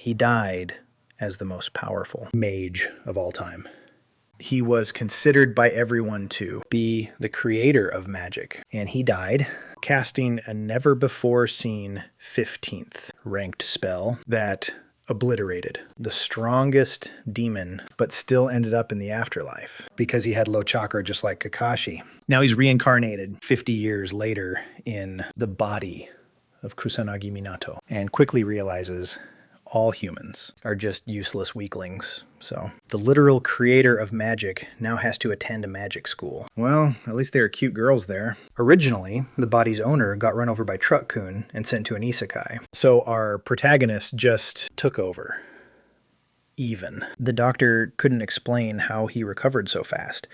he died as the most powerful mage of all time. He was considered by everyone to be the creator of magic, and he died casting a never-before-seen 15th ranked spell that obliterated the strongest demon, but still ended up in the afterlife because he had low chakra just like Kakashi. Now he's reincarnated 50 years later in the body of Kusanagi Minato and quickly realizes all humans are just useless weaklings. So the literal creator of magic now has to attend a magic school. Well, at least there are cute girls there. Originally, the body's owner got run over by Truck-kun and sent to an isekai. So our protagonist just took over. Even. The doctor couldn't explain how he recovered so fast.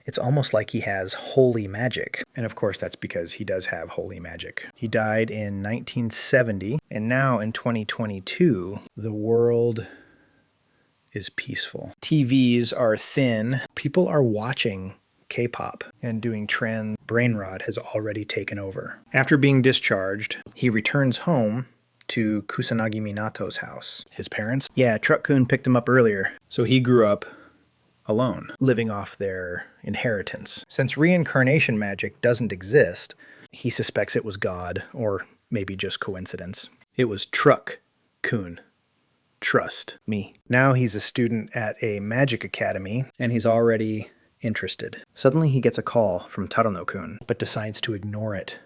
It's almost like he has holy magic. And of course, that's because he does have holy magic. He died in 1970, and now in 2022, the world is peaceful. TVs are thin. People are watching K-pop and doing trends. Brainrot has already taken over. After being discharged, he returns home to Kusanagi Minato's house. His parents? Yeah, Truck-kun picked him up earlier. So he grew up alone, living off their inheritance. Since reincarnation magic doesn't exist, he suspects it was God, or maybe just coincidence. It was Truck-kun. Trust me. Now he's a student at a magic academy, and he's already interested. Suddenly he gets a call from Tadano-kun, but decides to ignore it.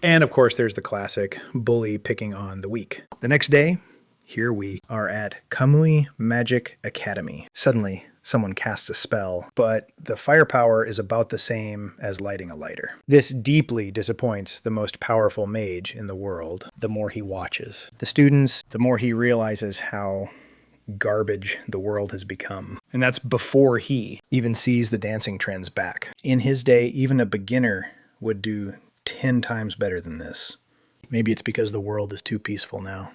And of course there's the classic bully picking on the weak. The next day, here we are at Kamui Magic Academy. Suddenly, someone casts a spell, but the firepower is about the same as lighting a lighter. This deeply disappoints the most powerful mage in the world the more he watches. The students, the more he realizes how garbage the world has become. And that's before he even sees the dancing trends back. In his day, even a beginner would do 10 times better than this. Maybe it's because the world is too peaceful now.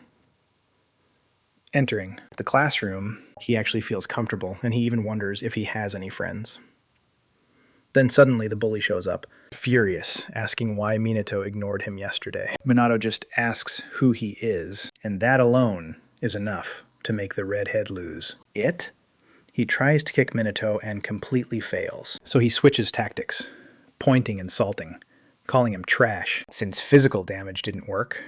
Entering the classroom, he actually feels comfortable, and he even wonders if he has any friends. Then suddenly the bully shows up, furious, asking why Minato ignored him yesterday. Minato just asks who he is, and that alone is enough to make the redhead lose. It? He tries to kick Minato and completely fails. So he switches tactics, pointing and insulting, calling him trash. Since physical damage didn't work,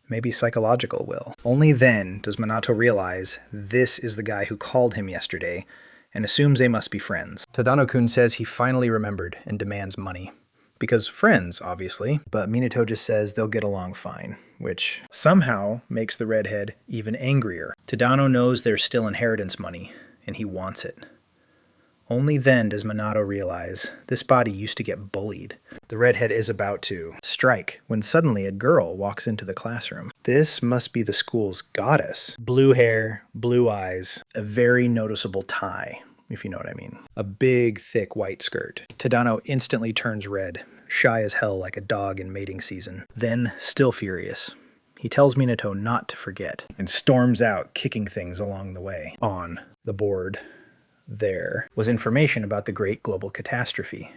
maybe psychological will. Only then does Minato realize this is the guy who called him yesterday and assumes they must be friends. Tadano-kun says he finally remembered and demands money. Because friends, obviously, but Minato just says they'll get along fine, which somehow makes the redhead even angrier. Tadano knows there's still inheritance money, and he wants it. Only then does Minato realize this body used to get bullied. The redhead is about to strike when suddenly a girl walks into the classroom. This must be the school's goddess. Blue hair, blue eyes, a very noticeable tie, if you know what I mean. A big, thick white skirt. Tadano instantly turns red, shy as hell like a dog in mating season. Then, still furious, he tells Minato not to forget and storms out, kicking things along the way. On the board there was information about the great global catastrophe.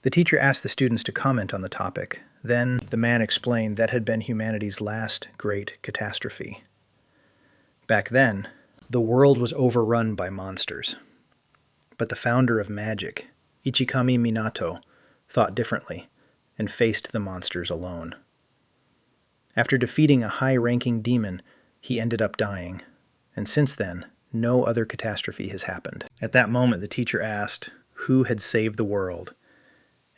The teacher asked the students to comment on the topic. Then the man explained that had been humanity's last great catastrophe. Back then, the world was overrun by monsters. But the founder of magic, Ichikami Minato, thought differently and faced the monsters alone. After defeating a high-ranking demon, he ended up dying, and since then, no other catastrophe has happened. At that moment, the teacher asked who had saved the world,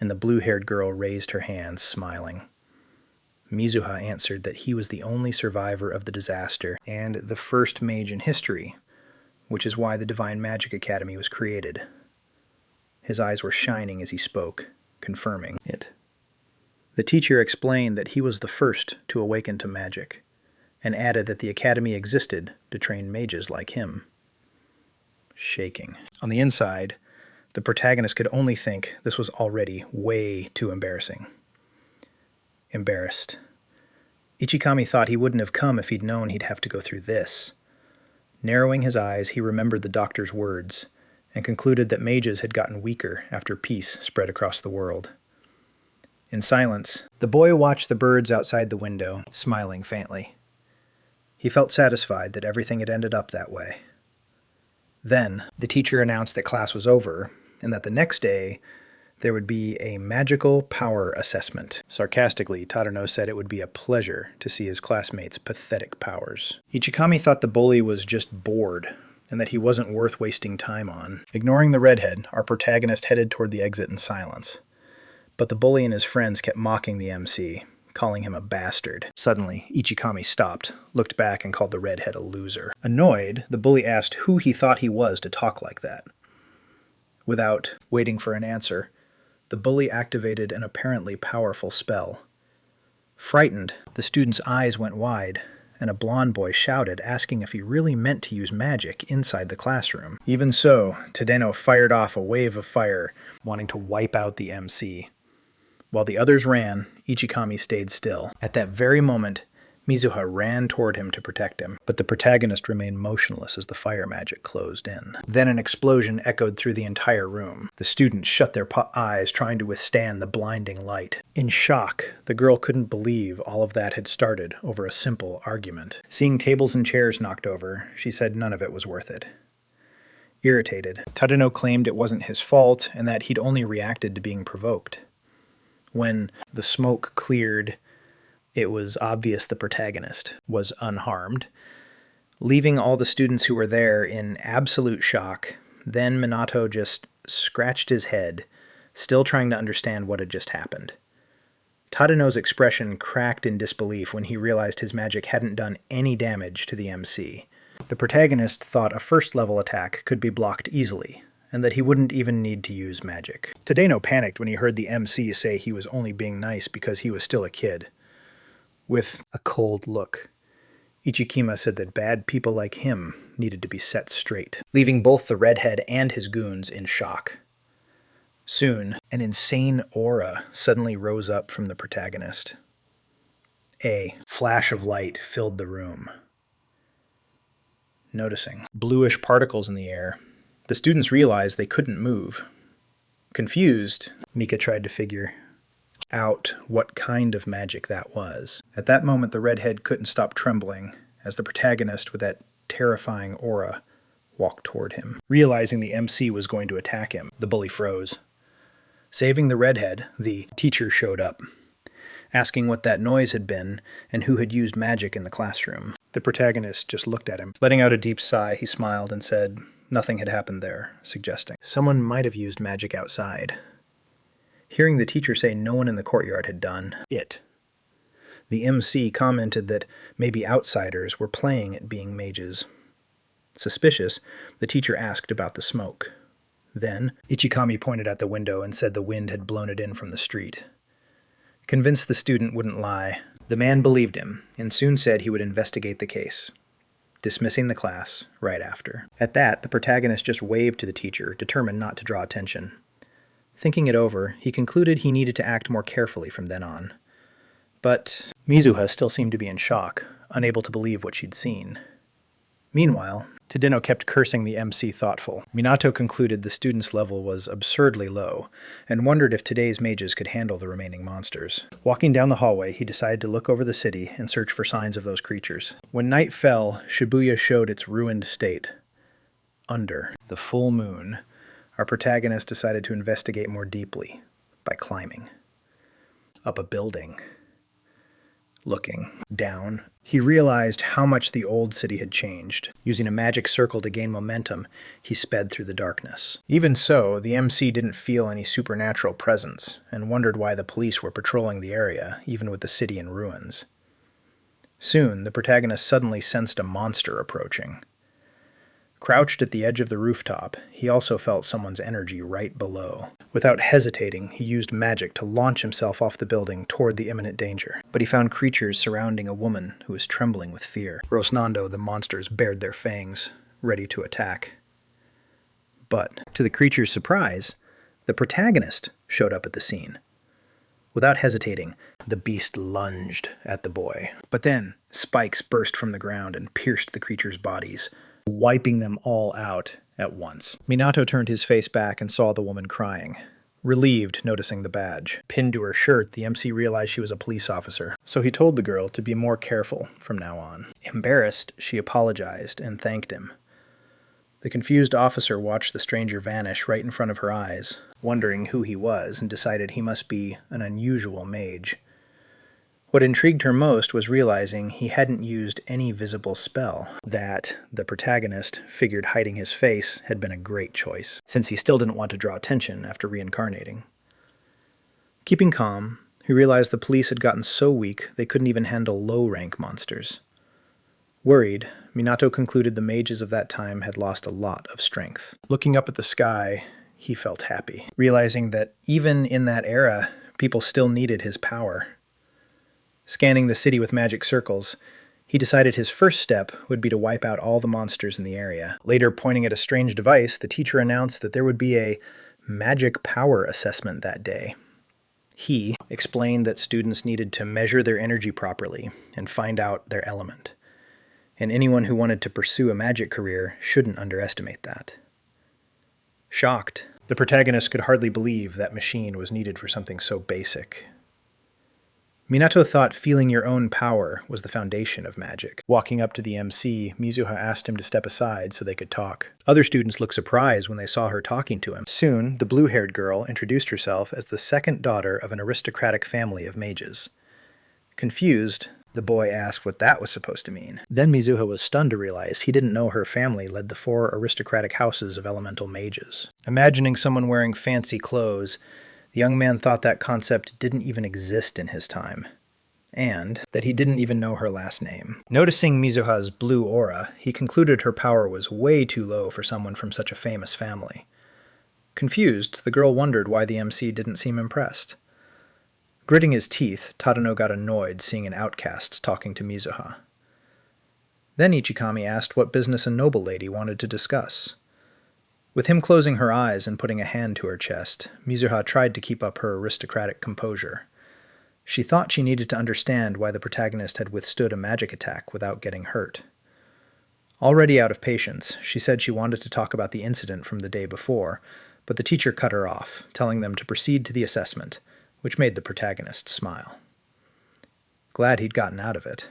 and the blue-haired girl raised her hands, smiling. Mizuha answered that he was the only survivor of the disaster and the first mage in history, which is why the Divine Magic Academy was created. His eyes were shining as he spoke, confirming it. The teacher explained that he was the first to awaken to magic, and added that the academy existed to train mages like him. Shaking. On the inside, the protagonist could only think this was already way too embarrassing. Embarrassed. Ichikami thought he wouldn't have come if he'd known he'd have to go through this. Narrowing his eyes, he remembered the doctor's words, and concluded that mages had gotten weaker after peace spread across the world. In silence, the boy watched the birds outside the window, smiling faintly. He felt satisfied that everything had ended up that way. Then, the teacher announced that class was over, and that the next day, there would be a magical power assessment. Sarcastically, Tadano said it would be a pleasure to see his classmates' pathetic powers. Ichikami thought the bully was just bored, and that he wasn't worth wasting time on. Ignoring the redhead, our protagonist headed toward the exit in silence. But the bully and his friends kept mocking the MC, calling him a bastard. Suddenly, Ichikami stopped, looked back, and called the redhead a loser. Annoyed, the bully asked who he thought he was to talk like that. Without waiting for an answer, the bully activated an apparently powerful spell. Frightened, the student's eyes went wide, and a blond boy shouted, asking if he really meant to use magic inside the classroom. Even so, Tadano fired off a wave of fire, wanting to wipe out the MC. While the others ran, Ichikami stayed still. At that very moment, Mizuha ran toward him to protect him, but the protagonist remained motionless as the fire magic closed in. Then an explosion echoed through the entire room. The students shut their eyes, trying to withstand the blinding light. In shock, the girl couldn't believe all of that had started over a simple argument. Seeing tables and chairs knocked over, she said none of it was worth it. Irritated, Tadano claimed it wasn't his fault and that he'd only reacted to being provoked. When the smoke cleared, it was obvious the protagonist was unharmed, leaving all the students who were there in absolute shock. Then Minato just scratched his head, still trying to understand what had just happened. Tadano's expression cracked in disbelief when he realized his magic hadn't done any damage to the MC. The protagonist thought a first-level attack could be blocked easily, and that he wouldn't even need to use magic. Tadano panicked when he heard the MC say he was only being nice because he was still a kid. With a cold look, Ichikima said that bad people like him needed to be set straight, leaving both the redhead and his goons in shock. Soon, an insane aura suddenly rose up from the protagonist. A flash of light filled the room. Noticing bluish particles in the air, the students realized they couldn't move. Confused, Mika tried to figure out what kind of magic that was. At that moment, the redhead couldn't stop trembling as the protagonist with that terrifying aura walked toward him. Realizing the MC was going to attack him, the bully froze. Saving the redhead, the teacher showed up, asking what that noise had been and who had used magic in the classroom. The protagonist just looked at him. Letting out a deep sigh, he smiled and said nothing had happened there, suggesting someone might have used magic outside. Hearing the teacher say no one in the courtyard had done it, the MC commented that maybe outsiders were playing at being mages. Suspicious, the teacher asked about the smoke. Then, Ichikami pointed at the window and said the wind had blown it in from the street. Convinced the student wouldn't lie, the man believed him and soon said he would investigate the case, dismissing the class right after. At that, the protagonist just waved to the teacher, determined not to draw attention. Thinking it over, he concluded he needed to act more carefully from then on. But Mizuha still seemed to be in shock, unable to believe what she'd seen. Meanwhile, Tadano kept cursing the MC thoughtful. Minato concluded the student's level was absurdly low, and wondered if today's mages could handle the remaining monsters. Walking down the hallway, he decided to look over the city and search for signs of those creatures. When night fell, Shibuya showed its ruined state. Under the full moon, our protagonist decided to investigate more deeply by climbing up a building. Looking down, he realized how much the old city had changed. Using a magic circle to gain momentum, he sped through the darkness. Even so, the MC didn't feel any supernatural presence, and wondered why the police were patrolling the area, even with the city in ruins. Soon, the protagonist suddenly sensed a monster approaching. Crouched at the edge of the rooftop, he also felt someone's energy right below. Without hesitating, he used magic to launch himself off the building toward the imminent danger. But he found creatures surrounding a woman who was trembling with fear. Rosnando, the monsters bared their fangs, ready to attack. But, to the creature's surprise, the protagonist showed up at the scene. Without hesitating, the beast lunged at the boy. But then, spikes burst from the ground and pierced the creature's bodies, wiping them all out at once. Minato turned his face back and saw the woman crying. relieved noticing the badge. Pinned to her shirt, the MC realized she was a police officer, so he told the girl to be more careful from now on. Embarrassed, she apologized and thanked him. The confused officer watched the stranger vanish right in front of her eyes, wondering who he was, and decided he must be an unusual mage. What intrigued her most was realizing he hadn't used any visible spell, that the protagonist figured hiding his face had been a great choice, since he still didn't want to draw attention after reincarnating. Keeping calm, he realized the police had gotten so weak they couldn't even handle low-rank monsters. Worried, Minato concluded the mages of that time had lost a lot of strength. Looking up at the sky, he felt happy, realizing that even in that era, people still needed his power. Scanning the city with magic circles, he decided his first step would be to wipe out all the monsters in the area. Later, pointing at a strange device, the teacher announced that there would be a magic power assessment that day. He explained that students needed to measure their energy properly and find out their element, and anyone who wanted to pursue a magic career shouldn't underestimate that. Shocked, the protagonist could hardly believe that machine was needed for something so basic. Minato thought feeling your own power was the foundation of magic. Walking up to the MC, Mizuha asked him to step aside so they could talk. Other students looked surprised when they saw her talking to him. Soon, the blue-haired girl introduced herself as the second daughter of an aristocratic family of mages. Confused, the boy asked what that was supposed to mean. Then Mizuha was stunned to realize he didn't know her family led the 4 aristocratic houses of elemental mages. Imagining someone wearing fancy clothes, the young man thought that concept didn't even exist in his time, and that he didn't even know her last name. Noticing Mizuha's blue aura, he concluded her power was way too low for someone from such a famous family. Confused, the girl wondered why the MC didn't seem impressed. Gritting his teeth, Tadano got annoyed seeing an outcast talking to Mizuha. Then Ichikami asked what business a noble lady wanted to discuss. With him closing her eyes and putting a hand to her chest, Mizuha tried to keep up her aristocratic composure. She thought she needed to understand why the protagonist had withstood a magic attack without getting hurt. Already out of patience, she said she wanted to talk about the incident from the day before, but the teacher cut her off, telling them to proceed to the assessment, which made the protagonist smile. Glad he'd gotten out of it,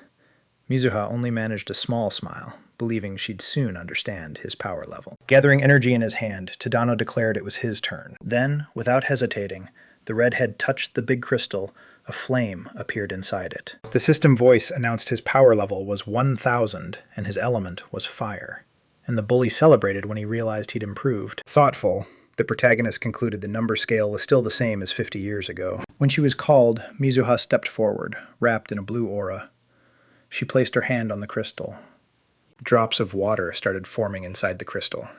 Mizuha only managed a small smile, believing she'd soon understand his power level. Gathering energy in his hand, Tadano declared it was his turn. Then, without hesitating, the redhead touched the big crystal. A flame appeared inside it. The system voice announced his power level was 1000 and his element was fire, and the bully celebrated when he realized he'd improved. Thoughtful, the protagonist concluded the number scale was still the same as 50 years ago. When she was called, Mizuha stepped forward, wrapped in a blue aura. She placed her hand on the crystal. Drops of water started forming inside the crystal.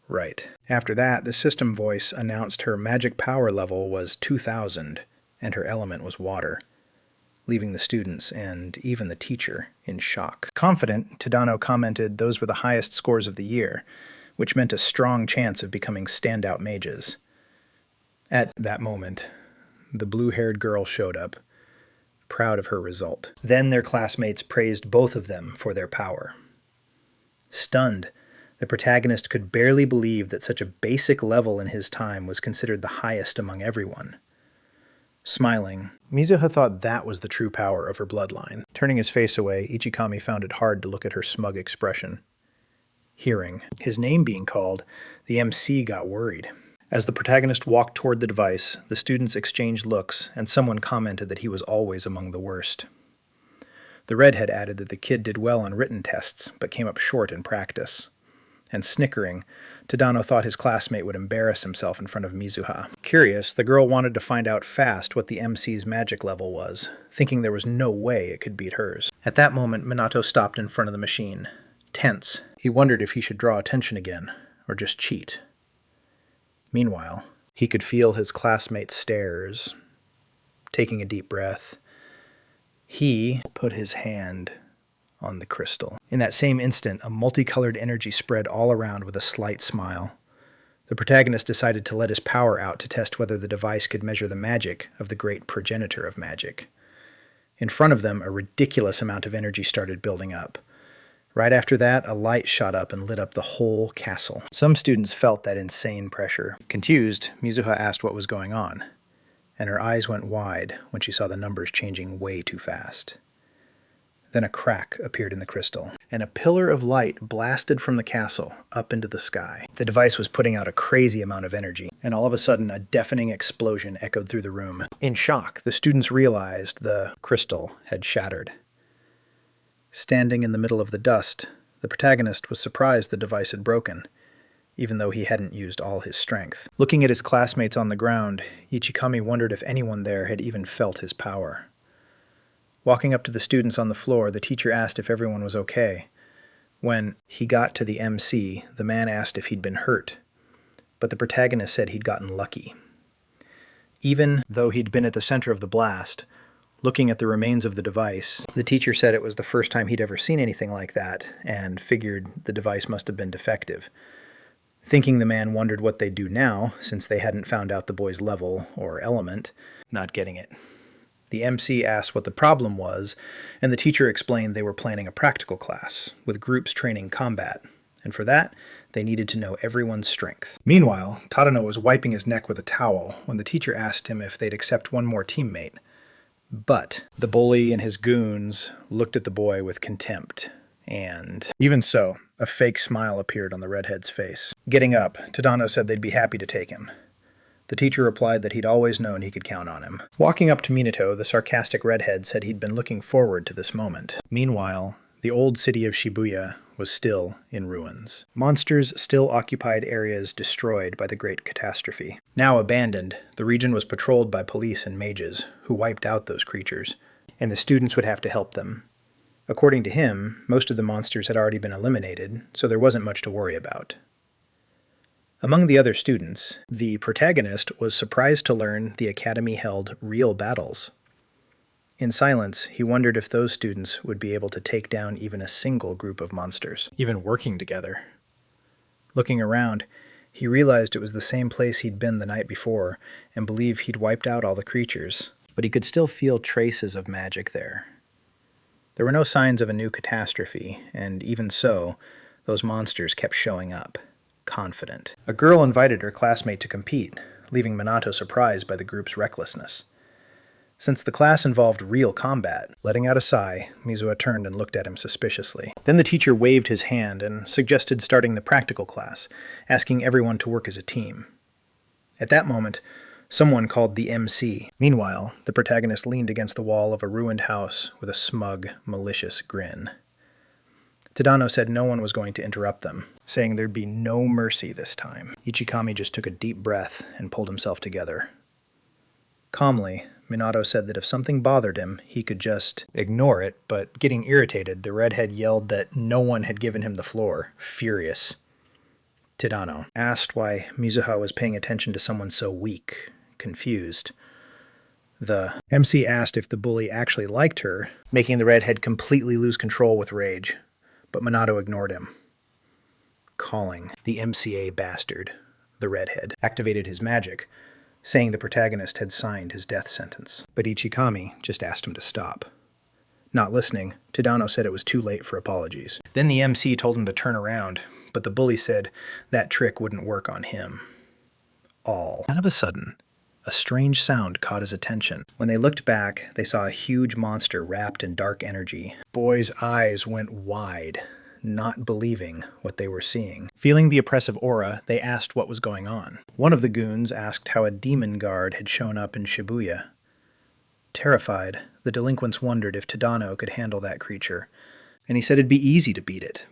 Right. After that, the system voice announced her magic power level was 2000, and her element was water, leaving the students and even the teacher in shock. Confident, Tadano commented those were the highest scores of the year, which meant a strong chance of becoming standout mages. At that moment, the blue-haired girl showed up, proud of her result. Then their classmates praised both of them for their power. Stunned, the protagonist could barely believe that such a basic level in his time was considered the highest among everyone. Smiling, Mizuha thought that was the true power of her bloodline. Turning his face away, Ichikami found it hard to look at her smug expression. Hearing his name being called, the MC got worried. As the protagonist walked toward the device, the students exchanged looks, and someone commented that he was always among the worst. The redhead added that the kid did well on written tests, but came up short in practice. And snickering, Tadano thought his classmate would embarrass himself in front of Mizuha. Curious, the girl wanted to find out fast what the MC's magic level was, thinking there was no way it could beat hers. At that moment, Minato stopped in front of the machine. Tense, he wondered if he should draw attention again, or just cheat. Meanwhile, he could feel his classmates' stares. Taking a deep breath, he put his hand on the crystal. In that same instant, a multicolored energy spread all around with a slight smile. The protagonist decided to let his power out to test whether the device could measure the magic of the great progenitor of magic. In front of them, a ridiculous amount of energy started building up. Right after that, a light shot up and lit up the whole castle. Some students felt that insane pressure. Confused, Mizuha asked what was going on, and her eyes went wide when she saw the numbers changing way too fast. Then a crack appeared in the crystal, and a pillar of light blasted from the castle up into the sky. The device was putting out a crazy amount of energy, and all of a sudden a deafening explosion echoed through the room. In shock, the students realized the crystal had shattered. Standing in the middle of the dust, the protagonist was surprised the device had broken, even though he hadn't used all his strength. Looking at his classmates on the ground, Ichikami wondered if anyone there had even felt his power. Walking up to the students on the floor, the teacher asked if everyone was okay. When he got to the MC, the man asked if he'd been hurt, but the protagonist said he'd gotten lucky. Even though he'd been at the center of the blast, looking at the remains of the device, the teacher said it was the first time he'd ever seen anything like that, and figured the device must have been defective. Thinking the man wondered what they'd do now, since they hadn't found out the boy's level or element, not getting it. The MC asked what the problem was, and the teacher explained they were planning a practical class, with groups training combat, and for that, they needed to know everyone's strength. Meanwhile, Tadano was wiping his neck with a towel when the teacher asked him if they'd accept one more teammate. But the bully and his goons looked at the boy with contempt, and even so, a fake smile appeared on the redhead's face. Getting up, Tadano said they'd be happy to take him. The teacher replied that he'd always known he could count on him. Walking up to Minato, the sarcastic redhead said he'd been looking forward to this moment. Meanwhile, the old city of Shibuya was still in ruins. Monsters still occupied areas destroyed by the Great Catastrophe. Now abandoned, the region was patrolled by police and mages, who wiped out those creatures, and the students would have to help them. According to him, most of the monsters had already been eliminated, so there wasn't much to worry about. Among the other students, the protagonist was surprised to learn the academy held real battles. In silence, he wondered if those students would be able to take down even a single group of monsters, even working together. Looking around, he realized it was the same place he'd been the night before, and believed he'd wiped out all the creatures, but he could still feel traces of magic there. There were no signs of a new catastrophe, and even so, those monsters kept showing up. Confident. A girl invited her classmate to compete, leaving Minato surprised by the group's recklessness. Since the class involved real combat, letting out a sigh, Mizuha turned and looked at him suspiciously. Then the teacher waved his hand and suggested starting the practical class, asking everyone to work as a team. At that moment, someone called the MC. Meanwhile, the protagonist leaned against the wall of a ruined house with a smug, malicious grin. Tadano said no one was going to interrupt them, saying there'd be no mercy this time. Ichikami just took a deep breath and pulled himself together. Calmly, Minato said that if something bothered him, he could just ignore it, but getting irritated, the redhead yelled that no one had given him the floor, furious. Tadano asked why Mizuha was paying attention to someone so weak, confused. The MC asked if the bully actually liked her, making the redhead completely lose control with rage. But Minato ignored him. Calling the MCA bastard, the redhead, activated his magic, saying the protagonist had signed his death sentence. But Ichikami just asked him to stop. Not listening, Tadano said it was too late for apologies. Then the MC told him to turn around, but the bully said that trick wouldn't work on him. All of a sudden, a strange sound caught his attention. When they looked back, they saw a huge monster wrapped in dark energy. Boy's eyes went wide, not believing what they were seeing. Feeling the oppressive aura, they asked what was going on. One of the goons asked how a demon guard had shown up in Shibuya. Terrified, the delinquents wondered if Tadano could handle that creature, and he said it'd be easy to beat it.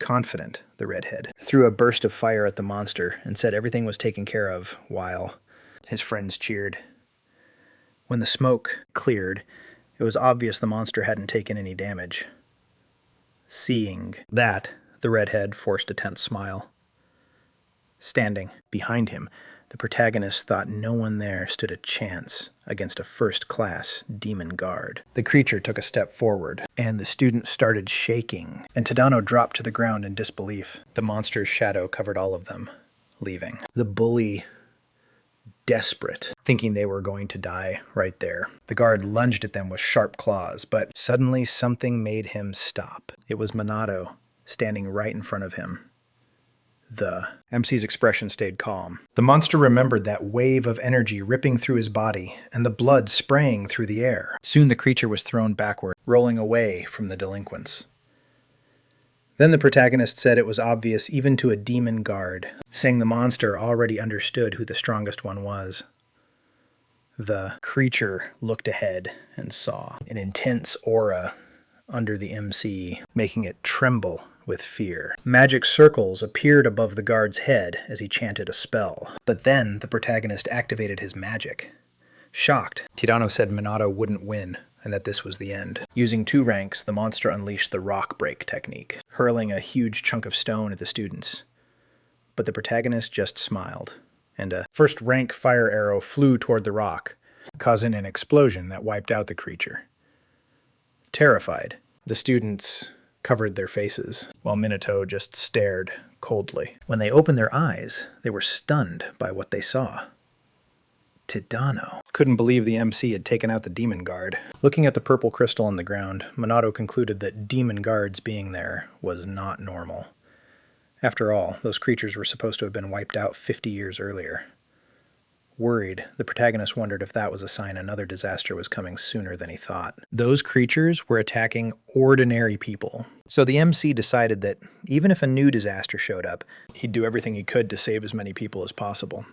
Confident, the redhead threw a burst of fire at the monster and said everything was taken care of, while his friends cheered. When the smoke cleared, it was obvious the monster hadn't taken any damage. Seeing that, the redhead forced a tense smile. Standing behind him, the protagonist thought no one there stood a chance against a first-class demon guard. The creature took a step forward, and the student started shaking, and Tadano dropped to the ground in disbelief. The monster's shadow covered all of them, leaving. The bully, desperate, thinking they were going to die right there. The guard lunged at them with sharp claws, but suddenly something made him stop. It was Minato, standing right in front of him. The MC's expression stayed calm. The monster remembered that wave of energy ripping through his body and the blood spraying through the air. Soon the creature was thrown backward, rolling away from the delinquents. Then the protagonist said it was obvious even to a demon guard, saying the monster already understood who the strongest one was. The creature looked ahead and saw an intense aura under the MC, making it tremble with fear. Magic circles appeared above the guard's head as he chanted a spell. But then the protagonist activated his magic. Shocked, Tadano said Minato wouldn't win, and that this was the end. Using 2 ranks, the monster unleashed the rock break technique, hurling a huge chunk of stone at the students. But the protagonist just smiled, and a first rank fire arrow flew toward the rock, causing an explosion that wiped out the creature. Terrified, the students covered their faces, while Minato just stared coldly. When they opened their eyes, they were stunned by what they saw. Tadano couldn't believe the MC had taken out the demon guard. Looking at the purple crystal on the ground, Minato concluded that demon guards being there was not normal. After all, those creatures were supposed to have been wiped out 50 years earlier. Worried, the protagonist wondered if that was a sign another disaster was coming sooner than he thought. Those creatures were attacking ordinary people. So the MC decided that even if a new disaster showed up, he'd do everything he could to save as many people as possible.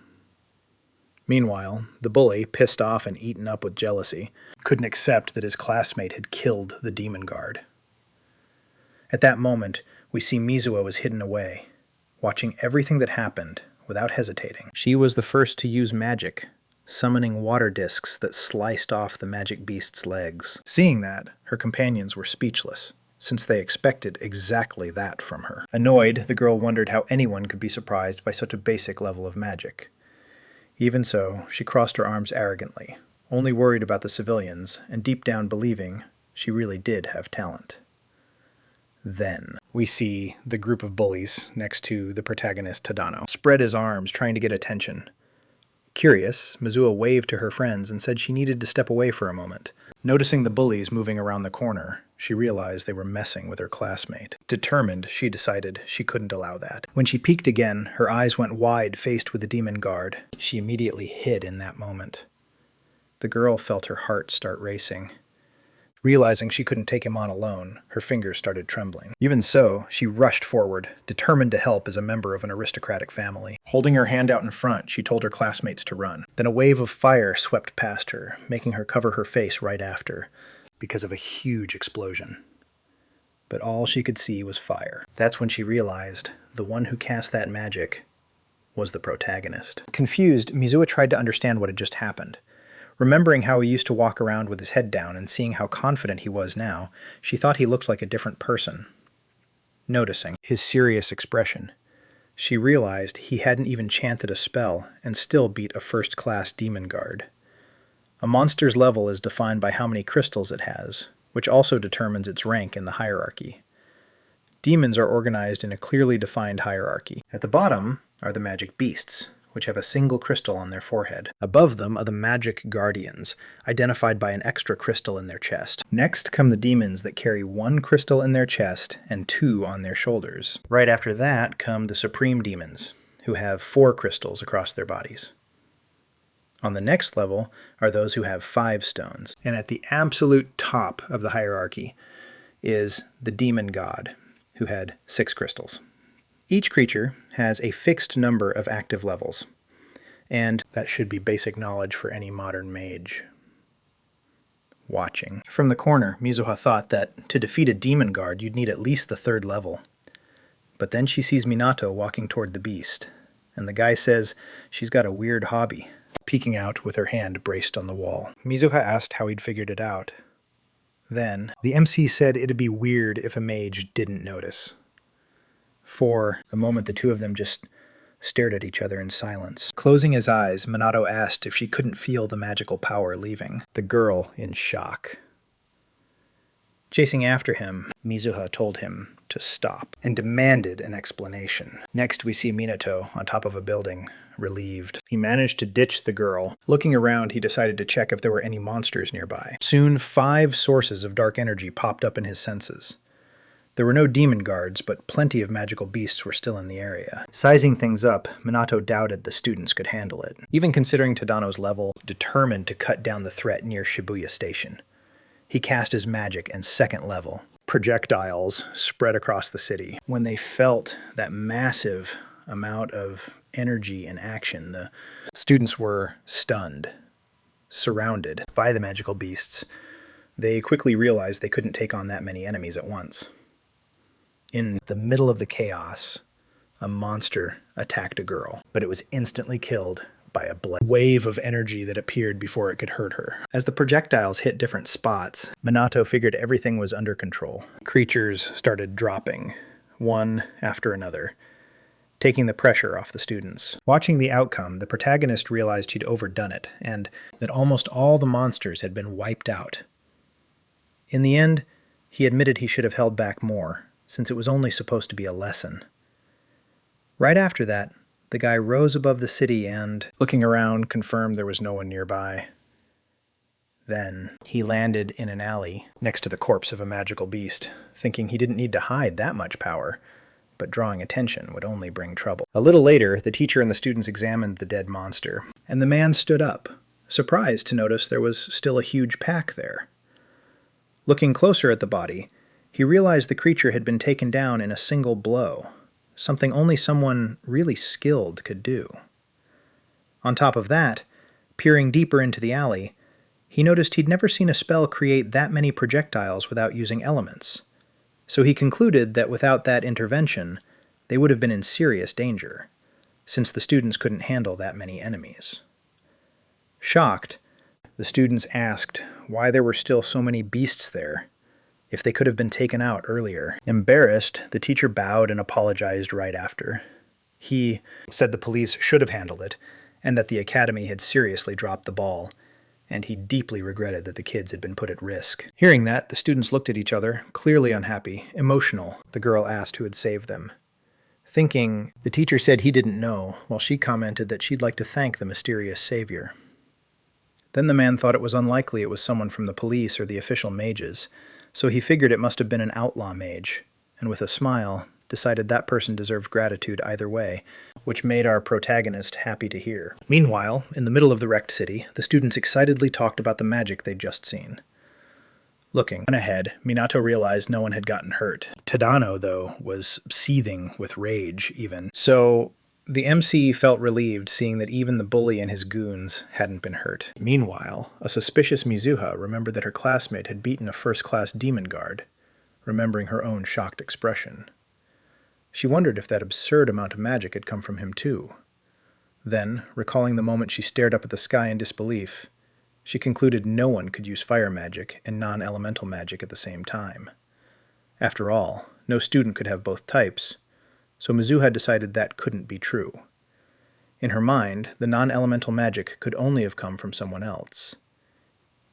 Meanwhile, the bully, pissed off and eaten up with jealousy, couldn't accept that his classmate had killed the demon guard. At that moment, we see Mizuho was hidden away, watching everything that happened without hesitating. She was the first to use magic, summoning water discs that sliced off the magic beast's legs. Seeing that, her companions were speechless, since they expected exactly that from her. Annoyed, the girl wondered how anyone could be surprised by such a basic level of magic. Even so, she crossed her arms arrogantly, only worried about the civilians, and deep down believing she really did have talent. Then we see the group of bullies next to the protagonist Tadano spread his arms, trying to get attention. Curious, Mizuho waved to her friends and said she needed to step away for a moment. Noticing the bullies moving around the corner, she realized they were messing with her classmate. Determined, she decided she couldn't allow that. When she peeked again, her eyes went wide, faced with the demon guard. She immediately hid in that moment. The girl felt her heart start racing. Realizing she couldn't take him on alone, her fingers started trembling. Even so, she rushed forward, determined to help as a member of an aristocratic family. Holding her hand out in front, she told her classmates to run. Then a wave of fire swept past her, making her cover her face right after, because of a huge explosion. But all she could see was fire. That's when she realized the one who cast that magic was the protagonist. Confused, Mizuho tried to understand what had just happened. Remembering how he used to walk around with his head down and seeing how confident he was now, she thought he looked like a different person. Noticing his serious expression, she realized he hadn't even chanted a spell and still beat a first-class demon guard. A monster's level is defined by how many crystals it has, which also determines its rank in the hierarchy. Demons are organized in a clearly defined hierarchy. At the bottom are the magic beasts, which have a single crystal on their forehead. Above them are the magic guardians, identified by an extra crystal in their chest. Next come the demons that carry 1 crystal in their chest and 2 on their shoulders. Right after that come the supreme demons, who have 4 crystals across their bodies. On the next level are those who have 5 stones. And at the absolute top of the hierarchy is the demon god, who had 6 crystals. Each creature has a fixed number of active levels, and that should be basic knowledge for any modern mage. Watching. From the corner, Mizuho thought that to defeat a demon guard, you'd need at least the 3rd level. But then she sees Minato walking toward the beast, and the guy says she's got a weird hobby, peeking out with her hand braced on the wall. Mizuho asked how he'd figured it out. Then, the MC said it'd be weird if a mage didn't notice. For a moment, the two of them just stared at each other in silence. Closing his eyes, Minato asked if she couldn't feel the magical power leaving. The girl in shock. Chasing after him, Mizuho told him to stop and demanded an explanation. Next, we see Minato on top of a building, relieved. He managed to ditch the girl. Looking around, he decided to check if there were any monsters nearby. Soon, 5 sources of dark energy popped up in his senses. There were no demon guards, but plenty of magical beasts were still in the area. Sizing things up, Minato doubted the students could handle it, even considering Tadano's level, determined to cut down the threat near Shibuya Station. He cast his magic and second level. Projectiles spread across the city. When they felt that massive amount of energy and action, the students were stunned, surrounded by the magical beasts. They quickly realized they couldn't take on that many enemies at once. In the middle of the chaos, a monster attacked a girl, but it was instantly killed by a wave of energy that appeared before it could hurt her. As the projectiles hit different spots, Minato figured everything was under control. Creatures started dropping, one after another, taking the pressure off the students. Watching the outcome, the protagonist realized he'd overdone it, and that almost all the monsters had been wiped out. In the end, he admitted he should have held back more, since it was only supposed to be a lesson. Right after that, the guy rose above the city and, looking around, confirmed there was no one nearby. Then, he landed in an alley next to the corpse of a magical beast, thinking he didn't need to hide that much power, but drawing attention would only bring trouble. A little later, the teacher and the students examined the dead monster, and the man stood up, surprised to notice there was still a huge pack there. Looking closer at the body, he realized the creature had been taken down in a single blow, something only someone really skilled could do. On top of that, peering deeper into the alley, he noticed he'd never seen a spell create that many projectiles without using elements, so he concluded that without that intervention, they would have been in serious danger, since the students couldn't handle that many enemies. Shocked, the students asked why there were still so many beasts there, if they could have been taken out earlier. Embarrassed, the teacher bowed and apologized right after. He said the police should have handled it, and that the academy had seriously dropped the ball, and he deeply regretted that the kids had been put at risk. Hearing that, the students looked at each other, clearly unhappy, emotional. The girl asked who had saved them. Thinking, the teacher said he didn't know, while she commented that she'd like to thank the mysterious savior. Then the man thought it was unlikely it was someone from the police or the official mages, so he figured it must have been an outlaw mage, and with a smile, decided that person deserved gratitude either way, which made our protagonist happy to hear. Meanwhile, in the middle of the wrecked city, the students excitedly talked about the magic they'd just seen. Looking ahead, Minato realized no one had gotten hurt. Tadano, though, was seething with rage, even. So the MC felt relieved seeing that even the bully and his goons hadn't been hurt. Meanwhile, a suspicious Mizuha remembered that her classmate had beaten a first-class demon guard, remembering her own shocked expression. She wondered if that absurd amount of magic had come from him too. Then, recalling the moment she stared up at the sky in disbelief, she concluded no one could use fire magic and non-elemental magic at the same time. After all, no student could have both types, so Mizuha decided that couldn't be true. In her mind, the non-elemental magic could only have come from someone else.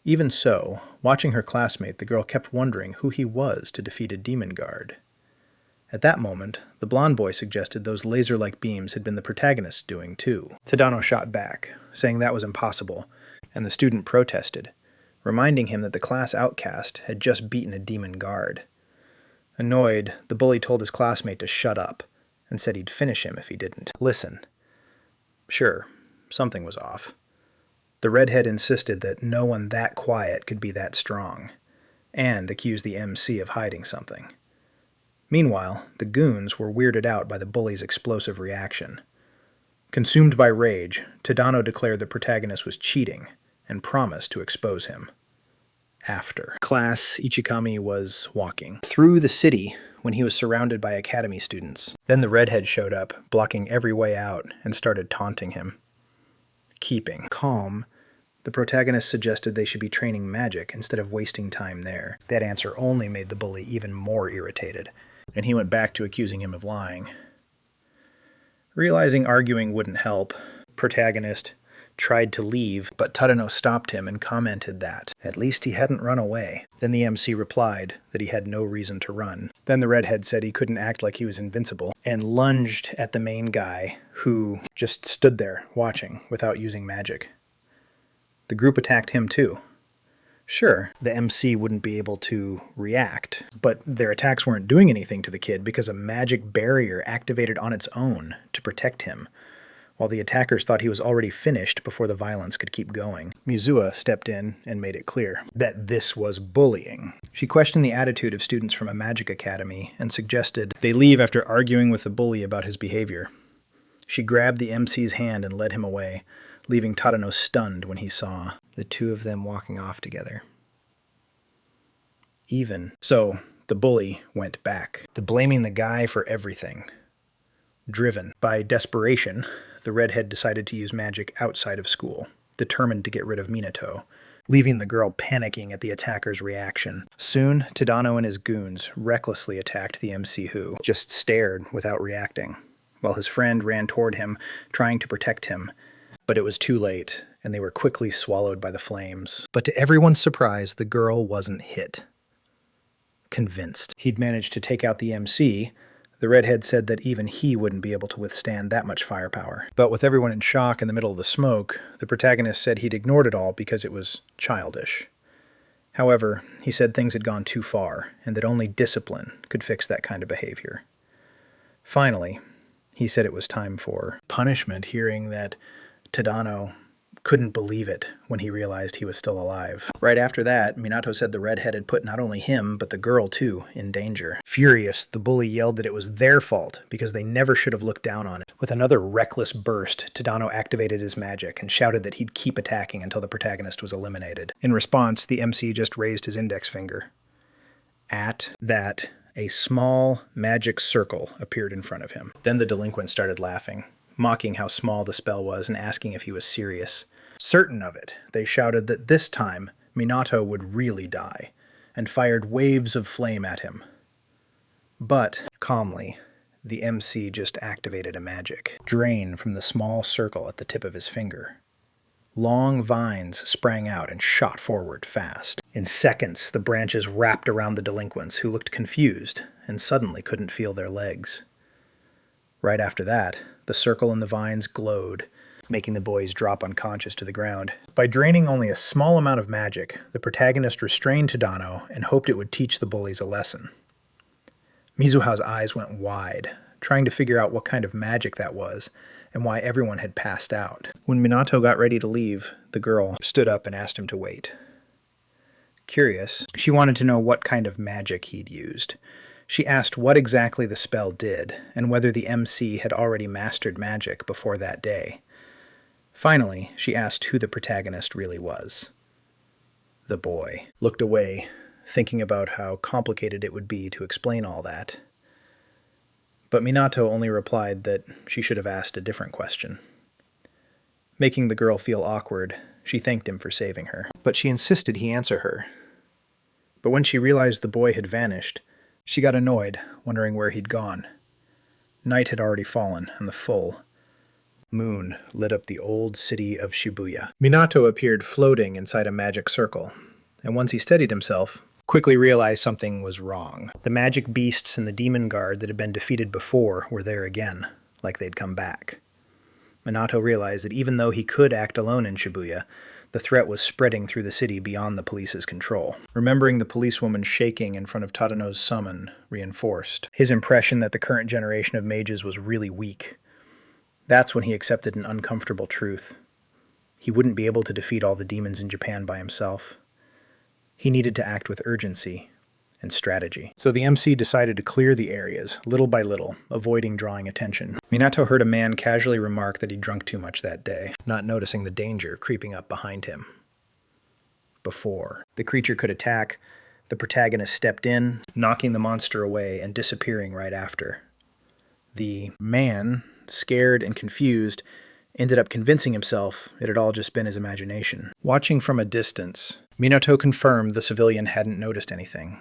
Even so, watching her classmate, the girl kept wondering who he was to defeat a demon guard. At that moment, the blonde boy suggested those laser-like beams had been the protagonist's doing too. Tadano shot back, saying that was impossible, and the student protested, reminding him that the class outcast had just beaten a demon guard. Annoyed, the bully told his classmate to shut up, and said he'd finish him if he didn't. Listen. Sure, something was off. The redhead insisted that no one that quiet could be that strong, and accused the MC of hiding something. Meanwhile, the goons were weirded out by the bully's explosive reaction. Consumed by rage, Tadano declared the protagonist was cheating, and promised to expose him. After class, Ichikami was walking through the city when he was surrounded by academy students. Then the redhead showed up, blocking every way out, and started taunting him. Keeping calm, the protagonist suggested they should be training magic instead of wasting time there. That answer only made the bully even more irritated, and he went back to accusing him of lying. Realizing arguing wouldn't help, protagonist tried to leave, but Tadano stopped him and commented that at least he hadn't run away. Then the MC replied that he had no reason to run. Then the redhead said he couldn't act like he was invincible, and lunged at the main guy, who just stood there watching without using magic. The group attacked him too. Sure, the MC wouldn't be able to react, but their attacks weren't doing anything to the kid because a magic barrier activated on its own to protect him, while the attackers thought he was already finished before the violence could keep going. Mizua stepped in and made it clear that this was bullying. She questioned the attitude of students from a magic academy and suggested they leave after arguing with the bully about his behavior. She grabbed the MC's hand and led him away, leaving Tadano stunned when he saw the two of them walking off together. So, the bully went back to blaming the guy for everything. Driven by desperation, the redhead decided to use magic outside of school, determined to get rid of Minato, leaving the girl panicking at the attacker's reaction. Soon, Tadano and his goons recklessly attacked the MC who just stared without reacting, while his friend ran toward him, trying to protect him. But it was too late, and they were quickly swallowed by the flames. But to everyone's surprise, the girl wasn't hit. Convinced he'd managed to take out the MC, the redhead said that even he wouldn't be able to withstand that much firepower. But with everyone in shock in the middle of the smoke, the protagonist said he'd ignored it all because it was childish. However, he said things had gone too far, and that only discipline could fix that kind of behavior. Finally, he said it was time for punishment, hearing that Tadano couldn't believe it when he realized he was still alive. Right after that, Minato said the redhead had put not only him, but the girl too, in danger. Furious, the bully yelled that it was their fault because they never should have looked down on it. With another reckless burst, Tadano activated his magic and shouted that he'd keep attacking until the protagonist was eliminated. In response, the MC just raised his index finger. At that, a small magic circle appeared in front of him. Then the delinquent started laughing, mocking how small the spell was and asking if he was serious. Certain of it, they shouted that this time Minato would really die, and fired waves of flame at him. But, calmly, the MC just activated a magic drain from the small circle at the tip of his finger. Long vines sprang out and shot forward fast. In seconds, the branches wrapped around the delinquents, who looked confused and suddenly couldn't feel their legs. Right after that, the circle and the vines glowed, making the boys drop unconscious to the ground. By draining only a small amount of magic, the protagonist restrained Tadano and hoped it would teach the bullies a lesson. Mizuha's eyes went wide, trying to figure out what kind of magic that was and why everyone had passed out. When Minato got ready to leave, the girl stood up and asked him to wait. Curious, she wanted to know what kind of magic he'd used. She asked what exactly the spell did, and whether the MC had already mastered magic before that day. Finally, she asked who the protagonist really was. The boy looked away, thinking about how complicated it would be to explain all that. But Minato only replied that she should have asked a different question. Making the girl feel awkward, she thanked him for saving her, but she insisted he answer her. But when she realized the boy had vanished, she got annoyed, wondering where he'd gone. Night had already fallen, and the full moon lit up the old city of Shibuya. Minato appeared floating inside a magic circle, and once he steadied himself, quickly realized something was wrong. The magic beasts and the demon guard that had been defeated before were there again, like they'd come back. Minato realized that even though he could act alone in Shibuya, the threat was spreading through the city beyond the police's control. Remembering the policewoman shaking in front of Tadano's summon reinforced his impression that the current generation of mages was really weak. That's when he accepted an uncomfortable truth. He wouldn't be able to defeat all the demons in Japan by himself. He needed to act with urgency and strategy. So the MC decided to clear the areas, little by little, avoiding drawing attention. Minato heard a man casually remark that he'd drunk too much that day, not noticing the danger creeping up behind him. Before the creature could attack, the protagonist stepped in, knocking the monster away and disappearing right after. The man, scared and confused, ended up convincing himself it had all just been his imagination. Watching from a distance, Minato confirmed the civilian hadn't noticed anything.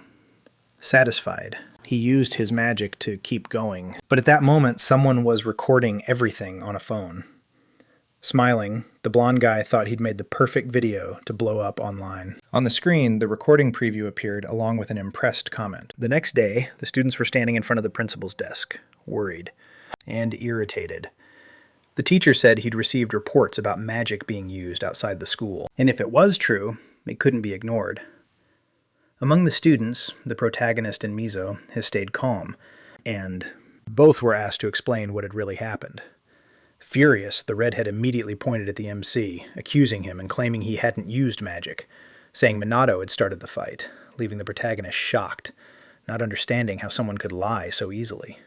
Satisfied, he used his magic to keep going. But at that moment, someone was recording everything on a phone. Smiling, the blonde guy thought he'd made the perfect video to blow up online. On the screen, the recording preview appeared along with an impressed comment. The next day, the students were standing in front of the principal's desk, worried and irritated. The teacher said he'd received reports about magic being used outside the school. And if it was true, It couldn't be ignored. Among the students, the protagonist and Mizo has stayed calm, and both were asked to explain what had really happened. Furious, the redhead immediately pointed at the MC, accusing him and claiming he hadn't used magic, saying Minato had started the fight, leaving the protagonist shocked, not understanding how someone could lie so easily.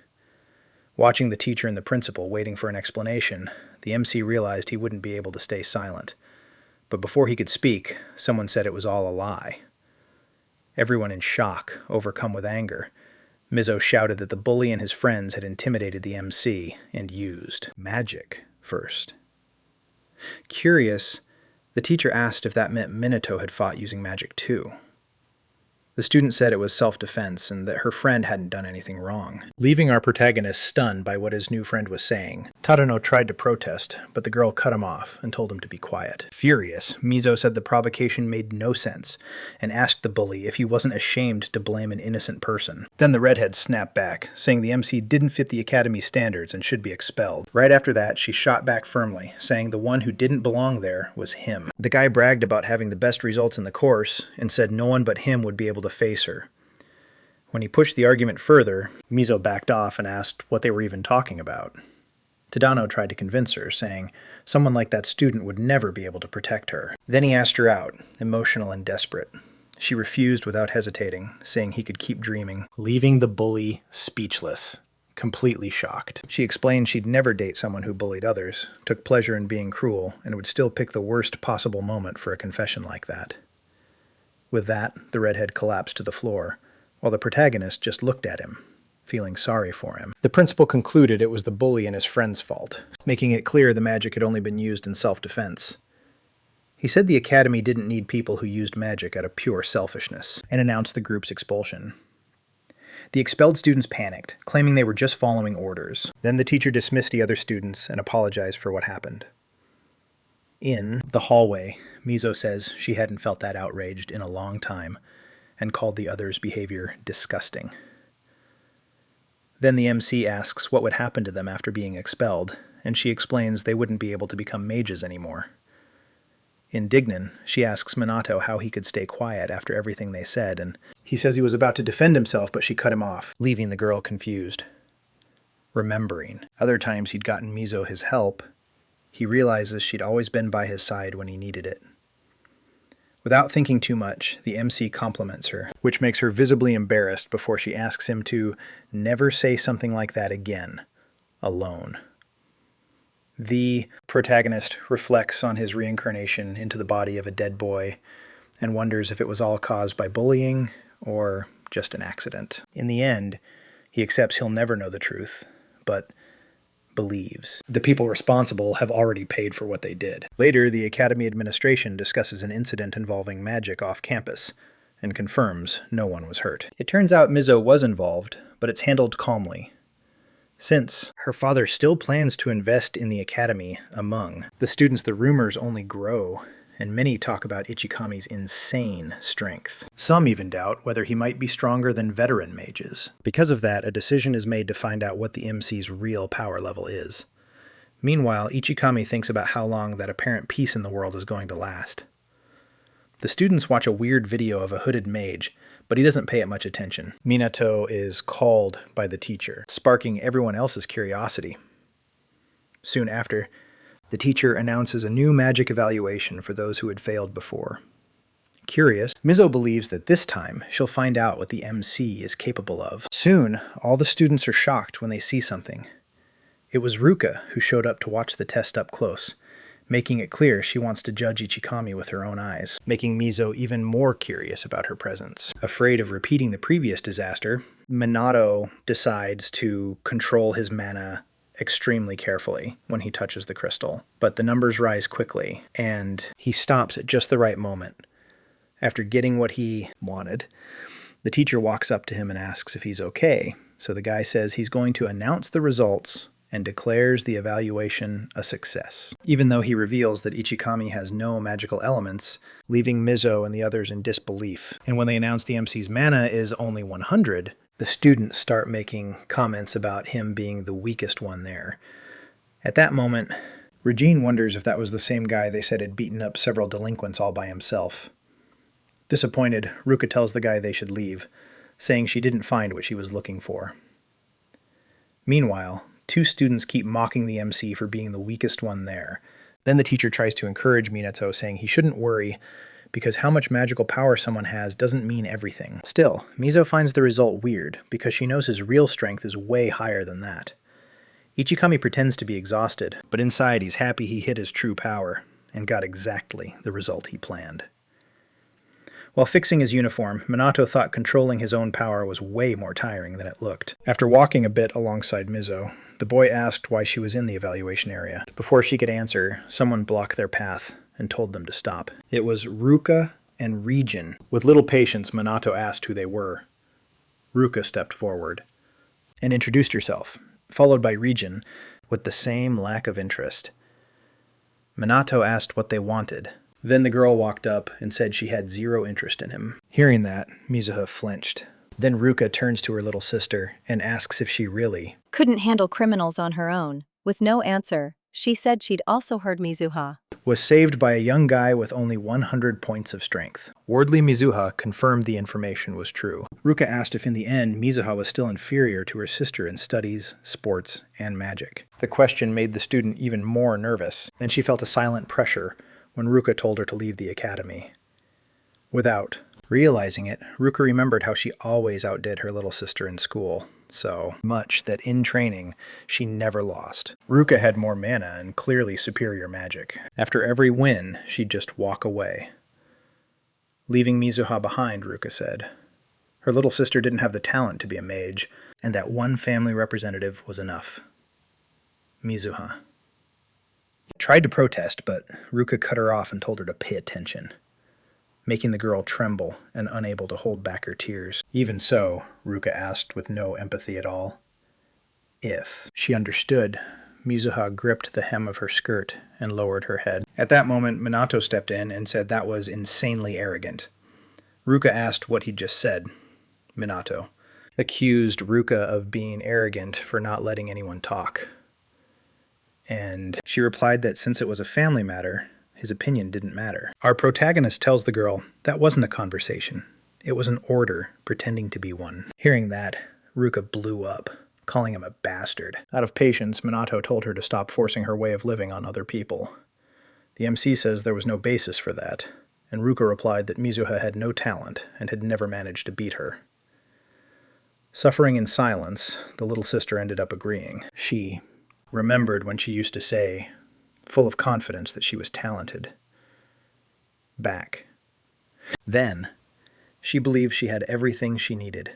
Watching the teacher and the principal waiting for an explanation, the MC realized he wouldn't be able to stay silent. But before he could speak, someone said it was all a lie. Everyone in shock, overcome with anger, Mizo shouted that the bully and his friends had intimidated the MC and used magic first. Curious, the teacher asked if that meant Minato had fought using magic too. The student said it was self-defense and that her friend hadn't done anything wrong, leaving our protagonist stunned by what his new friend was saying. Tadano tried to protest, but the girl cut him off and told him to be quiet. Furious, Mizo said the provocation made no sense and asked the bully if he wasn't ashamed to blame an innocent person. Then the redhead snapped back, saying the MC didn't fit the academy standards and should be expelled. Right after that, she shot back firmly, saying the one who didn't belong there was him. The guy bragged about having the best results in the course and said no one but him would be able to face her. When he pushed the argument further, Mizo backed off and asked what they were even talking about. Tadano tried to convince her, saying someone like that student would never be able to protect her. Then he asked her out, emotional and desperate. She refused without hesitating, saying he could keep dreaming, leaving the bully speechless, completely shocked. She explained she'd never date someone who bullied others, took pleasure in being cruel, and would still pick the worst possible moment for a confession like that. With that, the redhead collapsed to the floor, while the protagonist just looked at him, feeling sorry for him. The principal concluded it was the bully and his friend's fault, making it clear the magic had only been used in self-defense. He said the academy didn't need people who used magic out of pure selfishness, and announced the group's expulsion. The expelled students panicked, claiming they were just following orders. Then the teacher dismissed the other students and apologized for what happened. In the hallway, Mizo says she hadn't felt that outraged in a long time, and called the others' behavior disgusting. Then the MC asks what would happen to them after being expelled, and she explains they wouldn't be able to become mages anymore. Indignant, she asks Minato how he could stay quiet after everything they said, and he says he was about to defend himself, but she cut him off, leaving the girl confused. Remembering other times he'd gotten Mizo his help, he realizes she'd always been by his side when he needed it. Without thinking too much, the MC compliments her, which makes her visibly embarrassed before she asks him to never say something like that again, alone. The protagonist reflects on his reincarnation into the body of a dead boy and wonders if it was all caused by bullying or just an accident. In the end, he accepts he'll never know the truth, but believes the people responsible have already paid for what they did. Later, the academy administration discusses an incident involving magic off campus and confirms no one was hurt. It turns out Mizo was involved, but it's handled calmly, since her father still plans to invest in the academy. Among the students, the rumors only grow, and many talk about Ichikami's insane strength. Some even doubt whether he might be stronger than veteran mages. Because of that, a decision is made to find out what the MC's real power level is. Meanwhile, Ichikami thinks about how long that apparent peace in the world is going to last. The students watch a weird video of a hooded mage, but he doesn't pay it much attention. Minato is called by the teacher, sparking everyone else's curiosity. Soon after, the teacher announces a new magic evaluation for those who had failed before. Curious, Mizo believes that this time she'll find out what the MC is capable of. Soon, all the students are shocked when they see something. It was Ruka who showed up to watch the test up close, making it clear she wants to judge Ichikami with her own eyes, making Mizo even more curious about her presence. Afraid of repeating the previous disaster, Minato decides to control his mana extremely carefully when he touches the crystal, but the numbers rise quickly, and he stops at just the right moment. After getting what he wanted, the teacher walks up to him and asks if he's okay, so the guy says he's going to announce the results and declares the evaluation a success, even though he reveals that Ichikami has no magical elements, leaving Mizo and the others in disbelief. And when they announce the MC's mana is only 100, the students start making comments about him being the weakest one there. At that moment, Regine wonders if that was the same guy they said had beaten up several delinquents all by himself. Disappointed, Ruka tells the guy they should leave, saying she didn't find what she was looking for. Meanwhile, 2 students keep mocking the MC for being the weakest one there. Then the teacher tries to encourage Minato, saying he shouldn't worry, because how much magical power someone has doesn't mean everything. Still, Mizo finds the result weird, because she knows his real strength is way higher than that. Ichikami pretends to be exhausted, but inside he's happy he hit his true power, and got exactly the result he planned. While fixing his uniform, Minato thought controlling his own power was way more tiring than it looked. After walking a bit alongside Mizo, the boy asked why she was in the evaluation area. Before she could answer, someone blocked their path and told them to stop. It was Ruka and Region. With little patience, Minato asked who they were. Ruka stepped forward and introduced herself, followed by Region with the same lack of interest. Minato asked what they wanted. Then the girl walked up and said she had 0 interest in him. Hearing that, Mizuha flinched. Then Ruka turns to her little sister and asks if she really couldn't handle criminals on her own. With no answer, she said she'd also heard Mizuha was saved by a young guy with only 100 points of strength. Wardley Mizuha confirmed the information was true. Ruka asked if in the end Mizuha was still inferior to her sister in studies, sports, and magic. The question made the student even more nervous. Then she felt a silent pressure when Ruka told her to leave the academy. Without realizing it, Ruka remembered how she always outdid her little sister in school, so much that in training she never lost. Ruka had more mana and clearly superior magic. After every win, she'd just walk away. Leaving Mizuha behind, Ruka said. Her little sister didn't have the talent to be a mage, and that one family representative was enough. Mizuha tried to protest, but Ruka cut her off and told her to pay attention, making the girl tremble and unable to hold back her tears. Even so, Ruka asked with no empathy at all. If she understood, Mizuha gripped the hem of her skirt and lowered her head. At that moment, Minato stepped in and said that was insanely arrogant. Ruka asked what he'd just said. Minato accused Ruka of being arrogant for not letting anyone talk. And she replied that since it was a family matter, his opinion didn't matter. Our protagonist tells the girl that wasn't a conversation. It was an order pretending to be one. Hearing that, Ruka blew up, calling him a bastard. Out of patience, Minato told her to stop forcing her way of living on other people. The MC says there was no basis for that, and Ruka replied that Mizuha had no talent and had never managed to beat her. Suffering in silence, the little sister ended up agreeing. She remembered when she used to say, full of confidence, that she was talented. Back. Then, she believed she had everything she needed.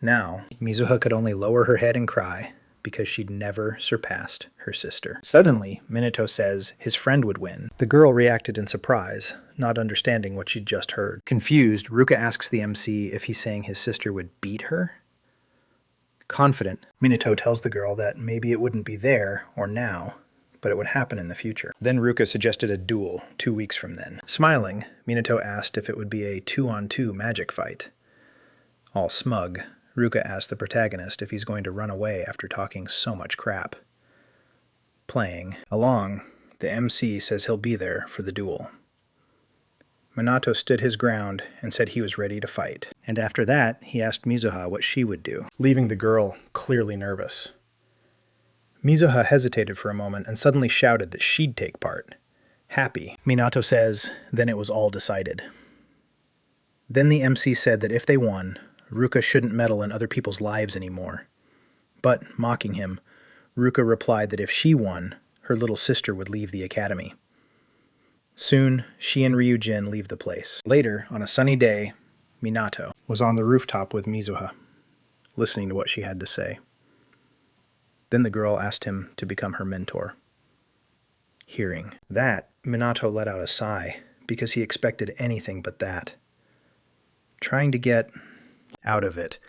Now, Mizuha could only lower her head and cry because she'd never surpassed her sister. Suddenly, Minato says his friend would win. The girl reacted in surprise, not understanding what she'd just heard. Confused, Ruka asks the MC if he's saying his sister would beat her. Confident, Minato tells the girl that maybe it wouldn't be there or now, but it would happen in the future. Then Ruka suggested a duel 2 weeks from then. Smiling, Minato asked if it would be a 2-on-2 magic fight. All smug, Ruka asked the protagonist if he's going to run away after talking so much crap. Playing along, the MC says he'll be there for the duel. Minato stood his ground and said he was ready to fight. And after that, he asked Mizuha what she would do, leaving the girl clearly nervous. Mizuha hesitated for a moment and suddenly shouted that she'd take part. Happy, Minato says, then it was all decided. Then the MC said that if they won, Ruka shouldn't meddle in other people's lives anymore. But, mocking him, Ruka replied that if she won, her little sister would leave the academy. Soon, she and Ryujin leave the place. Later, on a sunny day, Minato was on the rooftop with Mizuha, listening to what she had to say. Then the girl asked him to become her mentor. Hearing that, Minato let out a sigh, because he expected anything but that. Trying to get out of it,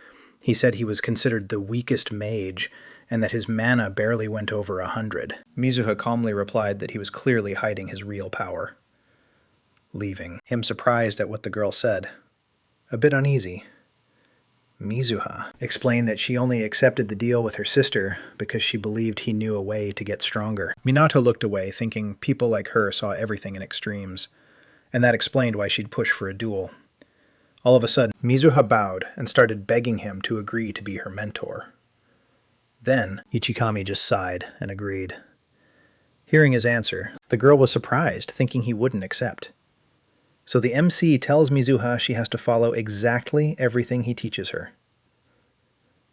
he said he was considered the weakest mage, and that his mana barely went over 100. Mizuha calmly replied that he was clearly hiding his real power. Leaving, him surprised at what the girl said. A bit uneasy. Mizuha explained that she only accepted the deal with her sister because she believed he knew a way to get stronger. Minato looked away, thinking people like her saw everything in extremes. and that explained why she'd push for a duel. All of a sudden, Mizuha bowed and started begging him to agree to be her mentor. Then, Ichikami just sighed and agreed. Hearing his answer, the girl was surprised, thinking he wouldn't accept. So the MC tells Mizuha she has to follow exactly everything he teaches her.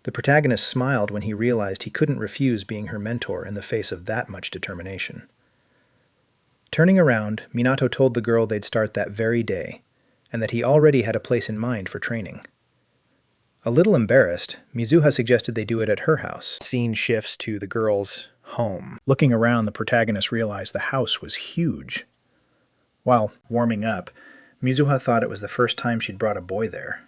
The protagonist smiled when he realized he couldn't refuse being her mentor in the face of that much determination. Turning around, Minato told the girl they'd start that very day, and that he already had a place in mind for training. A little embarrassed, Mizuha suggested they do it at her house. Scene shifts to the girl's home. Looking around, the protagonist realized the house was huge. While warming up, Mizuha thought it was the first time she'd brought a boy there.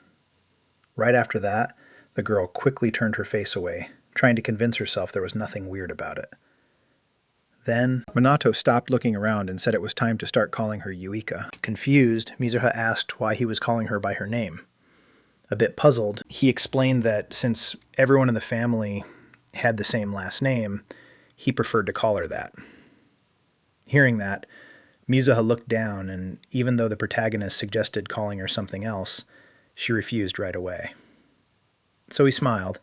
Right after that, the girl quickly turned her face away, trying to convince herself there was nothing weird about it. Then, Minato stopped looking around and said it was time to start calling her Yuika. Confused, Mizuha asked why he was calling her by her name. A bit puzzled, he explained that since everyone in the family had the same last name, he preferred to call her that. Hearing that, Mizuha looked down, and even though the protagonist suggested calling her something else, she refused right away. So he smiled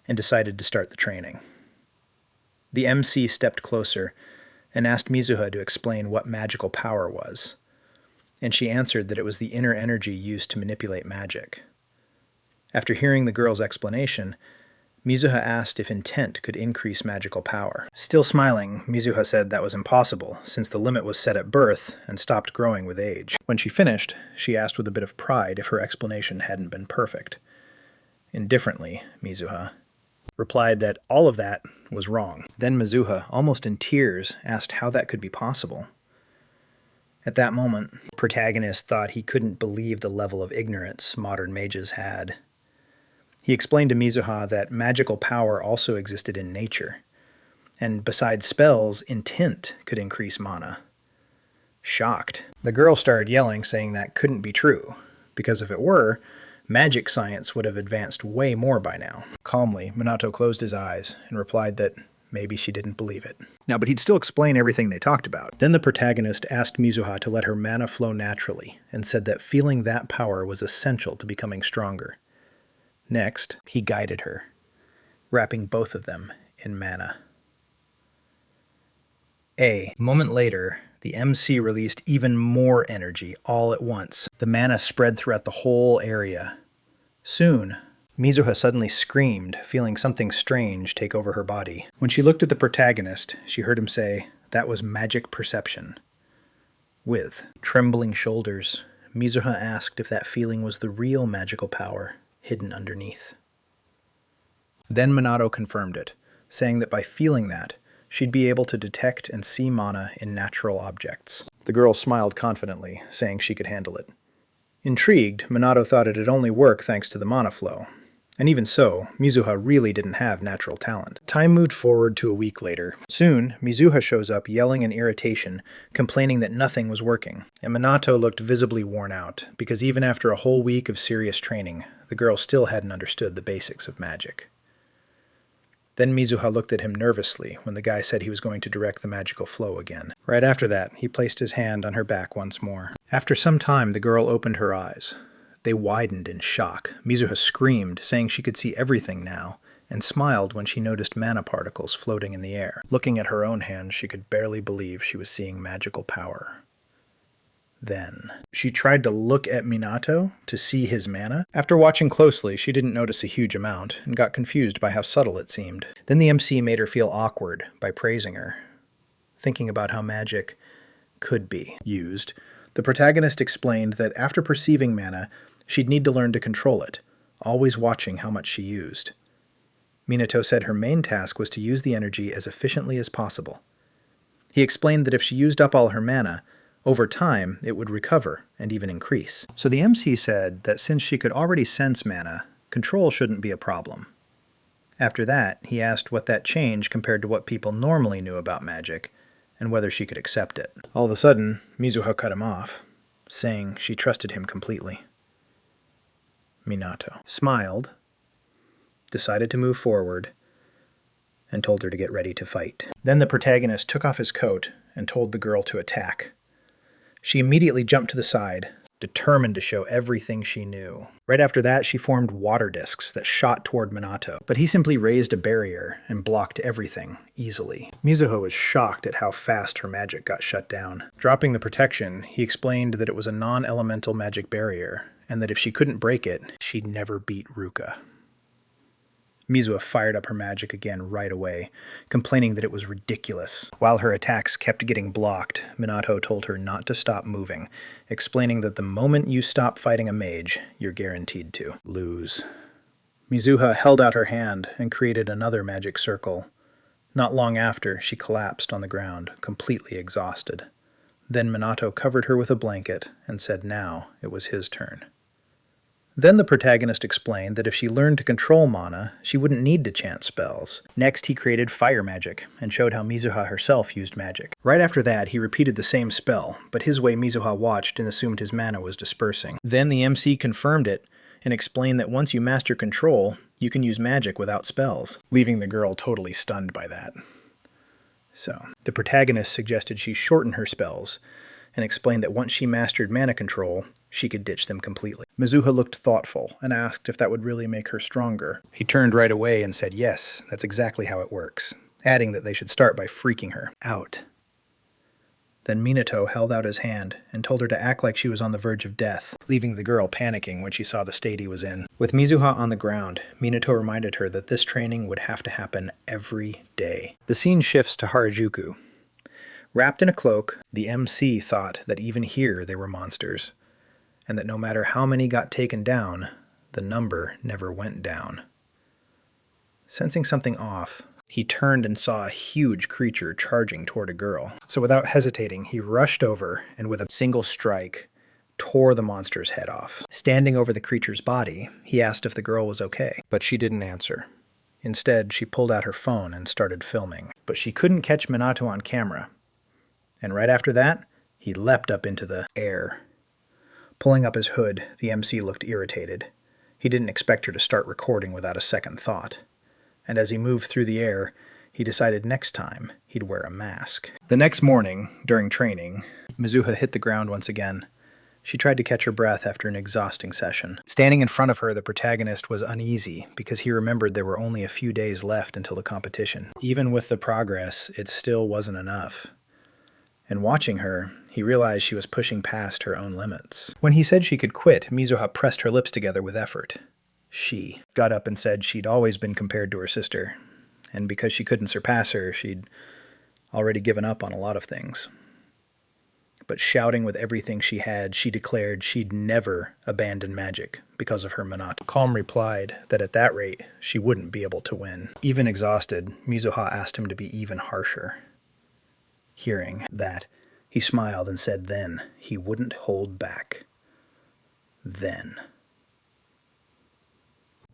and decided to start the training. The MC stepped closer and asked Mizuha to explain what magical power was, and she answered that it was the inner energy used to manipulate magic. After hearing the girl's explanation, Mizuha asked if intent could increase magical power. Still smiling, Mizuha said that was impossible, since the limit was set at birth and stopped growing with age. When she finished, she asked with a bit of pride if her explanation hadn't been perfect. Indifferently, Mizuha replied that all of that was wrong. Then Mizuha, almost in tears, asked how that could be possible. At that moment, the protagonist thought he couldn't believe the level of ignorance modern mages had. He explained to Mizuha that magical power also existed in nature, and besides spells, intent could increase mana. Shocked, the girl started yelling, saying that couldn't be true, because if it were, magic science would have advanced way more by now. Calmly, Minato closed his eyes and replied that maybe she didn't believe it. But he'd still explain everything they talked about. Then the protagonist asked Mizuha to let her mana flow naturally, and said that feeling that power was essential to becoming stronger. Next, he guided her, wrapping both of them in mana. A moment later, the MC released even more energy all at once. The mana spread throughout the whole area. Soon, Mizuha suddenly screamed, feeling something strange take over her body. When she looked at the protagonist, she heard him say, "That was magic perception." With trembling shoulders, Mizuha asked if that feeling was the real magical power hidden underneath. Then Minato confirmed it, saying that by feeling that, she'd be able to detect and see mana in natural objects. The girl smiled confidently, saying she could handle it. Intrigued, Minato thought it'd only work thanks to the mana flow. And even so, Mizuha really didn't have natural talent. Time moved forward to a week later. Soon, Mizuha shows up yelling in irritation, complaining that nothing was working. And Minato looked visibly worn out, because even after a whole week of serious training, the girl still hadn't understood the basics of magic. Then Mizuha looked at him nervously when the guy said he was going to direct the magical flow again. Right after that, he placed his hand on her back once more. After some time, the girl opened her eyes. They widened in shock. Mizuha screamed, saying she could see everything now, and smiled when she noticed mana particles floating in the air. Looking at her own hand, she could barely believe she was seeing magical power. Then, she tried to look at Minato to see his mana. After watching closely, she didn't notice a huge amount, and got confused by how subtle it seemed. Then the MC made her feel awkward by praising her, thinking about how magic could be used. The protagonist explained that after perceiving mana, she'd need to learn to control it, always watching how much she used. Minato said her main task was to use the energy as efficiently as possible. He explained that if she used up all her mana, over time, it would recover and even increase. So the MC said that since she could already sense mana, control shouldn't be a problem. After that, he asked what that change compared to what people normally knew about magic, and whether she could accept it. All of a sudden, Mizuha cut him off, saying she trusted him completely. Minato smiled, decided to move forward, and told her to get ready to fight. Then the protagonist took off his coat and told the girl to attack. She immediately jumped to the side, determined to show everything she knew. Right after that, she formed water discs that shot toward Minato, but he simply raised a barrier and blocked everything easily. Mizuho was shocked at how fast her magic got shut down. Dropping the protection, he explained that it was a non-elemental magic barrier, and that if she couldn't break it, she'd never beat Ruka. Mizuho fired up her magic again right away, complaining that it was ridiculous. While her attacks kept getting blocked, Minato told her not to stop moving, explaining that the moment you stop fighting a mage, you're guaranteed to lose. Mizuha held out her hand and created another magic circle. Not long after, she collapsed on the ground, completely exhausted. Then Minato covered her with a blanket and said now it was his turn. Then the protagonist explained that if she learned to control mana, she wouldn't need to chant spells. Next, he created fire magic and showed how Mizuha herself used magic. Right after that, he repeated the same spell, but his way Mizuha watched and assumed his mana was dispersing. Then the MC confirmed it and explained that once you master control, you can use magic without spells, leaving the girl totally stunned by that. So, the protagonist suggested she shorten her spells and explained that once she mastered mana control, she could ditch them completely. Mizuha looked thoughtful and asked if that would really make her stronger. He turned right away and said yes, that's exactly how it works, adding that they should start by freaking her out. Then Minato held out his hand and told her to act like she was on the verge of death, leaving the girl panicking when she saw the state he was in. With Mizuha on the ground, Minato reminded her that this training would have to happen every day. The scene shifts to Harajuku. Wrapped in a cloak, the MC thought that even here they were monsters, and that no matter how many got taken down, the number never went down. Sensing something off, he turned and saw a huge creature charging toward a girl. So without hesitating, he rushed over and with a single strike, tore the monster's head off. Standing over the creature's body, he asked if the girl was okay, but she didn't answer. Instead, she pulled out her phone and started filming. But she couldn't catch Minato on camera. And right after that, he leapt up into the air. Pulling up his hood, the MC looked irritated. He didn't expect her to start recording without a second thought. And as he moved through the air, he decided next time he'd wear a mask. The next morning, during training, Mizuha hit the ground once again. She tried to catch her breath after an exhausting session. Standing in front of her, the protagonist was uneasy because he remembered there were only a few days left until the competition. Even with the progress, it still wasn't enough. And watching her, he realized she was pushing past her own limits. When he said she could quit, Mizuha pressed her lips together with effort. She got up and said she'd always been compared to her sister, and because she couldn't surpass her, she'd already given up on a lot of things. But shouting with everything she had, she declared she'd never abandon magic because of her Minato. Calm replied that at that rate, she wouldn't be able to win. Even exhausted, Mizuha asked him to be even harsher. Hearing that, he smiled and said then he wouldn't hold back. Then.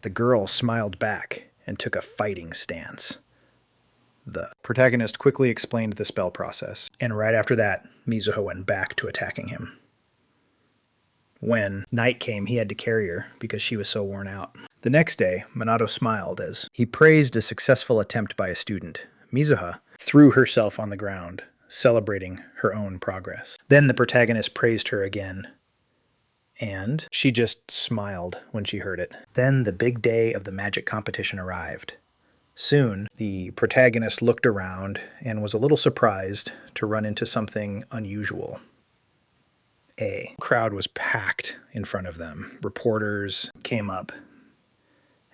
The girl smiled back and took a fighting stance. The protagonist quickly explained the spell process, and right after that, Mizuha went back to attacking him. When night came, he had to carry her because she was so worn out. The next day, Minato smiled as he praised a successful attempt by a student. Mizuha threw herself on the ground, celebrating her own progress. Then the protagonist praised her again, and she just smiled when she heard it. Then the big day of the magic competition arrived. Soon, the protagonist looked around and was a little surprised to run into something unusual. A crowd was packed in front of them. Reporters came up,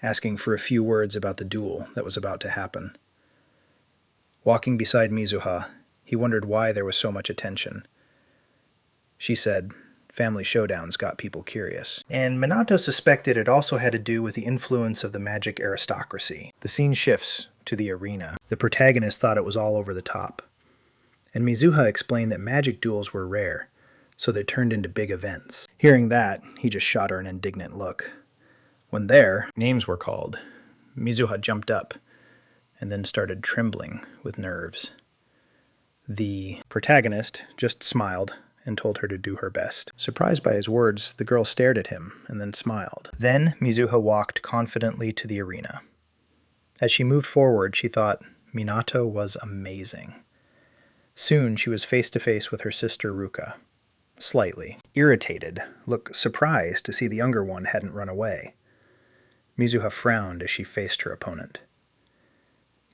asking for a few words about the duel that was about to happen. Walking beside Mizuha, he wondered why there was so much attention. She said, family showdowns got people curious. And Minato suspected it also had to do with the influence of the magic aristocracy. The scene shifts to the arena. The protagonist thought it was all over the top. And Mizuha explained that magic duels were rare, so they turned into big events. Hearing that, he just shot her an indignant look. When their names were called, Mizuha jumped up and then started trembling with nerves. The protagonist just smiled and told her to do her best. Surprised by his words, the girl stared at him and then smiled. Then Mizuha walked confidently to the arena. As she moved forward, she thought Minato was amazing. Soon she was face to face with her sister Ruka. slightly. Irritated, looked surprised to see the younger one hadn't run away. Mizuha frowned as she faced her opponent.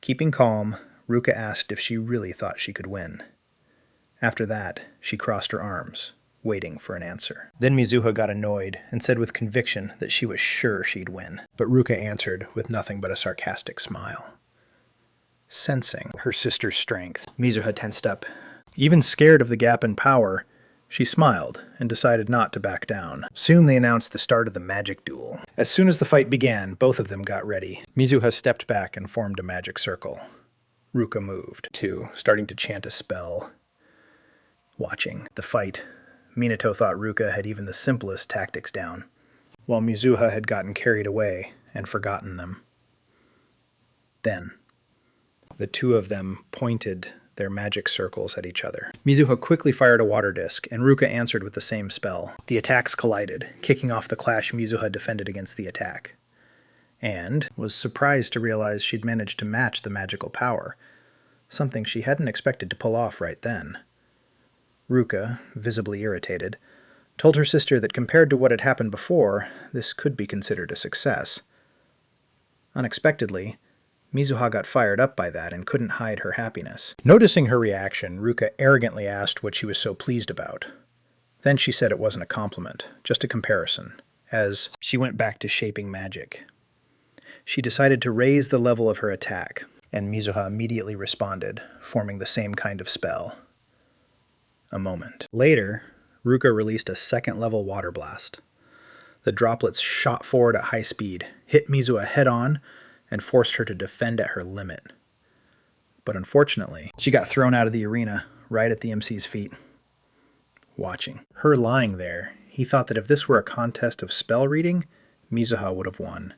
Keeping calm, Ruka asked if she really thought she could win. After that, she crossed her arms, waiting for an answer. Then Mizuha got annoyed and said with conviction that she was sure she'd win. But Ruka answered with nothing but a sarcastic smile. Sensing her sister's strength, Mizuha tensed up. Even scared of the gap in power, she smiled and decided not to back down. Soon they announced the start of the magic duel. As soon as the fight began, both of them got ready. Mizuha stepped back and formed a magic circle. Ruka moved, too, starting to chant a spell. Watching the fight, Minato thought Ruka had even the simplest tactics down, while Mizuha had gotten carried away and forgotten them. Then, the two of them pointed their magic circles at each other. Mizuha quickly fired a water disc, and Ruka answered with the same spell. The attacks collided, kicking off the clash Mizuha defended against the attack, and was surprised to realize she'd managed to match the magical power, something she hadn't expected to pull off right then. Ruka, visibly irritated, told her sister that compared to what had happened before, this could be considered a success. Unexpectedly, Mizuha got fired up by that and couldn't hide her happiness. Noticing her reaction, Ruka arrogantly asked what she was so pleased about. Then she said it wasn't a compliment, just a comparison, as she went back to shaping magic. She decided to raise the level of her attack, and Mizuha immediately responded, forming the same kind of spell. A moment later, Ruka released a second-level water blast. The droplets shot forward at high speed, hit Mizuha head-on, and forced her to defend at her limit. But unfortunately, she got thrown out of the arena, right at the MC's feet. Watching her lying there, he thought that if this were a contest of spell reading, Mizuha would have won.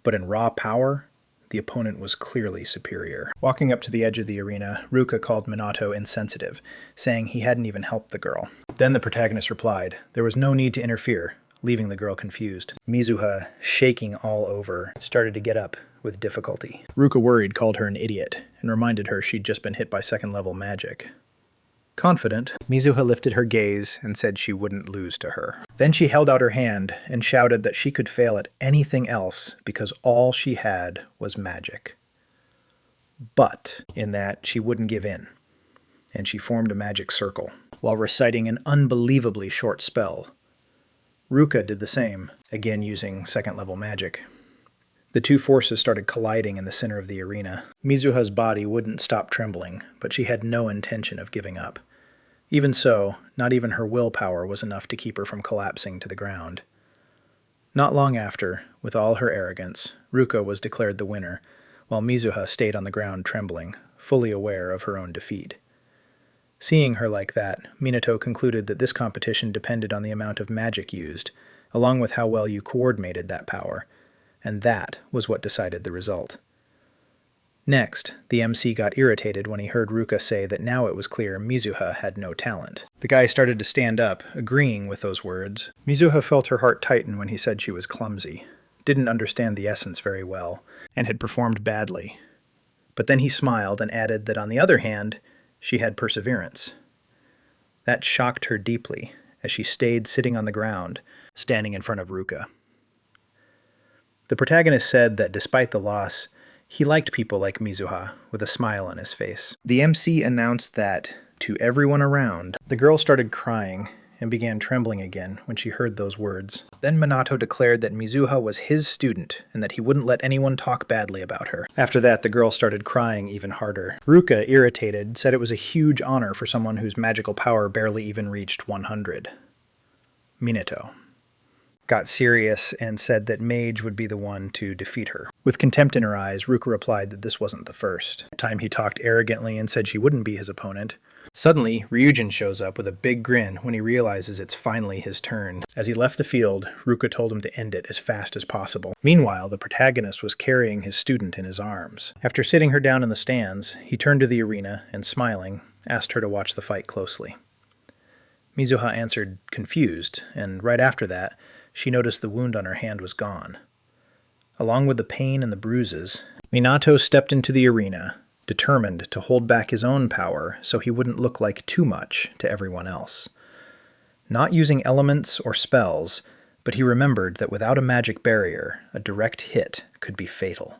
But in raw power, the opponent was clearly superior. Walking up to the edge of the arena, Ruka called Minato insensitive, saying he hadn't even helped the girl. Then the protagonist replied there was no need to interfere, leaving the girl confused. Mizuha, shaking all over, started to get up with difficulty. Ruka, worried, called her an idiot and reminded her she'd just been hit by second-level magic. Confident, Mizuha lifted her gaze and said she wouldn't lose to her. Then she held out her hand and shouted that she could fail at anything else because all she had was magic. But in that she wouldn't give in, and she formed a magic circle while reciting an unbelievably short spell. Ruka did the same, again using second-level magic. The two forces started colliding in the center of the arena. Mizuha's body wouldn't stop trembling, but she had no intention of giving up. Even so, not even her willpower was enough to keep her from collapsing to the ground. Not long after, with all her arrogance, Ruka was declared the winner, while Mizuha stayed on the ground trembling, fully aware of her own defeat. Seeing her like that, Minato concluded that this competition depended on the amount of magic used, along with how well you coordinated that power, and that was what decided the result. Next, the MC got irritated when he heard Ruka say that now it was clear Mizuha had no talent. The guy started to stand up, agreeing with those words. Mizuha felt her heart tighten when he said she was clumsy, didn't understand the essence very well, and had performed badly. But then he smiled and added that on the other hand, she had perseverance. That shocked her deeply, as she stayed sitting on the ground, standing in front of Ruka. The protagonist said that despite the loss, he liked people like Mizuha, with a smile on his face. The MC announced that, to everyone around, the girl started crying and began trembling again when she heard those words. Then Minato declared that Mizuha was his student and that he wouldn't let anyone talk badly about her. After that, the girl started crying even harder. Ruka, irritated, said it was a huge honor for someone whose magical power barely even reached 100. Minato got serious and said that Mage would be the one to defeat her. With contempt in her eyes, Ruka replied that this wasn't the first time he talked arrogantly and said she wouldn't be his opponent. Suddenly, Ryujin shows up with a big grin when he realizes it's finally his turn. As he left the field, Ruka told him to end it as fast as possible. Meanwhile, the protagonist was carrying his student in his arms. After sitting her down in the stands, he turned to the arena and, smiling, asked her to watch the fight closely. Mizuha answered, confused, and right after that, she noticed the wound on her hand was gone. Along with the pain and the bruises, Minato stepped into the arena, determined to hold back his own power so he wouldn't look like too much to everyone else. Not using elements or spells, but he remembered that without a magic barrier, a direct hit could be fatal.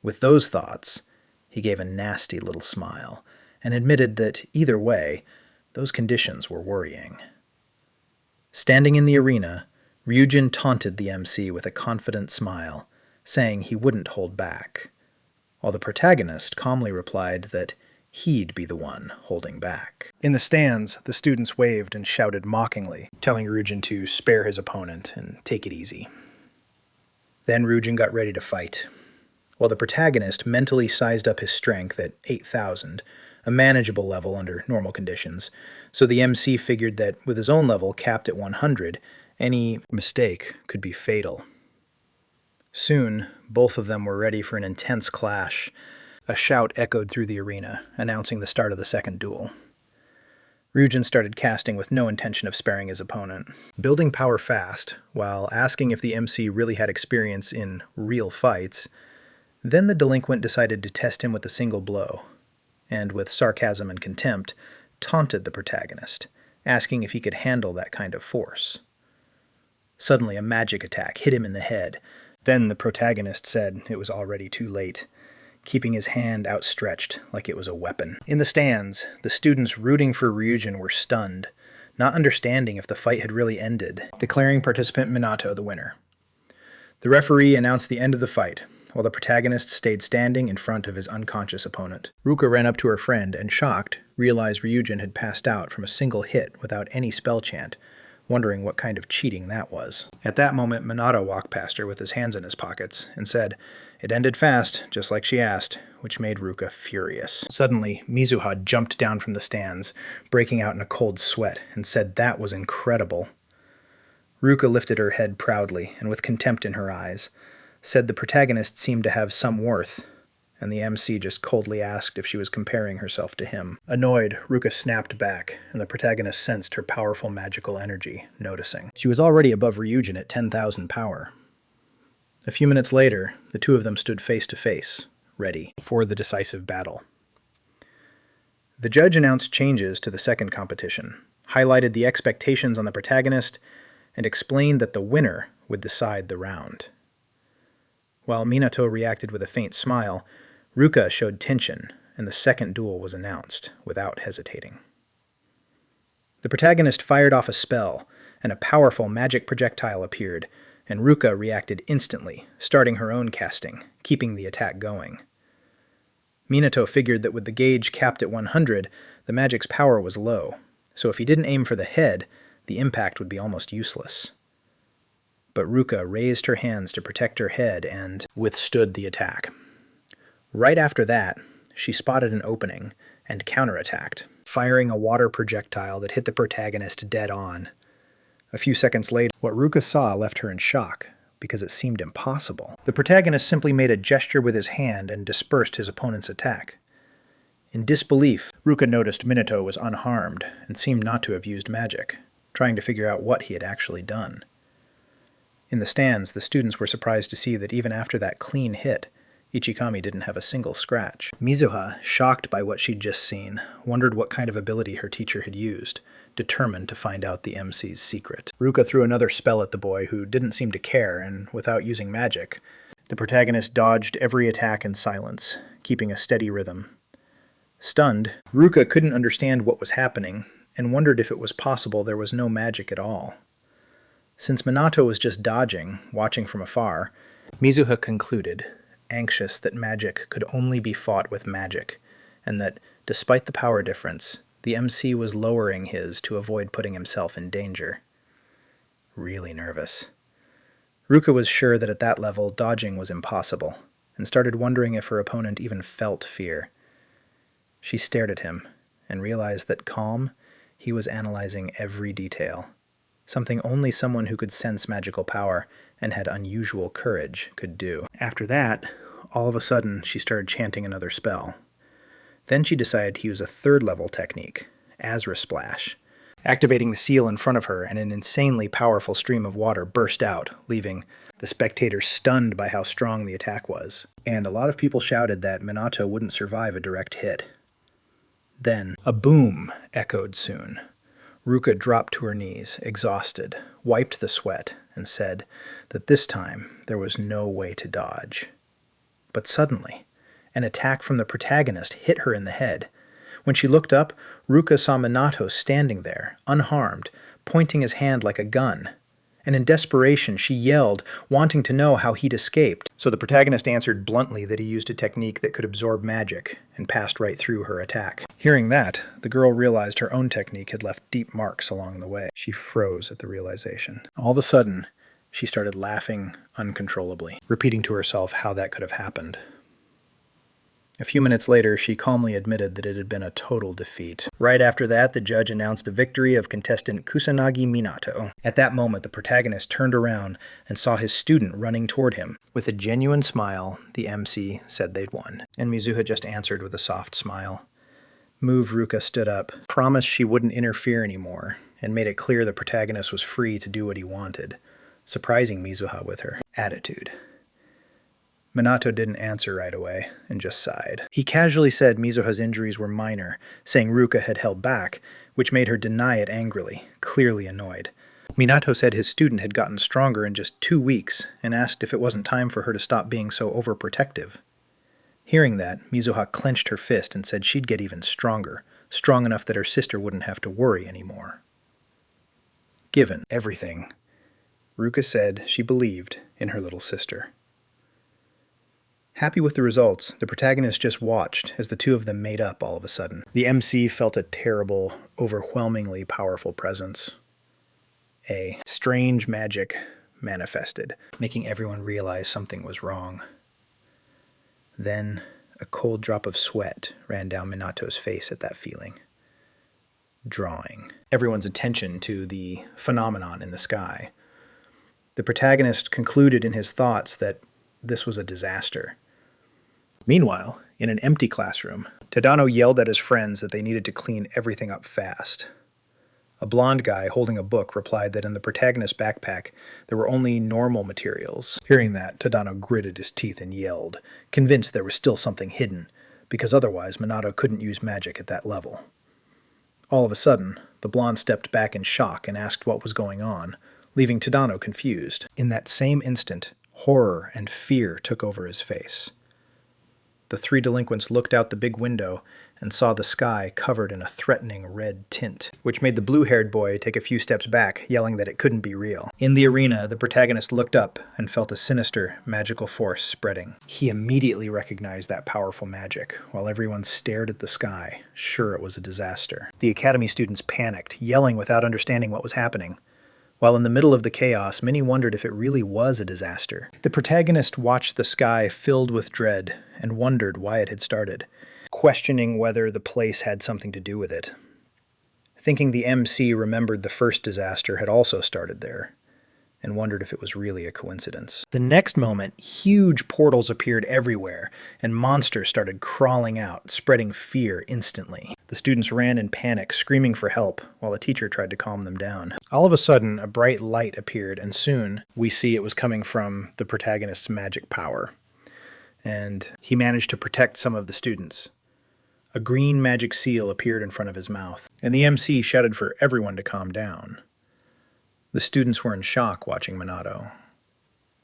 With those thoughts, he gave a nasty little smile and admitted that either way, those conditions were worrying. Standing in the arena, Ryujin taunted the MC with a confident smile, saying he wouldn't hold back, while the protagonist calmly replied that he'd be the one holding back. In the stands, the students waved and shouted mockingly, telling Ryujin to spare his opponent and take it easy. Then Ryujin got ready to fight, while the protagonist mentally sized up his strength at 8,000, a manageable level under normal conditions, so the MC figured that with his own level capped at 100, any mistake could be fatal. Soon, both of them were ready for an intense clash. A shout echoed through the arena, announcing the start of the second duel. Ryujin started casting with no intention of sparing his opponent, building power fast, while asking if the MC really had experience in real fights. Then the delinquent decided to test him with a single blow, and with sarcasm and contempt, taunted the protagonist, asking if he could handle that kind of force. Suddenly, a magic attack hit him in the head. Then the protagonist said it was already too late, keeping his hand outstretched like it was a weapon. In the stands, the students rooting for Ryujin were stunned, not understanding if the fight had really ended, declaring participant Minato the winner. The referee announced the end of the fight, while the protagonist stayed standing in front of his unconscious opponent. Ruka ran up to her friend and, shocked, realized Ryujin had passed out from a single hit without any spell chant, wondering what kind of cheating that was. At that moment, Minato walked past her with his hands in his pockets and said, "It ended fast, just like she asked," which made Ruka furious. Suddenly, Mizuha jumped down from the stands, breaking out in a cold sweat, and said that was incredible. Ruka lifted her head proudly and with contempt in her eyes, said the protagonist seemed to have some worth, and the MC just coldly asked if she was comparing herself to him. Annoyed, Ruka snapped back, and the protagonist sensed her powerful magical energy, noticing. She was already above Ryujin at 10,000 power. A few minutes later, the two of them stood face to face, ready for the decisive battle. The judge announced changes to the second competition, highlighted the expectations on the protagonist, and explained that the winner would decide the round. While Minato reacted with a faint smile, Ruka showed tension, and the second duel was announced, without hesitating. The protagonist fired off a spell, and a powerful magic projectile appeared, and Ruka reacted instantly, starting her own casting, keeping the attack going. Minato figured that with the gauge capped at 100, the magic's power was low, so if he didn't aim for the head, the impact would be almost useless. But Ruka raised her hands to protect her head and withstood the attack. Right after that, she spotted an opening and counterattacked, firing a water projectile that hit the protagonist dead on. A few seconds later, what Ruka saw left her in shock, because it seemed impossible. The protagonist simply made a gesture with his hand and dispersed his opponent's attack. In disbelief, Ruka noticed Minato was unharmed and seemed not to have used magic, trying to figure out what he had actually done. In the stands, the students were surprised to see that even after that clean hit, Ichikami didn't have a single scratch. Mizuha, shocked by what she'd just seen, wondered what kind of ability her teacher had used, determined to find out the MC's secret. Ruka threw another spell at the boy, who didn't seem to care, and without using magic, the protagonist dodged every attack in silence, keeping a steady rhythm. Stunned, Ruka couldn't understand what was happening, and wondered if it was possible there was no magic at all. Since Minato was just dodging, watching from afar, Mizuha concluded, anxious that magic could only be fought with magic, and that, despite the power difference, the MC was lowering his to avoid putting himself in danger. Really nervous. Ruka was sure that at that level, dodging was impossible, and started wondering if her opponent even felt fear. She stared at him, and realized that calm, he was analyzing every detail, something only someone who could sense magical power and had unusual courage could do. After that, all of a sudden, she started chanting another spell. Then she decided to use a third-level technique, Asura Splash, activating the seal in front of her, and an insanely powerful stream of water burst out, leaving the spectators stunned by how strong the attack was. And a lot of people shouted that Minato wouldn't survive a direct hit. Then, a boom echoed soon. Ruka dropped to her knees, exhausted, wiped the sweat, and said that this time there was no way to dodge. But suddenly, an attack from the protagonist hit her in the head. When she looked up, Ruka saw Minato standing there, unharmed, pointing his hand like a gun. And in desperation, she yelled, wanting to know how he'd escaped. So the protagonist answered bluntly that he used a technique that could absorb magic, and passed right through her attack. Hearing that, the girl realized her own technique had left deep marks along the way. She froze at the realization. All of a sudden, she started laughing uncontrollably, repeating to herself how that could have happened. A few minutes later, she calmly admitted that it had been a total defeat. Right after that, the judge announced a victory of contestant Kusanagi Minato. At that moment, the protagonist turned around and saw his student running toward him. With a genuine smile, the MC said they'd won, and Mizuha just answered with a soft smile. Moved, Ruka stood up, promised she wouldn't interfere anymore, and made it clear the protagonist was free to do what he wanted, surprising Mizuha with her attitude. Minato didn't answer right away, and just sighed. He casually said Mizuha's injuries were minor, saying Ruka had held back, which made her deny it angrily, clearly annoyed. Minato said his student had gotten stronger in just 2 weeks, and asked if it wasn't time for her to stop being so overprotective. Hearing that, Mizuha clenched her fist and said she'd get even stronger, strong enough that her sister wouldn't have to worry anymore. Given everything, Ruka said she believed in her little sister. Happy with the results, the protagonist just watched as the two of them made up all of a sudden. The MC felt a terrible, overwhelmingly powerful presence. A strange magic manifested, making everyone realize something was wrong. Then, a cold drop of sweat ran down Minato's face at that feeling. Drawing everyone's attention to the phenomenon in the sky. The protagonist concluded in his thoughts that this was a disaster. Meanwhile, in an empty classroom, Tadano yelled at his friends that they needed to clean everything up fast. A blonde guy holding a book replied that in the protagonist's backpack there were only normal materials. Hearing that, Tadano gritted his teeth and yelled, convinced there was still something hidden, because otherwise Minato couldn't use magic at that level. All of a sudden, the blonde stepped back in shock and asked what was going on, leaving Tadano confused. In that same instant, horror and fear took over his face. The three delinquents looked out the big window and saw the sky covered in a threatening red tint, which made the blue-haired boy take a few steps back, yelling that it couldn't be real. In the arena, the protagonist looked up and felt a sinister, magical force spreading. He immediately recognized that powerful magic, while everyone stared at the sky, sure it was a disaster. The academy students panicked, yelling without understanding what was happening. While in the middle of the chaos, many wondered if it really was a disaster. The protagonist watched the sky filled with dread and wondered why it had started, questioning whether the place had something to do with it. Thinking the MC remembered the first disaster had also started there, and wondered if it was really a coincidence. The next moment, huge portals appeared everywhere, and monsters started crawling out, spreading fear instantly. The students ran in panic, screaming for help, while the teacher tried to calm them down. All of a sudden, a bright light appeared, and soon we see it was coming from the protagonist's magic power. And he managed to protect some of the students. A green magic seal appeared in front of his mouth, and the MC shouted for everyone to calm down. The students were in shock watching Minato.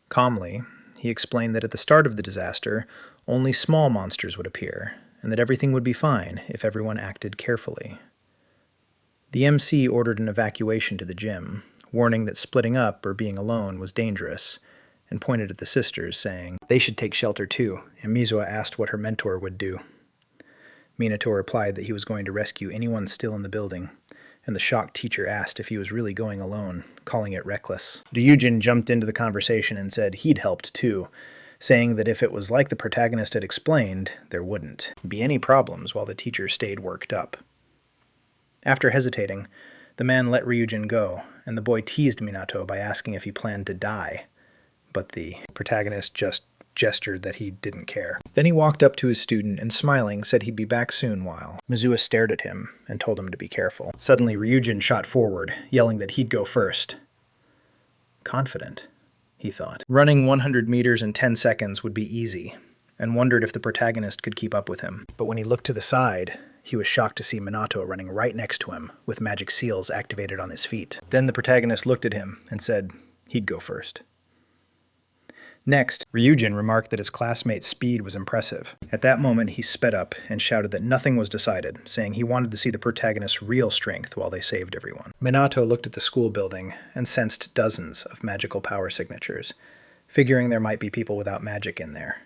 Calmly, he explained that at the start of the disaster, only small monsters would appear, and that everything would be fine if everyone acted carefully. The MC ordered an evacuation to the gym, warning that splitting up or being alone was dangerous, and pointed at the sisters, saying they should take shelter too, and Mizuha asked what her mentor would do. Minato replied that he was going to rescue anyone still in the building, and the shocked teacher asked if he was really going alone, calling it reckless. Ryujin jumped into the conversation and said he'd helped too, saying that if it was like the protagonist had explained, there wouldn't be any problems while the teacher stayed worked up. After hesitating, the man let Ryujin go, and the boy teased Minato by asking if he planned to die, but the protagonist just gestured that he didn't care. Then he walked up to his student and, smiling, said he'd be back soon while Mizuha stared at him and told him to be careful. Suddenly, Ryujin shot forward, yelling that he'd go first. Confident, he thought. Running 100 meters in 10 seconds would be easy, and wondered if the protagonist could keep up with him. But when he looked to the side, he was shocked to see Minato running right next to him, with magic seals activated on his feet. Then the protagonist looked at him and said he'd go first. Next, Ryujin remarked that his classmate's speed was impressive. At that moment, he sped up and shouted that nothing was decided, saying he wanted to see the protagonist's real strength while they saved everyone. Minato looked at the school building and sensed dozens of magical power signatures, figuring there might be people without magic in there.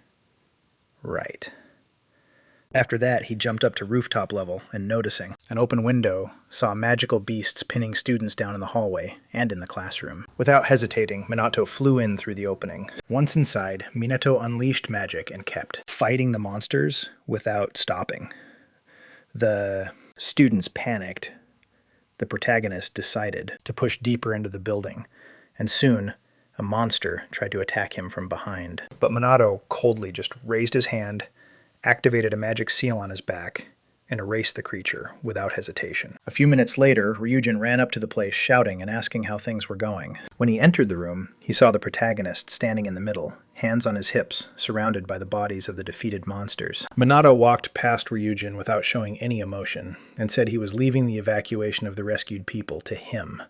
Right. After that, he jumped up to rooftop level and, noticing an open window, saw magical beasts pinning students down in the hallway and in the classroom. Without hesitating, Minato flew in through the opening. Once inside, Minato unleashed magic and kept fighting the monsters without stopping. The students panicked. The protagonist decided to push deeper into the building, and soon a monster tried to attack him from behind. But Minato coldly just raised his hand, activated a magic seal on his back, and erased the creature without hesitation. A few minutes later, Ryujin ran up to the place shouting and asking how things were going. When he entered the room, he saw the protagonist standing in the middle, hands on his hips, surrounded by the bodies of the defeated monsters. Minato walked past Ryujin without showing any emotion, and said he was leaving the evacuation of the rescued people to him.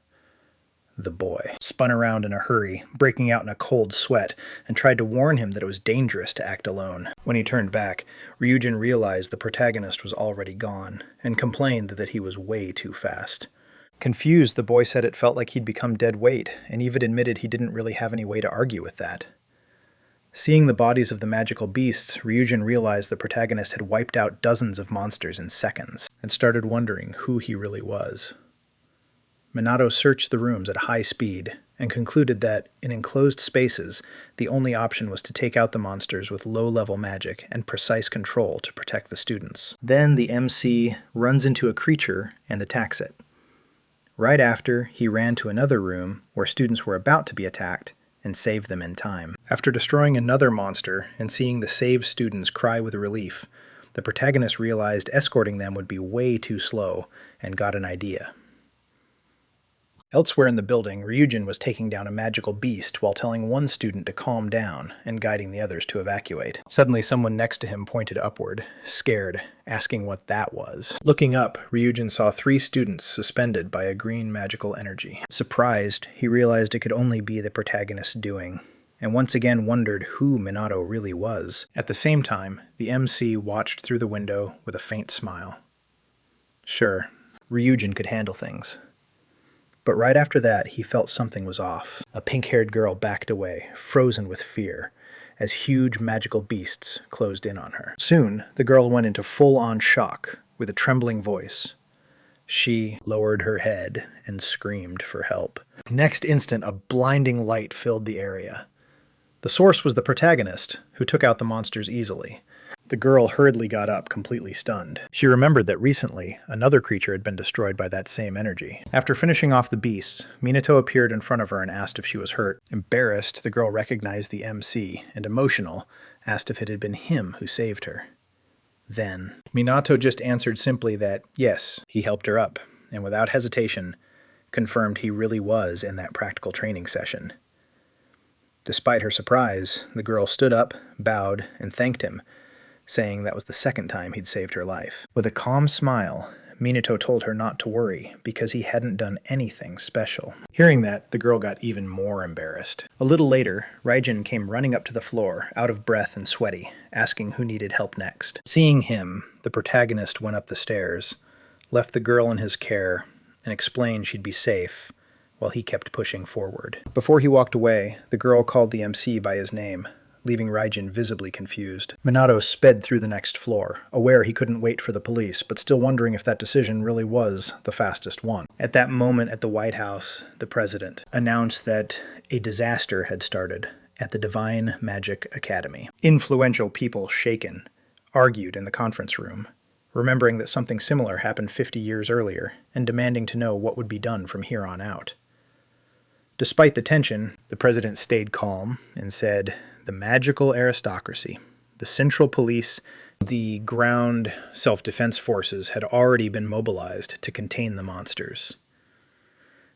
The boy spun around in a hurry, breaking out in a cold sweat, and tried to warn him that it was dangerous to act alone. When he turned back, Ryujin realized the protagonist was already gone, and complained that he was way too fast. Confused, the boy said it felt like he'd become dead weight, and even admitted he didn't really have any way to argue with that. Seeing the bodies of the magical beasts, Ryujin realized the protagonist had wiped out dozens of monsters in seconds, and started wondering who he really was. Minato searched the rooms at high speed and concluded that, in enclosed spaces, the only option was to take out the monsters with low-level magic and precise control to protect the students. Then the MC runs into a creature and attacks it. Right after, he ran to another room where students were about to be attacked and saved them in time. After destroying another monster and seeing the saved students cry with relief, the protagonist realized escorting them would be way too slow and got an idea. Elsewhere in the building, Ryujin was taking down a magical beast while telling one student to calm down and guiding the others to evacuate. Suddenly, someone next to him pointed upward, scared, asking what that was. Looking up, Ryujin saw 3 students suspended by a green magical energy. Surprised, he realized it could only be the protagonist's doing, and once again wondered who Minato really was. At the same time, the MC watched through the window with a faint smile. Sure, Ryujin could handle things. But right after that, he felt something was off. A pink-haired girl backed away, frozen with fear, as huge magical beasts closed in on her. Soon, the girl went into full-on shock with a trembling voice. She lowered her head and screamed for help. Next instant, a blinding light filled the area. The source was the protagonist, who took out the monsters easily. The girl hurriedly got up, completely stunned. She remembered that recently, another creature had been destroyed by that same energy. After finishing off the beasts, Minato appeared in front of her and asked if she was hurt. Embarrassed, the girl recognized the MC, and emotional, asked if it had been him who saved her. Then, Minato just answered simply that, yes, he helped her up, and without hesitation, confirmed he really was in that practical training session. Despite her surprise, the girl stood up, bowed, and thanked him, saying that was the second time he'd saved her life. With a calm smile, Minato told her not to worry, because he hadn't done anything special. Hearing that, the girl got even more embarrassed. A little later, Ryujin came running up to the floor, out of breath and sweaty, asking who needed help next. Seeing him, the protagonist went up the stairs, left the girl in his care, and explained she'd be safe, while he kept pushing forward. Before he walked away, the girl called the MC by his name, leaving Ryujin visibly confused. Minato sped through the next floor, aware he couldn't wait for the police, but still wondering if that decision really was the fastest one. At that moment at the White House, the president announced that a disaster had started at the Divine Magic Academy. Influential people, shaken, argued in the conference room, remembering that something similar happened 50 years earlier, and demanding to know what would be done from here on out. Despite the tension, the president stayed calm and said, the magical aristocracy, the central police, the ground self-defense forces had already been mobilized to contain the monsters.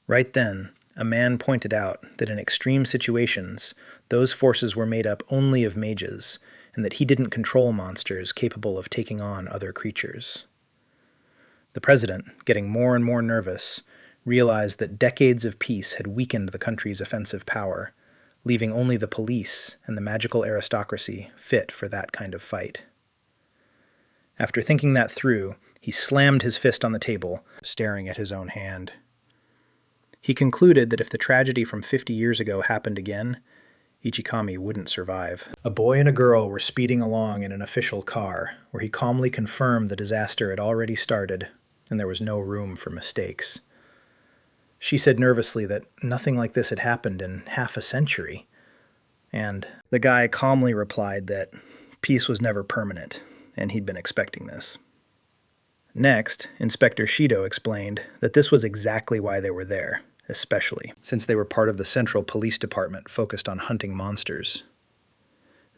Right then, a man pointed out that in extreme situations, those forces were made up only of mages, and that he didn't control monsters capable of taking on other creatures. The president, getting more and more nervous, realized that decades of peace had weakened the country's offensive power, leaving only the police and the magical aristocracy fit for that kind of fight. After thinking that through, he slammed his fist on the table, staring at his own hand. He concluded that if the tragedy from 50 years ago happened again, Ichikami wouldn't survive. A boy and a girl were speeding along in an official car, where he calmly confirmed the disaster had already started, and there was no room for mistakes. She said nervously that nothing like this had happened in half a century, and the guy calmly replied that peace was never permanent, and he'd been expecting this. Next, Inspector Shido explained that this was exactly why they were there, especially since they were part of the Central Police Department focused on hunting monsters.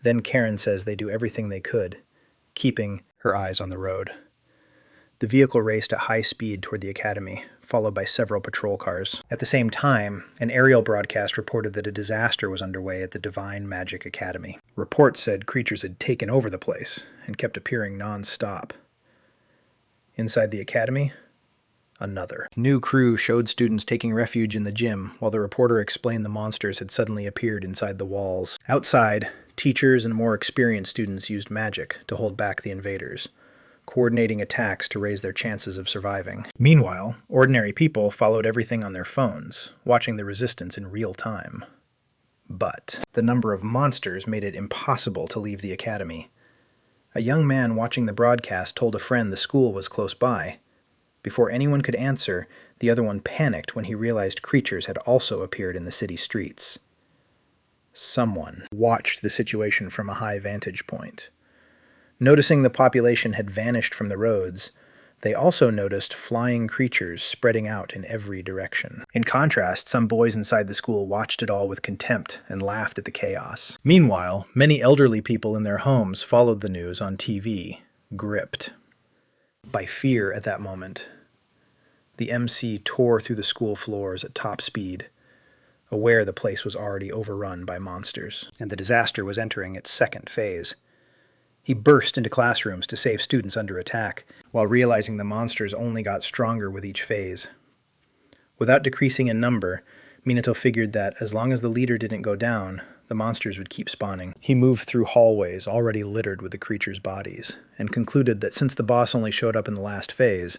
Then Karen says they do everything they could, keeping her eyes on the road. The vehicle raced at high speed toward the academy, followed by several patrol cars. At the same time, an aerial broadcast reported that a disaster was underway at the Divine Magic Academy. Reports said creatures had taken over the place and kept appearing non-stop. Inside the academy, another new crew showed students taking refuge in the gym, while the reporter explained the monsters had suddenly appeared inside the walls. Outside, teachers and more experienced students used magic to hold back the invaders, coordinating attacks to raise their chances of surviving. Meanwhile, ordinary people followed everything on their phones, watching the resistance in real time. But the number of monsters made it impossible to leave the academy. A young man watching the broadcast told a friend the school was close by. Before anyone could answer, the other one panicked when he realized creatures had also appeared in the city streets. Someone watched the situation from a high vantage point. Noticing the population had vanished from the roads, they also noticed flying creatures spreading out in every direction. In contrast, some boys inside the school watched it all with contempt and laughed at the chaos. Meanwhile, many elderly people in their homes followed the news on TV, gripped by fear at that moment. The MC tore through the school floors at top speed, aware the place was already overrun by monsters, and the disaster was entering its second phase. He burst into classrooms to save students under attack, while realizing the monsters only got stronger with each phase. Without decreasing in number, Minato figured that as long as the leader didn't go down, the monsters would keep spawning. He moved through hallways already littered with the creatures' bodies, and concluded that since the boss only showed up in the last phase,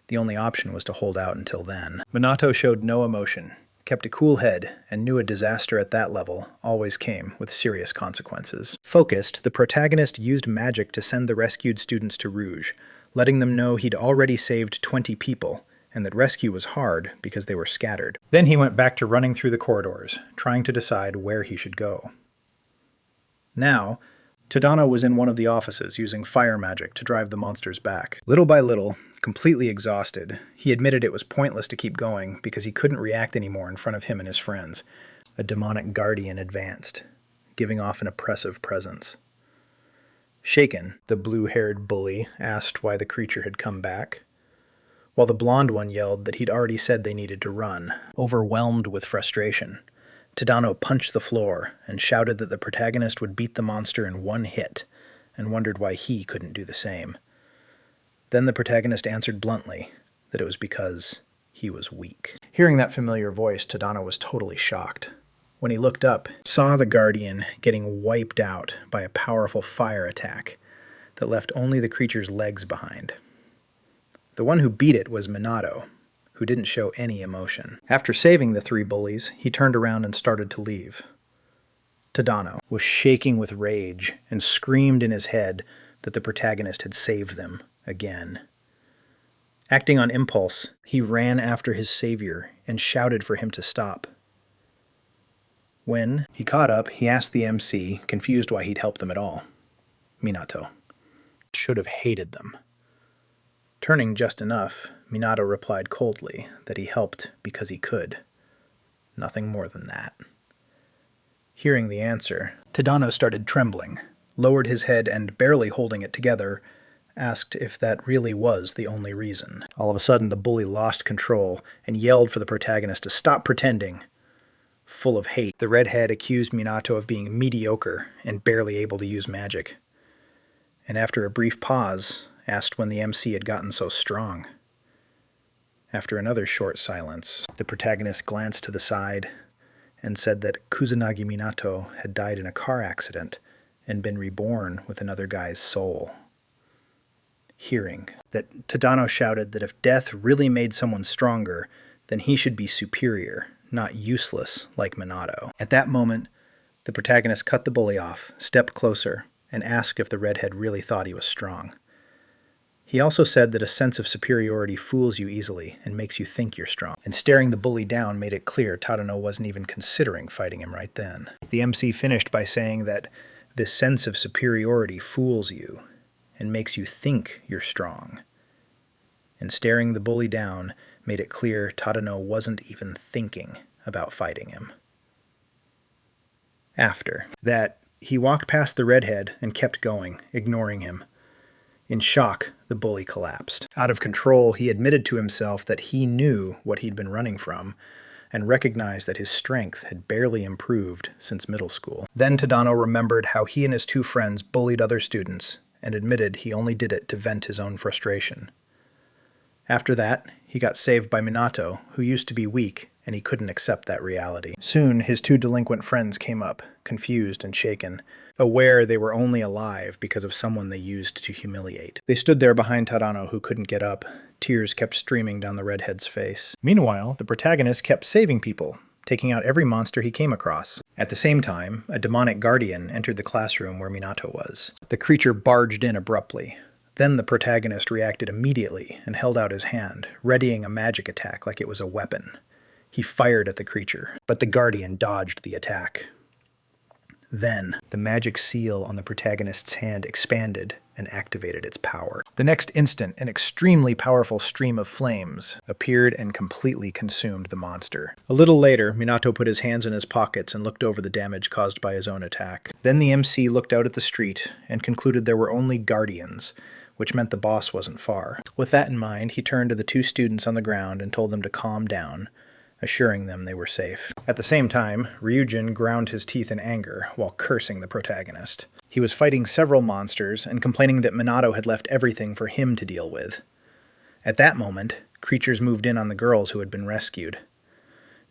the only option was to hold out until then. Minato showed no emotion, kept a cool head, and knew a disaster at that level always came with serious consequences. Focused, the protagonist used magic to send the rescued students to Rouge, letting them know he'd already saved 20 people, and that rescue was hard because they were scattered. Then he went back to running through the corridors, trying to decide where he should go. Now, Tadano was in one of the offices using fire magic to drive the monsters back. Little by little, completely exhausted, he admitted it was pointless to keep going because he couldn't react anymore in front of him and his friends. A demonic guardian advanced, giving off an oppressive presence. Shaken, the blue-haired bully asked why the creature had come back, while the blonde one yelled that he'd already said they needed to run. Overwhelmed with frustration, Tadano punched the floor and shouted that the protagonist would beat the monster in one hit, and wondered why he couldn't do the same. Then the protagonist answered bluntly that it was because he was weak. Hearing that familiar voice, Tadano was totally shocked. When he looked up, he saw the Guardian getting wiped out by a powerful fire attack that left only the creature's legs behind. The one who beat it was Minato, who didn't show any emotion. After saving the three bullies, he turned around and started to leave. Tadano was shaking with rage and screamed in his head that the protagonist had saved them again. Acting on impulse, he ran after his savior and shouted for him to stop. When he caught up, he asked the MC, confused why he'd helped them at all. Minato should have hated them. Turning just enough, Minato replied coldly that he helped because he could. Nothing more than that. Hearing the answer, Tadano started trembling, lowered his head and, barely holding it together, asked if that really was the only reason. All of a sudden, the bully lost control and yelled for the protagonist to stop pretending. Full of hate, the redhead accused Minato of being mediocre and barely able to use magic. And after a brief pause, asked when the MC had gotten so strong. After another short silence, the protagonist glanced to the side and said that Kusanagi Minato had died in a car accident and been reborn with another guy's soul. Hearing that, Tadano shouted that if death really made someone stronger, then he should be superior, not useless like Minato. At that moment, the protagonist cut the bully off, stepped closer, and asked if the redhead really thought he was strong. He also said that a sense of superiority fools you easily and makes you think you're strong. And staring the bully down made it clear Tadano wasn't even considering fighting him right then. The MC finished by saying that this sense of superiority fools you and makes you think you're strong. And staring the bully down made it clear Tadano wasn't even thinking about fighting him. After that, he walked past the redhead and kept going, ignoring him. In shock, the bully collapsed. Out of control, he admitted to himself that he knew what he'd been running from and recognized that his strength had barely improved since middle school. Then Tadano remembered how he and his two friends bullied other students and admitted he only did it to vent his own frustration. After that, he got saved by Minato, who used to be weak, and he couldn't accept that reality. Soon, his two delinquent friends came up, confused and shaken, aware they were only alive because of someone they used to humiliate. They stood there behind Tadano, who couldn't get up. Tears kept streaming down the redhead's face. Meanwhile, the protagonist kept saving people, taking out every monster he came across. At the same time, a demonic guardian entered the classroom where Minato was. The creature barged in abruptly. Then the protagonist reacted immediately and held out his hand, readying a magic attack like it was a weapon. He fired at the creature, but the guardian dodged the attack. Then, the magic seal on the protagonist's hand expanded and activated its power. The next instant, an extremely powerful stream of flames appeared and completely consumed the monster. A little later, Minato put his hands in his pockets and looked over the damage caused by his own attack. Then the MC looked out at the street and concluded there were only guardians, which meant the boss wasn't far. With that in mind, he turned to the two students on the ground and told them to calm down, assuring them they were safe. At the same time, Ryujin ground his teeth in anger while cursing the protagonist. He was fighting several monsters and complaining that Minato had left everything for him to deal with. At that moment, creatures moved in on the girls who had been rescued.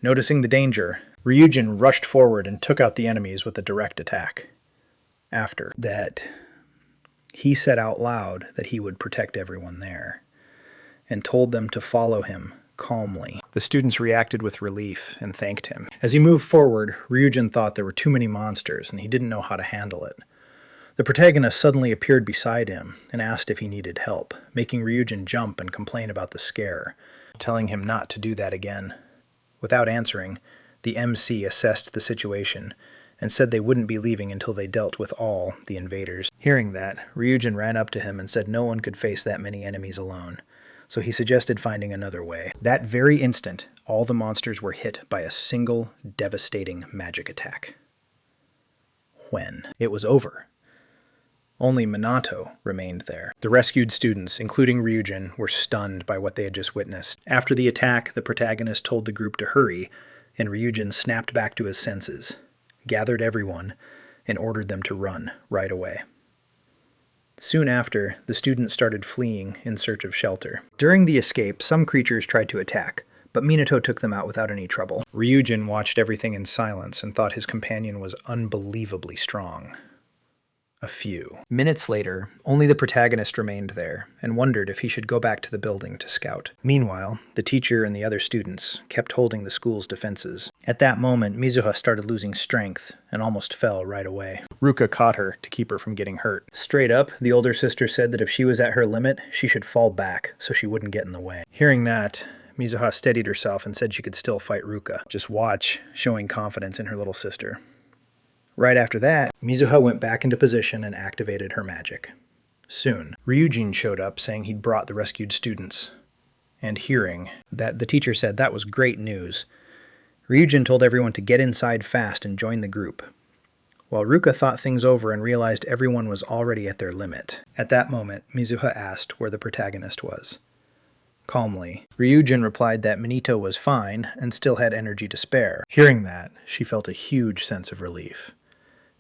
Noticing the danger, Ryujin rushed forward and took out the enemies with a direct attack. After that, he said out loud that he would protect everyone there, and told them to follow him calmly. The students reacted with relief and thanked him. As he moved forward, Ryujin thought there were too many monsters and he didn't know how to handle it. The protagonist suddenly appeared beside him and asked if he needed help, making Ryujin jump and complain about the scare, telling him not to do that again. Without answering, the MC assessed the situation and said they wouldn't be leaving until they dealt with all the invaders. Hearing that, Ryujin ran up to him and said no one could face that many enemies alone, so he suggested finding another way. That very instant, all the monsters were hit by a single devastating magic attack. When it was over, only Minato remained there. The rescued students, including Ryujin, were stunned by what they had just witnessed. After the attack, the protagonist told the group to hurry, and Ryujin snapped back to his senses, gathered everyone, and ordered them to run right away. Soon after, the students started fleeing in search of shelter. During the escape, some creatures tried to attack, but Minato took them out without any trouble. Ryujin watched everything in silence and thought his companion was unbelievably strong. A few minutes later, only the protagonist remained there and wondered if he should go back to the building to scout. Meanwhile, the teacher and the other students kept holding the school's defenses. At that moment, Mizuha started losing strength and almost fell right away. Ruka caught her to keep her from getting hurt. Straight up, the older sister said that if she was at her limit, she should fall back so she wouldn't get in the way. Hearing that, Mizuha steadied herself and said she could still fight Ruka. Just watch, showing confidence in her little sister. Right after that, Mizuha went back into position and activated her magic. Soon, Ryujin showed up saying he'd brought the rescued students. And hearing that the teacher said that was great news, Ryujin told everyone to get inside fast and join the group, while Ruka thought things over and realized everyone was already at their limit. At that moment, Mizuha asked where the protagonist was. Calmly, Ryujin replied that Minato was fine and still had energy to spare. Hearing that, she felt a huge sense of relief.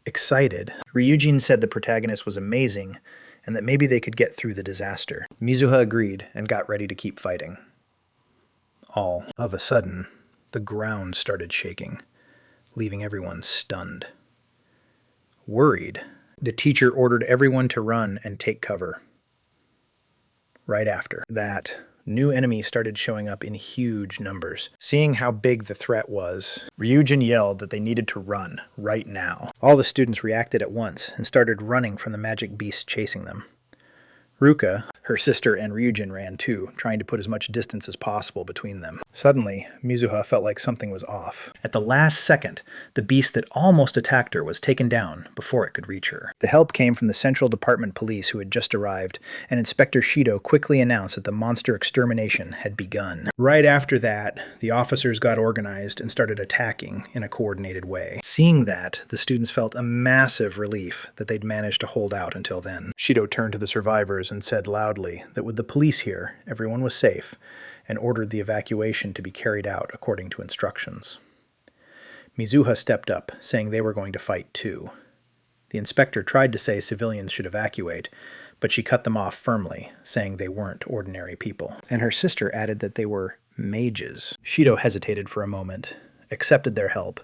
Excited, Ryujin said the protagonist was amazing and that maybe they could get through the disaster. Mizuha agreed and got ready to keep fighting. All of a sudden, the ground started shaking, leaving everyone stunned. Worried, the teacher ordered everyone to run and take cover. Right after that, new enemies started showing up in huge numbers. Seeing how big the threat was, Ryujin yelled that they needed to run right now. All the students reacted at once and started running from the magic beast chasing them. Ruka, her sister, and Ryujin ran too, trying to put as much distance as possible between them. Suddenly, Mizuha felt like something was off. At the last second, the beast that almost attacked her was taken down before it could reach her. The help came from the Central Department Police who had just arrived, and Inspector Shido quickly announced that the monster extermination had begun. Right after that, the officers got organized and started attacking in a coordinated way. Seeing that, the students felt a massive relief that they'd managed to hold out until then. Shido turned to the survivors and said loudly that with the police here, everyone was safe, and ordered the evacuation to be carried out according to instructions. Mizuha stepped up, saying they were going to fight too. The inspector tried to say civilians should evacuate, but she cut them off firmly, saying they weren't ordinary people. And her sister added that they were mages. Shido hesitated for a moment, accepted their help,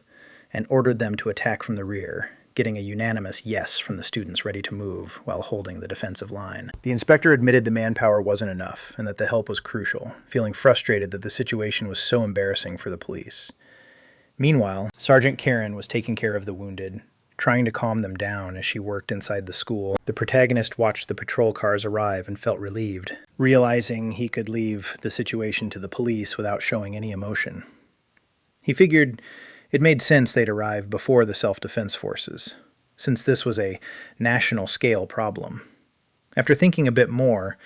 and ordered them to attack from the rear, getting a unanimous yes from the students ready to move while holding the defensive line. The inspector admitted the manpower wasn't enough and that the help was crucial, feeling frustrated that the situation was so embarrassing for the police. Meanwhile, Sergeant Karen was taking care of the wounded, trying to calm them down as she worked inside the school. The protagonist watched the patrol cars arrive and felt relieved, realizing he could leave the situation to the police without showing any emotion. He figured it made sense they'd arrive before the self-defense forces, since this was a national-scale problem. After thinking a bit more,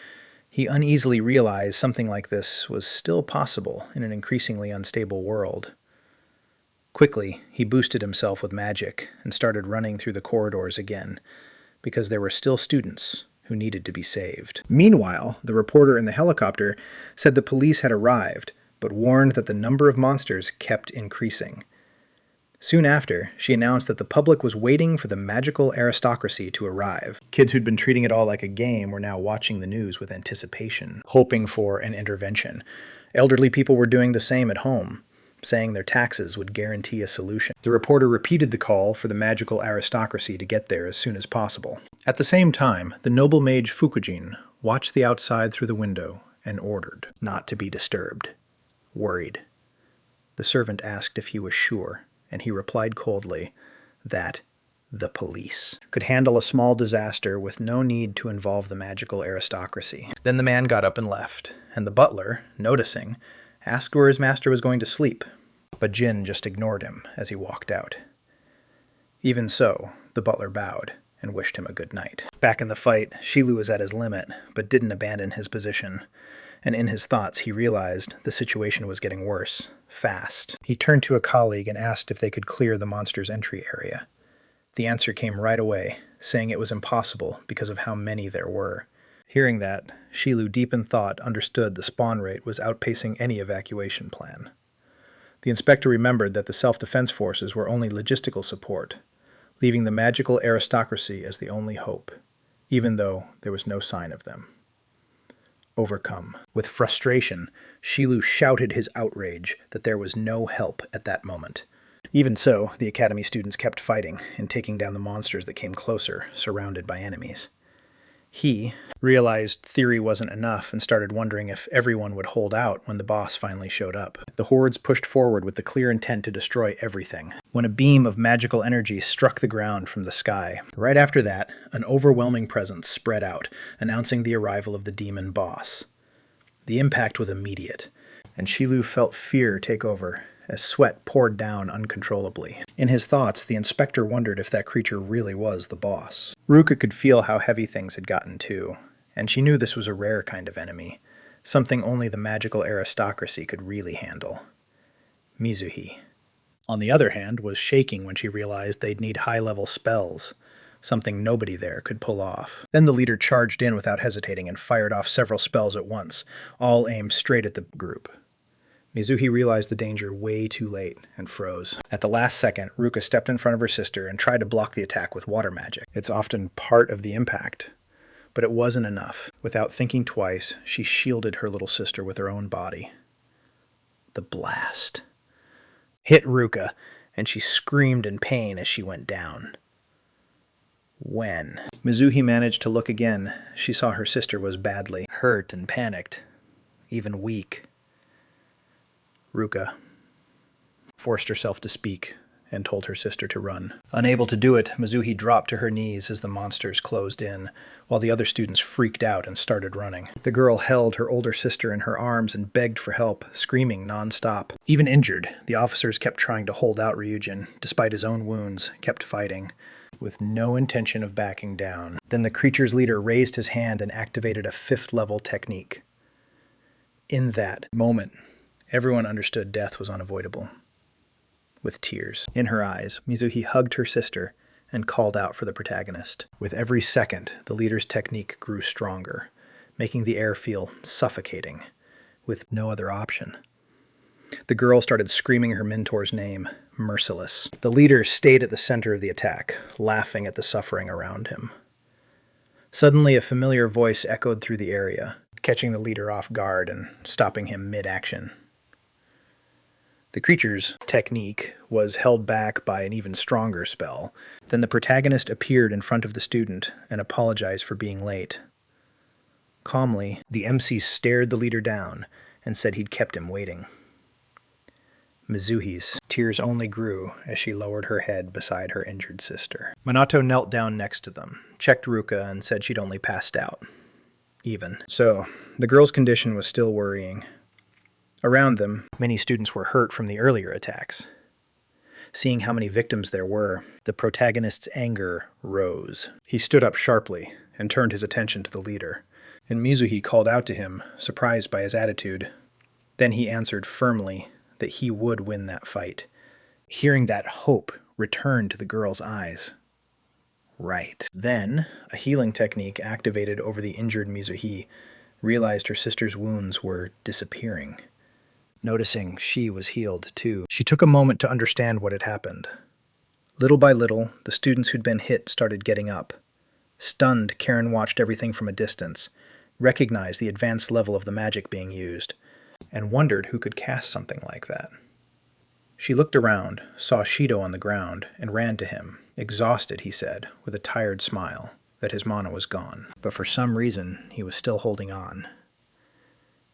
he uneasily realized something like this was still possible in an increasingly unstable world. Quickly, he boosted himself with magic and started running through the corridors again, because there were still students who needed to be saved. Meanwhile, the reporter in the helicopter said the police had arrived, but warned that the number of monsters kept increasing. Soon after, she announced that the public was waiting for the magical aristocracy to arrive. Kids who'd been treating it all like a game were now watching the news with anticipation, hoping for an intervention. Elderly people were doing the same at home, saying their taxes would guarantee a solution. The reporter repeated the call for the magical aristocracy to get there as soon as possible. At the same time, the noble mage Fukujin watched the outside through the window and ordered not to be disturbed. Worried. The servant asked if he was sure, and he replied coldly that the police could handle a small disaster with no need to involve the magical aristocracy. Then the man got up and left, and the butler, noticing, asked where his master was going to sleep, but Jin just ignored him as he walked out. Even so, the butler bowed and wished him a good night. Back in the fight, Shilu was at his limit, but didn't abandon his position, and in his thoughts he realized the situation was getting worse, fast. He turned to a colleague and asked if they could clear the monster's entry area. The answer came right away, saying it was impossible because of how many there were. Hearing that, Shilu, deep in thought, understood the spawn rate was outpacing any evacuation plan. The inspector remembered that the self-defense forces were only logistical support, leaving the magical aristocracy as the only hope, even though there was no sign of them. Overcome. With frustration, Shilu shouted his outrage that there was no help at that moment. Even so, the academy students kept fighting and taking down the monsters that came closer, surrounded by enemies. He realized theory wasn't enough and started wondering if everyone would hold out when the boss finally showed up. The hordes pushed forward with the clear intent to destroy everything, when a beam of magical energy struck the ground from the sky. Right after that, an overwhelming presence spread out, announcing the arrival of the demon boss. The impact was immediate, and Shilu felt fear take over, as sweat poured down uncontrollably. In his thoughts, the inspector wondered if that creature really was the boss. Ruka could feel how heavy things had gotten too, and she knew this was a rare kind of enemy, something only the magical aristocracy could really handle. Mizuhi, on the other hand, was shaking when she realized they'd need high-level spells, something nobody there could pull off. Then the leader charged in without hesitating and fired off several spells at once, all aimed straight at the group. Mizuhi realized the danger way too late and froze. At the last second, Ruka stepped in front of her sister and tried to block the attack with water magic. It's often part of the impact, but it wasn't enough. Without thinking twice, she shielded her little sister with her own body. The blast hit Ruka, and she screamed in pain as she went down. When Mizuhi managed to look again, she saw her sister was badly hurt and panicked, even weak. Ruka forced herself to speak and told her sister to run. Unable to do it, Mizuhi dropped to her knees as the monsters closed in, while the other students freaked out and started running. The girl held her older sister in her arms and begged for help, screaming nonstop. Even injured, the officers kept trying to hold out Ryujin, despite his own wounds, kept fighting, with no intention of backing down. Then the creature's leader raised his hand and activated a 5th-level technique. In that moment, everyone understood death was unavoidable. With tears in her eyes, Mizuhi hugged her sister and called out for the protagonist. With every second, the leader's technique grew stronger, making the air feel suffocating, with no other option. The girl started screaming her mentor's name, Merciless. The leader stayed at the center of the attack, laughing at the suffering around him. Suddenly, a familiar voice echoed through the area, catching the leader off guard and stopping him mid-action. The creature's technique was held back by an even stronger spell. Then the protagonist appeared in front of the student and apologized for being late. Calmly, the MC stared the leader down and said he'd kept him waiting. Mizuhi's tears only grew as she lowered her head beside her injured sister. Minato knelt down next to them, checked Ruka, and said she'd only passed out. So, the girl's condition was still worrying. Around them, many students were hurt from the earlier attacks. Seeing how many victims there were, the protagonist's anger rose. He stood up sharply and turned his attention to the leader, and Mizuhi called out to him, surprised by his attitude. Then he answered firmly that he would win that fight. Hearing that, hope returned to the girl's eyes. Right. Then, a healing technique activated over the injured Mizuhi realized her sister's wounds were disappearing. Noticing she was healed too, she took a moment to understand what had happened. Little by little, the students who'd been hit started getting up. Stunned, Karen watched everything from a distance, recognized the advanced level of the magic being used, and wondered who could cast something like that. She looked around, saw Shido on the ground, and ran to him. Exhausted, he said, with a tired smile, that his mana was gone. But for some reason, he was still holding on.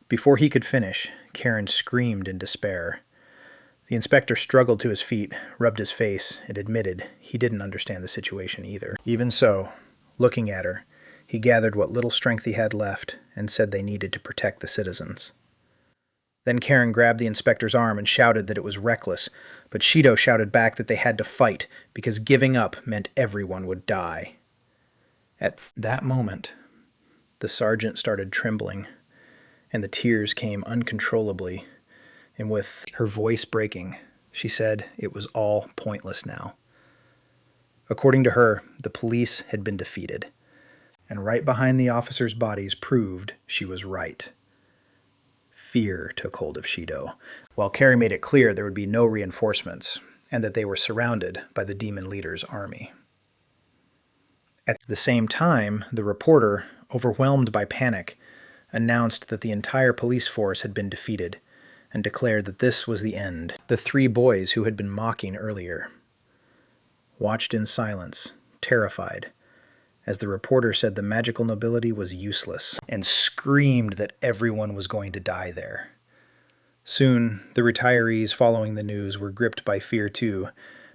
Before he could finish, Karen screamed in despair. The inspector struggled to his feet, rubbed his face, and admitted he didn't understand the situation either. Even so, looking at her, he gathered what little strength he had left and said they needed to protect the citizens. Then Karen grabbed the inspector's arm and shouted that it was reckless, but Shido shouted back that they had to fight because giving up meant everyone would die. At that moment, the sergeant started trembling, and the tears came uncontrollably, and with her voice breaking, she said it was all pointless now. According to her, the police had been defeated, and right behind the officers' bodies proved she was right. Fear took hold of Shido, while Carrie made it clear there would be no reinforcements, and that they were surrounded by the demon leader's army. At the same time, the reporter, overwhelmed by panic, announced that the entire police force had been defeated, and declared that this was the end. The 3 boys who had been mocking earlier watched in silence, terrified, as the reporter said the magical nobility was useless, and screamed that everyone was going to die there. Soon, the retirees following the news were gripped by fear too,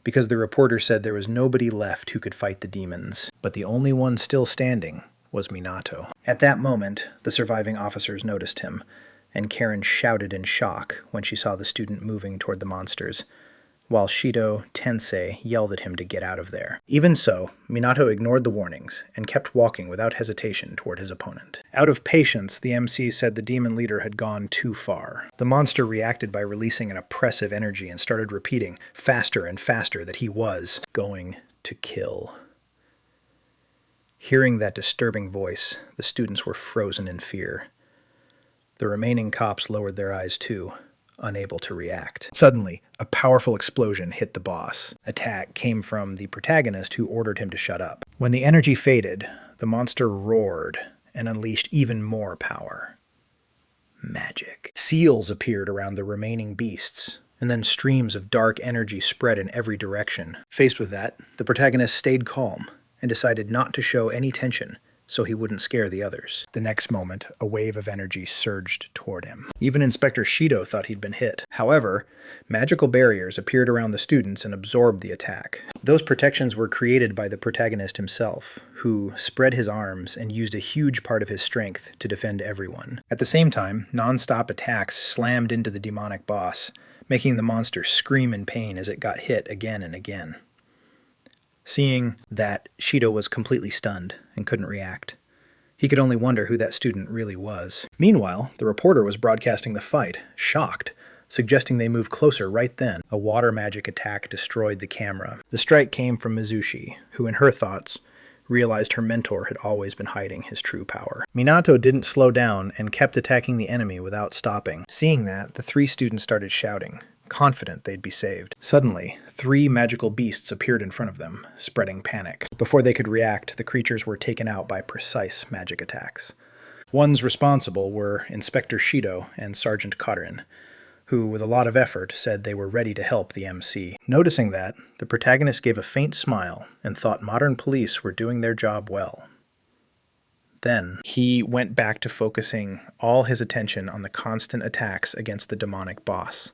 because the reporter said there was nobody left who could fight the demons, but the only one still standing was Minato. At that moment, the surviving officers noticed him, and Karen shouted in shock when she saw the student moving toward the monsters, while Shido Tensei yelled at him to get out of there. Even so, Minato ignored the warnings and kept walking without hesitation toward his opponent. Out of patience, the MC said the demon leader had gone too far. The monster reacted by releasing an oppressive energy and started repeating faster and faster that he was going to kill. Hearing that disturbing voice, the students were frozen in fear. The remaining cops lowered their eyes too, unable to react. Suddenly, a powerful explosion hit the boss. Attack came from the protagonist who ordered him to shut up. When the energy faded, the monster roared and unleashed even more power. magic. Seals appeared around the remaining beasts, and then streams of dark energy spread in every direction. Faced with that, the protagonist stayed calm and decided not to show any tension so he wouldn't scare the others. The next moment, a wave of energy surged toward him. Even Inspector Shido thought he'd been hit. However, magical barriers appeared around the students and absorbed the attack. Those protections were created by the protagonist himself, who spread his arms and used a huge part of his strength to defend everyone. At the same time, non-stop attacks slammed into the demonic boss, making the monster scream in pain as it got hit again and again. Seeing that, Shido was completely stunned and couldn't react. He could only wonder who that student really was. Meanwhile, the reporter was broadcasting the fight, shocked, suggesting they move closer right then. A water magic attack destroyed the camera. The strike came from Mizushi, who in her thoughts realized her mentor had always been hiding his true power. Minato didn't slow down and kept attacking the enemy without stopping. Seeing that, the three students started shouting, confident they'd be saved. Suddenly, 3 magical beasts appeared in front of them, spreading panic. Before they could react, the creatures were taken out by precise magic attacks. Ones responsible were Inspector Shido and Sergeant Katarin, who, with a lot of effort, said they were ready to help the MC. Noticing that, the protagonist gave a faint smile and thought modern police were doing their job well. Then, he went back to focusing all his attention on the constant attacks against the demonic boss.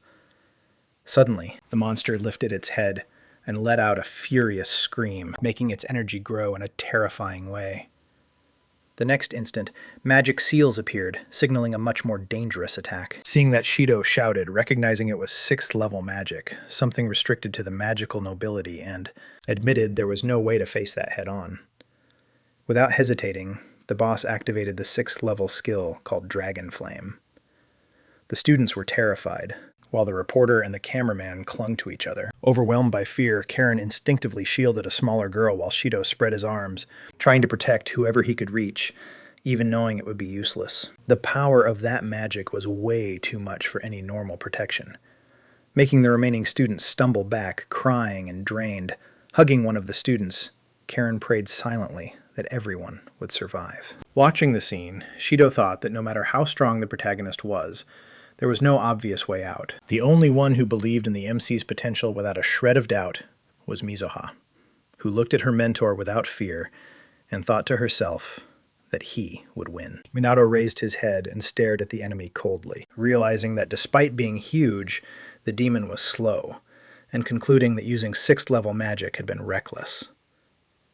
Suddenly, the monster lifted its head and let out a furious scream, making its energy grow in a terrifying way. The next instant, magic seals appeared, signaling a much more dangerous attack. Seeing that, Shido shouted, recognizing it was 6th level magic, something restricted to the magical nobility, and admitted there was no way to face that head-on. Without hesitating, the boss activated the 6th level skill called Dragon Flame. The students were terrified, while the reporter and the cameraman clung to each other. Overwhelmed by fear, Karen instinctively shielded a smaller girl while Shido spread his arms, trying to protect whoever he could reach, even knowing it would be useless. The power of that magic was way too much for any normal protection, making the remaining students stumble back, crying and drained. Hugging one of the students, Karen prayed silently that everyone would survive. Watching the scene, Shido thought that no matter how strong the protagonist was, there was no obvious way out. The only one who believed in the MC's potential without a shred of doubt was Mizuha, who looked at her mentor without fear and thought to herself that he would win. Minato raised his head and stared at the enemy coldly, realizing that despite being huge, the demon was slow, and concluding that using 6th level magic had been reckless.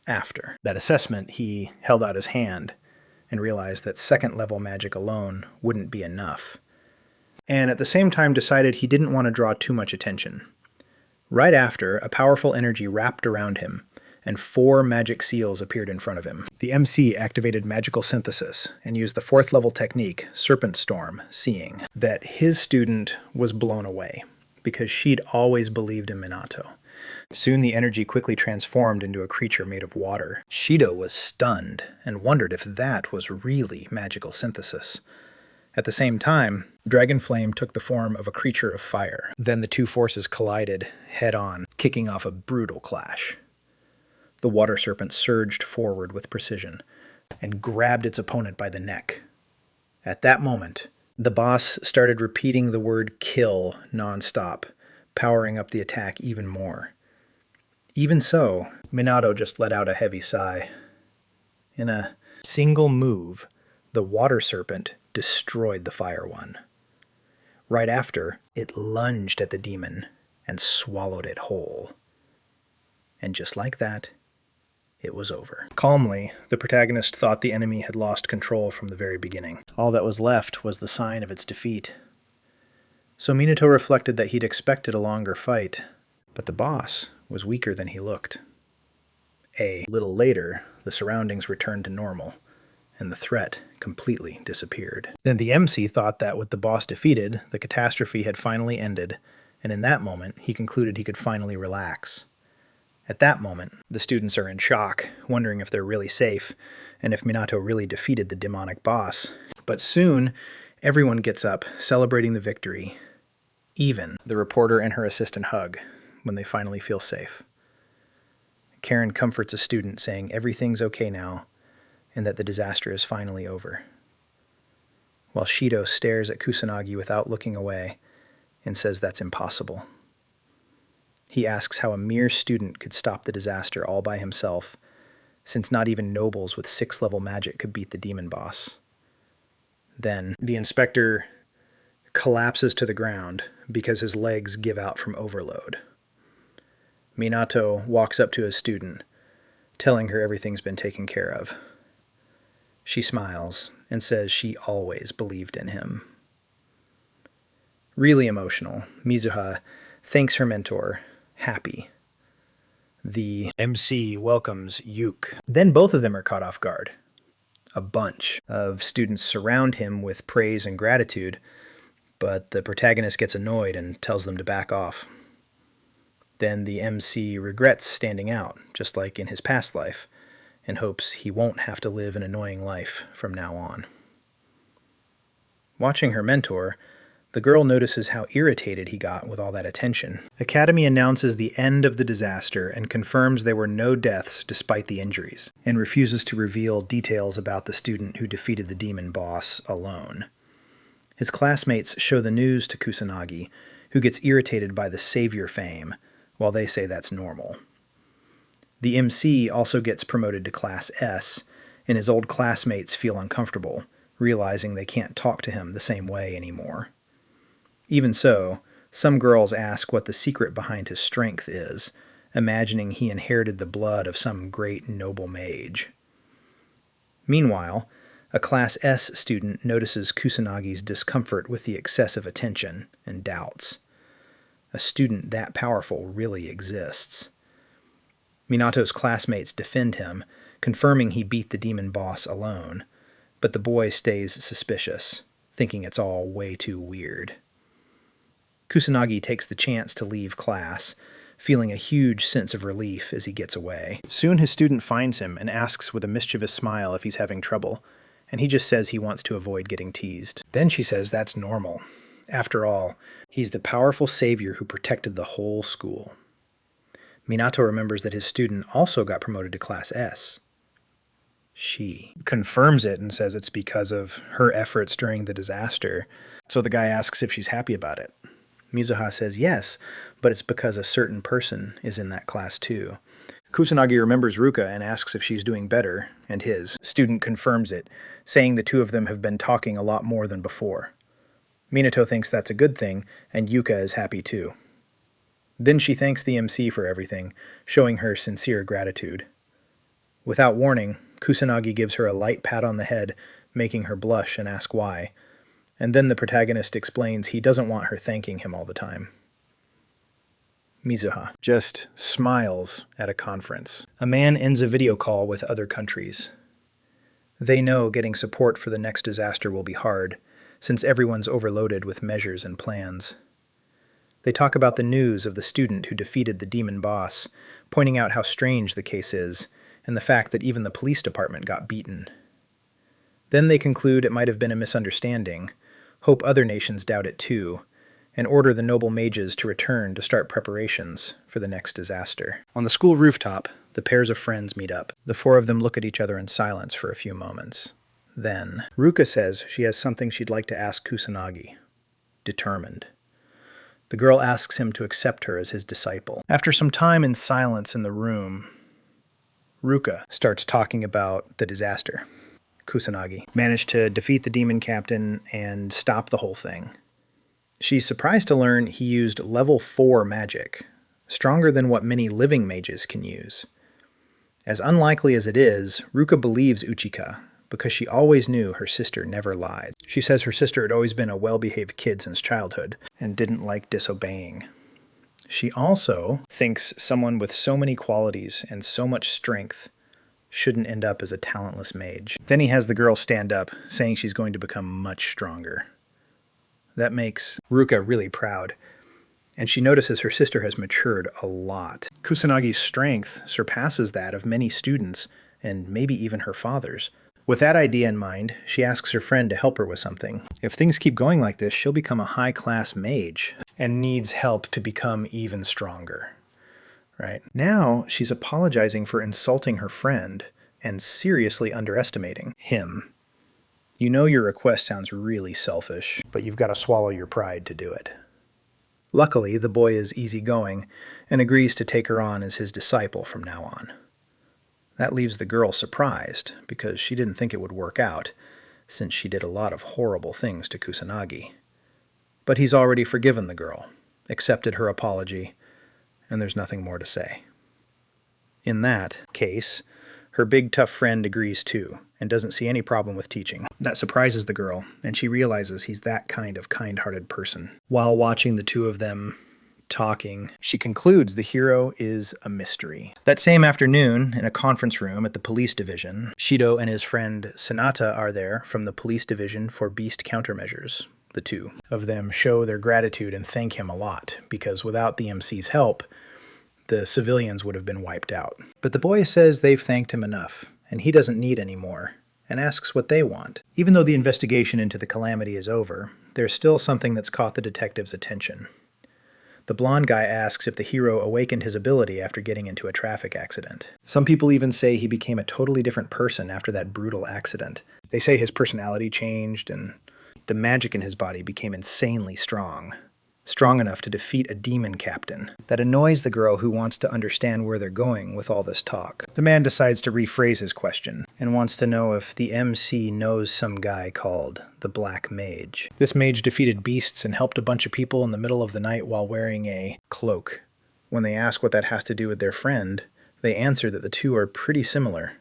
After that assessment, he held out his hand and realized that 2nd level magic alone wouldn't be enough, and at the same time decided he didn't want to draw too much attention. Right after, a powerful energy wrapped around him, and 4 magic seals appeared in front of him. The MC activated magical synthesis and used the 4th level technique, Serpent Storm, seeing that his student was blown away, because she'd always believed in Minato. Soon the energy quickly transformed into a creature made of water. Shido was stunned and wondered if that was really magical synthesis. At the same time, Dragon Flame took the form of a creature of fire. Then the two forces collided head-on, kicking off a brutal clash. The water serpent surged forward with precision and grabbed its opponent by the neck. At that moment, the boss started repeating the word kill non-stop, powering up the attack even more. Even so, Minato just let out a heavy sigh. In a single move, the water serpent destroyed the fire one. Right after, it lunged at the demon and swallowed it whole. And just like that, it was over. Calmly, the protagonist thought the enemy had lost control from the very beginning. All that was left was the sign of its defeat. So Minato reflected that he'd expected a longer fight, but the boss was weaker than he looked. A little later, the surroundings returned to normal, and the threat completely disappeared. Then the MC thought that with the boss defeated, the catastrophe had finally ended, and in that moment, he concluded he could finally relax. At that moment, the students are in shock, wondering if they're really safe, and if Minato really defeated the demonic boss. But soon, everyone gets up, celebrating the victory. Even the reporter and her assistant hug, when they finally feel safe. Karen comforts a student, saying everything's okay now, and that the disaster is finally over. while Shido stares at Kusanagi without looking away and says that's impossible. He asks how a mere student could stop the disaster all by himself, since not even nobles with 6th-level magic could beat the demon boss. Then the inspector collapses to the ground because his legs give out from overload. Minato walks up to his student, telling her everything's been taken care of. She smiles and says she always believed in him. Really emotional, Mizuha thanks her mentor, happy. The MC welcomes Yuke. Then both of them are caught off guard. A bunch of students surround him with praise and gratitude, but the protagonist gets annoyed and tells them to back off. Then the MC regrets standing out, just like in his past life, and hopes he won't have to live an annoying life from now on. Watching her mentor, the girl notices how irritated he got with all that attention. Academy announces the end of the disaster and confirms there were no deaths despite the injuries, and refuses to reveal details about the student who defeated the demon boss alone. His classmates show the news to Kusanagi, who gets irritated by the savior fame, while they say that's normal. The MC also gets promoted to Class S, and his old classmates feel uncomfortable, realizing they can't talk to him the same way anymore. Even so, some girls ask what the secret behind his strength is, imagining he inherited the blood of some great noble mage. Meanwhile, a Class S student notices Kusanagi's discomfort with the excessive attention and doubts. A student that powerful really exists. Minato's classmates defend him, confirming he beat the demon boss alone, but the boy stays suspicious, thinking it's all way too weird. Kusanagi takes the chance to leave class, feeling a huge sense of relief as he gets away. Soon his student finds him and asks with a mischievous smile if he's having trouble, and he just says he wants to avoid getting teased. Then she says that's normal. After all, he's the powerful savior who protected the whole school. Minato remembers that his student also got promoted to Class S. She confirms it and says it's because of her efforts during the disaster, so the guy asks if she's happy about it. Mizuha says yes, but it's because a certain person is in that class too. Kusanagi remembers Ruka and asks if she's doing better, and his student confirms it, saying the two of them have been talking a lot more than before. Minato thinks that's a good thing, and Yuka is happy too. Then she thanks the MC for everything, showing her sincere gratitude. Without warning, Kusanagi gives her a light pat on the head, making her blush and ask why, and then the protagonist explains he doesn't want her thanking him all the time. Mizuha just smiles at a conference. A man ends a video call with other countries. They know getting support for the next disaster will be hard, since everyone's overloaded with measures and plans. They talk about the news of the student who defeated the demon boss, pointing out how strange the case is, and the fact that even the police department got beaten. Then they conclude it might have been a misunderstanding, hope other nations doubt it too, and order the noble mages to return to start preparations for the next disaster. On the school rooftop, the pairs of friends meet up. The four of them look at each other in silence for a few moments. Then, Ruka says she has something she'd like to ask Kusanagi. Determined. The girl asks him to accept her as his disciple. After some time in silence in the room, Ruka starts talking about the disaster. Kusanagi managed to defeat the demon captain and stop the whole thing. She's surprised to learn he used level 4 magic, stronger than what many living mages can use. As unlikely as it is, Ruka believes Uchika, because she always knew her sister never lied. She says her sister had always been a well-behaved kid since childhood, and didn't like disobeying. She also thinks someone with so many qualities and so much strength shouldn't end up as a talentless mage. Then he has the girl stand up, saying she's going to become much stronger. That makes Ruka really proud, and she notices her sister has matured a lot. Kusanagi's strength surpasses that of many students, and maybe even her father's. With that idea in mind, she asks her friend to help her with something. If things keep going like this, she'll become a high-class mage, and needs help to become even stronger. Right? Now, she's apologizing for insulting her friend, and seriously underestimating him. You know your request sounds really selfish, but you've got to swallow your pride to do it. Luckily, the boy is easygoing and agrees to take her on as his disciple from now on. That leaves the girl surprised, because she didn't think it would work out, since she did a lot of horrible things to Kusanagi. But he's already forgiven the girl, accepted her apology, and there's nothing more to say. In that case, her big tough friend agrees too, and doesn't see any problem with teaching. That surprises the girl, and she realizes he's that kind of kind-hearted person. While watching the two of them talking, she concludes the hero is a mystery. That same afternoon, in a conference room at the police division, Shido and his friend Sanata are there from the police division for beast countermeasures. The two of them show their gratitude and thank him a lot, because without the MC's help, the civilians would have been wiped out. But the boy says they've thanked him enough, and he doesn't need any more, and asks what they want. Even though the investigation into the calamity is over, there's still something that's caught the detective's attention. The blonde guy asks if the hero awakened his ability after getting into a traffic accident. Some people even say he became a totally different person after that brutal accident. They say his personality changed, and the magic in his body became insanely strong. Strong enough to defeat a demon captain. That annoys the girl who wants to understand where they're going with all this talk. The man decides to rephrase his question, and wants to know if the MC knows some guy called the Black Mage. This mage defeated beasts and helped a bunch of people in the middle of the night while wearing a cloak. When they ask what that has to do with their friend, they answer that the two are pretty similar.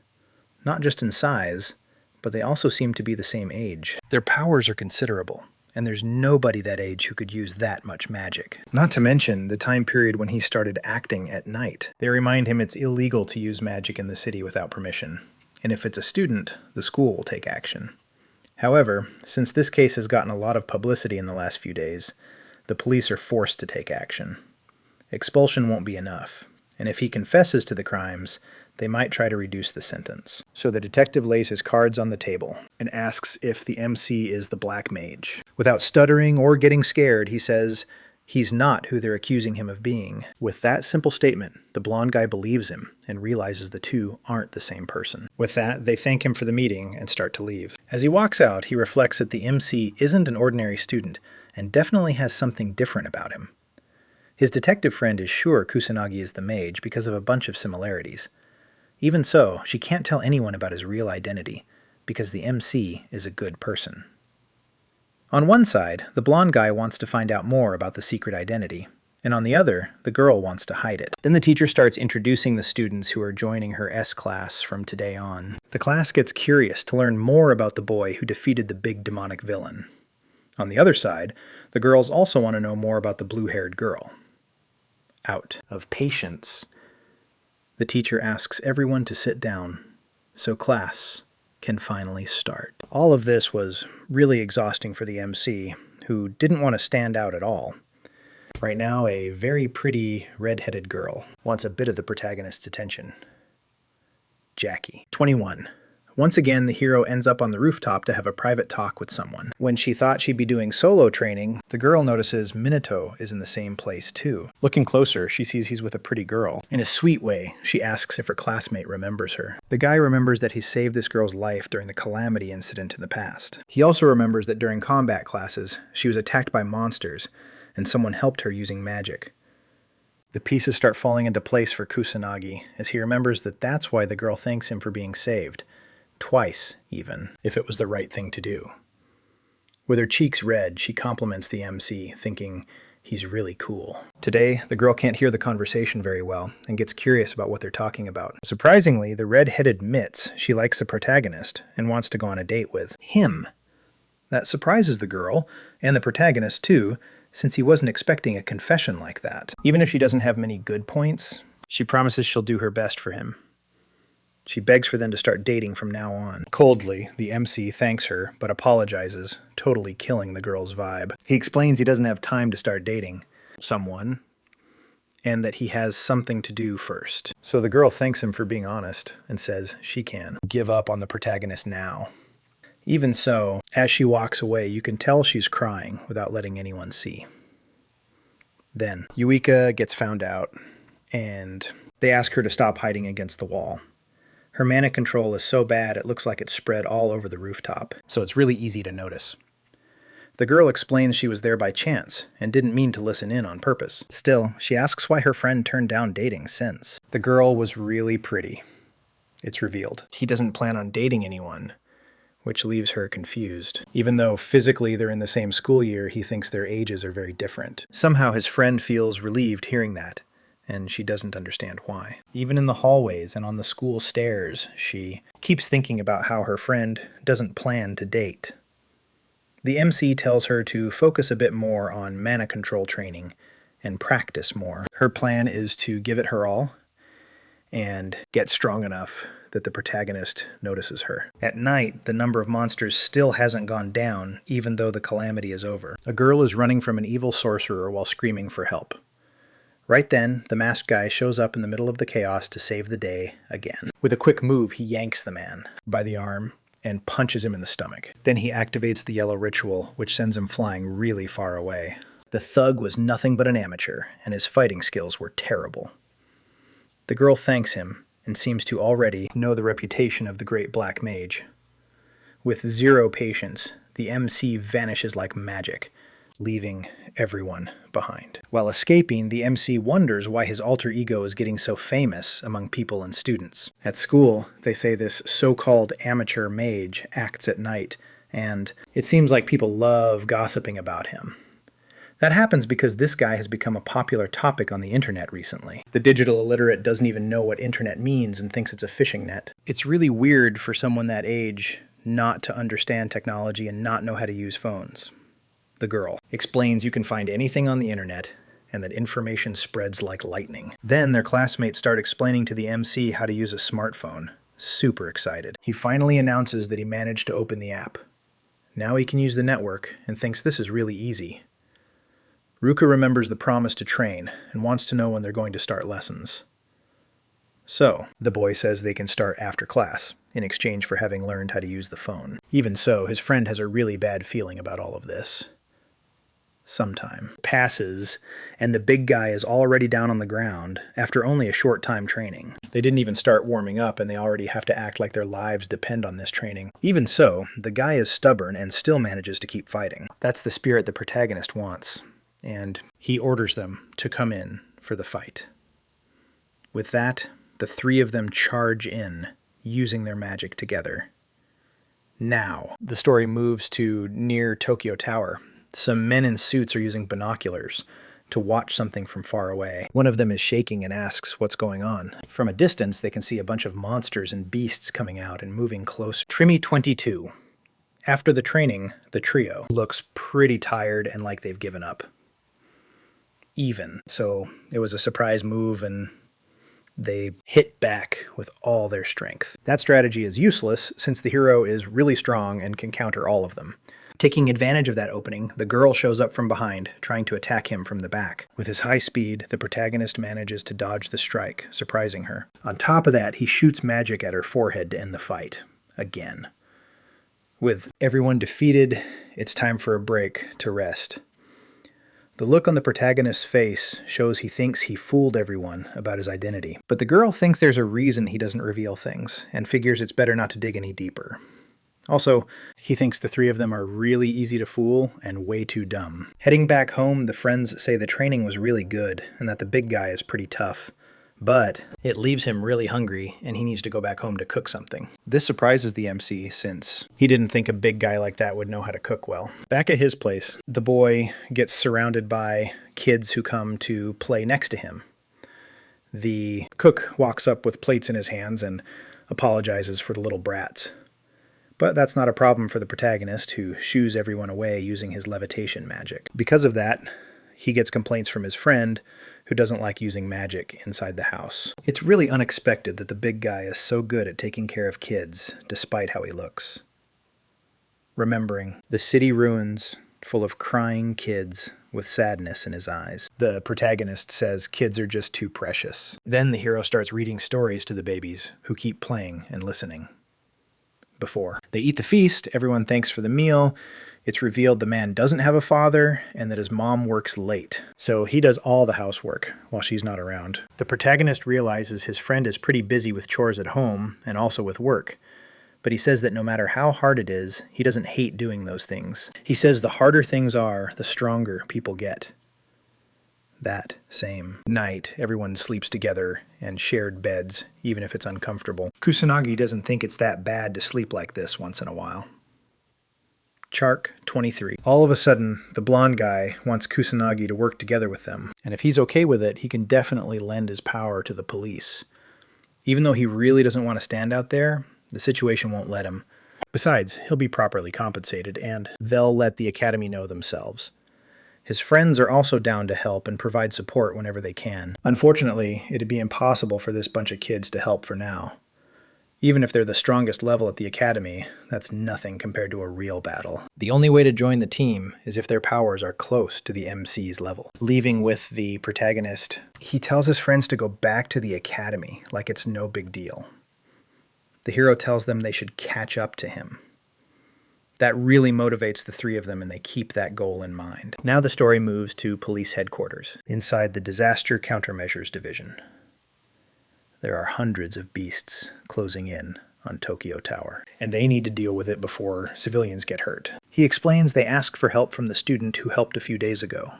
Not just in size, but they also seem to be the same age. Their powers are considerable, and there's nobody that age who could use that much magic. Not to mention the time period when he started acting at night. They remind him it's illegal to use magic in the city without permission, and if it's a student, the school will take action. However, since this case has gotten a lot of publicity in the last few days, the police are forced to take action. Expulsion won't be enough, and if he confesses to the crimes, they might try to reduce the sentence. So the detective lays his cards on the table and asks if the MC is the Black Mage. Without stuttering or getting scared, he says he's not who they're accusing him of being. With that simple statement, the blonde guy believes him and realizes the two aren't the same person. With that, they thank him for the meeting and start to leave. As he walks out, he reflects that the MC isn't an ordinary student and definitely has something different about him. His detective friend is sure Kusanagi is the mage because of a bunch of similarities. Even so, she can't tell anyone about his real identity, because the MC is a good person. On one side, the blonde guy wants to find out more about the secret identity, and on the other, the girl wants to hide it. Then the teacher starts introducing the students who are joining her S class from today on. The class gets curious to learn more about the boy who defeated the big demonic villain. On the other side, the girls also want to know more about the blue-haired girl. Out of patience, the teacher asks everyone to sit down, so class can finally start. All of this was really exhausting for the MC, who didn't want to stand out at all. Right now, a very pretty red-headed girl wants a bit of the protagonist's attention. Jackie, 21. Once again, the hero ends up on the rooftop to have a private talk with someone. When she thought she'd be doing solo training, the girl notices Minato is in the same place too. Looking closer, she sees he's with a pretty girl. In a sweet way, she asks if her classmate remembers her. The guy remembers that he saved this girl's life during the calamity incident in the past. He also remembers that during combat classes, she was attacked by monsters, and someone helped her using magic. The pieces start falling into place for Kusanagi, as he remembers that that's why the girl thanks him for being saved. Twice, even, if it was the right thing to do. With her cheeks red, she compliments the MC, thinking he's really cool. Today, the girl can't hear the conversation very well, and gets curious about what they're talking about. Surprisingly, the red-headed admits she likes the protagonist, and wants to go on a date with him. That surprises the girl, and the protagonist too, since he wasn't expecting a confession like that. Even if she doesn't have many good points, she promises she'll do her best for him. She begs for them to start dating from now on. Coldly, the MC thanks her, but apologizes, totally killing the girl's vibe. He explains he doesn't have time to start dating someone, and that he has something to do first. So the girl thanks him for being honest, and says she can give up on the protagonist now. Even so, as she walks away, you can tell she's crying without letting anyone see. Then, Yuika gets found out, and they ask her to stop hiding against the wall. Her mana control is so bad it looks like it's spread all over the rooftop, so it's really easy to notice. The girl explains she was there by chance and didn't mean to listen in on purpose. Still, she asks why her friend turned down dating since. The girl was really pretty, it's revealed. He doesn't plan on dating anyone, which leaves her confused. Even though physically they're in the same school year, he thinks their ages are very different. Somehow his friend feels relieved hearing that, and she doesn't understand why. Even in the hallways and on the school stairs, she keeps thinking about how her friend doesn't plan to date. The MC tells her to focus a bit more on mana control training and practice more. Her plan is to give it her all and get strong enough that the protagonist notices her. At night, the number of monsters still hasn't gone down, even though the calamity is over. A girl is running from an evil sorcerer while screaming for help. Right then, the masked guy shows up in the middle of the chaos to save the day again. With a quick move, he yanks the man by the arm and punches him in the stomach. Then he activates the yellow ritual, which sends him flying really far away. The thug was nothing but an amateur, and his fighting skills were terrible. The girl thanks him and seems to already know the reputation of the great black mage. With zero patience, the MC vanishes like magic, leaving everyone behind. While escaping, the MC wonders why his alter ego is getting so famous among people and students. At school, they say this so-called amateur mage acts at night, and it seems like people love gossiping about him. That happens because this guy has become a popular topic on the internet recently. The digital illiterate doesn't even know what internet means and thinks it's a fishing net. It's really weird for someone that age not to understand technology and not know how to use phones. The girl explains you can find anything on the internet and that information spreads like lightning. Then their classmates start explaining to the MC how to use a smartphone. Super excited. He finally announces that he managed to open the app. Now he can use the network and thinks this is really easy. Ruka remembers the promise to train and wants to know when they're going to start lessons. So, the boy says they can start after class, in exchange for having learned how to use the phone. Even so, his friend has a really bad feeling about all of this. Sometime passes, and the big guy is already down on the ground after only a short time training. They didn't even start warming up, and they already have to act like their lives depend on this training. Even so, the guy is stubborn and still manages to keep fighting. That's the spirit the protagonist wants, and he orders them to come in for the fight. With that, the three of them charge in, using their magic together. Now, the story moves to near Tokyo Tower. Some men in suits are using binoculars to watch something from far away. One of them is shaking and asks what's going on. From a distance, they can see a bunch of monsters and beasts coming out and moving closer. Trimmy 22. After the training, the trio looks pretty tired and like they've given up. Even. So it was a surprise move and they hit back with all their strength. That strategy is useless since the hero is really strong and can counter all of them. Taking advantage of that opening, the girl shows up from behind, trying to attack him from the back. With his high speed, the protagonist manages to dodge the strike, surprising her. On top of that, he shoots magic at her forehead to end the fight. Again. With everyone defeated, it's time for a break to rest. The look on the protagonist's face shows he thinks he fooled everyone about his identity. But the girl thinks there's a reason he doesn't reveal things, and figures it's better not to dig any deeper. Also, he thinks the three of them are really easy to fool and way too dumb. Heading back home, the friends say the training was really good and that the big guy is pretty tough. But it leaves him really hungry and he needs to go back home to cook something. This surprises the MC since he didn't think a big guy like that would know how to cook well. Back at his place, the boy gets surrounded by kids who come to play next to him. The cook walks up with plates in his hands and apologizes for the little brats. But that's not a problem for the protagonist, who shoos everyone away using his levitation magic. Because of that, he gets complaints from his friend, who doesn't like using magic inside the house. It's really unexpected that the big guy is so good at taking care of kids, despite how he looks. Remembering the city ruins full of crying kids with sadness in his eyes. The protagonist says kids are just too precious. Then the hero starts reading stories to the babies, who keep playing and listening. Before they eat the feast, everyone thanks for the meal, It's revealed the man doesn't have a father and that his mom works late, so he does all the housework while she's not around. The protagonist realizes his friend is pretty busy with chores at home and also with work, but he says that no matter how hard it is, he doesn't hate doing those things. He says the harder things are, the stronger people get. That same night, everyone sleeps together and shared beds, even if it's uncomfortable. Kusanagi doesn't think it's that bad to sleep like this once in a while. Chark 23. All of a sudden, the blonde guy wants Kusanagi to work together with them, and if he's okay with it, he can definitely lend his power to the police. Even though he really doesn't want to stand out there, the situation won't let him. Besides, he'll be properly compensated, and they'll let the academy know themselves. His friends are also down to help and provide support whenever they can. Unfortunately, it'd be impossible for this bunch of kids to help for now. Even if they're the strongest level at the academy, that's nothing compared to a real battle. The only way to join the team is if their powers are close to the MC's level. Leaving with the protagonist, he tells his friends to go back to the academy like it's no big deal. The hero tells them they should catch up to him. That really motivates the three of them, and they keep that goal in mind. Now the story moves to police headquarters, inside the Disaster Countermeasures Division. There are hundreds of beasts closing in on Tokyo Tower, and they need to deal with it before civilians get hurt. He explains they ask for help from the student who helped a few days ago.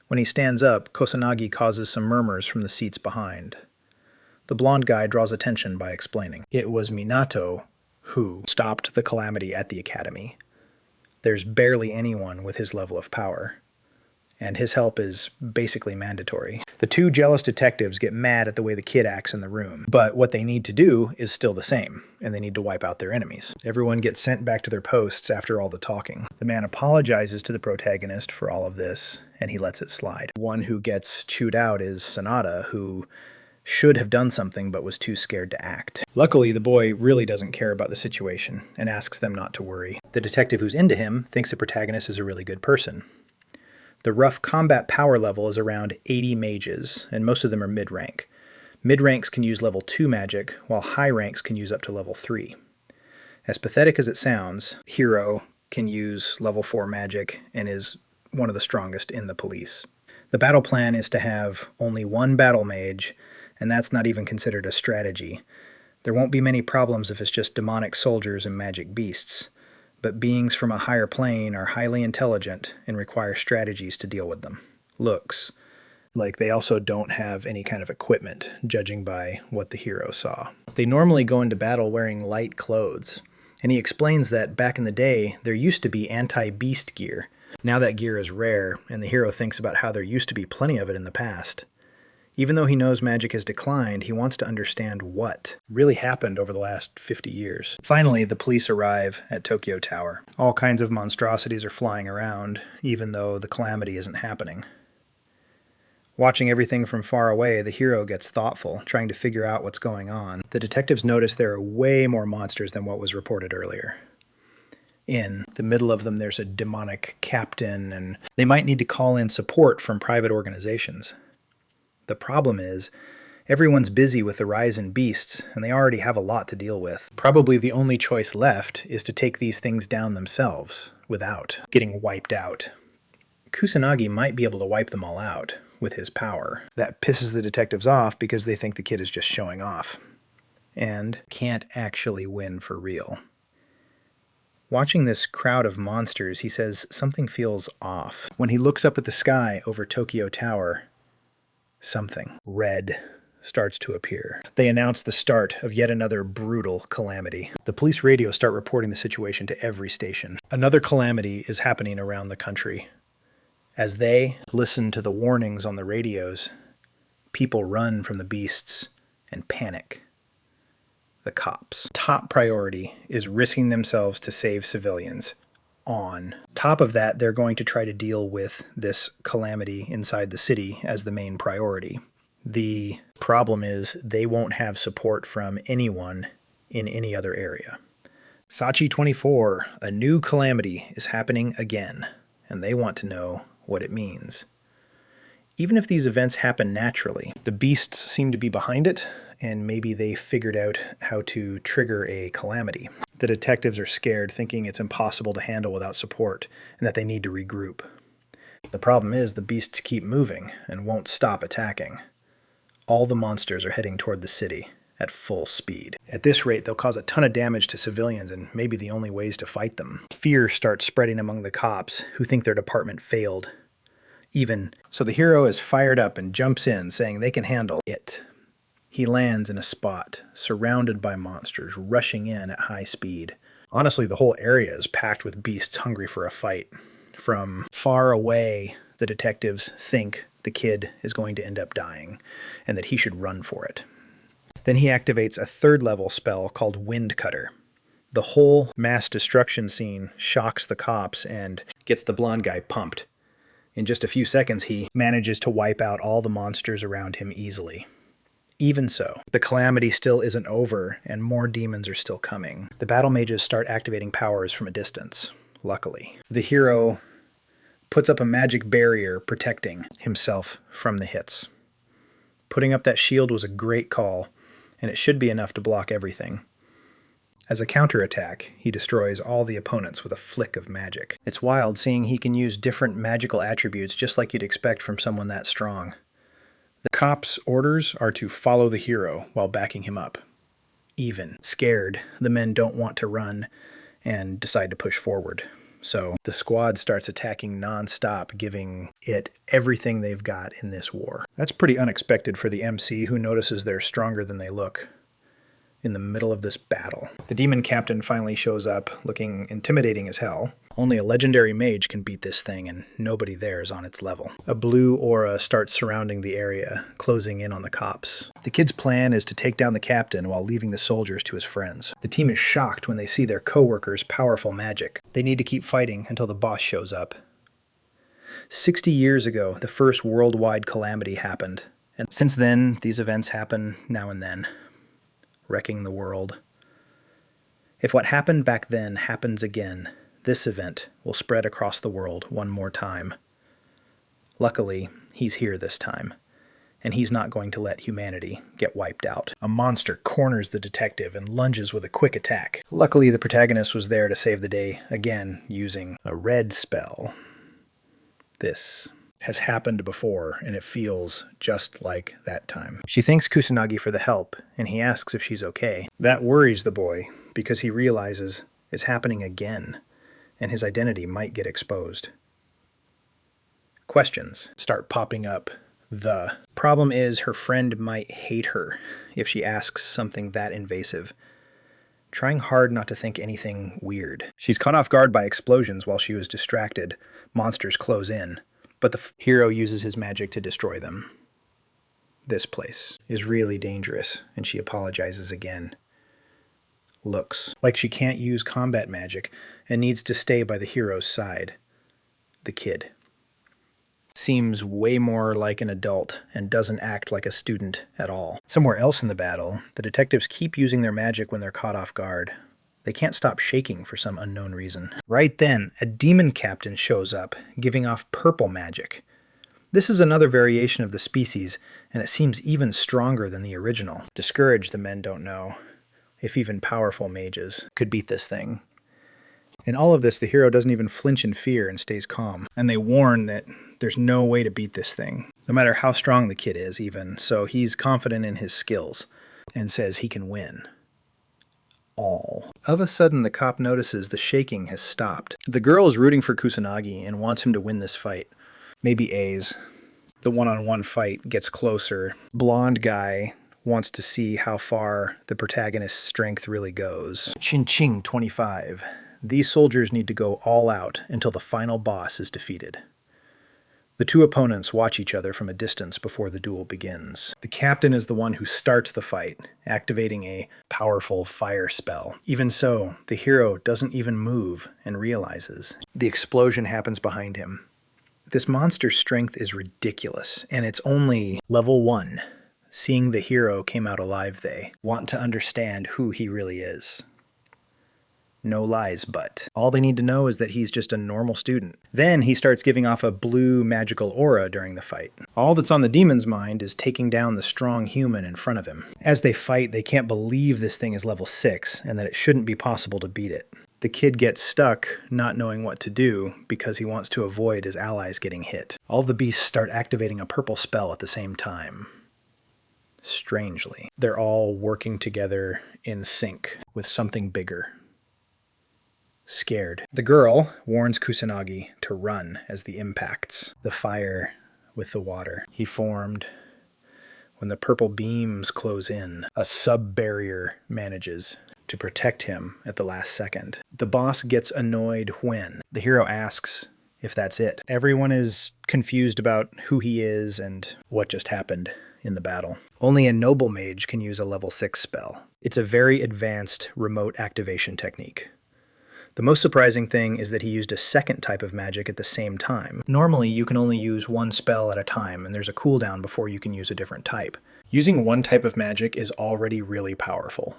When he stands up, Kusanagi causes some murmurs from the seats behind. The blonde guy draws attention by explaining. It was Minato who stopped the calamity at the academy. There's barely anyone with his level of power, and his help is basically mandatory. The two jealous detectives get mad at the way the kid acts in the room, but what they need to do is still the same, and they need to wipe out their enemies. Everyone gets sent back to their posts after all the talking. The man apologizes to the protagonist for all of this, and he lets it slide. One who gets chewed out is Sanada, who should have done something but was too scared to act. Luckily, the boy really doesn't care about the situation and asks them not to worry. The detective who's into him thinks the protagonist is a really good person. The rough combat power level is around 80 mages, and most of them are mid-rank. Mid-ranks can use level 2 magic, while high ranks can use up to level 3. As pathetic as it sounds, Hero can use level 4 magic and is one of the strongest in the police. The battle plan is to have only one battle mage, and that's not even considered a strategy. There won't be many problems if it's just demonic soldiers and magic beasts, but beings from a higher plane are highly intelligent and require strategies to deal with them. Looks like they also don't have any kind of equipment, judging by what the hero saw. They normally go into battle wearing light clothes, and he explains that back in the day, there used to be anti-beast gear. Now that gear is rare, and the hero thinks about how there used to be plenty of it in the past. Even though he knows magic has declined, he wants to understand what really happened over the last 50 years. Finally, the police arrive at Tokyo Tower. All kinds of monstrosities are flying around, even though the calamity isn't happening. Watching everything from far away, the hero gets thoughtful, trying to figure out what's going on. The detectives notice there are way more monsters than what was reported earlier. In the middle of them, there's a demonic captain, and they might need to call in support from private organizations. The problem is, everyone's busy with the rise in beasts, and they already have a lot to deal with. Probably the only choice left is to take these things down themselves, without getting wiped out. Kusanagi might be able to wipe them all out with his power. That pisses the detectives off because they think the kid is just showing off, and can't actually win for real. Watching this crowd of monsters, he says something feels off. When he looks up at the sky over Tokyo Tower, something red starts to appear. They announce the start of yet another brutal calamity. The police radios start reporting the situation to every station. Another calamity is happening around the country. As they listen to the warnings on the radios, people run from the beasts and panic. The cops. Top priority is risking themselves to save civilians. On top of that, they're going to try to deal with this calamity inside the city as the main priority. The problem is they won't have support from anyone in any other area. Sachi 24, a new calamity is happening again, and they want to know what it means. Even if these events happen naturally, the beasts seem to be behind it, and maybe they figured out how to trigger a calamity. The detectives are scared, thinking it's impossible to handle without support, and that they need to regroup. The problem is the beasts keep moving and won't stop attacking. All the monsters are heading toward the city at full speed. At this rate, they'll cause a ton of damage to civilians and maybe the only ways to fight them. Fear starts spreading among the cops, who think their department failed. So the hero is fired up and jumps in, saying they can handle it. He lands in a spot, surrounded by monsters, rushing in at high speed. Honestly, the whole area is packed with beasts hungry for a fight. From far away, the detectives think the kid is going to end up dying, and that he should run for it. Then he activates a third-level spell called Wind Cutter. The whole mass destruction scene shocks the cops and gets the blonde guy pumped. In just a few seconds, he manages to wipe out all the monsters around him easily. Even so, the calamity still isn't over, and more demons are still coming. The battle mages start activating powers from a distance, luckily. The hero puts up a magic barrier protecting himself from the hits. Putting up that shield was a great call, and it should be enough to block everything. As a counterattack, he destroys all the opponents with a flick of magic. It's wild seeing he can use different magical attributes just like you'd expect from someone that strong. The cops' orders are to follow the hero while backing him up. Scared, the men don't want to run and decide to push forward. So the squad starts attacking non-stop, giving it everything they've got in this war. That's pretty unexpected for the MC, who notices they're stronger than they look in the middle of this battle. The demon captain finally shows up, looking intimidating as hell. Only a legendary mage can beat this thing, and nobody there is on its level. A blue aura starts surrounding the area, closing in on the cops. The kid's plan is to take down the captain while leaving the soldiers to his friends. The team is shocked when they see their co-workers' powerful magic. They need to keep fighting until the boss shows up. 60 years ago, the first worldwide calamity happened, and since then, these events happen now and then, wrecking the world. If what happened back then happens again, this event will spread across the world one more time. Luckily, he's here this time, and he's not going to let humanity get wiped out. A monster corners the detective and lunges with a quick attack. Luckily, the protagonist was there to save the day, again using a red spell. This has happened before, and it feels just like that time. She thanks Kusanagi for the help, and he asks if she's okay. That worries the boy, because he realizes it's happening again, and his identity might get exposed. Questions start popping up. The problem is her friend might hate her if she asks something that invasive, trying hard not to think anything weird. She's caught off guard by explosions while she was distracted. Monsters close in, but the hero uses his magic to destroy them. This place is really dangerous, and she apologizes again. Looks like she can't use combat magic and needs to stay by the hero's side. The kid seems way more like an adult and doesn't act like a student at all. Somewhere else in the battle, the detectives keep using their magic when they're caught off guard. They can't stop shaking for some unknown reason. Right then, a demon captain shows up, giving off purple magic. This is another variation of the species, and it seems even stronger than the original. Discouraged, the men don't know if even powerful mages could beat this thing. In all of this, the hero doesn't even flinch in fear and stays calm. And they warn that there's no way to beat this thing, no matter how strong the kid is even. So he's confident in his skills and says he can win. All. Of a sudden, the cop notices the shaking has stopped. The girl is rooting for Kusanagi and wants him to win this fight. Maybe A's. The one-on-one fight gets closer. Blonde guy wants to see how far the protagonist's strength really goes. Chin Ching 25. These soldiers need to go all out until the final boss is defeated. The two opponents watch each other from a distance before the duel begins. The captain is the one who starts the fight, activating a powerful fire spell. Even so, the hero doesn't even move and realizes. The explosion happens behind him. This monster's strength is ridiculous, and it's only level 1. Seeing the hero came out alive, they want to understand who he really is. No lies, but. All they need to know is that he's just a normal student. Then he starts giving off a blue magical aura during the fight. All that's on the demon's mind is taking down the strong human in front of him. As they fight, they can't believe this thing is level 6 and that it shouldn't be possible to beat it. The kid gets stuck, not knowing what to do, because he wants to avoid his allies getting hit. All the beasts start activating a purple spell at the same time. Strangely, they're all working together in sync with something bigger. Scared, the girl warns Kusanagi to run as the impacts the fire with the water he formed. When the purple beams close in, a sub-barrier manages to protect him at the last second. The boss gets annoyed when the hero asks if that's it. Everyone is confused about who he is and what just happened in the battle. Only a noble mage can use a level 6 spell. It's a very advanced remote activation technique. The most surprising thing is that he used a second type of magic at the same time. Normally, you can only use one spell at a time, and there's a cooldown before you can use a different type. Using one type of magic is already really powerful,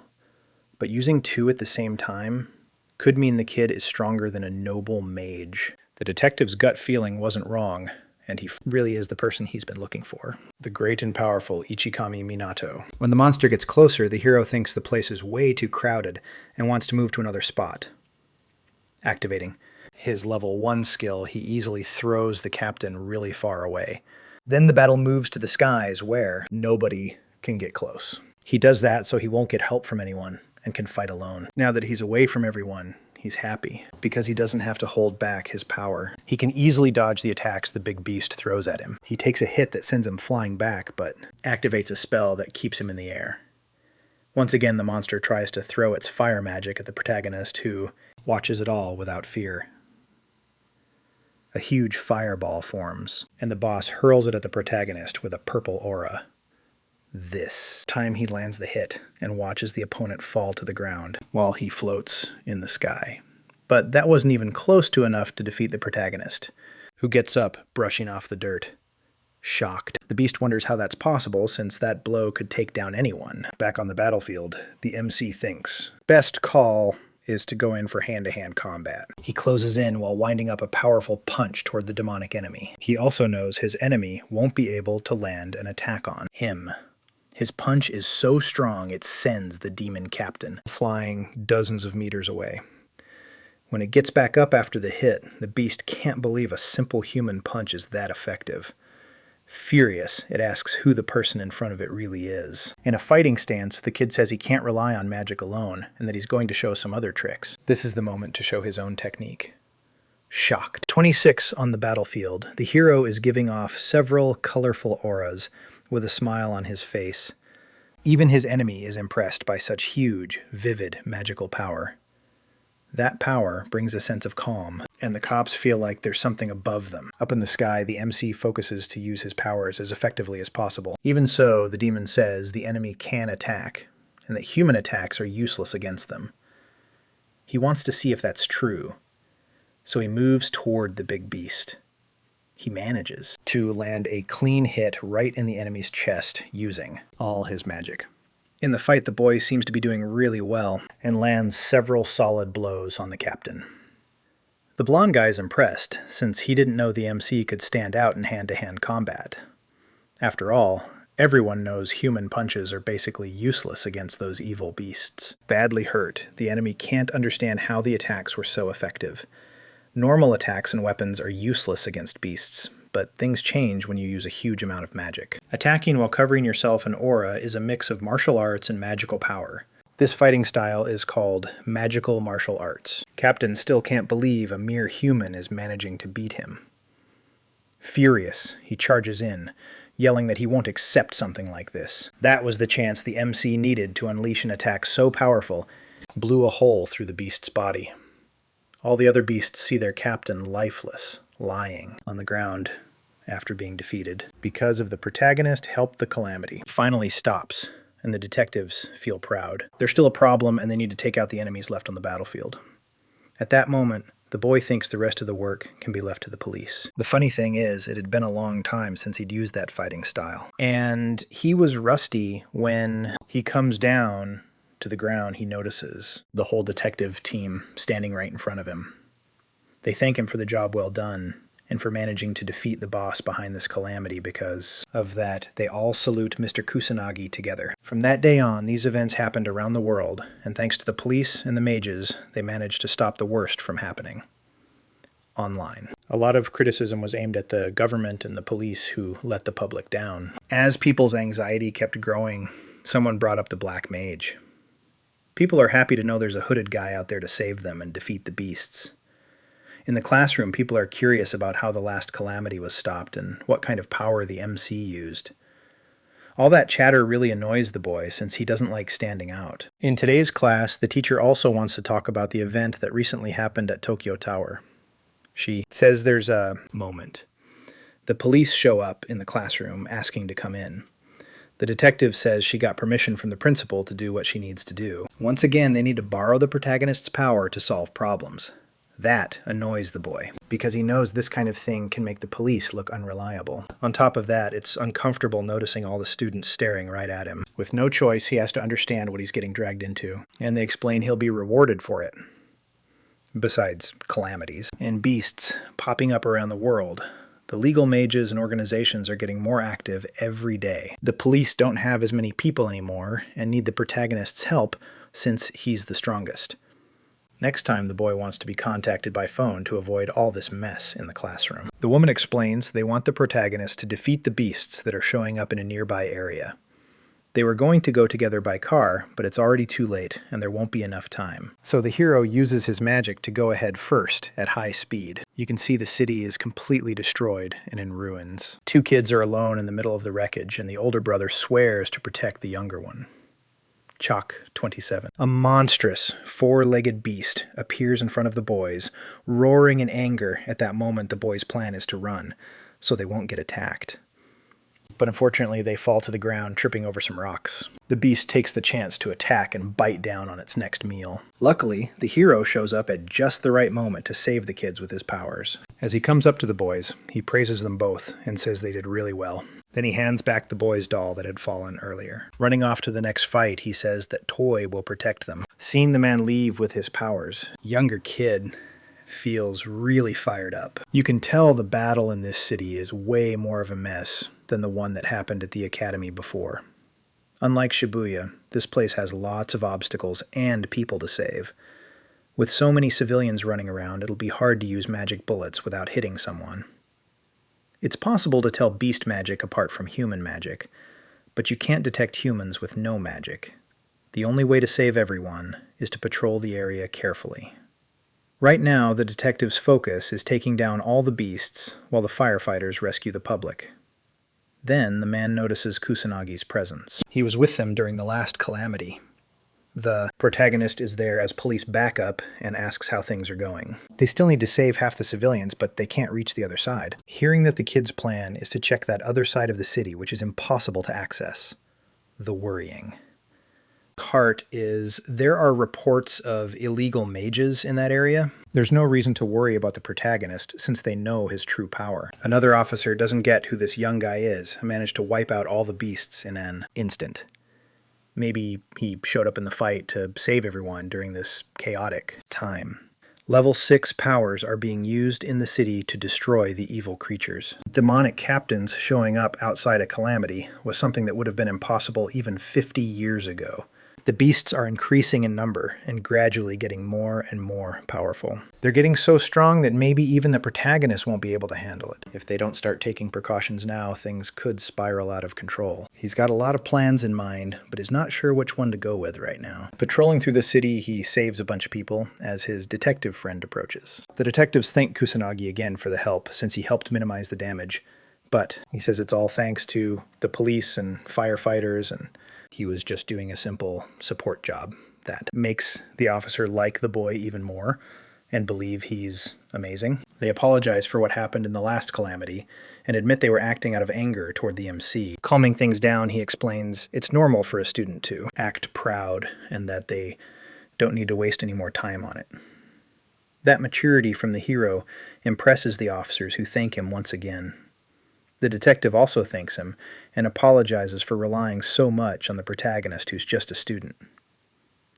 but using 2 at the same time could mean the kid is stronger than a noble mage. The detective's gut feeling wasn't wrong, and he really is the person he's been looking for. The great and powerful Ichikami Minato. When the monster gets closer, the hero thinks the place is way too crowded and wants to move to another spot. Activating his level 1 skill, he easily throws the captain really far away. Then the battle moves to the skies where nobody can get close. He does that so he won't get help from anyone and can fight alone. Now that he's away from everyone, he's happy because he doesn't have to hold back his power. He can easily dodge the attacks the big beast throws at him. He takes a hit that sends him flying back, but activates a spell that keeps him in the air. Once again, the monster tries to throw its fire magic at the protagonist, who watches it all without fear. A huge fireball forms, and the boss hurls it at the protagonist with a purple aura. This time he lands the hit and watches the opponent fall to the ground while he floats in the sky. But that wasn't even close to enough to defeat the protagonist, who gets up, brushing off the dirt. Shocked. The beast wonders how that's possible, since that blow could take down anyone. Back on the battlefield, the MC thinks best call is to go in for hand-to-hand combat. He closes in while winding up a powerful punch toward the demonic enemy. He also knows his enemy won't be able to land an attack on him. His punch is so strong it sends the demon captain flying dozens of meters away. When it gets back up after the hit, the beast can't believe a simple human punch is that effective. Furious, it asks who the person in front of it really is. In a fighting stance, the kid says he can't rely on magic alone, and that he's going to show some other tricks. This is the moment to show his own technique. Shocked. 26 on the battlefield, the hero is giving off several colorful auras with a smile on his face. Even his enemy is impressed by such huge, vivid, magical power. That power brings a sense of calm, and the cops feel like there's something above them. Up in the sky, the MC focuses to use his powers as effectively as possible. Even so, the demon says the enemy can attack, and that human attacks are useless against them. He wants to see if that's true, so he moves toward the big beast. He manages to land a clean hit right in the enemy's chest using all his magic. In the fight, the boy seems to be doing really well and lands several solid blows on the captain. The blonde guy's impressed, since he didn't know the MC could stand out in hand-to-hand combat. After all, everyone knows human punches are basically useless against those evil beasts. Badly hurt, the enemy can't understand how the attacks were so effective. Normal attacks and weapons are useless against beasts, but things change when you use a huge amount of magic. Attacking while covering yourself in aura is a mix of martial arts and magical power. This fighting style is called magical martial arts. Captain still can't believe a mere human is managing to beat him. Furious, he charges in, yelling that he won't accept something like this. That was the chance the MC needed to unleash an attack so powerful, it blew a hole through the beast's body. All the other beasts see their captain lifeless, lying on the ground after being defeated, because of the protagonist helped the calamity. Finally stops, and the detectives feel proud. There's still a problem, and they need to take out the enemies left on the battlefield. At that moment, the boy thinks the rest of the work can be left to the police. The funny thing is, it had been a long time since he'd used that fighting style. And he was rusty when he comes down to the ground, he notices the whole detective team standing right in front of him. They thank him for the job well done and for managing to defeat the boss behind this calamity. Because of that, they all salute Mr. Kusanagi together. From that day on, these events happened around the world, and thanks to the police and the mages, they managed to stop the worst from happening. Online. A lot of criticism was aimed at the government and the police who let the public down. As people's anxiety kept growing, someone brought up the Black Mage. People are happy to know there's a hooded guy out there to save them and defeat the beasts. In the classroom, people are curious about how the last calamity was stopped and what kind of power the MC used. All that chatter really annoys the boy since he doesn't like standing out. In today's class, the teacher also wants to talk about the event that recently happened at Tokyo Tower. She says there's a moment. The police show up in the classroom asking to come in. The detective says she got permission from the principal to do what she needs to do. Once again, they need to borrow the protagonist's power to solve problems. That annoys the boy, because he knows this kind of thing can make the police look unreliable. On top of that, it's uncomfortable noticing all the students staring right at him. With no choice, he has to understand what he's getting dragged into, and they explain he'll be rewarded for it. Besides calamities and beasts popping up around the world, the legal mages and organizations are getting more active every day. The police don't have as many people anymore and need the protagonist's help since he's the strongest. Next time, the boy wants to be contacted by phone to avoid all this mess in the classroom. The woman explains they want the protagonist to defeat the beasts that are showing up in a nearby area. They were going to go together by car, but it's already too late, and there won't be enough time. So the hero uses his magic to go ahead first at high speed. You can see the city is completely destroyed and in ruins. Two kids are alone in the middle of the wreckage, and the older brother swears to protect the younger one. Chalk 27. A monstrous, four-legged beast appears in front of the boys, roaring in anger at that moment the boys' plan is to run, so they won't get attacked. But unfortunately, they fall to the ground, tripping over some rocks. The beast takes the chance to attack and bite down on its next meal. Luckily, the hero shows up at just the right moment to save the kids with his powers. As he comes up to the boys, he praises them both and says they did really well. Then he hands back the boy's doll that had fallen earlier. Running off to the next fight, he says that Toy will protect them. Seeing the man leave with his powers, younger kid feels really fired up. You can tell the battle in this city is way more of a mess than the one that happened at the academy before. Unlike Shibuya, this place has lots of obstacles and people to save. With so many civilians running around, it'll be hard to use magic bullets without hitting someone. It's possible to tell beast magic apart from human magic, but you can't detect humans with no magic. The only way to save everyone is to patrol the area carefully. Right now, the detective's focus is taking down all the beasts while the firefighters rescue the public. Then the man notices Kusanagi's presence. He was with them during the last calamity. The protagonist is there as police backup and asks how things are going. They still need to save half the civilians, but they can't reach the other side. Hearing that the kid's plan is to check that other side of the city, which is impossible to access. The worrying part is there are reports of illegal mages in that area. There's no reason to worry about the protagonist since they know his true power. Another officer doesn't get who this young guy is and managed to wipe out all the beasts in an instant. Maybe he showed up in the fight to save everyone during this chaotic time. Level 6 powers are being used in the city to destroy the evil creatures. Demonic captains showing up outside a calamity was something that would have been impossible even 50 years ago. The beasts are increasing in number and gradually getting more and more powerful. They're getting so strong that maybe even the protagonist won't be able to handle it. If they don't start taking precautions now, things could spiral out of control. He's got a lot of plans in mind, but is not sure which one to go with right now. Patrolling through the city, he saves a bunch of people as his detective friend approaches. The detectives thank Kusanagi again for the help, since he helped minimize the damage. But he says it's all thanks to the police and firefighters, and he was just doing a simple support job. That makes the officer like the boy even more and believe he's amazing. They apologize for what happened in the last calamity and admit they were acting out of anger toward the MC. Calming things down, he explains it's normal for a student to act proud and that they don't need to waste any more time on it. That maturity from the hero impresses the officers, who thank him once again. The detective also thanks him and apologizes for relying so much on the protagonist who's just a student.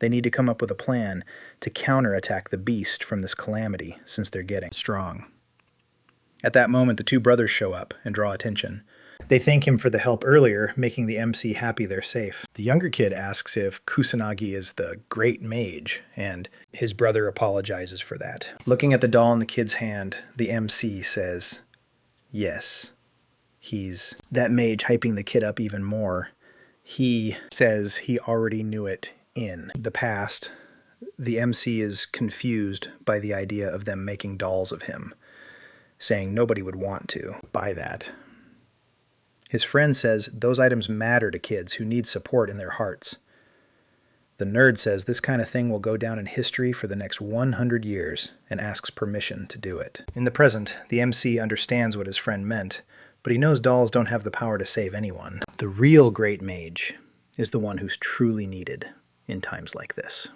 They need to come up with a plan to counterattack the beast from this calamity, since they're getting strong. At that moment, the two brothers show up and draw attention. They thank him for the help earlier, making the MC happy they're safe. The younger kid asks if Kusanagi is the great mage, and his brother apologizes for that. Looking at the doll in the kid's hand, the MC says, yes, he's that mage, hyping the kid up even more. He says he already knew it in the past. The MC is confused by the idea of them making dolls of him, saying nobody would want to buy that. His friend says those items matter to kids who need support in their hearts. The nerd says this kind of thing will go down in history for the next 100 years and asks permission to do it. In the present, the MC understands what his friend meant, but he knows dolls don't have the power to save anyone. The real great mage is the one who's truly needed in times like this.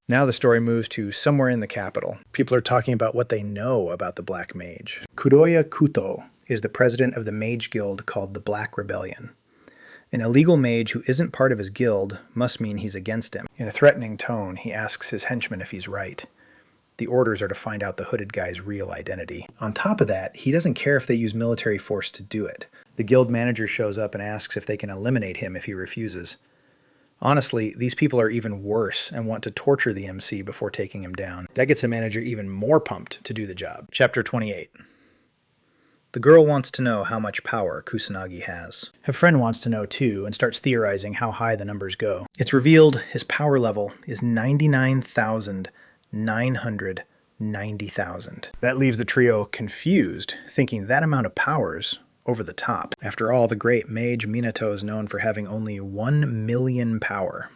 Now the story moves to somewhere in the capital. People are talking about what they know about the Black Mage. Kuroya Kuto is the president of the mage guild called the Black Rebellion. An illegal mage who isn't part of his guild must mean he's against him. In a threatening tone, he asks his henchman if he's right. The orders are to find out the hooded guy's real identity. On top of that, he doesn't care if they use military force to do it. The guild manager shows up and asks if they can eliminate him if he refuses. Honestly, these people are even worse and want to torture the MC before taking him down. That gets the manager even more pumped to do the job. Chapter 28. The girl wants to know how much power Kusanagi has. Her friend wants to know too and starts theorizing how high the numbers go. It's revealed his power level is 99,990,000. That leaves the trio confused, thinking that amount of power's over the top. After all, the great mage Minato is known for having only 1 million power.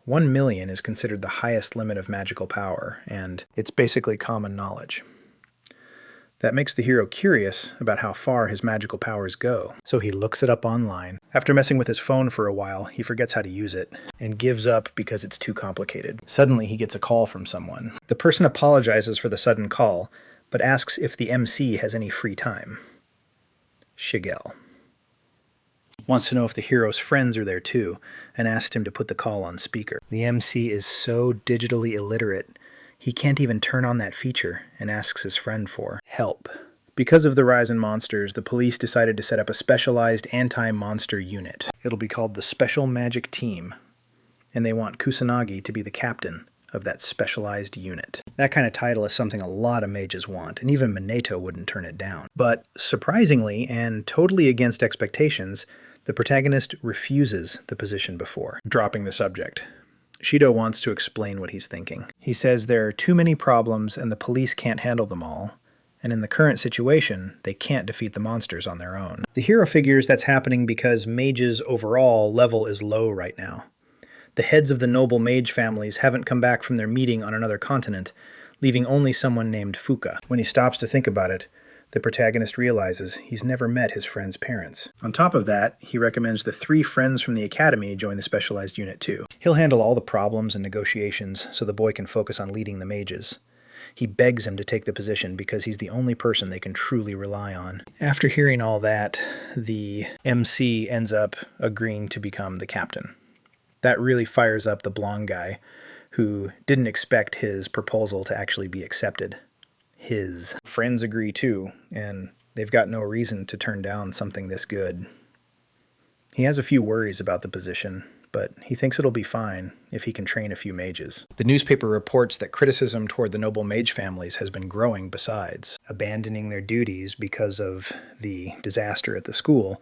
1 million is considered the highest limit of magical power, and it's basically common knowledge. That makes the hero curious about how far his magical powers go, so he looks it up online. After messing with his phone for a while, he forgets how to use it, and gives up because it's too complicated. Suddenly, he gets a call from someone. The person apologizes for the sudden call, but asks if the MC has any free time. Shigel wants to know if the hero's friends are there too, and asked him to put the call on speaker. The MC is so digitally illiterate, he can't even turn on that feature, and asks his friend for help. Because of the rise in monsters, the police decided to set up a specialized anti-monster unit. It'll be called the Special Magic Team, and they want Kusanagi to be the captain of that specialized unit. That kind of title is something a lot of mages want, and even Minato wouldn't turn it down. But surprisingly, and totally against expectations, the protagonist refuses the position before, dropping the subject. Shido wants to explain what he's thinking. He says there are too many problems and the police can't handle them all, and in the current situation, they can't defeat the monsters on their own. The hero figures that's happening because mages' overall level is low right now. The heads of the noble mage families haven't come back from their meeting on another continent, leaving only someone named Fuka. When he stops to think about it, the protagonist realizes he's never met his friend's parents. On top of that, he recommends the 3 friends from the academy join the specialized unit too. He'll handle all the problems and negotiations so the boy can focus on leading the mages. He begs him to take the position because he's the only person they can truly rely on. After hearing all that, the MC ends up agreeing to become the captain. That really fires up the blonde guy, who didn't expect his proposal to actually be accepted. His friends agree too, and they've got no reason to turn down something this good. He has a few worries about the position, but he thinks it'll be fine if he can train a few mages. The newspaper reports that criticism toward the noble mage families has been growing besides. Abandoning their duties because of the disaster at the school,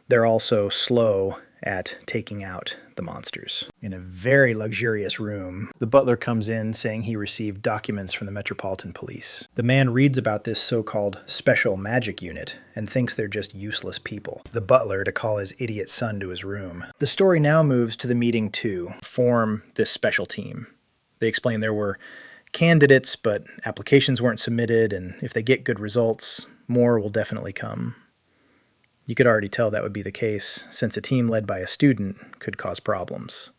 they're also slow at taking out the monsters. In a very luxurious room, the butler comes in saying he received documents from the Metropolitan Police. The man reads about this so-called special magic unit and thinks they're just useless people. The butler to call his idiot son to his room. The story now moves to the meeting to form this special team. They explain there were candidates, but applications weren't submitted, and if they get good results, more will definitely come. You could already tell that would be the case, since a team led by a student could cause problems.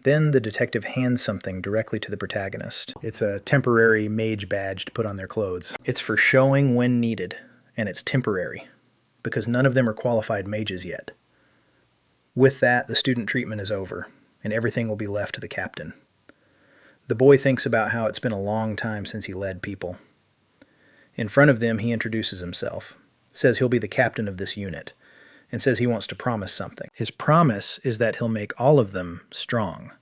Then the detective hands something directly to the protagonist. It's a temporary mage badge to put on their clothes. It's for showing when needed, and it's temporary, because none of them are qualified mages yet. With that, the student treatment is over, and everything will be left to the captain. The boy thinks about how it's been a long time since he led people. In front of them, he introduces himself, says he'll be the captain of this unit, and says he wants to promise something. His promise is that he'll make all of them strong.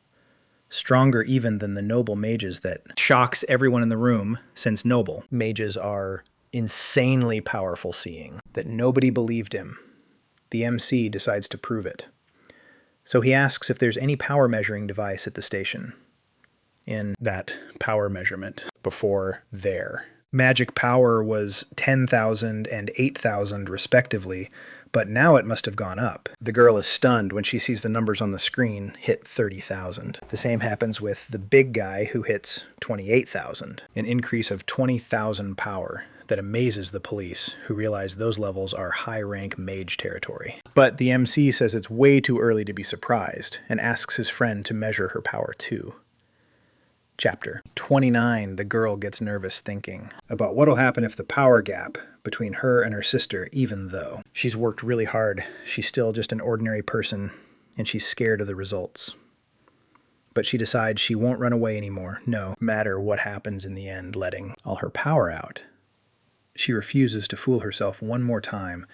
Stronger even than the noble mages that shocks everyone in the room, since noble mages are insanely powerful, seeing that nobody believed him. The MC decides to prove it. So he asks if there's any power measuring device at the station. In that power measurement before there. Magic power was 10,000 and 8,000 respectively, but now it must have gone up. The girl is stunned when she sees the numbers on the screen hit 30,000. The same happens with the big guy who hits 28,000, an increase of 20,000 power that amazes the police, who realize those levels are high-rank mage territory. But the MC says it's way too early to be surprised, and asks his friend to measure her power too. Chapter 29, the girl gets nervous thinking about what'll happen if the power gap between her and her sister, even though she's worked really hard, she's still just an ordinary person, and she's scared of the results. But she decides she won't run away anymore, no matter what happens in the end, letting all her power out. She refuses to fool herself one more time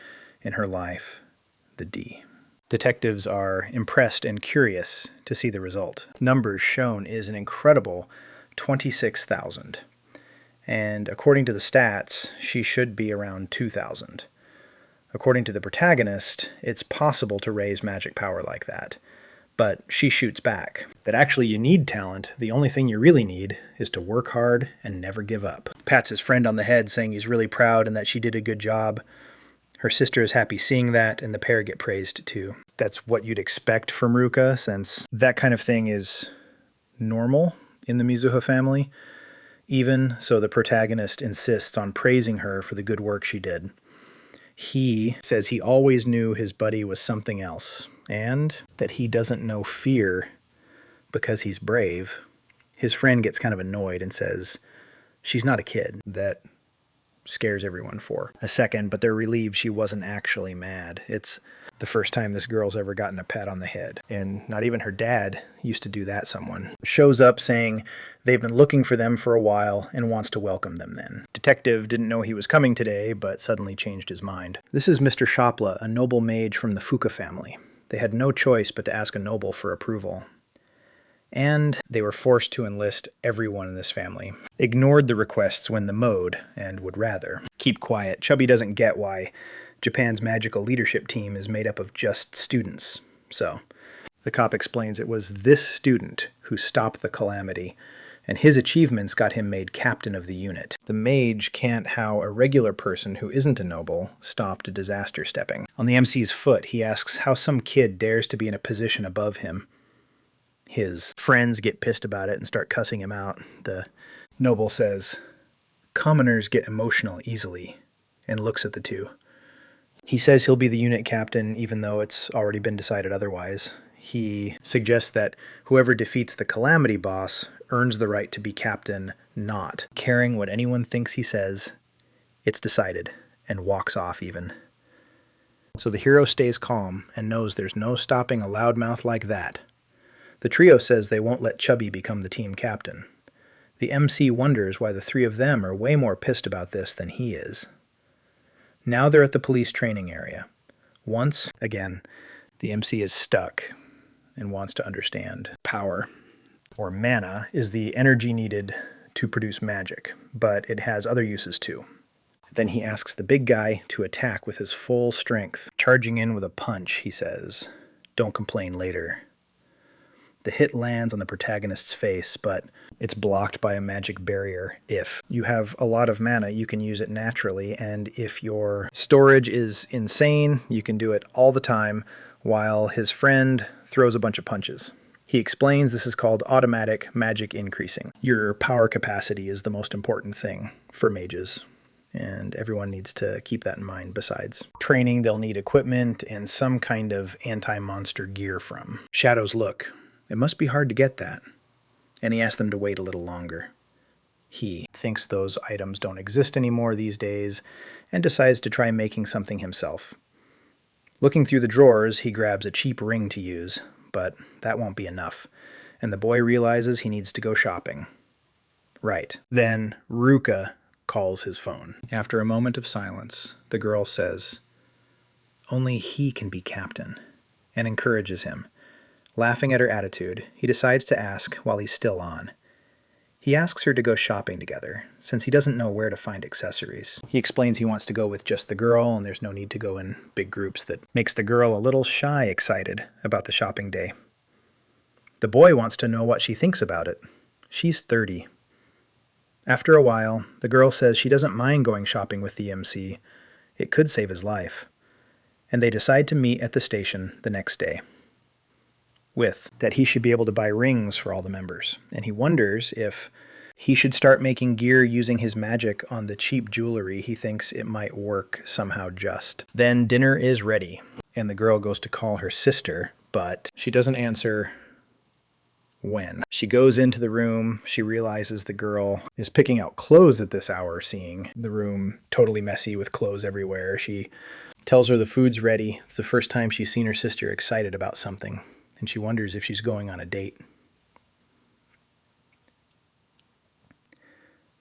in her life. The D. Detectives are impressed and curious to see the result. Numbers shown is an incredible 26,000. And according to the stats, she should be around 2,000. According to the protagonist, it's possible to raise magic power like that. But she shoots back. That actually you need talent. The only thing you really need is to work hard and never give up. Pats his friend on the head, saying he's really proud and that she did a good job. Her sister is happy seeing that, and the pair get praised too. That's what you'd expect from Ruka, since that kind of thing is normal in the Mizuha family. Even so, the protagonist insists on praising her for the good work she did. He says he always knew his buddy was something else, and that he doesn't know fear because he's brave. His friend gets kind of annoyed and says she's not a kid. That scares everyone for a second, but they're relieved she wasn't actually mad. It's the first time this girl's ever gotten a pat on the head. And not even her dad used to do that. Someone shows up saying they've been looking for them for a while and wants to welcome them then. Detective didn't know he was coming today, but suddenly changed his mind. This is Mr. Shopla, a noble mage from the Fuka family. They had no choice but to ask a noble for approval. And they were forced to enlist everyone in this family. Ignored the requests when the mode, and would rather keep quiet. Chubby doesn't get why Japan's magical leadership team is made up of just students. So, the cop explains it was this student who stopped the calamity, and his achievements got him made captain of the unit. The mage can't how a regular person who isn't a noble stopped disaster stepping. On the MC's foot, he asks how some kid dares to be in a position above him. His friends get pissed about it and start cussing him out. The noble says, "Commoners get emotional easily," and looks at the two. He says he'll be the unit captain even though it's already been decided otherwise. He suggests that whoever defeats the calamity boss earns the right to be captain, not caring what anyone thinks he says. It's decided, and walks off even. So the hero stays calm and knows there's no stopping a loudmouth like that. The trio says they won't let Chubby become the team captain. The MC wonders why the three of them are way more pissed about this than he is. Now they're at the police training area. Once again, the MC is stuck and wants to understand power, or mana, is the energy needed to produce magic, but it has other uses too. Then he asks the big guy to attack with his full strength. Charging in with a punch, he says, "Don't complain later." The hit lands on the protagonist's face, but it's blocked by a magic barrier. If you have a lot of mana, you can use it naturally, and if your storage is insane, you can do it all the time, while his friend throws a bunch of punches. He explains this is called automatic magic increasing. Your power capacity is the most important thing for mages, and everyone needs to keep that in mind. Besides training, they'll need equipment and some kind of anti-monster gear from Shadow's Look. It must be hard to get that. And he asks them to wait a little longer. He thinks those items don't exist anymore these days and decides to try making something himself. Looking through the drawers, he grabs a cheap ring to use, but that won't be enough, and the boy realizes he needs to go shopping. Right. Then Ruka calls his phone. After a moment of silence, the girl says, "Only he can be captain," and encourages him. Laughing at her attitude, he decides to ask while he's still on. He asks her to go shopping together, since he doesn't know where to find accessories. He explains he wants to go with just the girl, and there's no need to go in big groups. That makes the girl a little shy excited about the shopping day. The boy wants to know what she thinks about it. She's 30. After a while, the girl says she doesn't mind going shopping with the MC. It could save his life. And they decide to meet at the station the next day. With that he should be able to buy rings for all the members, and he wonders if he should start making gear using his magic on the cheap jewelry. He thinks it might work somehow just. Then dinner is ready, and the girl goes to call her sister, but she doesn't answer when. She goes into the room, she realizes the girl is picking out clothes at this hour, seeing the room totally messy with clothes everywhere. She tells her the food's ready. It's the first time she's seen her sister excited about something, and she wonders if she's going on a date.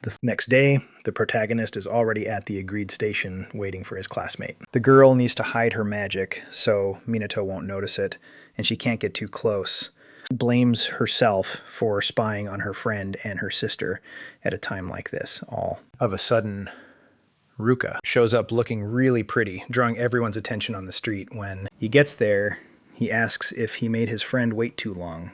The next day, the protagonist is already at the agreed station waiting for his classmate. The girl needs to hide her magic so Minato won't notice it, and she can't get too close. Blames herself for spying on her friend and her sister at a time like this. All of a sudden, Ruka shows up looking really pretty, drawing everyone's attention on the street. When he gets there, he asks if he made his friend wait too long.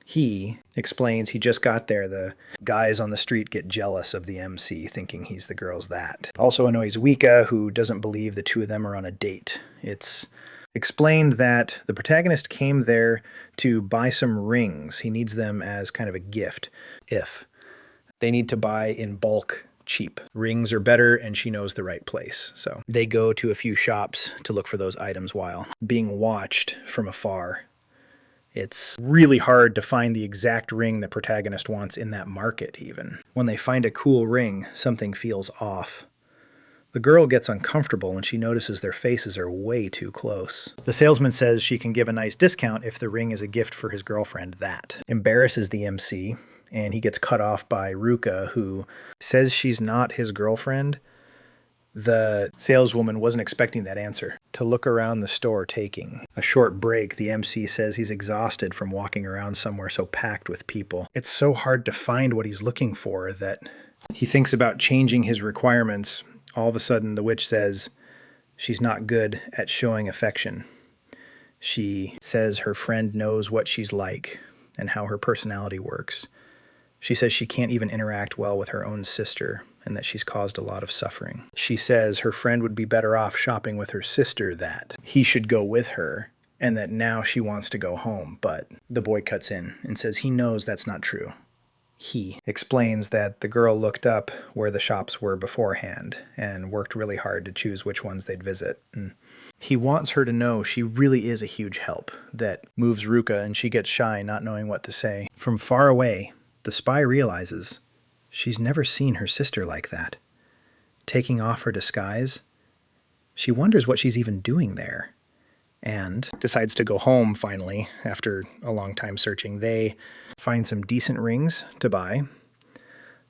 He explains he just got there. The guys on the street get jealous of the MC, thinking he's the girl's that. Also annoys Wika, who doesn't believe the two of them are on a date. It's explained that the protagonist came there to buy some rings. He needs them as kind of a gift. If they need to buy in bulk, cheap. Rings are better, and she knows the right place. So they go to a few shops to look for those items while being watched from afar. It's really hard to find the exact ring the protagonist wants in that market even. When they find a cool ring, something feels off. The girl gets uncomfortable when she notices their faces are way too close. The salesman says she can give a nice discount if the ring is a gift for his girlfriend. That embarrasses the MC, and he gets cut off by Ruka, who says she's not his girlfriend. The saleswoman wasn't expecting that answer. To look around the store taking a short break, the MC says he's exhausted from walking around somewhere so packed with people. It's so hard to find what he's looking for that he thinks about changing his requirements. All of a sudden, the witch says she's not good at showing affection. She says her friend knows what she's like and how her personality works. She says she can't even interact well with her own sister and that she's caused a lot of suffering. She says her friend would be better off shopping with her sister, that he should go with her, and that now she wants to go home. But the boy cuts in and says he knows that's not true. He explains that the girl looked up where the shops were beforehand and worked really hard to choose which ones they'd visit. And he wants her to know she really is a huge help. That moves Ruka, and she gets shy, not knowing what to say. From far away, the spy realizes she's never seen her sister like that. Taking off her disguise, she wonders what she's even doing there. And decides to go home finally after a long time searching. They find some decent rings to buy.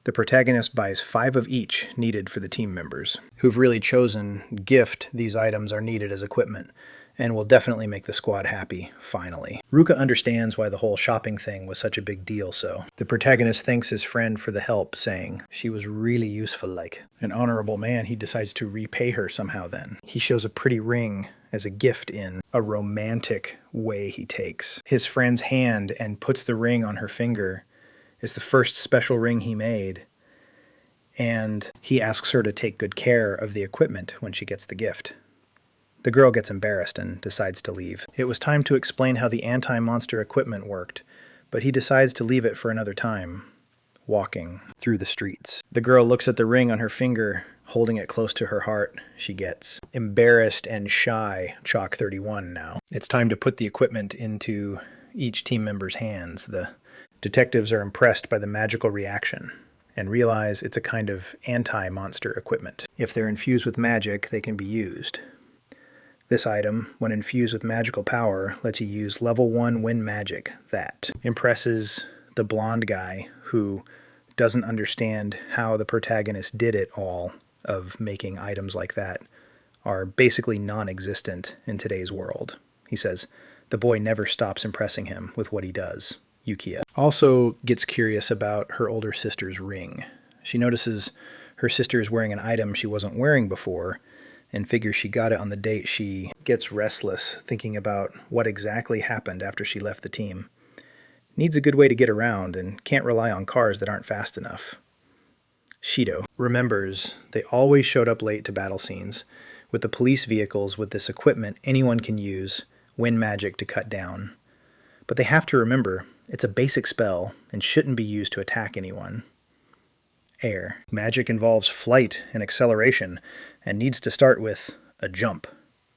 The protagonist buys 5 of each needed for the team members, who've really chosen gift these items are needed as equipment and will definitely make the squad happy, finally. Ruka understands why the whole shopping thing was such a big deal, so the protagonist thanks his friend for the help, saying she was really useful. Like an honorable man, he decides to repay her somehow then. He shows a pretty ring as a gift in a romantic way. He takes his friend's hand and puts the ring on her finger. It's the first special ring he made, and he asks her to take good care of the equipment when she gets the gift. The girl gets embarrassed and decides to leave. It was time to explain how the anti-monster equipment worked, but he decides to leave it for another time, walking through the streets. The girl looks at the ring on her finger, holding it close to her heart. She gets embarrassed and shy, chalk 31 now. It's time to put the equipment into each team member's hands. The detectives are impressed by the magical reaction and realize it's a kind of anti-monster equipment. If they're infused with magic, they can be used. This item, when infused with magical power, lets you use level 1 wind magic. That impresses the blonde guy who doesn't understand how the protagonist did it all, of making items like that are basically non-existent in today's world. He says, the boy never stops impressing him with what he does. Yukiya also gets curious about her older sister's ring. She notices her sister is wearing an item she wasn't wearing before and figures she got it on the date. She gets restless thinking about what exactly happened after she left the team. Needs a good way to get around and can't rely on cars that aren't fast enough. Shido remembers they always showed up late to battle scenes. With the police vehicles with this equipment, anyone can use wind magic to cut down. But they have to remember it's a basic spell and shouldn't be used to attack anyone. Air. Magic involves flight and acceleration and needs to start with a jump.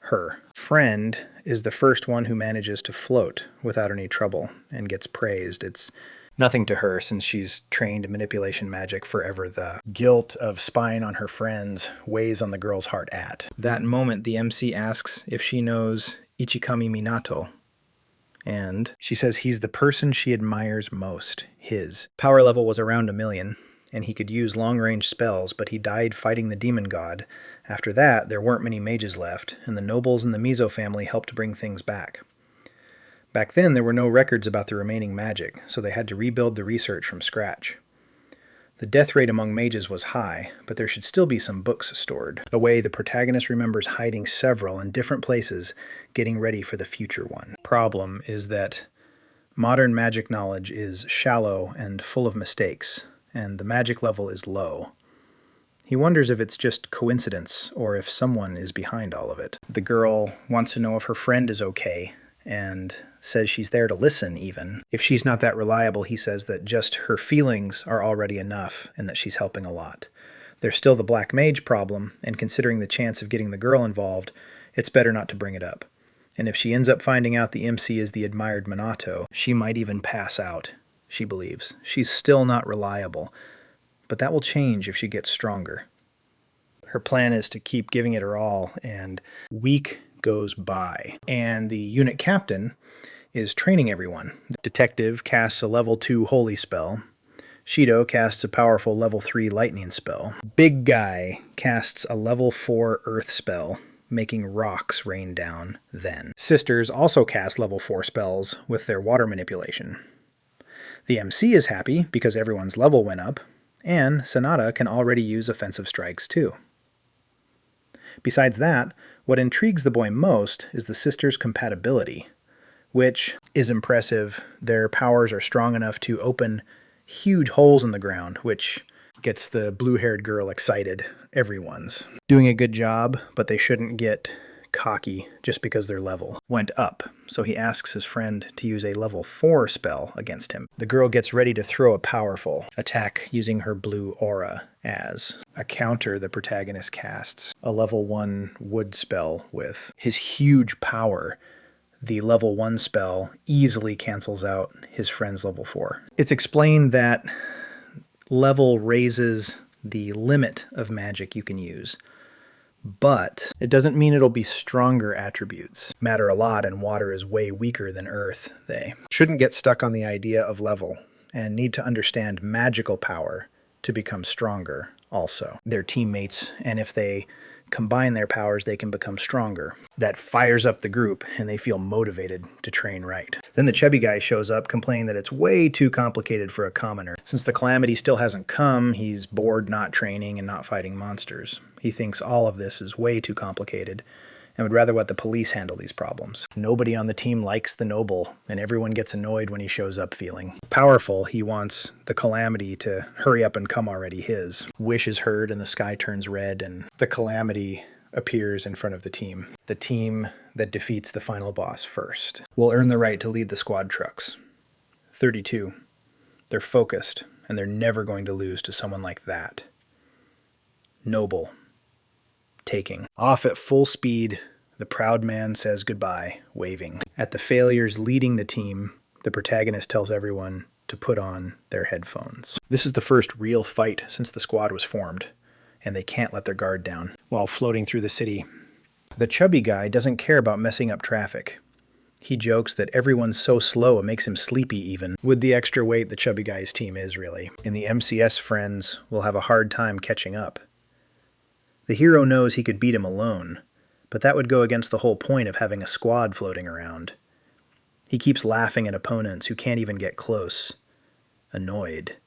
Her friend is the first one who manages to float without any trouble and gets praised. It's nothing to her since she's trained in manipulation magic forever. The guilt of spying on her friends weighs on the girl's heart at that moment. The MC asks if she knows Ichikami Minato, and she says he's the person she admires most. His power level was around 1 million, and he could use long-range spells, but he died fighting the demon god. After that, there weren't many mages left, and the nobles in the Mizo family helped bring things back. Back then, there were no records about the remaining magic, so they had to rebuild the research from scratch. The death rate among mages was high, but there should still be some books stored. A way the protagonist remembers hiding several in different places, getting ready for the future one. Problem is that modern magic knowledge is shallow and full of mistakes, and the magic level is low. He wonders if it's just coincidence or if someone is behind all of it. The girl wants to know if her friend is okay and says she's there to listen even. If she's not that reliable, he says that just her feelings are already enough and that she's helping a lot. There's still the black mage problem, and considering the chance of getting the girl involved, it's better not to bring it up. And if she ends up finding out the MC is the admired Minato, she might even pass out, she believes. She's still not reliable, but that will change if she gets stronger. Her plan is to keep giving it her all, and week goes by, and the unit captain is training everyone. The detective casts a level 2 holy spell. Shido casts a powerful level 3 lightning spell. Big guy casts a level 4 earth spell, making rocks rain down then. Sisters also cast level 4 spells with their water manipulation. The MC is happy because everyone's level went up, and Sanada can already use offensive strikes too. Besides that, what intrigues the boy most is the sisters' compatibility, which is impressive. Their powers are strong enough to open huge holes in the ground, which gets the blue-haired girl excited. Everyone's doing a good job, but they shouldn't get cocky just because their level went up. So he asks his friend to use a level 4 spell against him. The girl gets ready to throw a powerful attack using her blue aura. As a counter, the protagonist casts a level 1 wood spell with his huge power. The level 1 spell easily cancels out his friend's level 4. It's explained that level raises the limit of magic you can use, but it doesn't mean it'll be stronger attributes. Matter a lot, and water is way weaker than earth. They shouldn't get stuck on the idea of level and need to understand magical power to become stronger also. They're teammates, and if they combine their powers, they can become stronger. That fires up the group, and they feel motivated to train right. Then the chubby guy shows up, complaining that it's way too complicated for a commoner. Since the calamity still hasn't come, he's bored not training and not fighting monsters. He thinks all of this is way too complicated and would rather let the police handle these problems. Nobody on the team likes the noble, and everyone gets annoyed when he shows up feeling powerful. He wants the calamity to hurry up and come already his. Wish is heard and the sky turns red, and the calamity appears in front of the team. The team that defeats the final boss first will earn the right to lead the squad trucks. 32. They're focused, and they're never going to lose to someone like that. Noble. Taking. Off at full speed, the proud man says goodbye, waving. At the failures leading the team, the protagonist tells everyone to put on their headphones. This is the first real fight since the squad was formed, and they can't let their guard down. While floating through the city, The chubby guy doesn't care about messing up traffic. He jokes that everyone's so slow it makes him sleepy even, with the extra weight the chubby guy's team is really. And the MCS friends will have a hard time catching up. The hero knows he could beat him alone, but that would go against the whole point of having a squad floating around. He keeps laughing at opponents who can't even get close. Annoyed.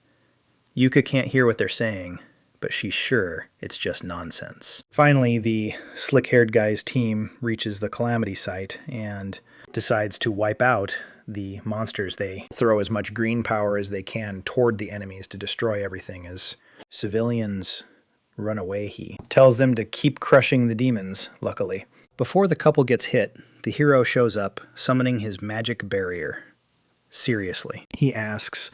Yuka can't hear what they're saying, but she's sure it's just nonsense. Finally, the slick-haired guy's team reaches the calamity site and decides to wipe out the monsters. They throw as much green power as they can toward the enemies to destroy everything as civilians run away. He tells them to keep crushing the demons, luckily. Before the couple gets hit, the hero shows up, summoning his magic barrier. Seriously. He asks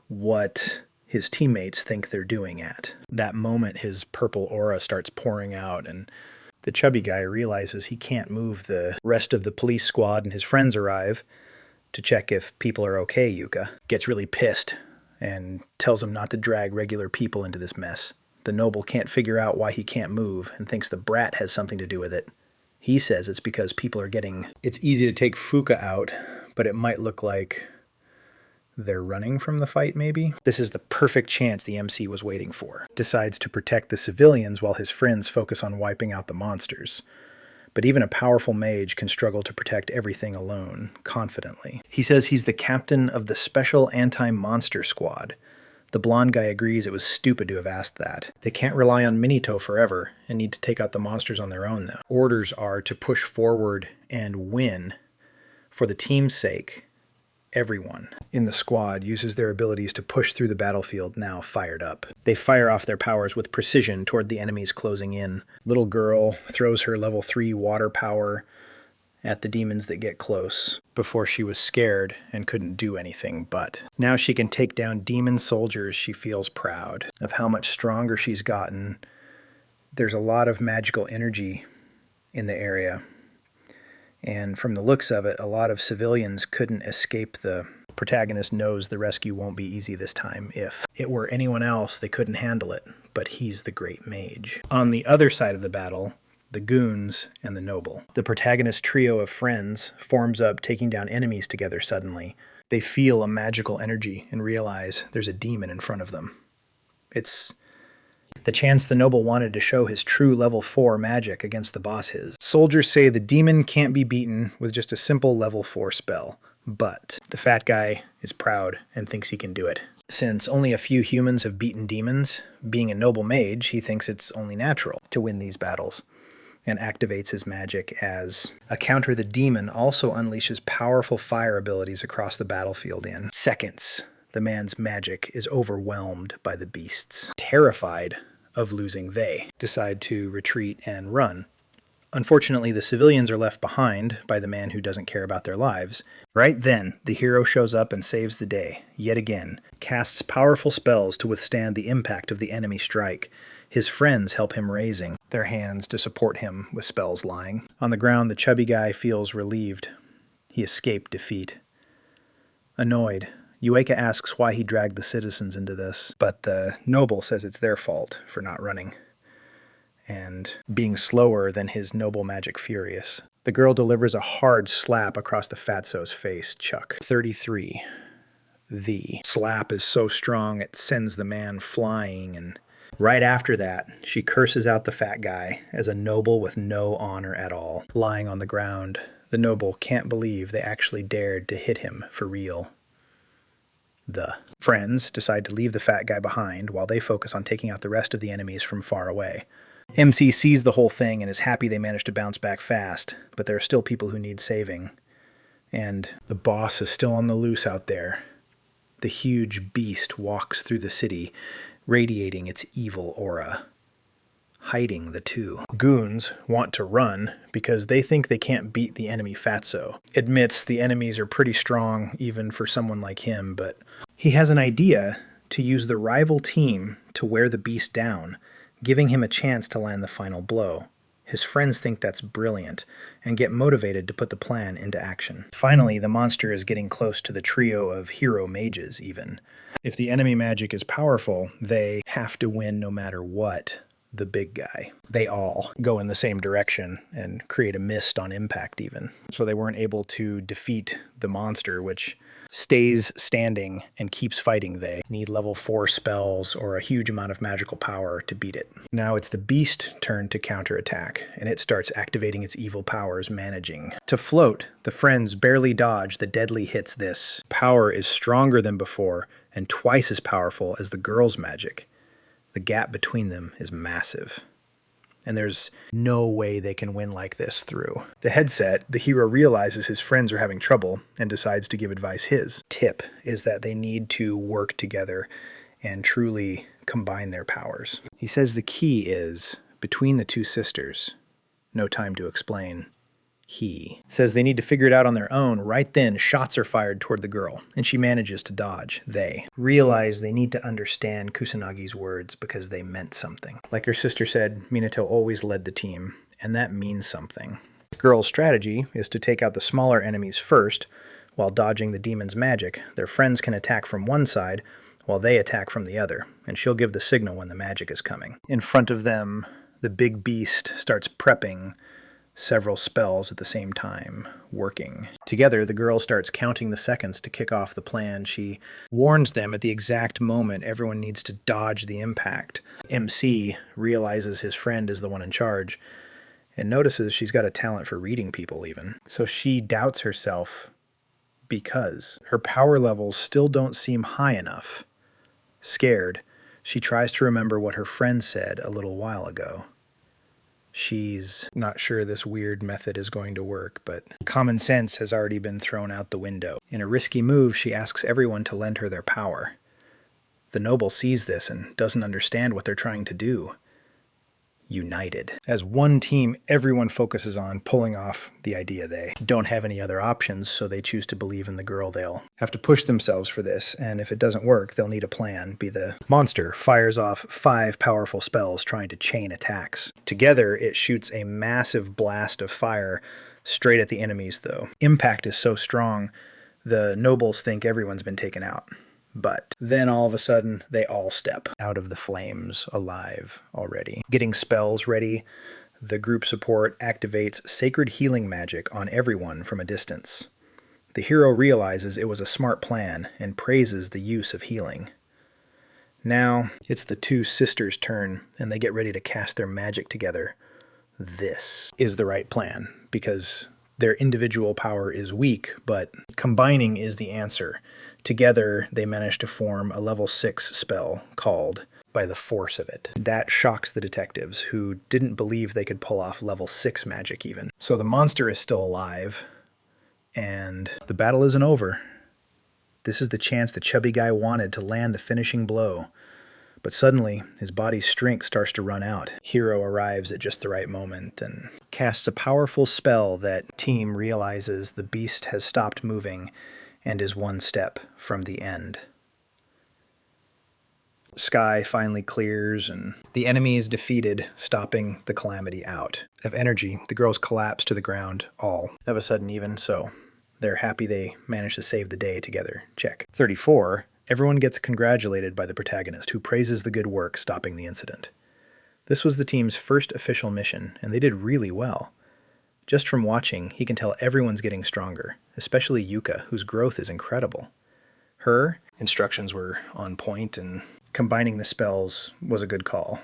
what his teammates think they're doing at. That moment, his purple aura starts pouring out, and the chubby guy realizes he can't move. The rest of the police squad and his friends arrive to check if people are okay. Yuka gets really pissed and tells him not to drag regular people into this mess. The noble can't figure out why he can't move and thinks the brat has something to do with it. He says it's because people are getting... It's easy to take Fuka out, but it might look like they're running from the fight, maybe? This is the perfect chance the MC was waiting for. Decides to protect the civilians while his friends focus on wiping out the monsters. But even a powerful mage can struggle to protect everything alone, confidently. He says he's the captain of the special anti-monster squad. The blonde guy agrees it was stupid to have asked that. They can't rely on Minito forever and need to take out the monsters on their own, though. Orders are to push forward and win. For the team's sake, everyone in the squad uses their abilities to push through the battlefield, now fired up. They fire off their powers with precision toward the enemies closing in. Little girl throws her level 3 water power at the demons that get close. Before she was scared and couldn't do anything, but now she can take down demon soldiers. She feels proud of how much stronger she's gotten. There's a lot of magical energy in the area, and from the looks of it, a lot of civilians couldn't escape. The protagonist knows the rescue won't be easy this time. If it were anyone else, they couldn't handle it, but he's the great mage. On the other side of the battle, the goons and the noble. The protagonist trio of friends forms up, taking down enemies together suddenly. They feel a magical energy and realize there's a demon in front of them. It's the chance the noble wanted to show his true level 4 magic against the boss his. Soldiers say the demon can't be beaten with just a simple level 4 spell, but the fat guy is proud and thinks he can do it. Since only a few humans have beaten demons, being a noble mage, he thinks it's only natural to win these battles, and activates his magic as a counter. The demon also unleashes powerful fire abilities across the battlefield in seconds. The man's magic is overwhelmed by the beasts. Terrified of losing, they decide to retreat and run. Unfortunately, the civilians are left behind by the man who doesn't care about their lives. Right then, the hero shows up and saves the day, yet again, casts powerful spells to withstand the impact of the enemy strike. His friends help him, raising their hands to support him with spells lying. On the ground, the chubby guy feels relieved. He escaped defeat. Annoyed, Yueka asks why he dragged the citizens into this, but the noble says it's their fault for not running and being slower than his noble magic furious. The girl delivers a hard slap across the fatso's face. Chuck. 33. The slap is so strong it sends the man flying, and right after that, she curses out the fat guy as a noble with no honor at all. Lying on the ground, the noble can't believe they actually dared to hit him for real. The friends decide to leave the fat guy behind while they focus on taking out the rest of the enemies from far away. MC sees the whole thing and is happy they managed to bounce back fast, but there are still people who need saving. And the boss is still on the loose out there. The huge beast walks through the city, radiating its evil aura, hiding the two. Goons want to run because they think they can't beat the enemy fatso. Admits the enemies are pretty strong even for someone like him, but he has an idea to use the rival team to wear the beast down, giving him a chance to land the final blow. His friends think that's brilliant and get motivated to put the plan into action. Finally, the monster is getting close to the trio of hero mages even. If the enemy magic is powerful, they have to win no matter what. the big guy. They all go in the same direction and create a mist on impact even. So they weren't able to defeat the monster, which stays standing and keeps fighting. They need level 4 spells or a huge amount of magical power to beat it. Now it's the beast turn to counterattack, and it starts activating its evil powers, managing to float. The friends barely dodge the deadly hits. This power is stronger than before and twice as powerful as the girl's magic. The gap between them is massive, and there's no way they can win like this through. The headset, the hero realizes his friends are having trouble and decides to give advice. His tip is that they need to work together and truly combine their powers. He says the key is between the two sisters. No time to explain. He says they need to figure it out on their own. Right then, shots are fired toward the girl, and she manages to dodge. They realize they need to understand Kusanagi's words because they meant something. Like her sister said, Minato always led the team, and that means something. The girl's strategy is to take out the smaller enemies first, while dodging the demon's magic. Their friends can attack from one side, while they attack from the other, and she'll give the signal when the magic is coming. In front of them, the big beast starts prepping several spells at the same time, working. Together, the girl starts counting the seconds to kick off the plan. She warns them at the exact moment everyone needs to dodge the impact. MC realizes his friend is the one in charge and notices she's got a talent for reading people even. So she doubts herself because her power levels still don't seem high enough. Scared, she tries to remember what her friend said a little while ago. She's not sure this weird method is going to work, but common sense has already been thrown out the window. In a risky move, she asks everyone to lend her their power. The noble sees this and doesn't understand what they're trying to do. United. As one team, everyone focuses on pulling off the idea. They don't have any other options, so they choose to believe in the girl. They'll have to push themselves for this, and if it doesn't work, they'll need a plan. The monster fires off 5 powerful spells trying to chain attacks. Together, it shoots a massive blast of fire straight at the enemies, though. Impact is so strong, the nobles think everyone's been taken out. But then all of a sudden, they all step out of the flames alive already. Getting spells ready, the group support activates sacred healing magic on everyone from a distance. The hero realizes it was a smart plan and praises the use of healing. Now, it's the two sisters' turn, and they get ready to cast their magic together. This is the right plan, because their individual power is weak, but combining is the answer. Together, they manage to form a level 6 spell called By the Force of It. That shocks the detectives, who didn't believe they could pull off level 6 magic even. So the monster is still alive, and the battle isn't over. This is the chance the chubby guy wanted to land the finishing blow. But suddenly, his body's strength starts to run out. Hero arrives at just the right moment and casts a powerful spell that team realizes the beast has stopped moving and is one step from the end. Sky finally clears and the enemy is defeated, stopping the calamity out. Of energy, the girls collapse to the ground, all of a sudden even, so they're happy they managed to save the day together. Check. 34. Everyone gets congratulated by the protagonist, who praises the good work stopping the incident. This was the team's first official mission, and they did really well. Just from watching, he can tell everyone's getting stronger, especially Yuka, whose growth is incredible. Her instructions were on point, and combining the spells was a good call.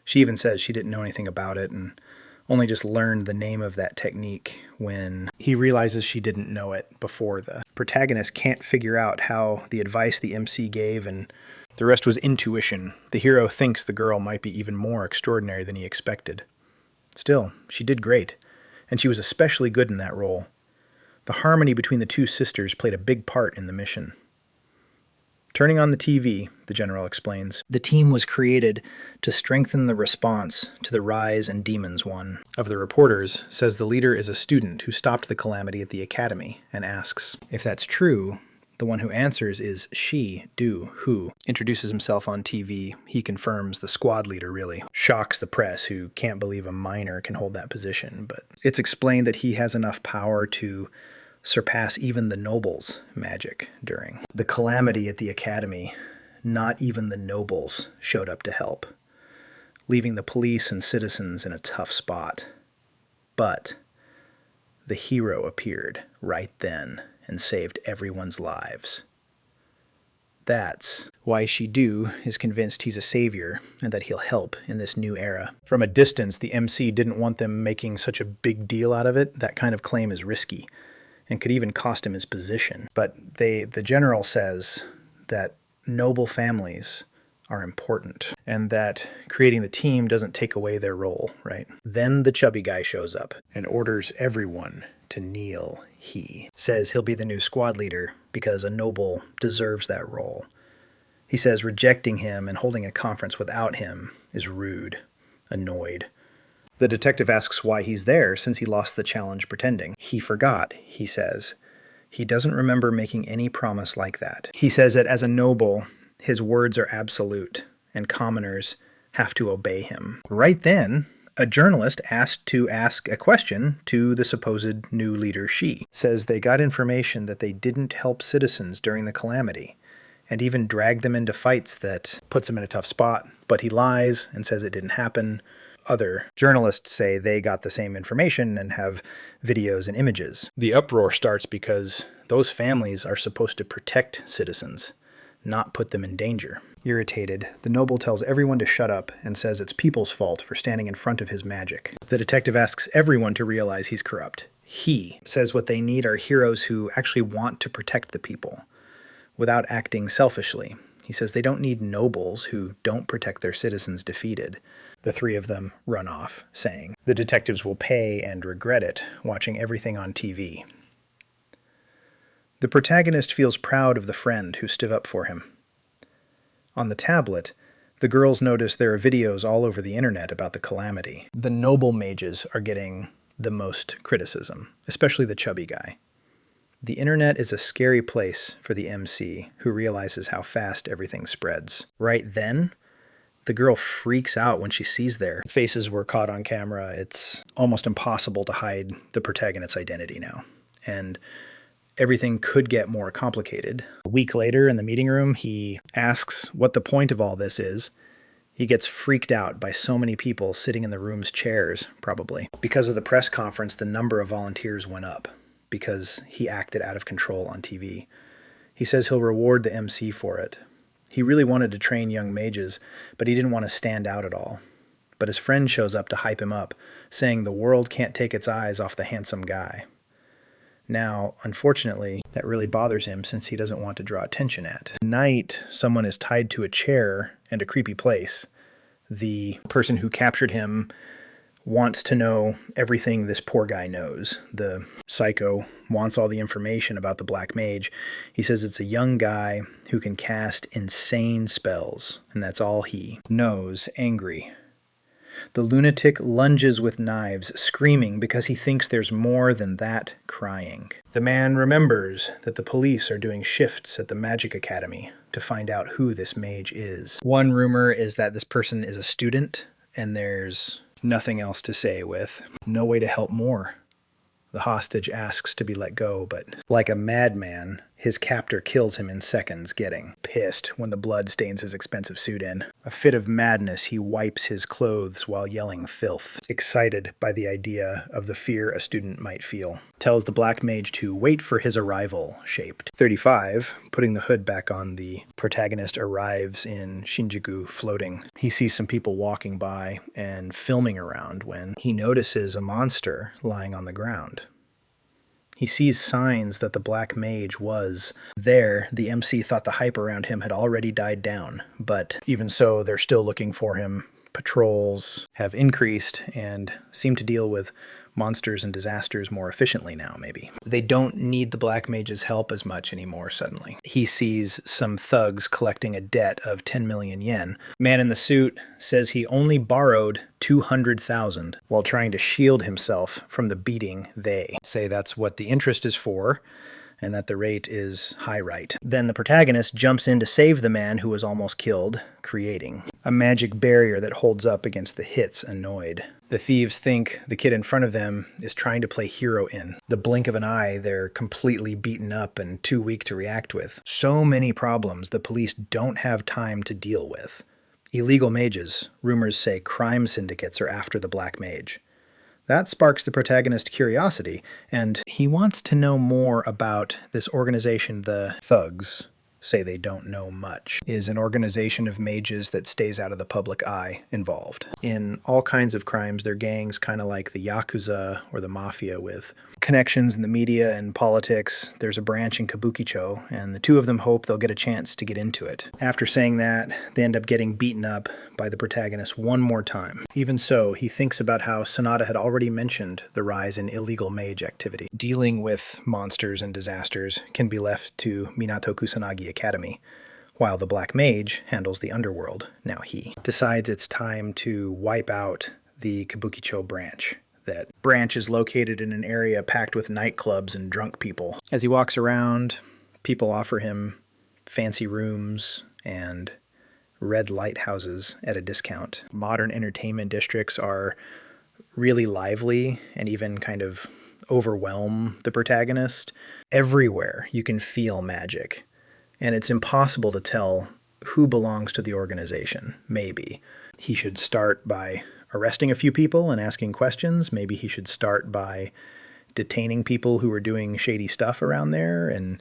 She even says she didn't know anything about it and only just learned the name of that technique when he realizes she didn't know it before. The protagonist can't figure out how the advice the MC gave, and the rest was intuition. The hero thinks the girl might be even more extraordinary than he expected. Still, she did great, and she was especially good in that role. The harmony between the two sisters played a big part in the mission. Turning on the TV, the general explains, the team was created to strengthen the response to the rise and demons one. Of the reporters, says the leader is a student who stopped the calamity at the academy and asks if that's true. The one who answers is she, do, who introduces himself on TV. He confirms the squad leader really shocks the press, who can't believe a minor can hold that position. But it's explained that he has enough power to surpass even the nobles' magic during the calamity at the academy. Not even the nobles showed up to help. leaving the police and citizens in a tough spot. But the hero appeared right then and saved everyone's lives. That's why Shidu is convinced he's a savior and that he'll help in this new era. From a distance, the MC didn't want them making such a big deal out of it. That kind of claim is risky and could even cost him his position. But the general says that noble families are important and that creating the team doesn't take away their role, right? Then the chubby guy shows up and orders everyone to kneel. He says he'll be the new squad leader because a noble deserves that role. He says rejecting him and holding a conference without him is rude, annoyed. The detective asks why he's there since he lost the challenge pretending. He forgot, he says. He doesn't remember making any promise like that. He says that as a noble, his words are absolute, and commoners have to obey him. Right then, a journalist asked to ask a question to the supposed new leader, Shi. Says they got information that they didn't help citizens during the calamity, and even dragged them into fights that puts him in a tough spot. But he lies and says it didn't happen. Other journalists say they got the same information and have videos and images. The uproar starts because those families are supposed to protect citizens, not put them in danger. Irritated, the noble tells everyone to shut up and says it's people's fault for standing in front of his magic. The detective asks everyone to realize he's corrupt. He says what they need are heroes who actually want to protect the people without acting selfishly. He says they don't need nobles who don't protect their citizens defeated. The three of them run off, saying the detectives will pay and regret it, watching everything on TV. The protagonist feels proud of the friend who stood up for him. On the tablet, the girls notice there are videos all over the internet about the calamity. The noble mages are getting the most criticism, especially the chubby guy. The internet is a scary place for the MC who realizes how fast everything spreads. Right then, the girl freaks out when she sees their faces were caught on camera. It's almost impossible to hide the protagonist's identity now. And everything could get more complicated. A week later in the meeting room, he asks what the point of all this is. He gets freaked out by so many people sitting in the room's chairs, probably. Because of the press conference, the number of volunteers went up because he acted out of control on TV. He says he'll reward the MC for it. He really wanted to train young mages, but he didn't want to stand out at all. But his friend shows up to hype him up, saying the world can't take its eyes off the handsome guy. Now, unfortunately, that really bothers him since he doesn't want to draw attention at. Tonight, someone is tied to a chair and a creepy place. The person who captured him wants to know everything this poor guy knows. The psycho wants all the information about the Black Mage. He says it's a young guy who can cast insane spells, and that's all he knows, angry. The lunatic lunges with knives, screaming because he thinks there's more than that crying. The man remembers that the police are doing shifts at the Magic Academy to find out who this mage is. One rumor is that this person is a student, and there's nothing else to say with no way to help more. The hostage asks to be let go, but like a madman, his captor kills him in seconds, getting pissed when the blood stains his expensive suit in. A fit of madness, he wipes his clothes while yelling filth, excited by the idea of the fear a student might feel. Tells the Black Mage to wait for his arrival, shaped. 35, putting the hood back on, the protagonist arrives in Shinjuku floating. He sees some people walking by and filming around when he notices a monster lying on the ground. He sees signs that the Black Mage was there. The MC thought the hype around him had already died down, but even so, they're still looking for him. Patrols have increased and seem to deal with monsters and disasters more efficiently now, maybe. They don't need the Black Mage's help as much anymore, suddenly. He sees some thugs collecting a debt of 10 million yen. Man in the suit says he only borrowed 200,000 while trying to shield himself from the beating they say that's what the interest is for, and that the rate is high right. Then the protagonist jumps in to save the man who was almost killed, creating a magic barrier that holds up against the hits, annoyed. The thieves think the kid in front of them is trying to play hero in. The blink of an eye, they're completely beaten up and too weak to react with. So many problems the police don't have time to deal with. Illegal mages. Rumors say crime syndicates are after the Black Mage. That sparks the protagonist's curiosity, and he wants to know more about this organization. The thugs say they don't know much. Is an organization of mages that stays out of the public eye involved. In all kinds of crimes, they're gangs kind of like the Yakuza or the Mafia with connections in the media and politics. There's a branch in Kabukicho, and the two of them hope they'll get a chance to get into it. After saying that, they end up getting beaten up by the protagonist one more time. Even so, he thinks about how Sonata had already mentioned the rise in illegal mage activity. Dealing with monsters and disasters can be left to Minato Kusanagi Academy, while the Black Mage handles the underworld. Now he decides it's time to wipe out the Kabukicho branch. That branch is located in an area packed with nightclubs and drunk people. As he walks around, people offer him fancy rooms and red lighthouses at a discount. Modern entertainment districts are really lively and even kind of overwhelm the protagonist. Everywhere you can feel magic, and it's impossible to tell who belongs to the organization. Maybe he should start by arresting a few people and asking questions. Maybe he should start by detaining people who are doing shady stuff around there. In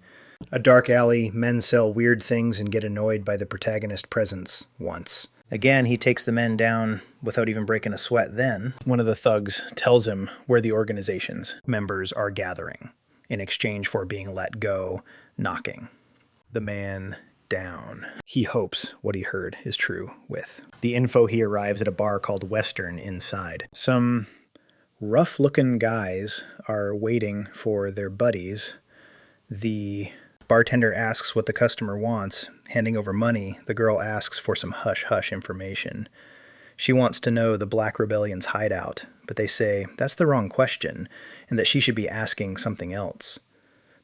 a dark alley, men sell weird things and get annoyed by the protagonist's presence once. Again, he takes the men down without even breaking a sweat. Then one of the thugs tells him where the organization's members are gathering in exchange for being let go, knocking the man down. He hopes what he heard is true. With the info, he arrives at a bar called Western inside. Some rough-looking guys are waiting for their buddies. The bartender asks what the customer wants. Handing over money, the girl asks for some hush-hush information. She wants to know the Black Rebellion's hideout, but they say that's the wrong question and that she should be asking something else.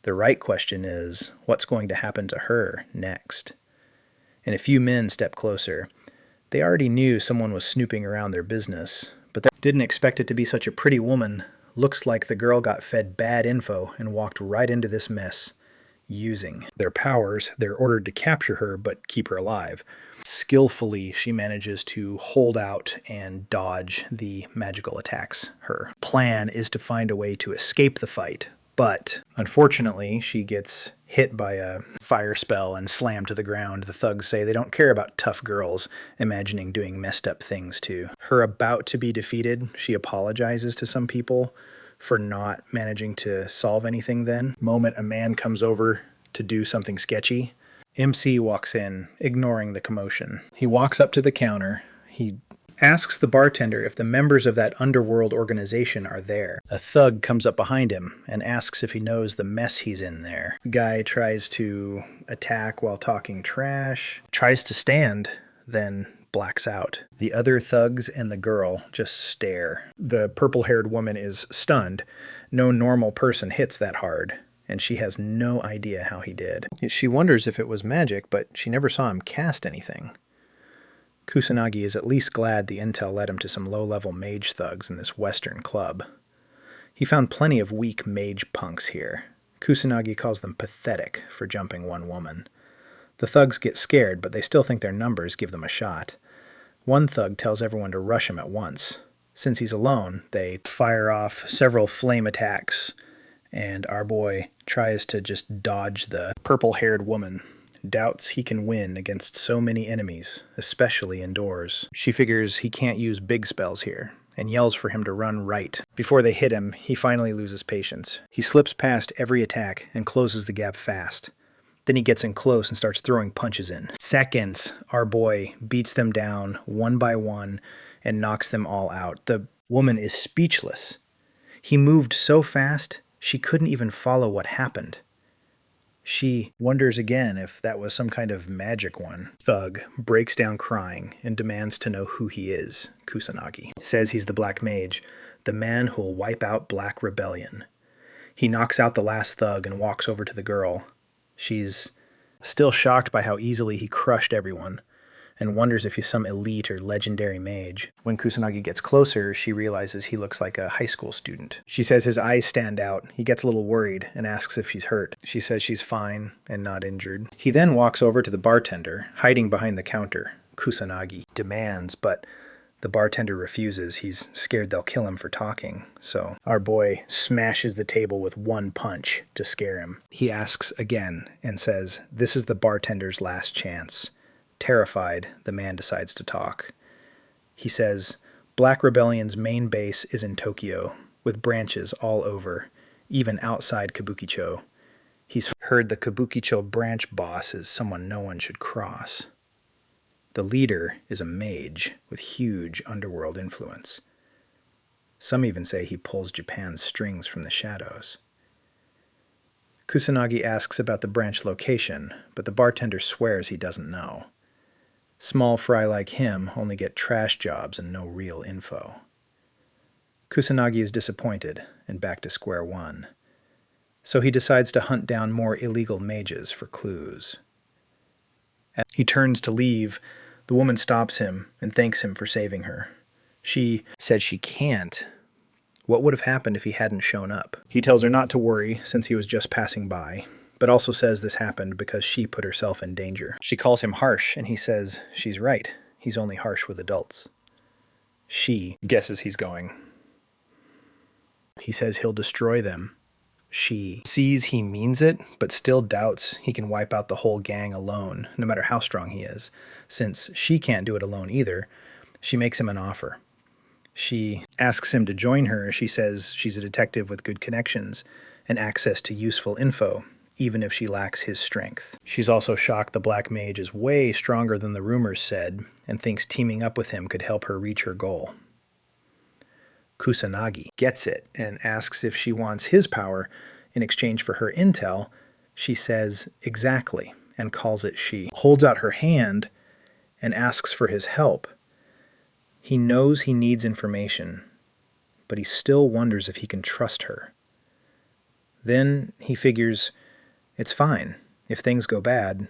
The right question is, what's going to happen to her next? And a few men step closer. They already knew someone was snooping around their business, but they didn't expect it to be such a pretty woman. Looks like the girl got fed bad info and walked right into this mess. Using their powers, they're ordered to capture her but keep her alive. Skillfully, she manages to hold out and dodge the magical attacks. Her plan is to find a way to escape the fight, but unfortunately, she gets hit by a fire spell and slammed to the ground. The thugs say they don't care about tough girls, imagining doing messed up things too. Her about to be defeated, she apologizes to some people for not managing to solve anything then. Moment a man comes over to do something sketchy. MC walks in, ignoring the commotion. He walks up to the counter. He asks the bartender if the members of that underworld organization are there. A thug comes up behind him and asks if he knows the mess he's in there. The guy tries to attack while talking trash, tries to stand, then blacks out. The other thugs and the girl just stare. The purple-haired woman is stunned. No normal person hits that hard, and she has no idea how he did. She wonders if it was magic, but she never saw him cast anything. Kusanagi is at least glad the intel led him to some low-level mage thugs in this Western club. He found plenty of weak mage punks here. Kusanagi calls them pathetic for jumping one woman. The thugs get scared, but they still think their numbers give them a shot. One thug tells everyone to rush him at once. Since he's alone, they fire off several flame attacks, and our boy tries to just dodge the purple-haired woman. Doubts he can win against so many enemies, especially indoors. She figures he can't use big spells here, and yells for him to run right. Before they hit him, he finally loses patience. He slips past every attack and closes the gap fast. Then he gets in close and starts throwing punches in. Seconds, our boy beats them down one by one and knocks them all out. The woman is speechless. He moved so fast, she couldn't even follow what happened. She wonders again if that was some kind of magic one. Thug breaks down crying and demands to know who he is. Kusanagi says he's the Black Mage, the man who'll wipe out Black Rebellion. He knocks out the last thug and walks over to the girl. She's still shocked by how easily he crushed everyone, and wonders if he's some elite or legendary mage. When Kusanagi gets closer, she realizes he looks like a high school student. She says his eyes stand out. He gets a little worried and asks if he's hurt. She says she's fine and not injured. He then walks over to the bartender, hiding behind the counter. Kusanagi demands, but the bartender refuses. He's scared they'll kill him for talking, so our boy smashes the table with one punch to scare him. He asks again and says, "This is the bartender's last chance." Terrified, the man decides to talk. He says, "Black Rebellion's main base is in Tokyo, with branches all over, even outside Kabukicho. He's heard the Kabukicho branch boss is someone no one should cross. The leader is a mage with huge underworld influence. Some even say he pulls Japan's strings from the shadows." Kusanagi asks about the branch location, but the bartender swears he doesn't know. Small fry like him only get trash jobs and no real info. Kusanagi is disappointed and back to square one. So he decides to hunt down more illegal mages for clues. As he turns to leave, the woman stops him and thanks him for saving her. She says she can't. What would have happened if he hadn't shown up? He tells her not to worry since he was just passing by, but also says this happened because she put herself in danger. She calls him harsh, and he says she's right. He's only harsh with adults. She guesses he's going. He says he'll destroy them. She sees he means it, but still doubts he can wipe out the whole gang alone, no matter how strong he is. Since she can't do it alone either, she makes him an offer. She asks him to join her. She says she's a detective with good connections and access to useful info, even if she lacks his strength. She's also shocked the Black Mage is way stronger than the rumors said and thinks teaming up with him could help her reach her goal. Kusanagi gets it and asks if she wants his power in exchange for her intel. She says exactly and calls it she. Holds out her hand and asks for his help. He knows he needs information, but he still wonders if he can trust her. Then he figures it's fine. If things go bad,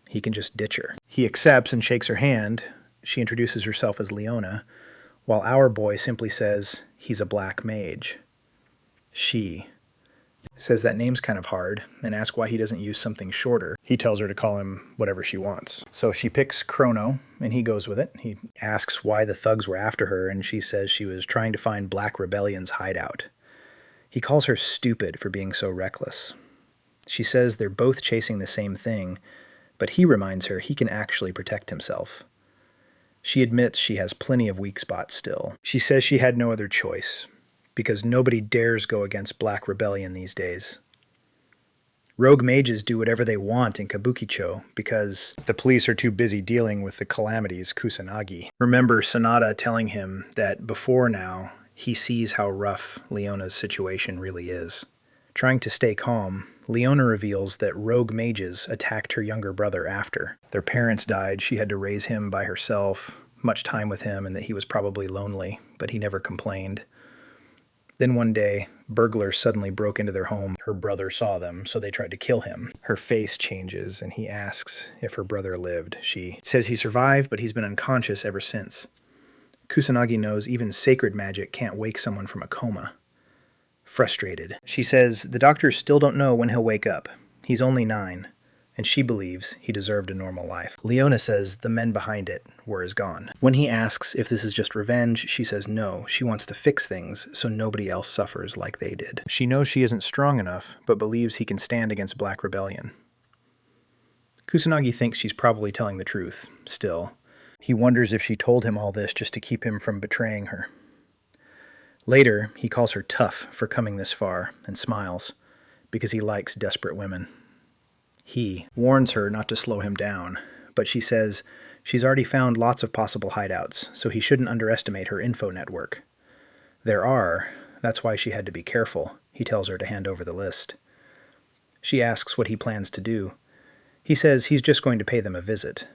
he can just ditch her. He accepts and shakes her hand. She introduces herself as Leona, while our boy simply says he's a black mage. She says that name's kind of hard and asks why he doesn't use something shorter. He tells her to call him whatever she wants. So she picks Chrono, and he goes with it. He asks why the thugs were after her, and she says she was trying to find Black Rebellion's hideout. He calls her stupid for being so reckless. She says they're both chasing the same thing, but he reminds her he can actually protect himself. She admits she has plenty of weak spots still. She says she had no other choice, because nobody dares go against Black Rebellion these days. Rogue mages do whatever they want in Kabukicho because the police are too busy dealing with the calamities Kusanagi. Remember Sanada telling him that before now, he sees how rough Leona's situation really is. Trying to stay calm, Leona reveals that rogue mages attacked her younger brother after. Their parents died, she had to raise him by herself, much time with him, and that he was probably lonely, but he never complained. Then one day, burglars suddenly broke into their home. Her brother saw them, so they tried to kill him. Her face changes, and he asks if her brother lived. She says he survived, but he's been unconscious ever since. Kusanagi knows even sacred magic can't wake someone from a coma. Frustrated, she says the doctors still don't know when he'll wake up. He's only 9, and she believes he deserved a normal life. Leona says the men behind it were as gone. When he asks if this is just revenge, she says no, she wants to fix things so nobody else suffers like they did. She knows she isn't strong enough, but believes he can stand against Black Rebellion. Kusanagi thinks she's probably telling the truth, still. He wonders if she told him all this just to keep him from betraying her. Later, he calls her tough for coming this far and smiles, because he likes desperate women. He warns her not to slow him down, but she says she's already found lots of possible hideouts, so he shouldn't underestimate her info network. There are, that's why she had to be careful. He tells her to hand over the list. She asks what he plans to do. He says he's just going to pay them a visit.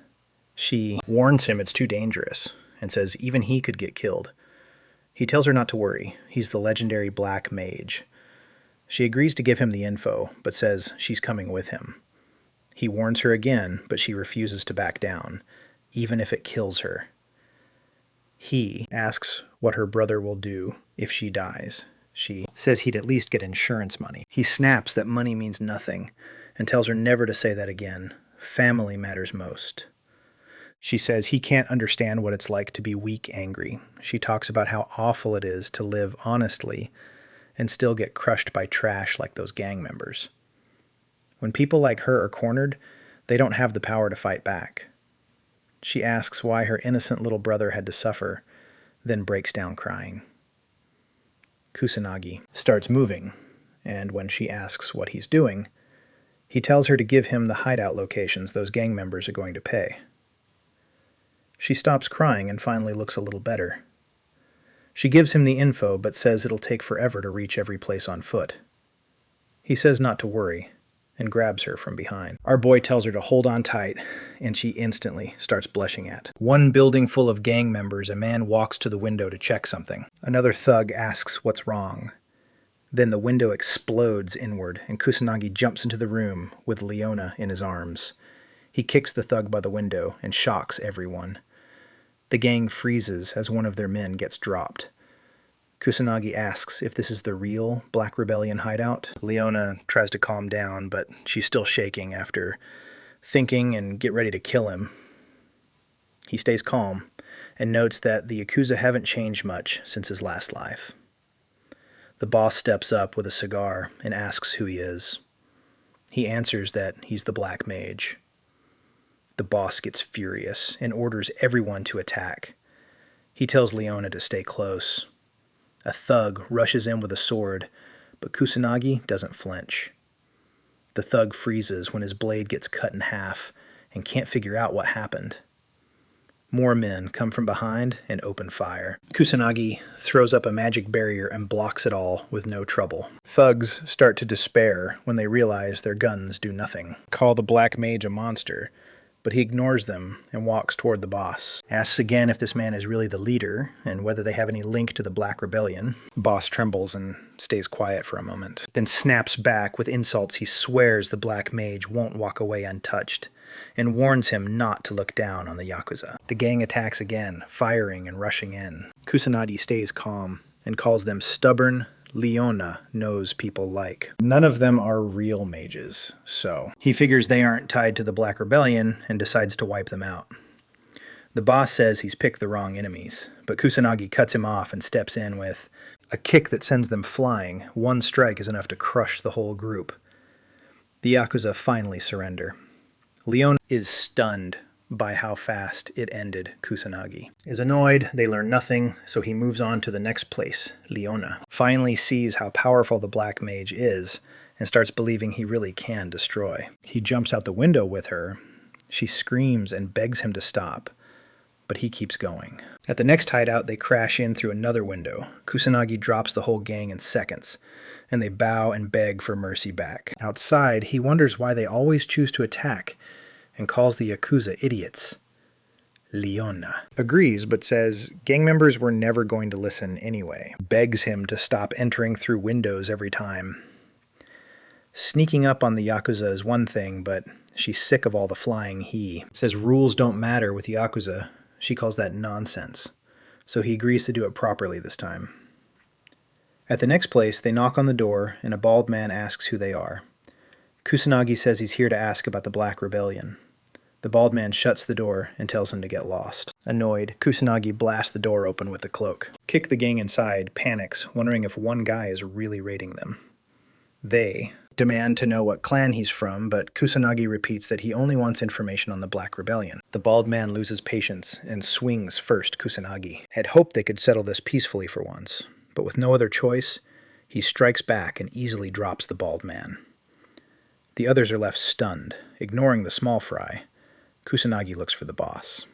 She warns him it's too dangerous, and says even he could get killed. He tells her not to worry. He's the legendary Black Mage. She agrees to give him the info, but says she's coming with him. He warns her again, but she refuses to back down, even if it kills her. He asks what her brother will do if she dies. She says he'd at least get insurance money. He snaps that money means nothing and tells her never to say that again. Family matters most. She says he can't understand what it's like to be weak angry. She talks about how awful it is to live honestly and still get crushed by trash like those gang members. When people like her are cornered, they don't have the power to fight back. She asks why her innocent little brother had to suffer, then breaks down crying. Kusanagi starts moving, and when she asks what he's doing, he tells her to give him the hideout locations those gang members are going to pay. She stops crying and finally looks a little better. She gives him the info but says it'll take forever to reach every place on foot. He says not to worry and grabs her from behind. Our boy tells her to hold on tight, and she instantly starts blushing at. One building full of gang members, a man walks to the window to check something. Another thug asks what's wrong. Then the window explodes inward, and Kusanagi jumps into the room with Leona in his arms. He kicks the thug by the window and shocks everyone. The gang freezes as one of their men gets dropped. Kusanagi asks if this is the real Black Rebellion hideout. Leona tries to calm down, but she's still shaking after thinking and get ready to kill him. He stays calm and notes that the Yakuza haven't changed much since his last life. The boss steps up with a cigar and asks who he is. He answers that he's the Black Mage. The boss gets furious and orders everyone to attack. He tells Leona to stay close. A thug rushes in with a sword, but Kusanagi doesn't flinch. The thug freezes when his blade gets cut in half and can't figure out what happened. More men come from behind and open fire. Kusanagi throws up a magic barrier and blocks it all with no trouble. Thugs start to despair when they realize their guns do nothing. Call the Black Mage a monster, but he ignores them and walks toward the boss. Asks again if this man is really the leader and whether they have any link to the Black Rebellion. Boss trembles and stays quiet for a moment, then snaps back with insults. He swears the Black Mage won't walk away untouched and warns him not to look down on the Yakuza. The gang attacks again, firing and rushing in. Kusanagi stays calm and calls them stubborn. Leona knows people like. None of them are real mages, so he figures they aren't tied to the Black Rebellion and decides to wipe them out. The boss says he's picked the wrong enemies, but Kusanagi cuts him off and steps in with a kick that sends them flying. One strike is enough to crush the whole group. The Yakuza finally surrender. Leona is stunned by how fast it ended Kusanagi. Is annoyed, they learn nothing, so he moves on to the next place, Leona. Finally sees how powerful the Black Mage is and starts believing he really can destroy. He jumps out the window with her. She screams and begs him to stop, but he keeps going. At the next hideout, they crash in through another window. Kusanagi drops the whole gang in seconds, and they bow and beg for mercy back. Outside, he wonders why they always choose to attack and calls the Yakuza idiots. Leona agrees, but says gang members were never going to listen anyway. Begs him to stop entering through windows every time. Sneaking up on the Yakuza is one thing, but she's sick of all the flying he. Says rules don't matter with Yakuza. She calls that nonsense. So he agrees to do it properly this time. At the next place, they knock on the door, and a bald man asks who they are. Kusanagi says he's here to ask about the Black Rebellion. The bald man shuts the door and tells him to get lost. Annoyed, Kusanagi blasts the door open with the cloak. Kick the gang inside panics, wondering if one guy is really raiding them. They demand to know what clan he's from, but Kusanagi repeats that he only wants information on the Black Rebellion. The bald man loses patience and swings first Kusanagi. Had hoped they could settle this peacefully for once, but with no other choice, he strikes back and easily drops the bald man. The others are left stunned, ignoring the small fry. Kusanagi looks for the boss.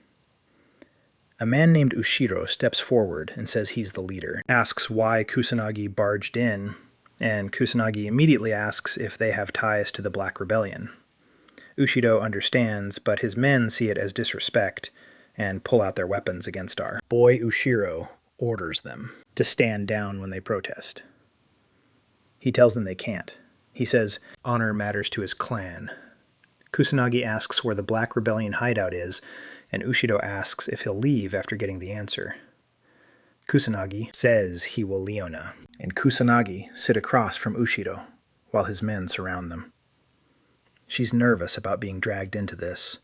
A man named Ushiro steps forward and says he's the leader. Asks why Kusanagi barged in, and Kusanagi immediately asks if they have ties to the Black Rebellion. Ushiro understands, but his men see it as disrespect and pull out their weapons against our boy. Ushiro orders them to stand down when they protest. He tells them they can't. He says honor matters to his clan. Kusanagi asks where the Black Rebellion hideout is, and Ushiro asks if he'll leave after getting the answer. Kusanagi says he will Leona, and Kusanagi sit across from Ushiro while his men surround them. She's nervous about being dragged into this.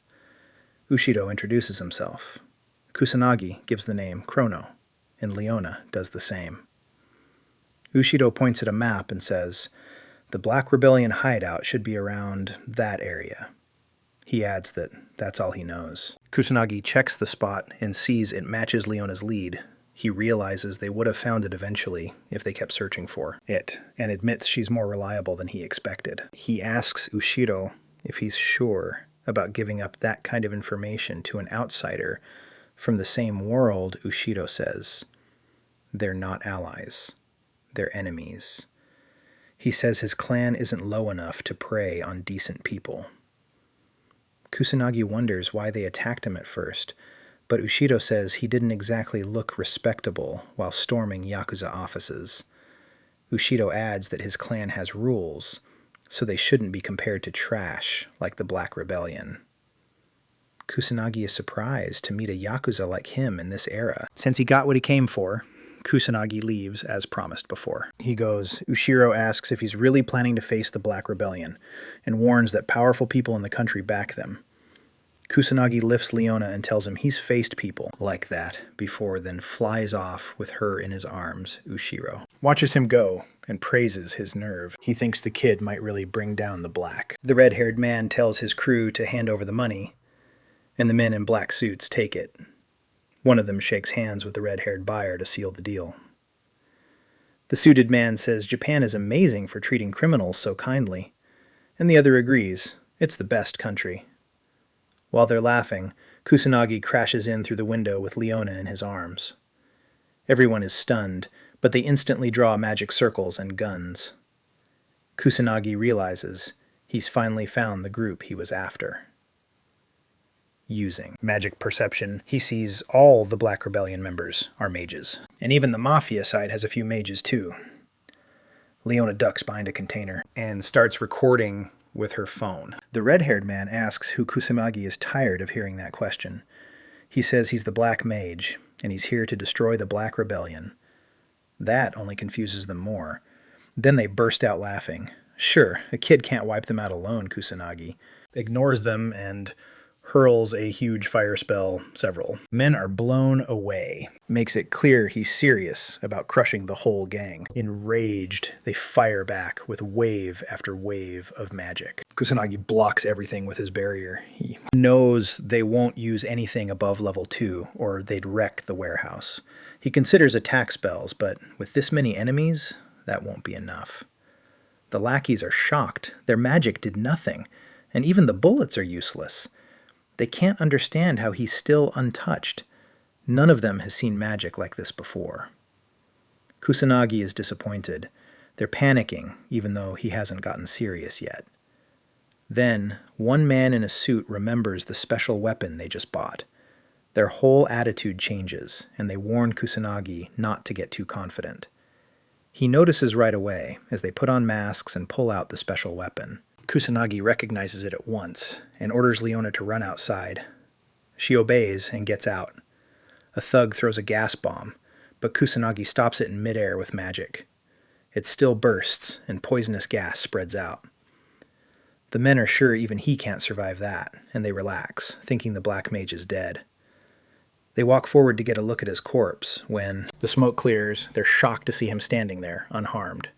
Ushido introduces himself. Kusanagi gives the name Chrono, and Leona does the same. Ushido points at a map and says, "The Black Rebellion hideout should be around that area." He adds that that's all he knows. Kusanagi checks the spot and sees it matches Leona's lead. He realizes they would have found it eventually if they kept searching for it, and admits she's more reliable than he expected. He asks Ushido if he's sure about giving up that kind of information to an outsider from the same world. Ushido says, "They're not allies. They're enemies." He says his clan isn't low enough to prey on decent people. Kusanagi wonders why they attacked him at first, but Ushido says he didn't exactly look respectable while storming Yakuza offices. Ushido adds that his clan has rules, so they shouldn't be compared to trash like the Black Rebellion. Kusanagi is surprised to meet a Yakuza like him in this era. Since he got what he came for, Kusanagi leaves as promised before. He goes. Ushiro asks if he's really planning to face the Black Rebellion, and warns that powerful people in the country back them. Kusanagi lifts Leona and tells him he's faced people like that before, then flies off with her in his arms. Ushiro watches him go and praises his nerve. He thinks the kid might really bring down the Black. The red-haired man tells his crew to hand over the money, and the men in black suits take it. One of them shakes hands with the red-haired buyer to seal the deal. The suited man says Japan is amazing for treating criminals so kindly, and the other agrees. It's the best country. While they're laughing, Kusanagi crashes in through the window with Leona in his arms. Everyone is stunned, but they instantly draw magic circles and guns. Kusanagi realizes he's finally found the group he was after. Using magic perception, he sees all the Black Rebellion members are mages. And even the Mafia side has a few mages too. Leona ducks behind a container and starts recording with her phone. The red-haired man asks who Kusanagi is tired of hearing that question. He says he's the Black Mage, and he's here to destroy the Black Rebellion. That only confuses them more. Then they burst out laughing. Sure, a kid can't wipe them out alone, Kusanagi ignores them and hurls a huge fire spell. Several men are blown away. Makes it clear he's serious about crushing the whole gang. Enraged, they fire back with wave after wave of magic. Kusanagi blocks everything with his barrier. He knows they won't use anything above level 2, or they'd wreck the warehouse. He considers attack spells, but with this many enemies, that won't be enough. The lackeys are shocked. Their magic did nothing, and even the bullets are useless. They can't understand how he's still untouched. None of them has seen magic like this before. Kusanagi is disappointed. They're panicking, even though he hasn't gotten serious yet. Then, one man in a suit remembers the special weapon they just bought. Their whole attitude changes, and they warn Kusanagi not to get too confident. He notices right away as they put on masks and pull out the special weapon. Kusanagi recognizes it at once and orders Leona to run outside. She obeys and gets out. A thug throws a gas bomb, but Kusanagi stops it in midair with magic. It still bursts, and poisonous gas spreads out. The men are sure even he can't survive that, and they relax, thinking the Black Mage is dead. They walk forward to get a look at his corpse. When the smoke clears, they're shocked to see him standing there, unharmed.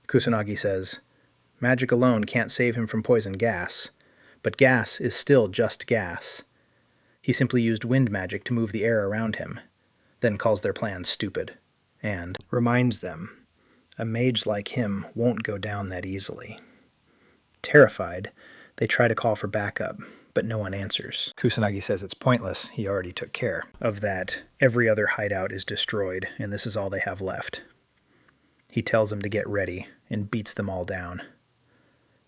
Kusanagi says, "Magic alone can't save him from poison gas, but gas is still just gas. He simply used wind magic to move the air around him, then calls their plan stupid, and reminds them a mage like him won't go down that easily." Terrified, they try to call for backup, but no one answers. Kusanagi says it's pointless, he already took care of that. Every other hideout is destroyed, and this is all they have left. He tells them to get ready, and beats them all down.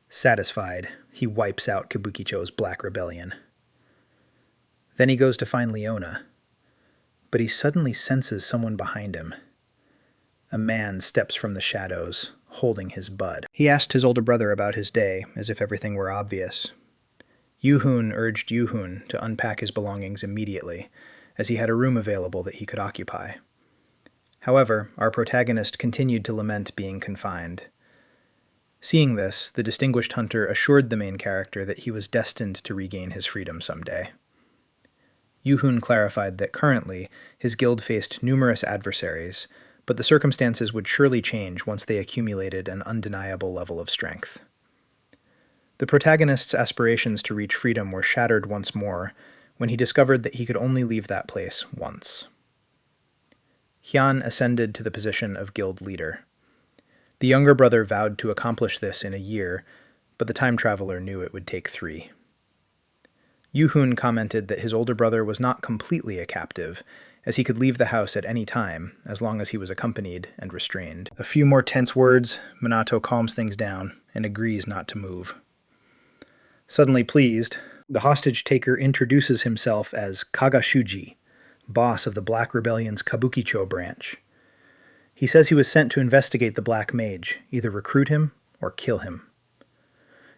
Satisfied, he wipes out Kabukicho's Black Rebellion. Then he goes to find Leona, but he suddenly senses someone behind him. A man steps from the shadows, holding his bud. He asked his older brother about his day, as if everything were obvious. Yuhun urged Yuhun to unpack his belongings immediately, as he had a room available that he could occupy. However, our protagonist continued to lament being confined. Seeing this, the distinguished hunter assured the main character that he was destined to regain his freedom someday. Yu-hoon clarified that currently his guild faced numerous adversaries, but the circumstances would surely change once they accumulated an undeniable level of strength. The protagonist's aspirations to reach freedom were shattered once more when he discovered that he could only leave that place once. Hyun ascended to the position of guild leader. The younger brother vowed to accomplish this in a year, but the time traveler knew it would take 3. Yu-hoon commented that his older brother was not completely a captive, as he could leave the house at any time, as long as he was accompanied and restrained. A few more tense words, Minato calms things down and agrees not to move. Suddenly pleased, the hostage-taker introduces himself as Kaga Shuji, boss of the Black Rebellion's Kabukicho branch. He says he was sent to investigate the Black Mage, either recruit him or kill him.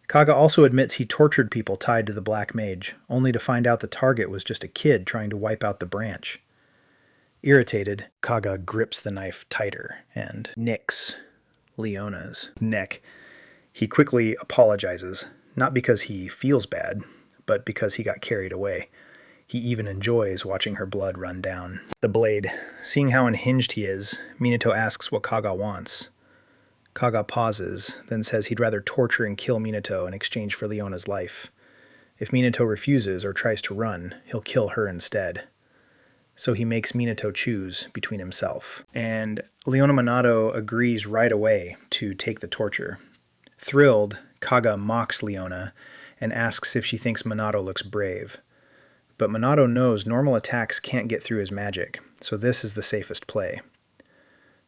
Kaga also admits he tortured people tied to the Black Mage, only to find out the target was just a kid trying to wipe out the branch. Irritated, Kaga grips the knife tighter and nicks Leona's neck. He quickly apologizes, not because he feels bad, but because he got carried away. He even enjoys watching her blood run down the blade. Seeing how unhinged he is, Minato asks what Kaga wants. Kaga pauses, then says he'd rather torture and kill Minato in exchange for Leona's life. If Minato refuses or tries to run, he'll kill her instead. So he makes Minato choose between himself. And Leona Minato agrees right away to take the torture. Thrilled, Kaga mocks Leona and asks if she thinks Minato looks brave. But Minato knows normal attacks can't get through his magic, so this is the safest play.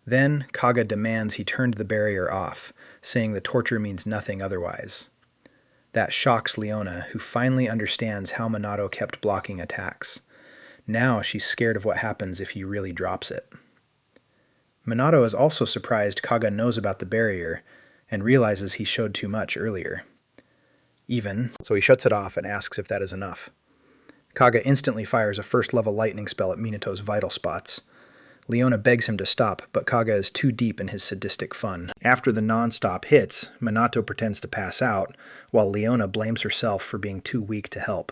Then Kaga demands he turned the barrier off, saying the torture means nothing otherwise. That shocks Leona, who finally understands how Minato kept blocking attacks. Now she's scared of what happens if he really drops it. Minato is also surprised Kaga knows about the barrier and realizes he showed too much earlier. So he shuts it off and asks if that is enough. Kaga instantly fires a first-level lightning spell at Minato's vital spots. Leona begs him to stop, but Kaga is too deep in his sadistic fun. After the non-stop hits, Minato pretends to pass out, while Leona blames herself for being too weak to help.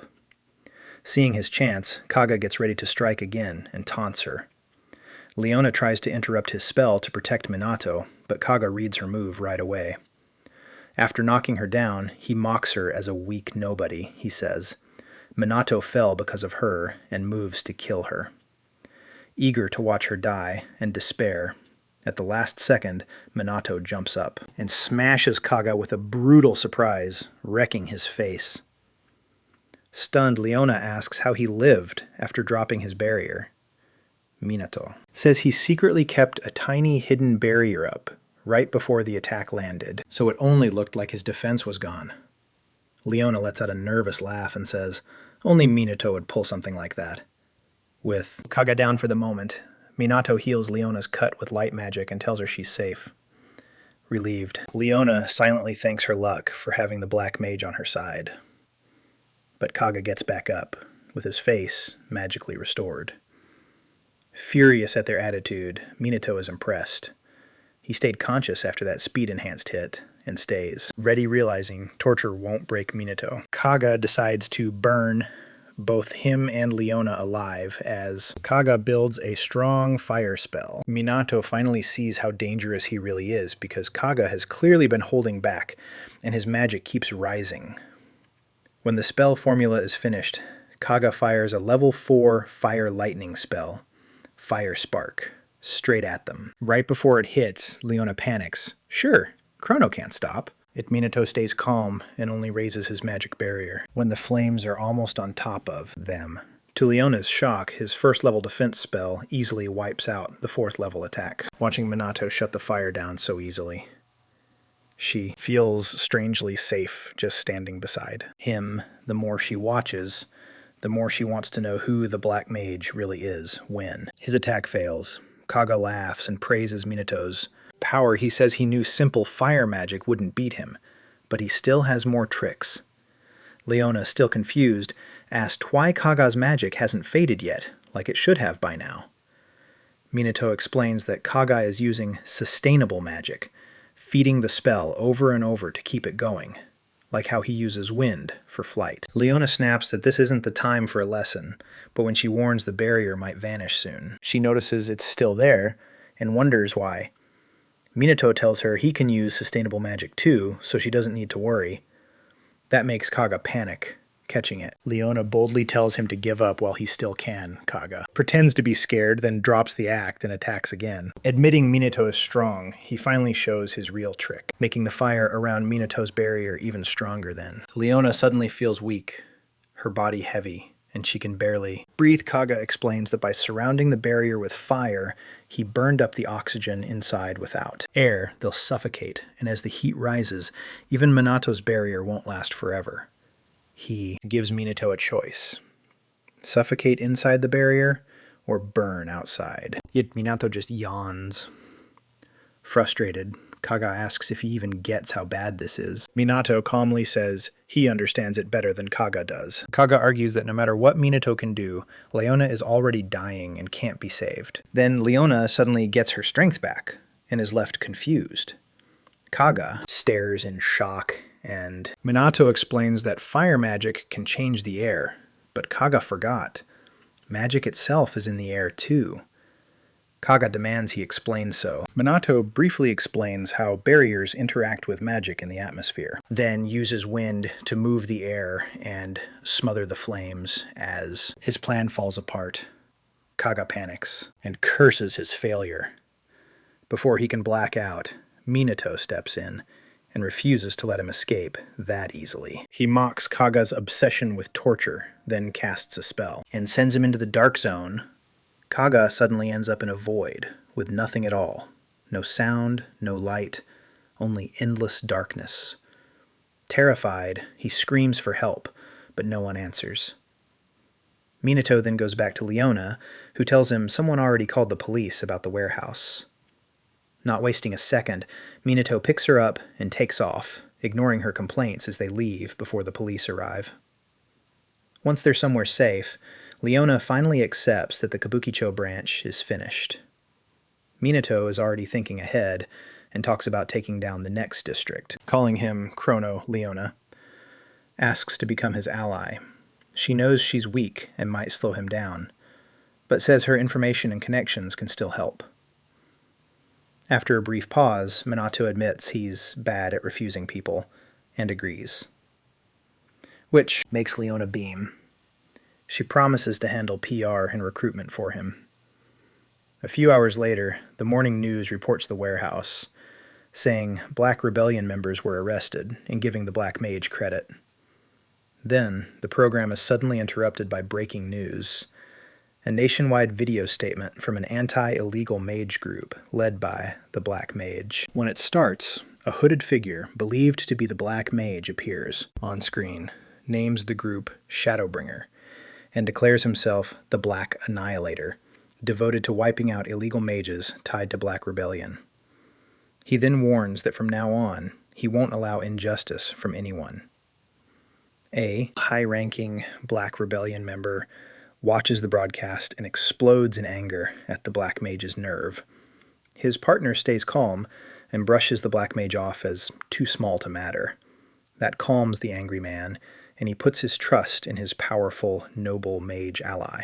Seeing his chance, Kaga gets ready to strike again and taunts her. Leona tries to interrupt his spell to protect Minato, but Kaga reads her move right away. After knocking her down, he mocks her as a weak nobody, he says. Minato fell because of her and moves to kill her. Eager to watch her die and despair, at the last second, Minato jumps up and smashes Kaga with a brutal surprise, wrecking his face. Stunned, Leona asks how he lived after dropping his barrier. Minato says he secretly kept a tiny hidden barrier up right before the attack landed, so it only looked like his defense was gone. Leona lets out a nervous laugh and says, only Minato would pull something like that. With Kaga down for the moment, Minato heals Leona's cut with light magic and tells her she's safe. Relieved, Leona silently thanks her luck for having the Black Mage on her side. But Kaga gets back up, with his face magically restored. Furious at their attitude, Minato is impressed. He stayed conscious after that speed-enhanced hit, and stays, ready realizing torture won't break Minato. Kaga decides to burn both him and Leona alive as Kaga builds a strong fire spell. Minato finally sees how dangerous he really is because Kaga has clearly been holding back, and his magic keeps rising. When the spell formula is finished, Kaga fires a level 4 fire lightning spell, Fire Spark, straight at them. Right before it hits, Leona panics. Sure, Chrono can't stop. Yet Minato stays calm and only raises his magic barrier when the flames are almost on top of them. To Leona's shock, his first level defense spell easily wipes out the 4th level attack, watching Minato shut the fire down so easily. She feels strangely safe just standing beside him. The more she watches, the more she wants to know who the Black Mage really is when. His attack fails. Kaga laughs and praises Minato's power. He says he knew simple fire magic wouldn't beat him, but he still has more tricks. Leona, still confused, asked why Kaga's magic hasn't faded yet, like it should have by now. Minato explains that Kaga is using sustainable magic, feeding the spell over and over to keep it going, like how he uses wind for flight. Leona snaps that this isn't the time for a lesson, but when she warns the barrier might vanish soon, she notices it's still there and wonders why. Minato tells her he can use sustainable magic too, so she doesn't need to worry. That makes Kaga panic, catching it. Leona boldly tells him to give up while he still can, Kaga. Pretends to be scared, then drops the act and attacks again. Admitting Minato is strong, he finally shows his real trick, making the fire around Minato's barrier even stronger then. Leona suddenly feels weak, her body heavy, and she can barely breathe. Kaga explains that by surrounding the barrier with fire, he burned up the oxygen inside without air. They'll suffocate, and as the heat rises, even Minato's barrier won't last forever. He gives Minato a choice: suffocate inside the barrier or burn outside. Yet Minato just yawns. Frustrated, Kaga asks if he even gets how bad this is. Minato calmly says he understands it better than Kaga does. Kaga argues that no matter what Minato can do, Leona is already dying and can't be saved. Then Leona suddenly gets her strength back and is left confused. Kaga stares in shock, and Minato explains that fire magic can change the air, but Kaga forgot. Magic itself is in the air too. Kaga demands he explain so. Minato briefly explains how barriers interact with magic in the atmosphere, then uses wind to move the air and smother the flames. As his plan falls apart, Kaga panics and curses his failure. Before he can black out, Minato steps in and refuses to let him escape that easily. He mocks Kaga's obsession with torture, then casts a spell, and sends him into the dark zone. Kaga suddenly ends up in a void, with nothing at all. No sound, no light, only endless darkness. Terrified, he screams for help, but no one answers. Minato then goes back to Leona, who tells him someone already called the police about the warehouse. Not wasting a second, Minato picks her up and takes off, ignoring her complaints as they leave before the police arrive. Once they're somewhere safe, Leona finally accepts that the Kabukicho branch is finished. Minato is already thinking ahead and talks about taking down the next district, calling him Chrono Leona. Asks to become his ally. She knows she's weak and might slow him down, but says her information and connections can still help. After a brief pause, Minato admits he's bad at refusing people and agrees, which makes Leona beam. She promises to handle PR and recruitment for him. A few hours later, the morning news reports the warehouse, saying Black Rebellion members were arrested and giving the Black Mage credit. Then, the program is suddenly interrupted by breaking news: a nationwide video statement from an anti-illegal mage group led by the Black Mage. When it starts, a hooded figure believed to be the Black Mage appears on screen, names the group Shadowbringer, and declares himself the Black Annihilator, devoted to wiping out illegal mages tied to Black Rebellion. He then warns that from now on, he won't allow injustice from anyone. A high-ranking Black Rebellion member watches the broadcast and explodes in anger at the Black Mage's nerve. His partner stays calm and brushes the Black Mage off as too small to matter. That calms the angry man, and he puts his trust in his powerful, noble mage ally.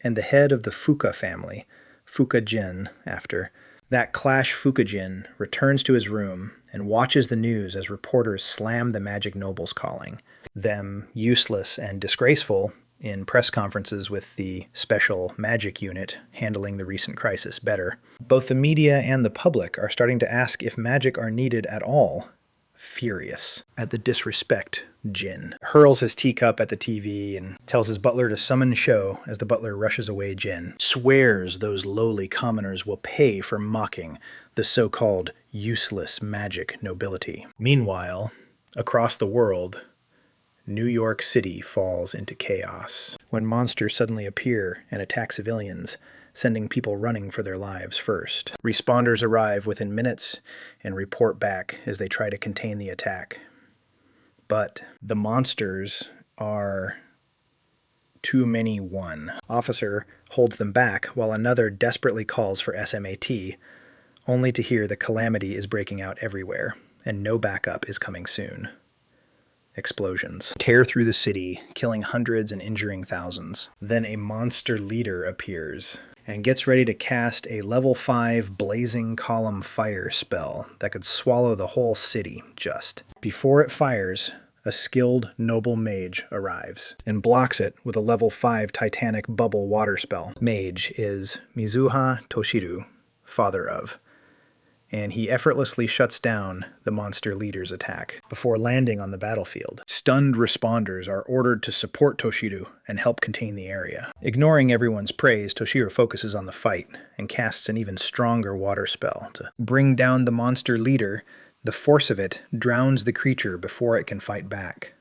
And the head of the Fuka family, Fuka Jin, after that clash, Fuka Jin returns to his room and watches the news as reporters slam the magic nobles, calling them useless and disgraceful in press conferences with the special magic unit handling the recent crisis better. Both the media and the public are starting to ask if magic are needed at all. Furious at the disrespect, Jin hurls his teacup at the TV and tells his butler to summon Sho as the butler rushes away. Jin swears those lowly commoners will pay for mocking the so-called useless magic nobility. Meanwhile, across the world, New York City falls into chaos when monsters suddenly appear and attack civilians, sending people running for their lives first. Responders arrive within minutes and report back as they try to contain the attack. But the monsters are too many. One officer holds them back while another desperately calls for SMAT, only to hear the calamity is breaking out everywhere, and no backup is coming soon. Explosions tear through the city, killing hundreds and injuring thousands. Then a monster leader appears and gets ready to cast a level 5 blazing column fire spell that could swallow the whole city just. Before it fires, a skilled noble mage arrives and blocks it with a level 5 titanic bubble water spell. Mage is Mizuha Toshiru, father of, and he effortlessly shuts down the monster leader's attack before landing on the battlefield. Stunned responders are ordered to support Toshiru and help contain the area. Ignoring everyone's praise, Toshiru focuses on the fight and casts an even stronger water spell to bring down the monster leader. The force of it drowns the creature before it can fight back,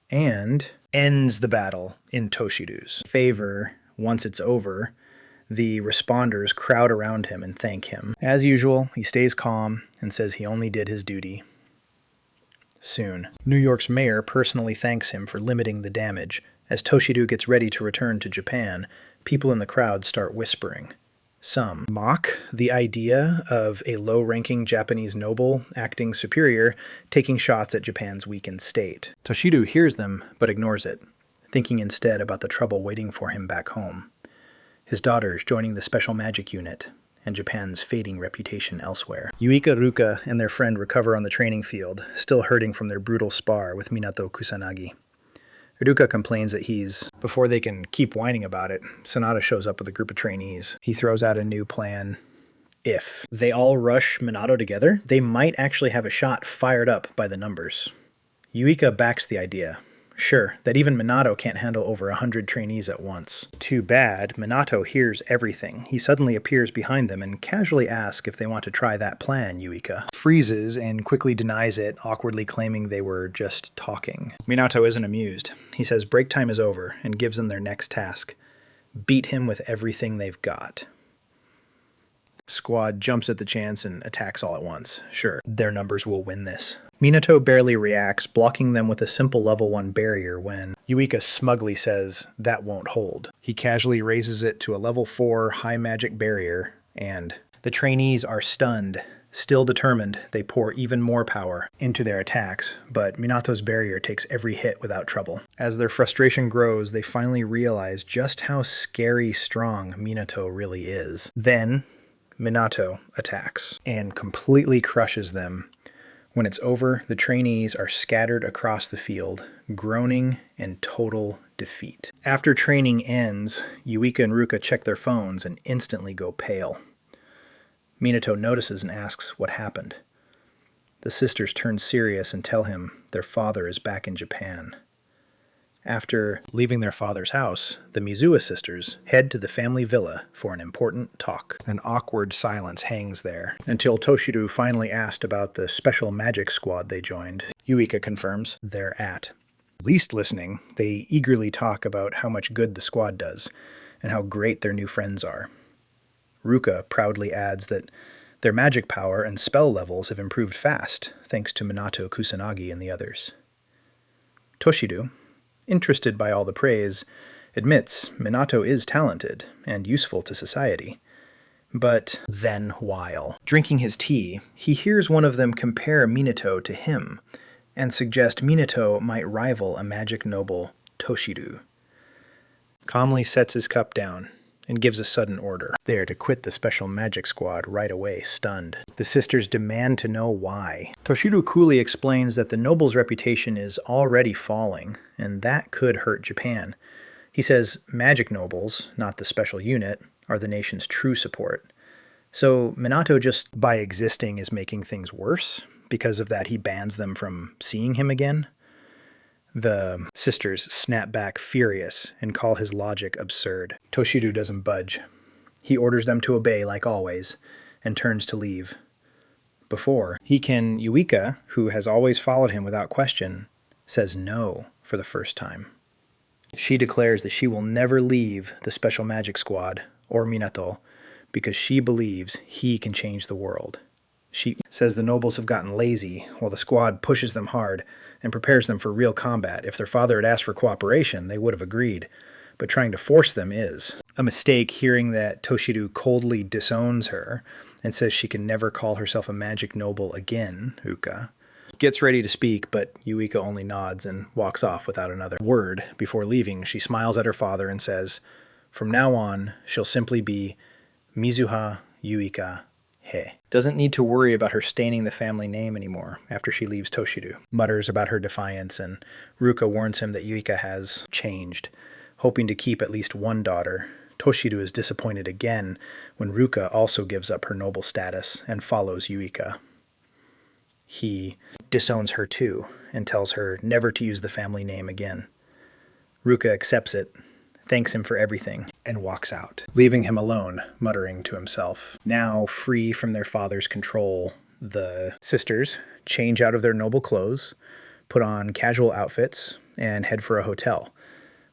and ends the battle in Toshiru's favor. Once it's over, the responders crowd around him and thank him. As usual, he stays calm and says he only did his duty. Soon, New York's mayor personally thanks him for limiting the damage. As Toshiru gets ready to return to Japan, people in the crowd start whispering. Some mock the idea of a low-ranking Japanese noble acting superior, taking shots at Japan's weakened state. Toshiru hears them, but ignores it, thinking instead about the trouble waiting for him back home. His daughters joining the special magic unit, and Japan's fading reputation elsewhere. Yuika Ruka and their friend recover on the training field, still hurting from their brutal spar with Minato Kusanagi. Ruka complains that before they can keep whining about it, Sanada shows up with a group of trainees. He throws out a new plan. If they all rush Minato together, they might actually have a shot fired up by the numbers. Yuika backs the idea. Sure, that even Minato can't handle over 100 trainees at once. Too bad, Minato hears everything. He suddenly appears behind them and casually asks if they want to try that plan, Yuika freezes and quickly denies it, awkwardly claiming they were just talking. Minato isn't amused. He says break time is over and gives them their next task. Beat him with everything they've got. Squad jumps at the chance and attacks all at once. Sure, their numbers will win this. Minato barely reacts, blocking them with a simple level 1 barrier when Yuika smugly says that won't hold. He casually raises it to a level 4 high magic barrier, and the trainees are stunned. Still determined, they pour even more power into their attacks, but Minato's barrier takes every hit without trouble. As their frustration grows, they finally realize just how scary strong Minato really is. Then, Minato attacks and completely crushes them. When it's over, the trainees are scattered across the field, groaning in total defeat. After training ends, Yuika and Ruka check their phones and instantly go pale. Minato notices and asks what happened. The sisters turn serious and tell him their father is back in Japan. After leaving their father's house, the Mizuha sisters head to the family villa for an important talk. An awkward silence hangs there, until Toshiru finally asked about the special magic squad they joined. Yuika confirms they're at least listening. They eagerly talk about how much good the squad does, and how great their new friends are. Ruka proudly adds that their magic power and spell levels have improved fast, thanks to Minato Kusanagi and the others. Toshiru, interested by all the praise, admits Minato is talented and useful to society. But then, while drinking his tea, he hears one of them compare Minato to him, and suggest Minato might rival a magic noble, Toshiru. Calmly sets his cup down and gives a sudden order. They are to quit the special magic squad right away, stunned. The sisters demand to know why. Toshiru coolly explains that the noble's reputation is already falling, and that could hurt Japan. He says magic nobles, not the special unit, are the nation's true support. So Minato just by existing is making things worse. Because of that, he bans them from seeing him again. The sisters snap back furious and call his logic absurd. Toshiru doesn't budge. He orders them to obey like always and turns to leave. Before he can, Yuika, who has always followed him without question, says no for the first time. She declares that she will never leave the special magic squad or Minato because she believes he can change the world. She says the nobles have gotten lazy while the squad pushes them hard and prepares them for real combat. If their father had asked for cooperation, they would have agreed, but trying to force them is a mistake. Hearing that Toshiru coldly disowns her and says she can never call herself a magic noble again, Uka. Gets ready to speak, but Yuika only nods and walks off without another word. Before leaving, she smiles at her father and says, from now on, she'll simply be Mizuha Yuika He. Doesn't need to worry about her staining the family name anymore after she leaves Toshiru. Mutters about her defiance, and Ruka warns him that Yuika has changed, hoping to keep at least one daughter. Toshiru is disappointed again when Ruka also gives up her noble status and follows Yuika. He disowns her too and tells her never to use the family name again. Ruka accepts it, thanks him for everything, and walks out, leaving him alone, muttering to himself. Now, free from their father's control, the sisters change out of their noble clothes, put on casual outfits, and head for a hotel,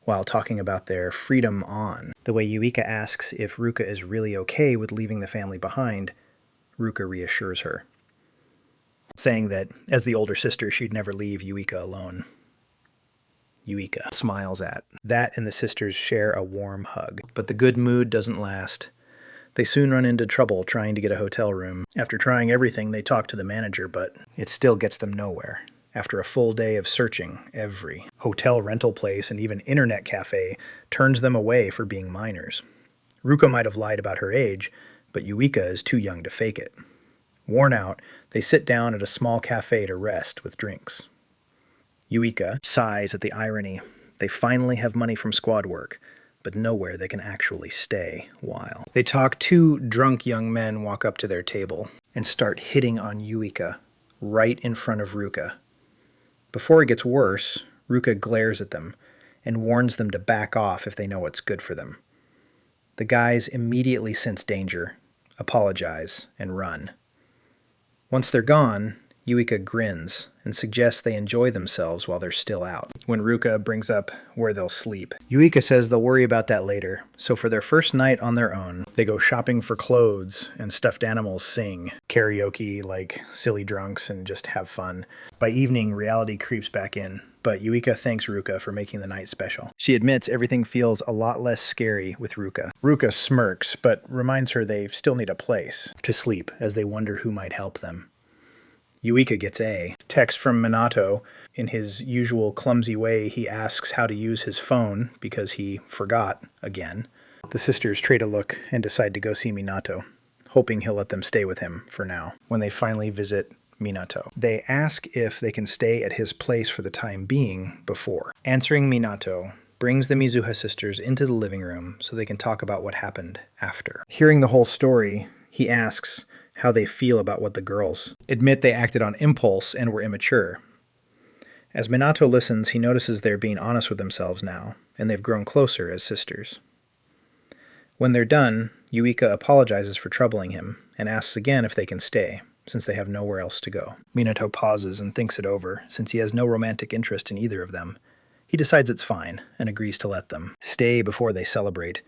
while talking about their freedom on. The way Yuika asks if Ruka is really okay with leaving the family behind, Ruka reassures her, saying that as the older sister, she'd never leave Yuika alone. Yuika smiles at that, and the sisters share a warm hug. But the good mood doesn't last. They soon run into trouble trying to get a hotel room. After trying everything, they talk to the manager, but it still gets them nowhere. After a full day of searching, every hotel rental place and even internet cafe turns them away for being minors. Ruka might have lied about her age, but Yuika is too young to fake it. Worn out, they sit down at a small cafe to rest with drinks. Yuika sighs at the irony. They finally have money from squad work, but nowhere they can actually stay while. They talk. Two drunk young men walk up to their table and start hitting on Yuika right in front of Ruka. Before it gets worse, Ruka glares at them and warns them to back off if they know what's good for them. The guys immediately sense danger, apologize, and run. Once they're gone, Yuika grins and suggests they enjoy themselves while they're still out, when Ruka brings up where they'll sleep. Yuika says they'll worry about that later, so for their first night on their own, they go shopping for clothes and stuffed animals sing karaoke like silly drunks and just have fun. By evening, reality creeps back in, but Yuika thanks Ruka for making the night special. She admits everything feels a lot less scary with Ruka. Ruka smirks, but reminds her they still need a place to sleep as they wonder who might help them. Yuika gets a text from Minato. In his usual clumsy way, he asks how to use his phone because he forgot again. The sisters trade a look and decide to go see Minato, hoping he'll let them stay with him for now. When they finally visit Minato, they ask if they can stay at his place for the time being before. Answering Minato brings the Mizuha sisters into the living room so they can talk about what happened after. Hearing the whole story, he asks how they feel about what the girls admit they acted on impulse and were immature. As Minato listens, he notices they're being honest with themselves now, and they've grown closer as sisters. When they're done, Yuika apologizes for troubling him and asks again if they can stay, since they have nowhere else to go. Minato pauses and thinks it over, since he has no romantic interest in either of them. He decides it's fine and agrees to let them stay before they celebrate.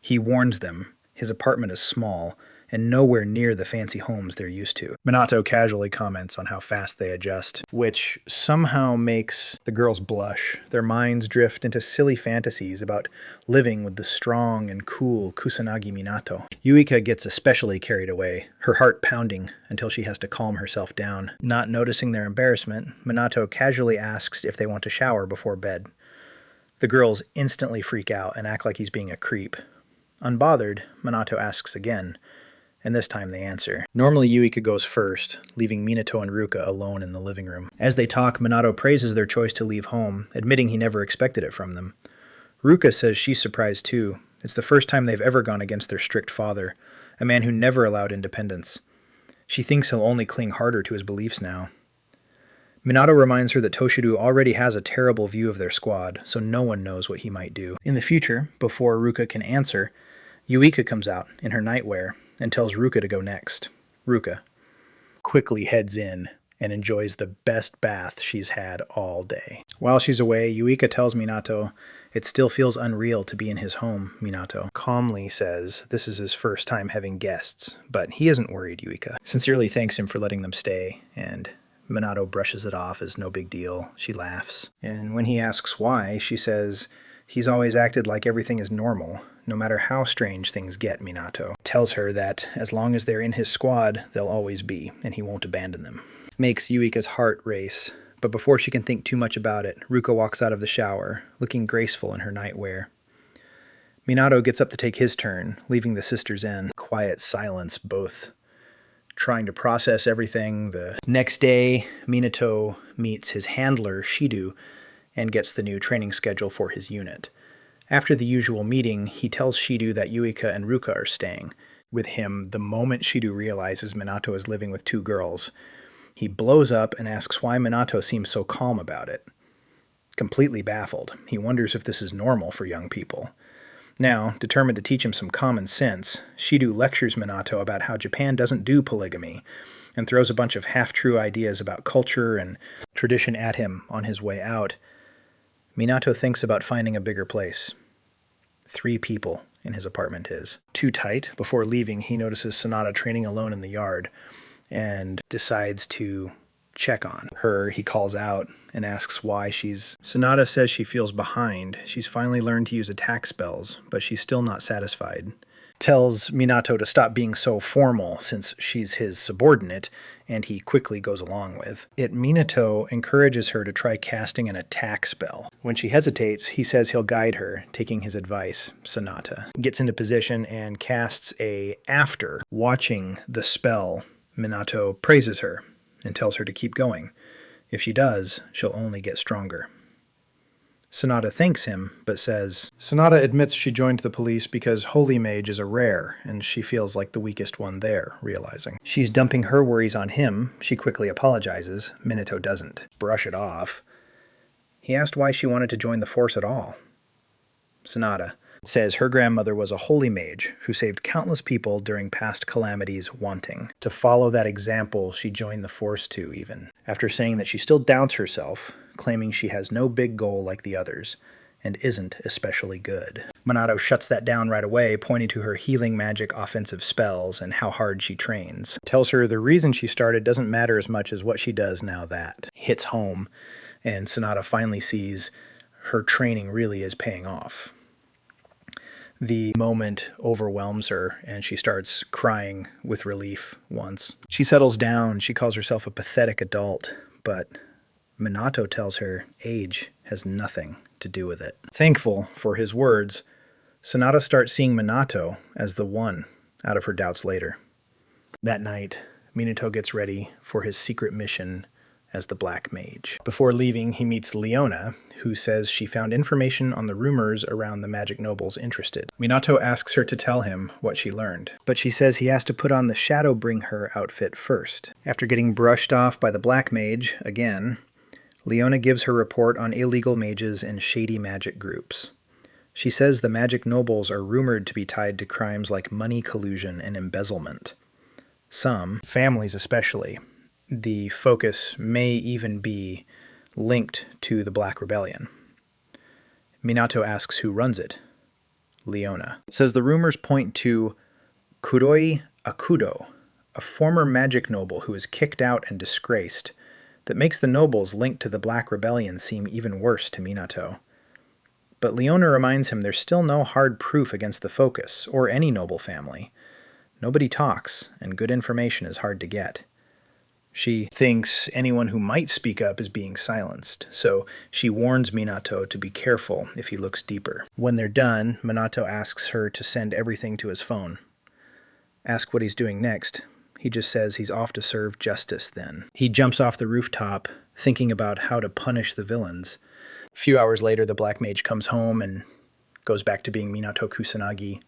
He warns them his apartment is small and nowhere near the fancy homes they're used to. Minato casually comments on how fast they adjust, which somehow makes the girls blush. Their minds drift into silly fantasies about living with the strong and cool Kusanagi Minato. Yuika gets especially carried away, her heart pounding until she has to calm herself down. Not noticing their embarrassment, Minato casually asks if they want to shower before bed. The girls instantly freak out and act like he's being a creep. Unbothered, Minato asks again, and this time they answer. Normally Yuika goes first, leaving Minato and Ruka alone in the living room. As they talk, Minato praises their choice to leave home, admitting he never expected it from them. Ruka says she's surprised too. It's the first time they've ever gone against their strict father, a man who never allowed independence. She thinks he'll only cling harder to his beliefs now. Minato reminds her that Toshiru already has a terrible view of their squad, so no one knows what he might do. In the future, before Ruka can answer, Yuika comes out in her nightwear and tells Ruka to go next. Ruka quickly heads in and enjoys the best bath she's had all day. While she's away, Yuika tells Minato it still feels unreal to be in his home. Minato calmly says this is his first time having guests, but he isn't worried. Yuika sincerely thanks him for letting them stay, and Minato brushes it off as no big deal. She laughs, and when he asks why, she says he's always acted like everything is normal, no matter how strange things get, Minato. Tells her that as long as they're in his squad, they'll always be, and he won't abandon them. Makes Yuika's heart race, but before she can think too much about it, Ruka walks out of the shower, looking graceful in her nightwear. Minato gets up to take his turn, leaving the sisters in. Quiet silence, both trying to process everything. The next day, Minato meets his handler, Shidu, and gets the new training schedule for his unit. After the usual meeting, he tells Shidu that Yuika and Ruka are staying with him the moment Shidu realizes Minato is living with 2 girls. He blows up and asks why Minato seems so calm about it. Completely baffled, he wonders if this is normal for young people. Now, determined to teach him some common sense, Shidu lectures Minato about how Japan doesn't do polygamy, and throws a bunch of half-true ideas about culture and tradition at him on his way out. Minato thinks about finding a bigger place. 3 people in his apartment is too tight. Before leaving, he notices Sanada training alone in the yard, and decides to check on her. He calls out and asks why Sanada says she feels behind. She's finally learned to use attack spells, but she's still not satisfied. Tells Minato to stop being so formal since she's his subordinate, and he quickly goes along with it. Minato encourages her to try casting an attack spell. When she hesitates, he says he'll guide her, taking his advice. Sanada gets into position and casts after watching the spell. Minato praises her and tells her to keep going. If she does, she'll only get stronger. Sanada thanks him, but says Sanada admits she joined the police because Holy Mage is a rare, and she feels like the weakest one there, realizing she's dumping her worries on him. She quickly apologizes. Minato doesn't brush it off. He asked why she wanted to join the force at all. Sanada says her grandmother was a holy mage who saved countless people during past calamities wanting to follow that example she joined the force to even. After saying that she still doubts herself, claiming she has no big goal like the others and isn't especially good. Minato shuts that down right away, pointing to her healing magic offensive spells and how hard she trains. Tells her the reason she started doesn't matter as much as what she does now that hits home, and Sanada finally sees her training really is paying off. The moment overwhelms her, and she starts crying with relief once. She settles down. She calls herself a pathetic adult, but Minato tells her age has nothing to do with it. Thankful for his words, Sanada starts seeing Minato as the one out of her doubts later. That night, Minato gets ready for his secret mission as the Black Mage. Before leaving, he meets Leona, who says she found information on the rumors around the magic nobles interested. Minato asks her to tell him what she learned, but she says he has to put on the Shadowbringer outfit first. After getting brushed off by the Black Mage again, Leona gives her report on illegal mages and shady magic groups. She says the magic nobles are rumored to be tied to crimes like money collusion and embezzlement. Some, families especially, the focus may even be linked to the Black Rebellion. Minato asks who runs it. Leona says the rumors point to Kuroi Akudo, a former magic noble who is kicked out and disgraced, that makes the nobles linked to the Black Rebellion seem even worse to Minato. But Leona reminds him there's still no hard proof against the focus, or any noble family. Nobody talks, and good information is hard to get. She thinks anyone who might speak up is being silenced, so she warns Minato to be careful if he looks deeper. When they're done, Minato asks her to send everything to his phone. Ask what he's doing next. He just says he's off to serve justice then. He jumps off the rooftop, thinking about how to punish the villains. A few hours later, the Black Mage comes home and goes back to being Minato Kusanagi,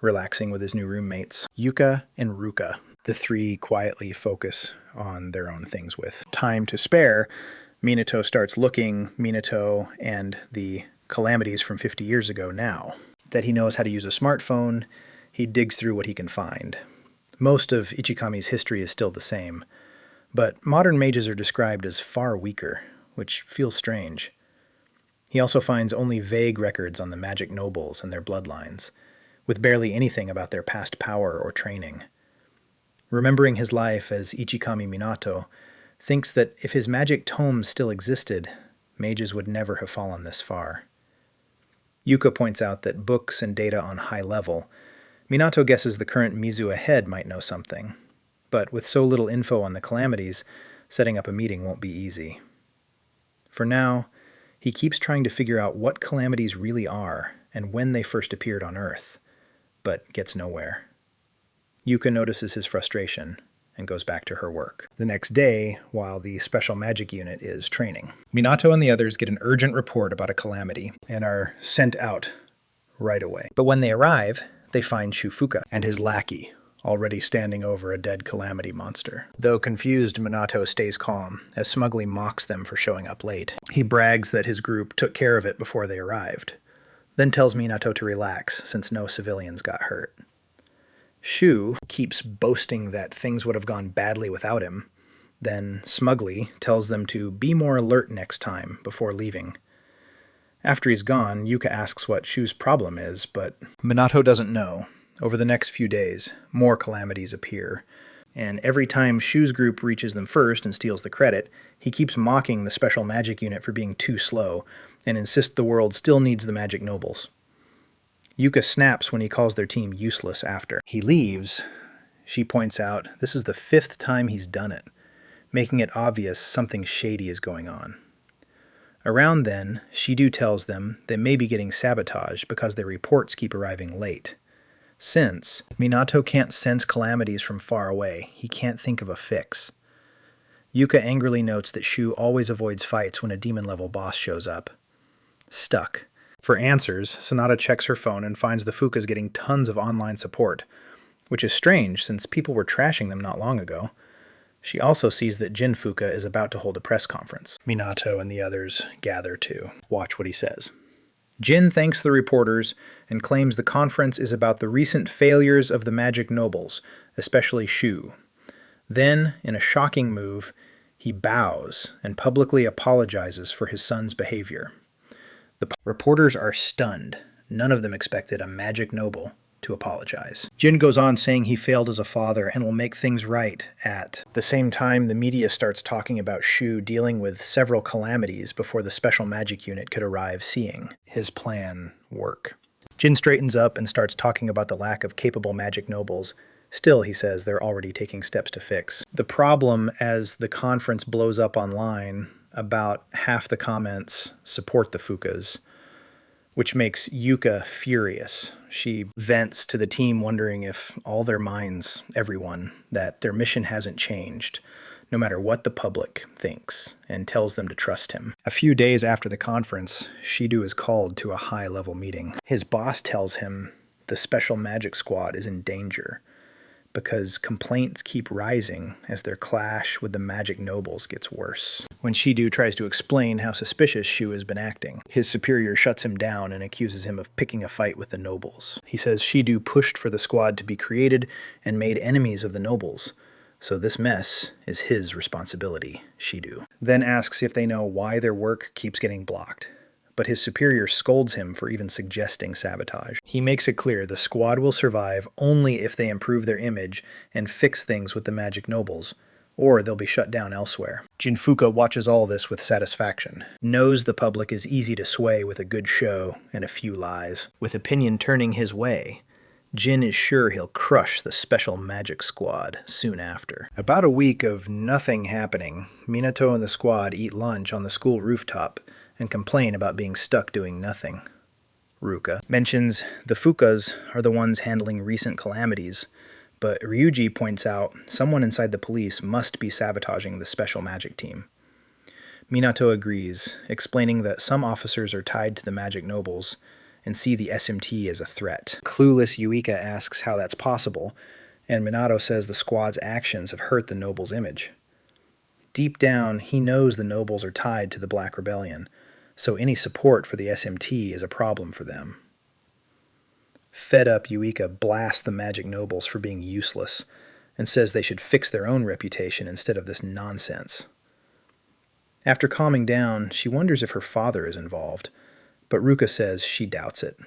relaxing with his new roommates, Yuka and Ruka. The 3 quietly focus on their own things with time to spare. Minato starts looking Minato and the calamities from 50 years ago now. That he knows how to use a smartphone, he digs through what he can find. Most of Ichikami's history is still the same, but modern mages are described as far weaker, which feels strange. He also finds only vague records on the magic nobles and their bloodlines, with barely anything about their past power or training. Remembering his life as Ichikami Minato, thinks that if his magic tomes still existed, mages would never have fallen this far. Yuka points out that books and data on high level. Minato guesses the current Mizu ahead might know something. But with so little info on the calamities, setting up a meeting won't be easy. For now, he keeps trying to figure out what calamities really are and when they first appeared on Earth, but gets nowhere. Yuka notices his frustration and goes back to her work. The next day, while the Special Magic Unit is training, Minato and the others get an urgent report about a calamity and are sent out right away. But when they arrive, they find Shufuka and his lackey already standing over a dead calamity monster. Though confused, Minato stays calm, as smugly mocks them for showing up late. He brags that his group took care of it before they arrived, then tells Minato to relax since no civilians got hurt. Shu keeps boasting that things would have gone badly without him, then smugly tells them to be more alert next time before leaving. After he's gone, Yuka asks what Shu's problem is, but Minato doesn't know. Over the next few days, more calamities appear, and every time Shu's group reaches them first and steals the credit, he keeps mocking the Special Magic Unit for being too slow, and insists the world still needs the Magic Nobles. Yuka snaps when he calls their team useless after. He leaves. She points out this is the 5th time he's done it, making it obvious something shady is going on. Around then, Shidu tells them they may be getting sabotaged because their reports keep arriving late. Since Minato can't sense calamities from far away, he can't think of a fix. Yuka angrily notes that Shu always avoids fights when a demon-level boss shows up. Stuck. For answers, Sonata checks her phone and finds the Fukas getting tons of online support, which is strange since people were trashing them not long ago. She also sees that Jin Fuka is about to hold a press conference. Minato and the others gather to watch what he says. Jin thanks the reporters and claims the conference is about the recent failures of the Magic Nobles, especially Shu. Then, in a shocking move, he bows and publicly apologizes for his son's behavior. The reporters are stunned. None of them expected a Magic Noble to apologize. Jin goes on saying he failed as a father and will make things right at the same time the media starts talking about Shu dealing with several calamities before the Special Magic Unit could arrive, seeing his plan work. Jin straightens up and starts talking about the lack of capable Magic Nobles. Still, he says they're already taking steps to fix. The problem, as the conference blows up online, about half the comments support the Fukas, which makes Yuka furious. She vents to the team wondering if all their minds, everyone, that their mission hasn't changed, no matter what the public thinks, and tells them to trust him. A few days after the conference, Shidu is called to a high-level meeting. His boss tells him the Special Magic Squad is in danger because complaints keep rising as their clash with the Magic Nobles gets worse. When Shidu tries to explain how suspicious Shu has been acting, his superior shuts him down and accuses him of picking a fight with the nobles. He says Shidu pushed for the squad to be created and made enemies of the nobles, so this mess is his responsibility, Shidu. Then asks if they know why their work keeps getting blocked. But his superior scolds him for even suggesting sabotage. He makes it clear the squad will survive only if they improve their image and fix things with the Magic Nobles, or they'll be shut down elsewhere. Jinfuka watches all this with satisfaction, knows the public is easy to sway with a good show and a few lies. With opinion turning his way, Jin is sure he'll crush the Special Magic Squad soon after. About a week of nothing happening, Minato and the squad eat lunch on the school rooftop and complain about being stuck doing nothing. Ruka mentions the Fukas are the ones handling recent calamities, but Ryuji points out someone inside the police must be sabotaging the Special Magic team. Minato agrees, explaining that some officers are tied to the Magic Nobles and see the SMT as a threat. Clueless Yuika asks how that's possible, and Minato says the squad's actions have hurt the nobles' image. Deep down, he knows the nobles are tied to the Black Rebellion, so any support for the SMT is a problem for them. Fed up, Yuika blasts the Magic Nobles for being useless and says they should fix their own reputation instead of this nonsense. After calming down, she wonders if her father is involved, but Ruka says she doubts it.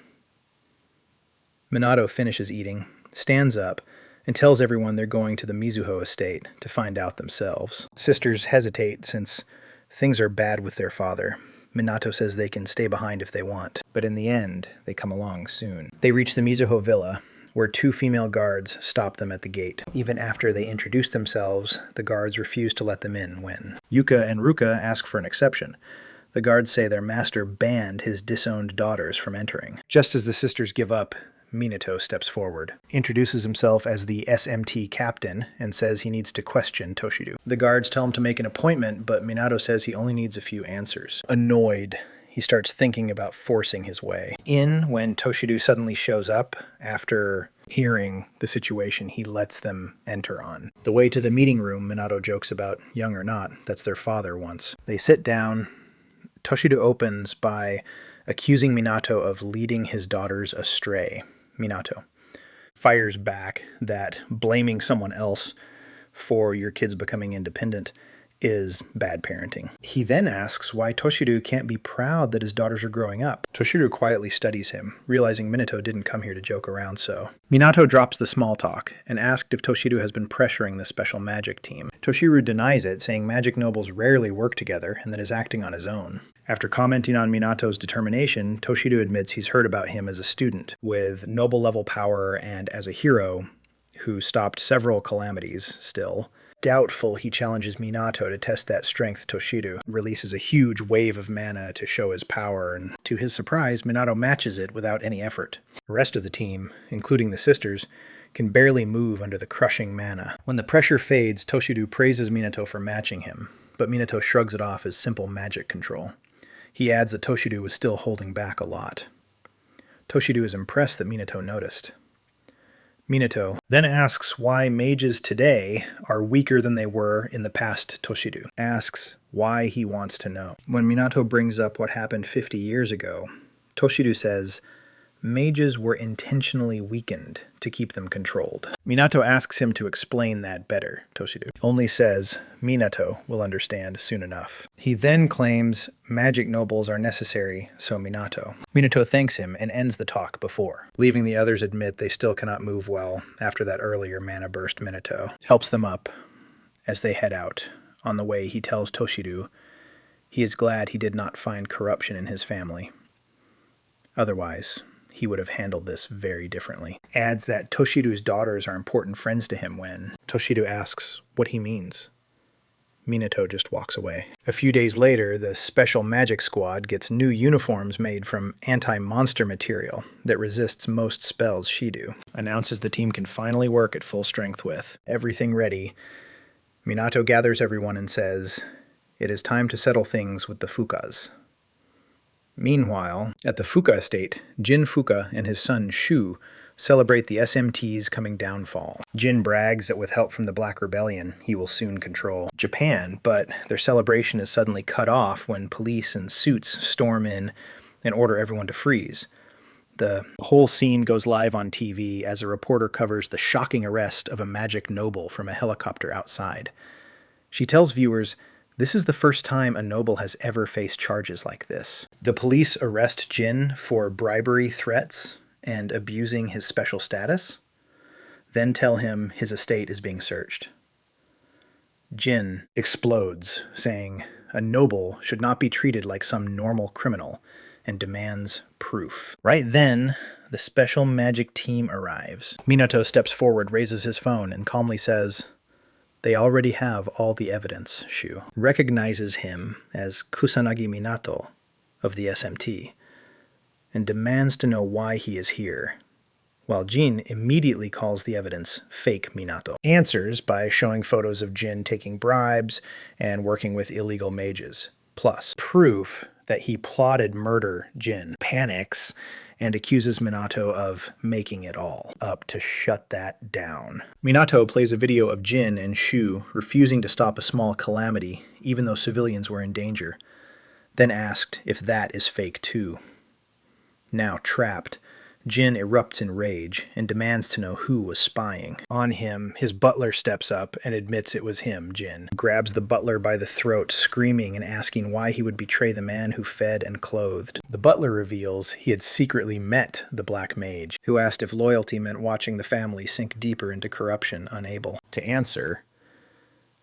Minato finishes eating, stands up, and tells everyone they're going to the Mizuho estate to find out themselves. Sisters hesitate since things are bad with their father. Minato says they can stay behind if they want, but in the end, they come along soon. They reach the Mizuho villa, where 2 female guards stop them at the gate. Even after they introduce themselves, the guards refuse to let them in when Yuka and Ruka ask for an exception. The guards say their master banned his disowned daughters from entering. Just as the sisters give up, Minato steps forward, introduces himself as the SMT captain, and says he needs to question Toshido. The guards tell him to make an appointment, but Minato says he only needs a few answers. Annoyed, he starts thinking about forcing his way in when Toshido suddenly shows up. After hearing the situation, he lets them enter on. The way to the meeting room, Minato jokes about, young or not, that's their father once. They sit down. Toshido opens by accusing Minato of leading his daughters astray. Minato fires back that blaming someone else for your kids becoming independent is bad parenting. He then asks why Toshido can't be proud that his daughters are growing up. Toshido quietly studies him, realizing Minato didn't come here to joke around, so. Minato drops the small talk and asked if Toshido has been pressuring the special magic team. Toshido denies it, saying magic nobles rarely work together and that is acting on his own. After commenting on Minato's determination, Toshido admits he's heard about him as a student, with noble-level power and as a hero who stopped several calamities still. Doubtful, he challenges Minato to test that strength. Toshido releases a huge wave of mana to show his power, and to his surprise, Minato matches it without any effort. The rest of the team, including the sisters, can barely move under the crushing mana. When the pressure fades, Toshido praises Minato for matching him, but Minato shrugs it off as simple magic control. He adds that Toshido was still holding back a lot. Toshido is impressed that Minato noticed. Minato then asks why mages today are weaker than they were in the past. Toshido asks why he wants to know. When Minato brings up what happened 50 years ago, Toshido says mages were intentionally weakened to keep them controlled. Minato asks him to explain that better. Toshido only says Minato will understand soon enough. He then claims magic nobles are necessary, so Minato. Minato thanks him and ends the talk before, leaving the others admit they still cannot move well after that earlier mana burst. Minato helps them up as they head out. On the way, he tells Toshido he is glad he did not find corruption in his family. Otherwise, he would have handled this very differently. Adds that Toshido's daughters are important friends to him when Toshido asks what he means. Minato just walks away. A few days later, the Special Magic Squad gets new uniforms made from anti-monster material that resists most spells she do. Announces the team can finally work at full strength with everything ready. Minato gathers everyone and says, "It is time to settle things with the Fukas." Meanwhile, at the Fuka estate, Jin Fuka and his son Shu celebrate the SMT's coming downfall. Jin brags that with help from the Black Rebellion, he will soon control Japan, but their celebration is suddenly cut off when police in suits storm in and order everyone to freeze. The whole scene goes live on TV as a reporter covers the shocking arrest of a magic noble from a helicopter outside. She tells viewers, this is the first time a noble has ever faced charges like this. The police arrest Jin for bribery threats and abusing his special status, then tell him his estate is being searched. Jin explodes, saying a noble should not be treated like some normal criminal, and demands proof. Right then, the special magic team arrives. Minato steps forward, raises his phone, and calmly says, "They already have all the evidence." Shu recognizes him as Kusanagi Minato of the SMT and demands to know why he is here, while Jin immediately calls the evidence fake Minato. Answers by showing photos of Jin taking bribes and working with illegal mages, plus proof that he plotted murder. Jin panics and accuses Minato of making it all up to shut that down. Minato plays a video of Jin and Shu refusing to stop a small calamity, even though civilians were in danger, then asked if that is fake too. Now trapped, Jin erupts in rage and demands to know who was spying on him. His butler steps up and admits it was him. Jin grabs the butler by the throat, screaming and asking why he would betray the man who fed and clothed. The butler reveals he had secretly met the Black Mage, who asked if loyalty meant watching the family sink deeper into corruption. Unable to answer,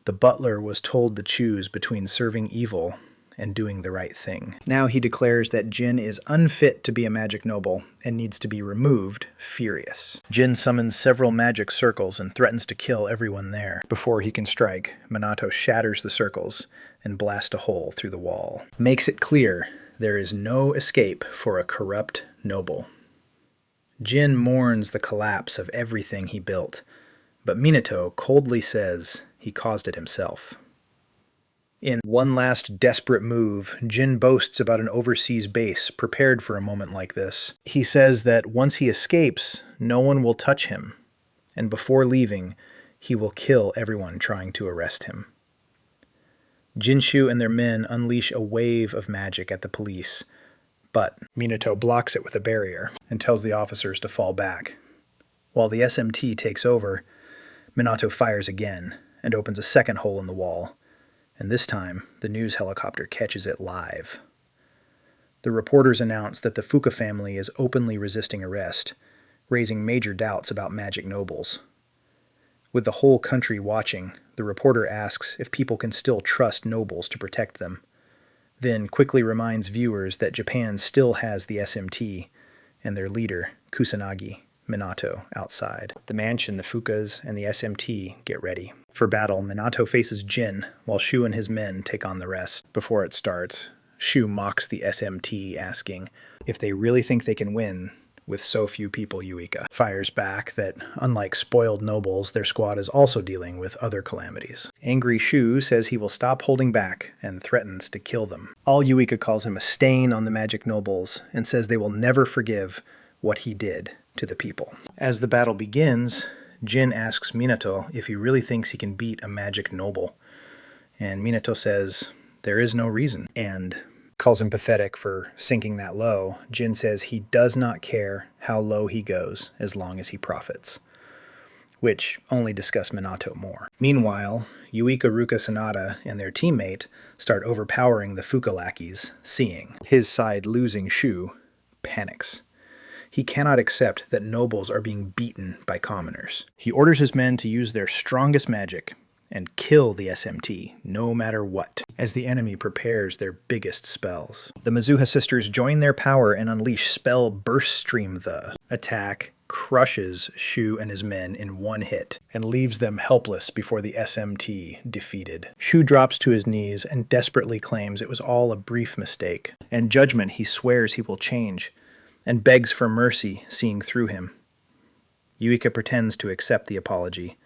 the butler was told to choose between serving evil and doing the right thing. Now he declares that Jin is unfit to be a magic noble and needs to be removed, furious. Jin summons several magic circles and threatens to kill everyone there. Before he can strike, Minato shatters the circles and blasts a hole through the wall. Makes it clear there is no escape for a corrupt noble. Jin mourns the collapse of everything he built, but Minato coldly says he caused it himself. In one last desperate move, Jin boasts about an overseas base prepared for a moment like this. He says that once he escapes, no one will touch him, and before leaving, he will kill everyone trying to arrest him. Jinshu and their men unleash a wave of magic at the police, but Minato blocks it with a barrier and tells the officers to fall back. While the SMT takes over, Minato fires again and opens a second hole in the wall, and this time the news helicopter catches it live. The reporters announce that the Fuka family is openly resisting arrest, raising major doubts about magic nobles. With the whole country watching, the reporter asks if people can still trust nobles to protect them, then quickly reminds viewers that Japan still has the SMT and their leader, Kusanagi, Minato, outside. The mansion, the Fukas, and the SMT get ready. For battle, Minato faces Jin, while Shu and his men take on the rest. Before it starts, Shu mocks the SMT, asking if they really think they can win with so few people. Yuika fires back that, unlike spoiled nobles, their squad is also dealing with other calamities. Angry Shu says he will stop holding back and threatens to kill them. All Yuika calls him a stain on the magic nobles and says they will never forgive what he did to the people. As the battle begins, Jin asks Minato if he really thinks he can beat a magic noble, and Minato says there is no reason, and calls him pathetic for sinking that low. Jin says he does not care how low he goes as long as he profits, which only disgusts Minato more. Meanwhile, Yuika Ruka Sanada and their teammate start overpowering the Fuka lackeys, seeing his side losing Shu, panics. He cannot accept that nobles are being beaten by commoners. He orders his men to use their strongest magic and kill the SMT, no matter what, as the enemy prepares their biggest spells. The Mizuha sisters join their power and unleash spell Burst Stream. The attack crushes Shu and his men in one hit and leaves them helpless before the SMT defeated. Shu drops to his knees and desperately claims it was all a brief mistake. In judgment, he swears he will change and begs for mercy, seeing through him. Yuika pretends to accept the apology.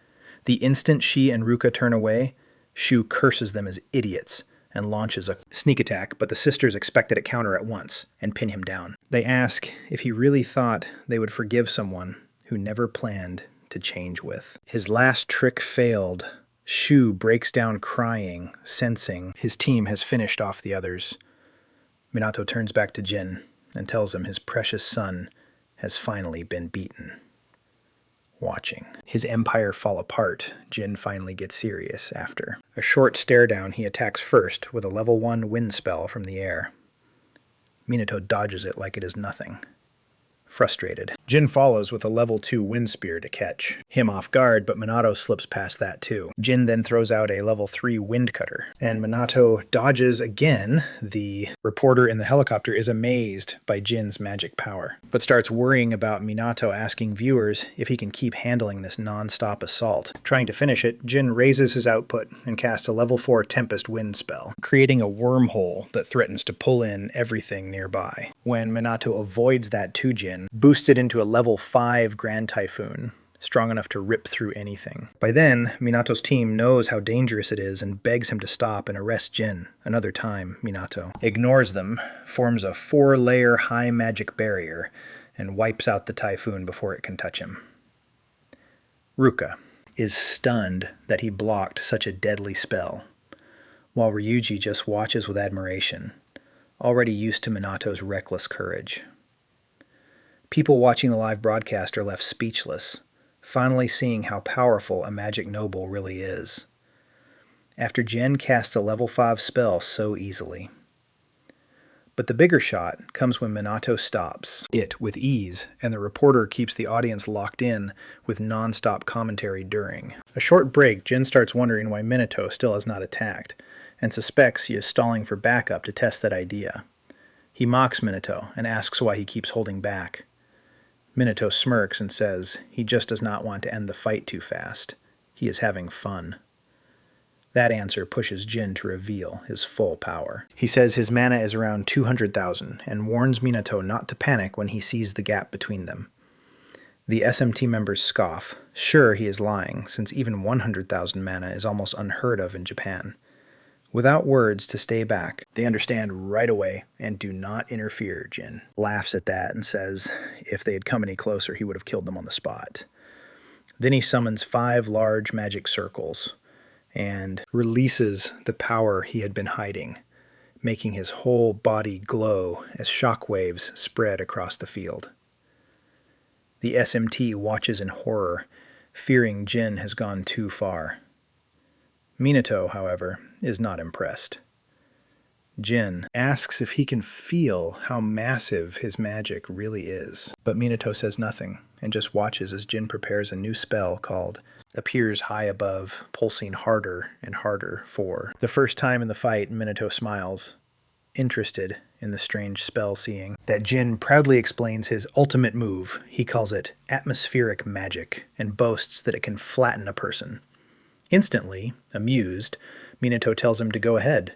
The instant she and Ruka turn away, Shu curses them as idiots and launches a sneak attack, but the sisters expect it to counter at once and pin him down. They ask if he really thought they would forgive someone who never planned to change with. His last trick failed. Shu breaks down crying, sensing his team has finished off the others. Minato turns back to Jin and tells him his precious son has finally been beaten. Watching his empire fall apart, Jin finally gets serious after a short stare down. He attacks first with a level 1 wind spell from the air. Minato dodges it like it is nothing. Frustrated, Jin follows with a level 2 wind spear to catch him off guard, but Minato slips past that too. Jin then throws out a level 3 wind cutter, and Minato dodges again. The reporter in the helicopter is amazed by Jin's magic power, but starts worrying about Minato, asking viewers if he can keep handling this non-stop assault. Trying to finish it, Jin raises his output and casts a level 4 Tempest wind spell, creating a wormhole that threatens to pull in everything nearby. When Minato avoids that to Jin, boosts it into a level 5 Grand Typhoon, strong enough to rip through anything. By then, Minato's team knows how dangerous it is and begs him to stop and arrest Jin. Another time, Minato ignores them, forms a 4-layer high magic barrier, and wipes out the Typhoon before it can touch him. Ruka is stunned that he blocked such a deadly spell, while Ryuji just watches with admiration, already used to Minato's reckless courage. People watching the live broadcast are left speechless, finally seeing how powerful a magic noble really is. After Jin casts a level 5 spell so easily. But the bigger shot comes when Minato stops it with ease, and the reporter keeps the audience locked in with non-stop commentary during. A short break, Jin starts wondering why Minato still has not attacked, and suspects he is stalling for backup to test that idea. He mocks Minato and asks why he keeps holding back. Minato smirks and says he just does not want to end the fight too fast. He is having fun. That answer pushes Jin to reveal his full power. He says his mana is around 200,000 and warns Minato not to panic when he sees the gap between them. The SMT members scoff. Sure, he is lying, since even 100,000 mana is almost unheard of in Japan. Without words to stay back, they understand right away and do not interfere. Jin laughs at that and says if they had come any closer, he would have killed them on the spot. Then he summons 5 large magic circles and releases the power he had been hiding, making his whole body glow as shockwaves spread across the field. The SMT watches in horror, fearing Jin has gone too far. Minato, however, is not impressed. Jin asks if he can feel how massive his magic really is, but Minato says nothing and just watches as Jin prepares a new spell called Appears High Above, pulsing harder and harder for. The first time in the fight, Minato smiles, interested in the strange spell seeing that Jin proudly explains his ultimate move. He calls it atmospheric magic and boasts that it can flatten a person. Instantly, amused, Minato tells him to go ahead.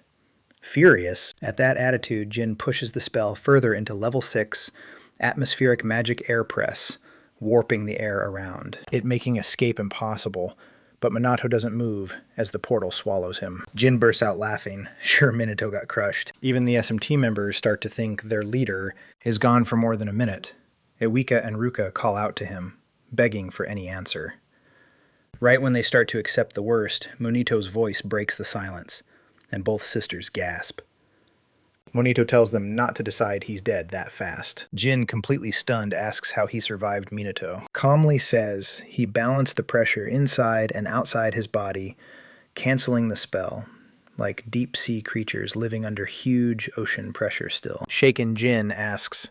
Furious at that attitude, Jin pushes the spell further into level 6 atmospheric magic air press, warping the air around, it making escape impossible. But Minato doesn't move as the portal swallows him. Jin bursts out laughing. Sure, Minato got crushed. Even the SMT members start to think their leader is gone for more than a minute. Iwika and Ruka call out to him, begging for any answer. Right when they start to accept the worst, Monito's voice breaks the silence, and both sisters gasp. Monito tells them not to decide he's dead that fast. Jin, completely stunned, asks how he survived Minato. Calmly says he balanced the pressure inside and outside his body, canceling the spell, like deep-sea creatures living under huge ocean pressure still. Shaken Jin asks,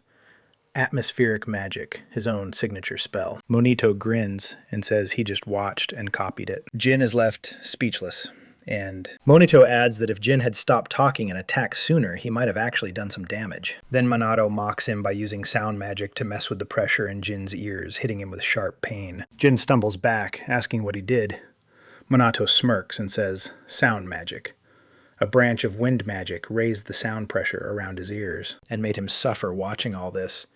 atmospheric magic, his own signature spell. Monito grins and says he just watched and copied it. Jin is left speechless. And Monito adds that if Jin had stopped talking and attacked sooner, he might have actually done some damage. Then Minato mocks him by using sound magic to mess with the pressure in Jin's ears, hitting him with sharp pain. Jin stumbles back, asking what he did. Minato smirks and says, sound magic. A branch of wind magic raised the sound pressure around his ears and made him suffer watching all this.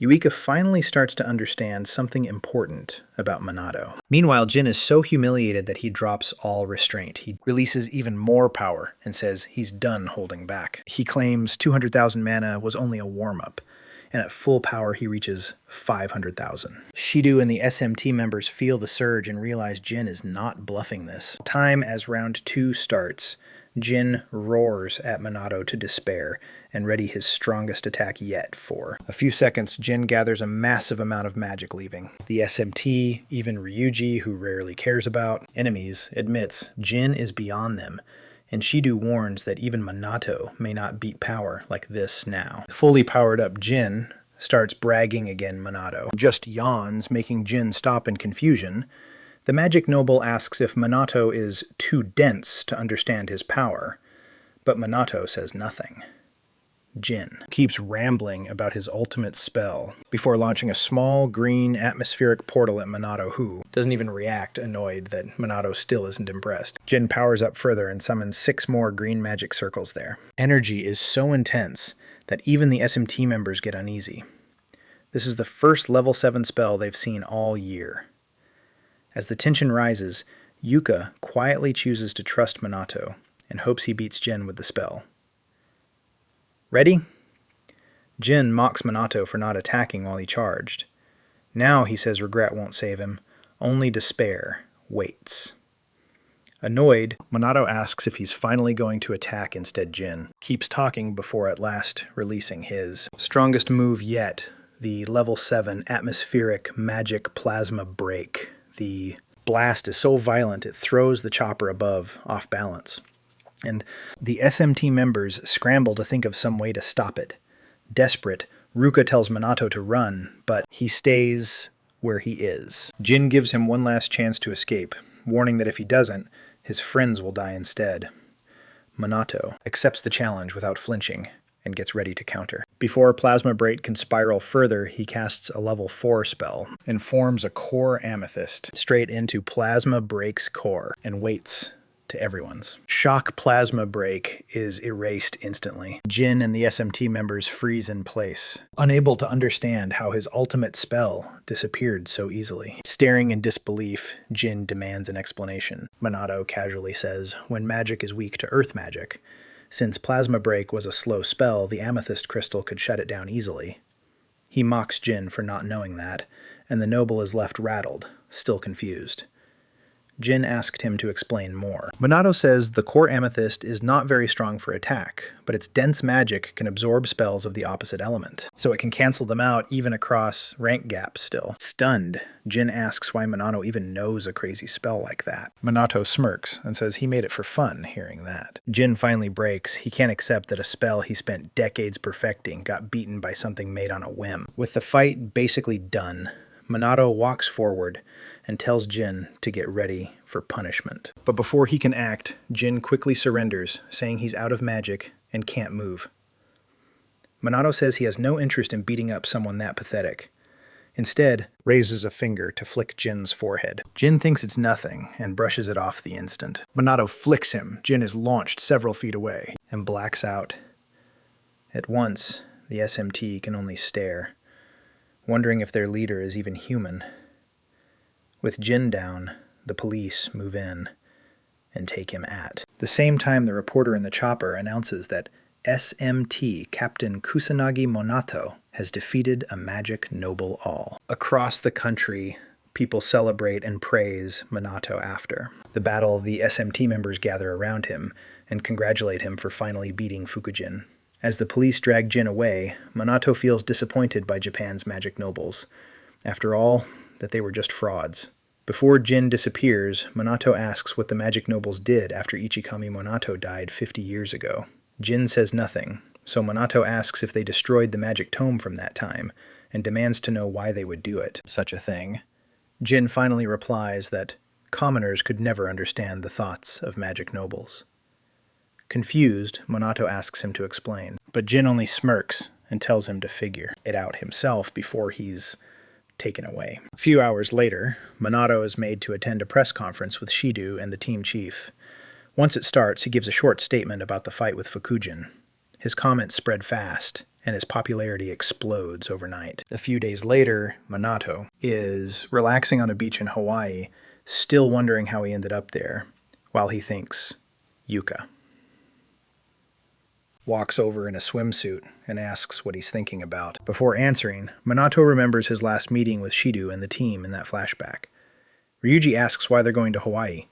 Yuika finally starts to understand something important about Minato. Meanwhile, Jin is so humiliated that he drops all restraint. He releases even more power and says he's done holding back. He claims 200,000 mana was only a warm-up, and at full power he reaches 500,000. Shido and the SMT members feel the surge and realize Jin is not bluffing this. Time as round 2 starts, Jin roars at Minato to despair and ready his strongest attack yet for. A few seconds, Jin gathers a massive amount of magic leaving. The SMT, even Ryuji, who rarely cares about enemies, admits Jin is beyond them, and Shido warns that even Minato may not beat power like this now. Fully powered up Jin starts bragging again Minato. Just yawns, making Jin stop in confusion. The magic noble asks if Minato is too dense to understand his power, but Minato says nothing. Jin keeps rambling about his ultimate spell before launching a small green atmospheric portal at Minato, who doesn't even react, annoyed that Minato still isn't impressed. Jin powers up further and summons 6 more green magic circles there. Energy is so intense that even the SMT members get uneasy. This is the first level 7 spell they've seen all year. As the tension rises, Yuka quietly chooses to trust Minato and hopes he beats Jin with the spell. Ready? Jin mocks Minato for not attacking while he charged. Now, he says regret won't save him, only despair waits. Annoyed, Minato asks if he's finally going to attack instead. Jin keeps talking before at last releasing his strongest move yet, the level 7 atmospheric magic plasma break. The blast is so violent it throws the chopper above off balance, and the SMT members scramble to think of some way to stop it. Desperate, Ruka tells Minato to run, but he stays where he is. Jin gives him one last chance to escape, warning that if he doesn't, his friends will die instead. Minato accepts the challenge without flinching and gets ready to counter. Before Plasma Break can spiral further, he casts a level 4 spell and forms a core amethyst straight into Plasma Break's core and waits to everyone's. Shock Plasma Break is erased instantly. Jin and the SMT members freeze in place, unable to understand how his ultimate spell disappeared so easily. Staring in disbelief, Jin demands an explanation. Minato casually says, when magic is weak to earth magic, since Plasma Break was a slow spell, the amethyst crystal could shut it down easily. He mocks Jin for not knowing that, and the noble is left rattled, still confused. Jin asked him to explain more. Minato says the core amethyst is not very strong for attack, but its dense magic can absorb spells of the opposite element, so it can cancel them out even across rank gaps still. Stunned, Jin asks why Minato even knows a crazy spell like that. Minato smirks and says he made it for fun hearing that. Jin finally breaks. He can't accept that a spell he spent decades perfecting got beaten by something made on a whim. With the fight basically done, Minato walks forward and tells Jin to get ready for punishment. But before he can act, Jin quickly surrenders, saying he's out of magic and can't move. Minato says he has no interest in beating up someone that pathetic. Instead, raises a finger to flick Jin's forehead. Jin thinks it's nothing and brushes it off the instant. Minato flicks him. Jin is launched several feet away and blacks out. At once, the SMT can only stare, wondering if their leader is even human. With Jin down, the police move in and take him at. The same time, the reporter in the chopper announces that SMT Captain Kusanagi Monato has defeated a magic noble all. Across the country, people celebrate and praise Minato after the battle. The SMT members gather around him and congratulate him for finally beating Fukujin. As the police drag Jin away, Minato feels disappointed by Japan's magic nobles. After all, that they were just frauds. Before Jin disappears, Minato asks what the magic nobles did after Ichikami Monato died 50 years ago. Jin says nothing, so Minato asks if they destroyed the magic tome from that time, and demands to know why they would do it. Such a thing. Jin finally replies that commoners could never understand the thoughts of magic nobles. Confused, Minato asks him to explain, but Jin only smirks and tells him to figure it out himself before he's taken away. A few hours later, Minato is made to attend a press conference with Shido and the team chief. Once it starts, he gives a short statement about the fight with Fukujin. His comments spread fast, and his popularity explodes overnight. A few days later, Minato is relaxing on a beach in Hawaii, still wondering how he ended up there, while he thinks, Yuka. Walks over in a swimsuit and asks what he's thinking about. Before answering, Minato remembers his last meeting with Shido and the team in that flashback. Ryuji asks why they're going to Hawaii.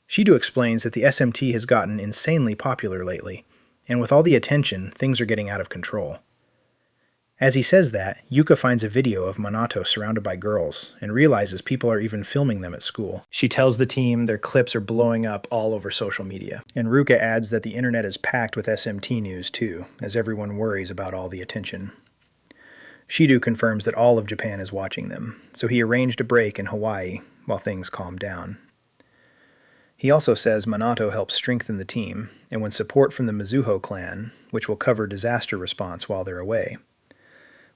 Shido explains that the SMT has gotten insanely popular lately, and with all the attention, things are getting out of control. As he says that, Yuka finds a video of Minato surrounded by girls and realizes people are even filming them at school. She tells the team their clips are blowing up all over social media. And Ruka adds that the internet is packed with SMT news too, as everyone worries about all the attention. Shido confirms that all of Japan is watching them, so he arranged a break in Hawaii while things calm down. He also says Minato helps strengthen the team, and when support from the Mizuho clan, which will cover disaster response while they're away.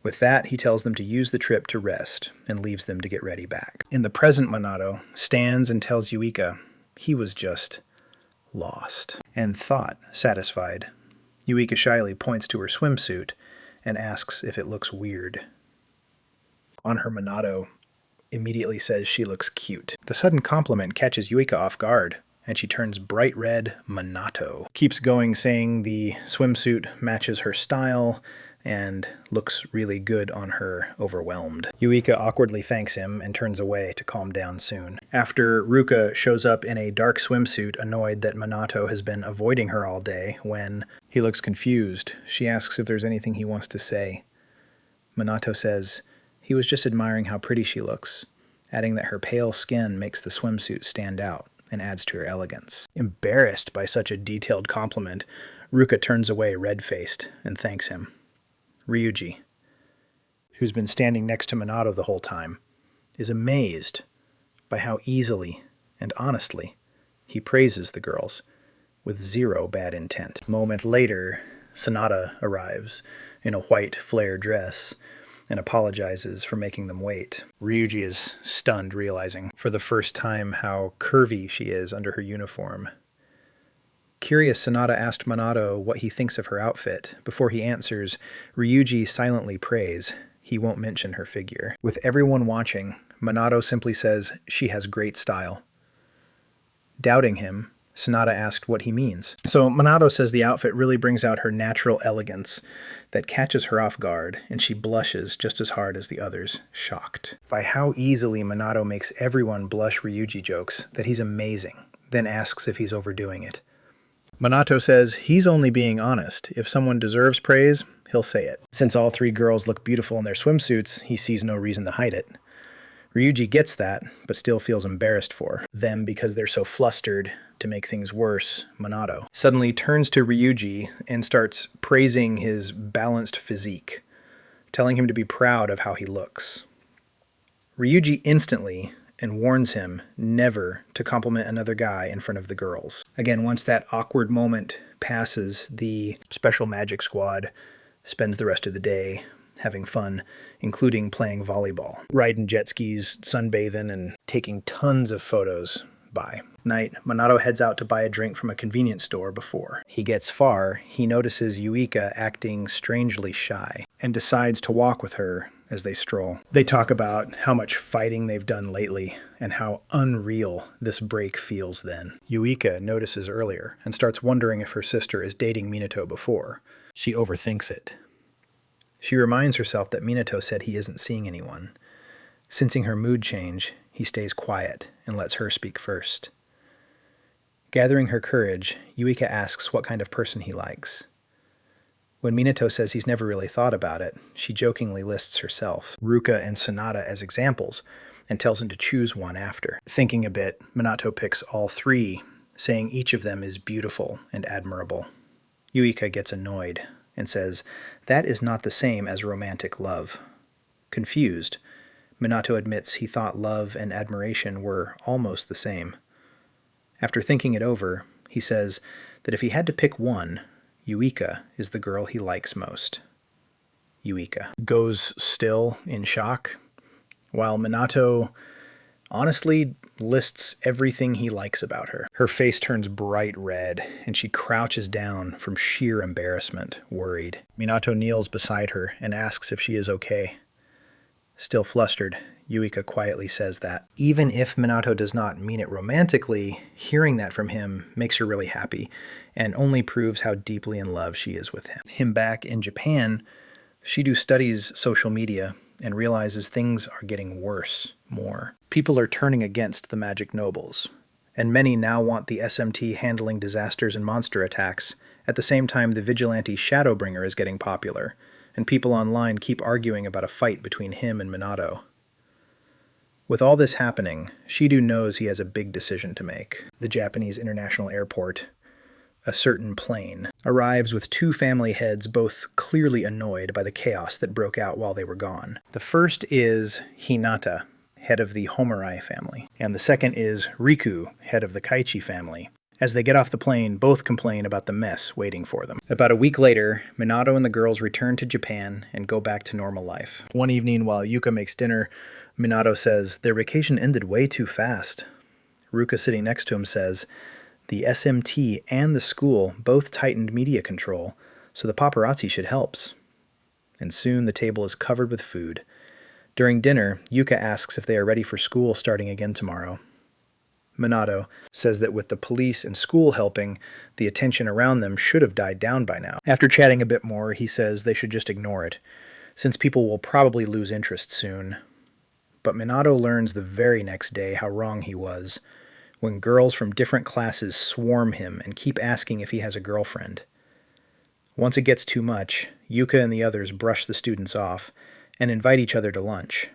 With that, he tells them to use the trip to rest and leaves them to get ready back. In the present, Minato stands and tells Yuika he was just lost and thought satisfied. Yuika shyly points to her swimsuit and asks if it looks weird. On her, Minato immediately says she looks cute. The sudden compliment catches Yuika off guard, and she turns bright red Minato. Keeps going, saying the swimsuit matches her style and looks really good on her overwhelmed. Yuika awkwardly thanks him and turns away to calm down soon. After Ruka shows up in a dark swimsuit, annoyed that Minato has been avoiding her all day, when he looks confused, she asks if there's anything he wants to say. Minato says he was just admiring how pretty she looks, adding that her pale skin makes the swimsuit stand out and adds to her elegance. Embarrassed by such a detailed compliment, Ruka turns away red-faced and thanks him. Ryuji, who's been standing next to Minato the whole time, is amazed by how easily and honestly he praises the girls, with zero bad intent. A moment later, Sanada arrives in a white flare dress and apologizes for making them wait. Ryuji is stunned, realizing for the first time how curvy she is under her uniform. Curious, Sanada asked Minato what he thinks of her outfit. Before he answers, Ryuji silently prays he won't mention her figure. With everyone watching, Minato simply says she has great style. Doubting him, Sanada asked what he means. So Minato says the outfit really brings out her natural elegance that catches her off guard, and she blushes just as hard as the others, shocked by how easily Minato makes everyone blush Ryuji jokes that he's amazing, then asks if he's overdoing it. Minato says he's only being honest. If someone deserves praise, he'll say it. Since all three girls look beautiful in their swimsuits, he sees no reason to hide it. Ryuji gets that, but still feels embarrassed for them because they're so flustered. To make things worse, Minato suddenly turns to Ryuji and starts praising his balanced physique, telling him to be proud of how he looks. Ryuji instantly and warns him never to compliment another guy in front of the girls. Again, once that awkward moment passes, the special magic squad spends the rest of the day having fun, including playing volleyball, riding jet skis, sunbathing, and taking tons of photos. By night, Minato heads out to buy a drink from a convenience store. Before he gets far, he notices Yuika acting strangely shy and decides to walk with her as they stroll. They talk about how much fighting they've done lately and how unreal this break feels then. Yuika notices earlier and starts wondering if her sister is dating Minato before. She overthinks it. She reminds herself that Minato said he isn't seeing anyone. Sensing her mood change, he stays quiet and lets her speak first. Gathering her courage, Yuika asks what kind of person he likes. When Minato says he's never really thought about it, she jokingly lists herself, Ruka, and Sanada as examples, and tells him to choose one after. Thinking a bit, Minato picks all three, saying each of them is beautiful and admirable. Yuika gets annoyed and says that is not the same as romantic love. Confused, Minato admits he thought love and admiration were almost the same. After thinking it over, he says that if he had to pick one, Yuika is the girl he likes most. Yuika goes still in shock, while Minato honestly lists everything he likes about her. Her face turns bright red, and she crouches down from sheer embarrassment, worried. Minato kneels beside her and asks if she is okay. Still flustered, Yuika quietly says that. Even if Minato does not mean it romantically, hearing that from him makes her really happy, and only proves how deeply in love she is with him. Back in Japan, Shido studies social media and realizes things are getting worse, more. People are turning against the magic nobles, and many now want the SMT handling disasters and monster attacks. At the same time, the vigilante Shadowbringer is getting popular, and people online keep arguing about a fight between him and Minato. With all this happening, Shido knows he has a big decision to make. The Japanese international airport, a certain plane, arrives with two family heads both clearly annoyed by the chaos that broke out while they were gone. The first is Hinata, head of the Homarai family, and the second is Riku, head of the Kaichi family. As they get off the plane, both complain about the mess waiting for them. About a week later, Minato and the girls return to Japan and go back to normal life. One evening, while Yuka makes dinner, Minato says their vacation ended way too fast. Ruka, sitting next to him, says the SMT and the school both tightened media control, so the paparazzi should help. And soon the table is covered with food. During dinner, Yuka asks if they are ready for school starting again tomorrow. Minato says that with the police and school helping, the attention around them should have died down by now. After chatting a bit more, he says they should just ignore it, since people will probably lose interest soon. But Minato learns the very next day how wrong he was, when girls from different classes swarm him and keep asking if he has a girlfriend. Once it gets too much, Yuka and the others brush the students off and invite each other to lunch.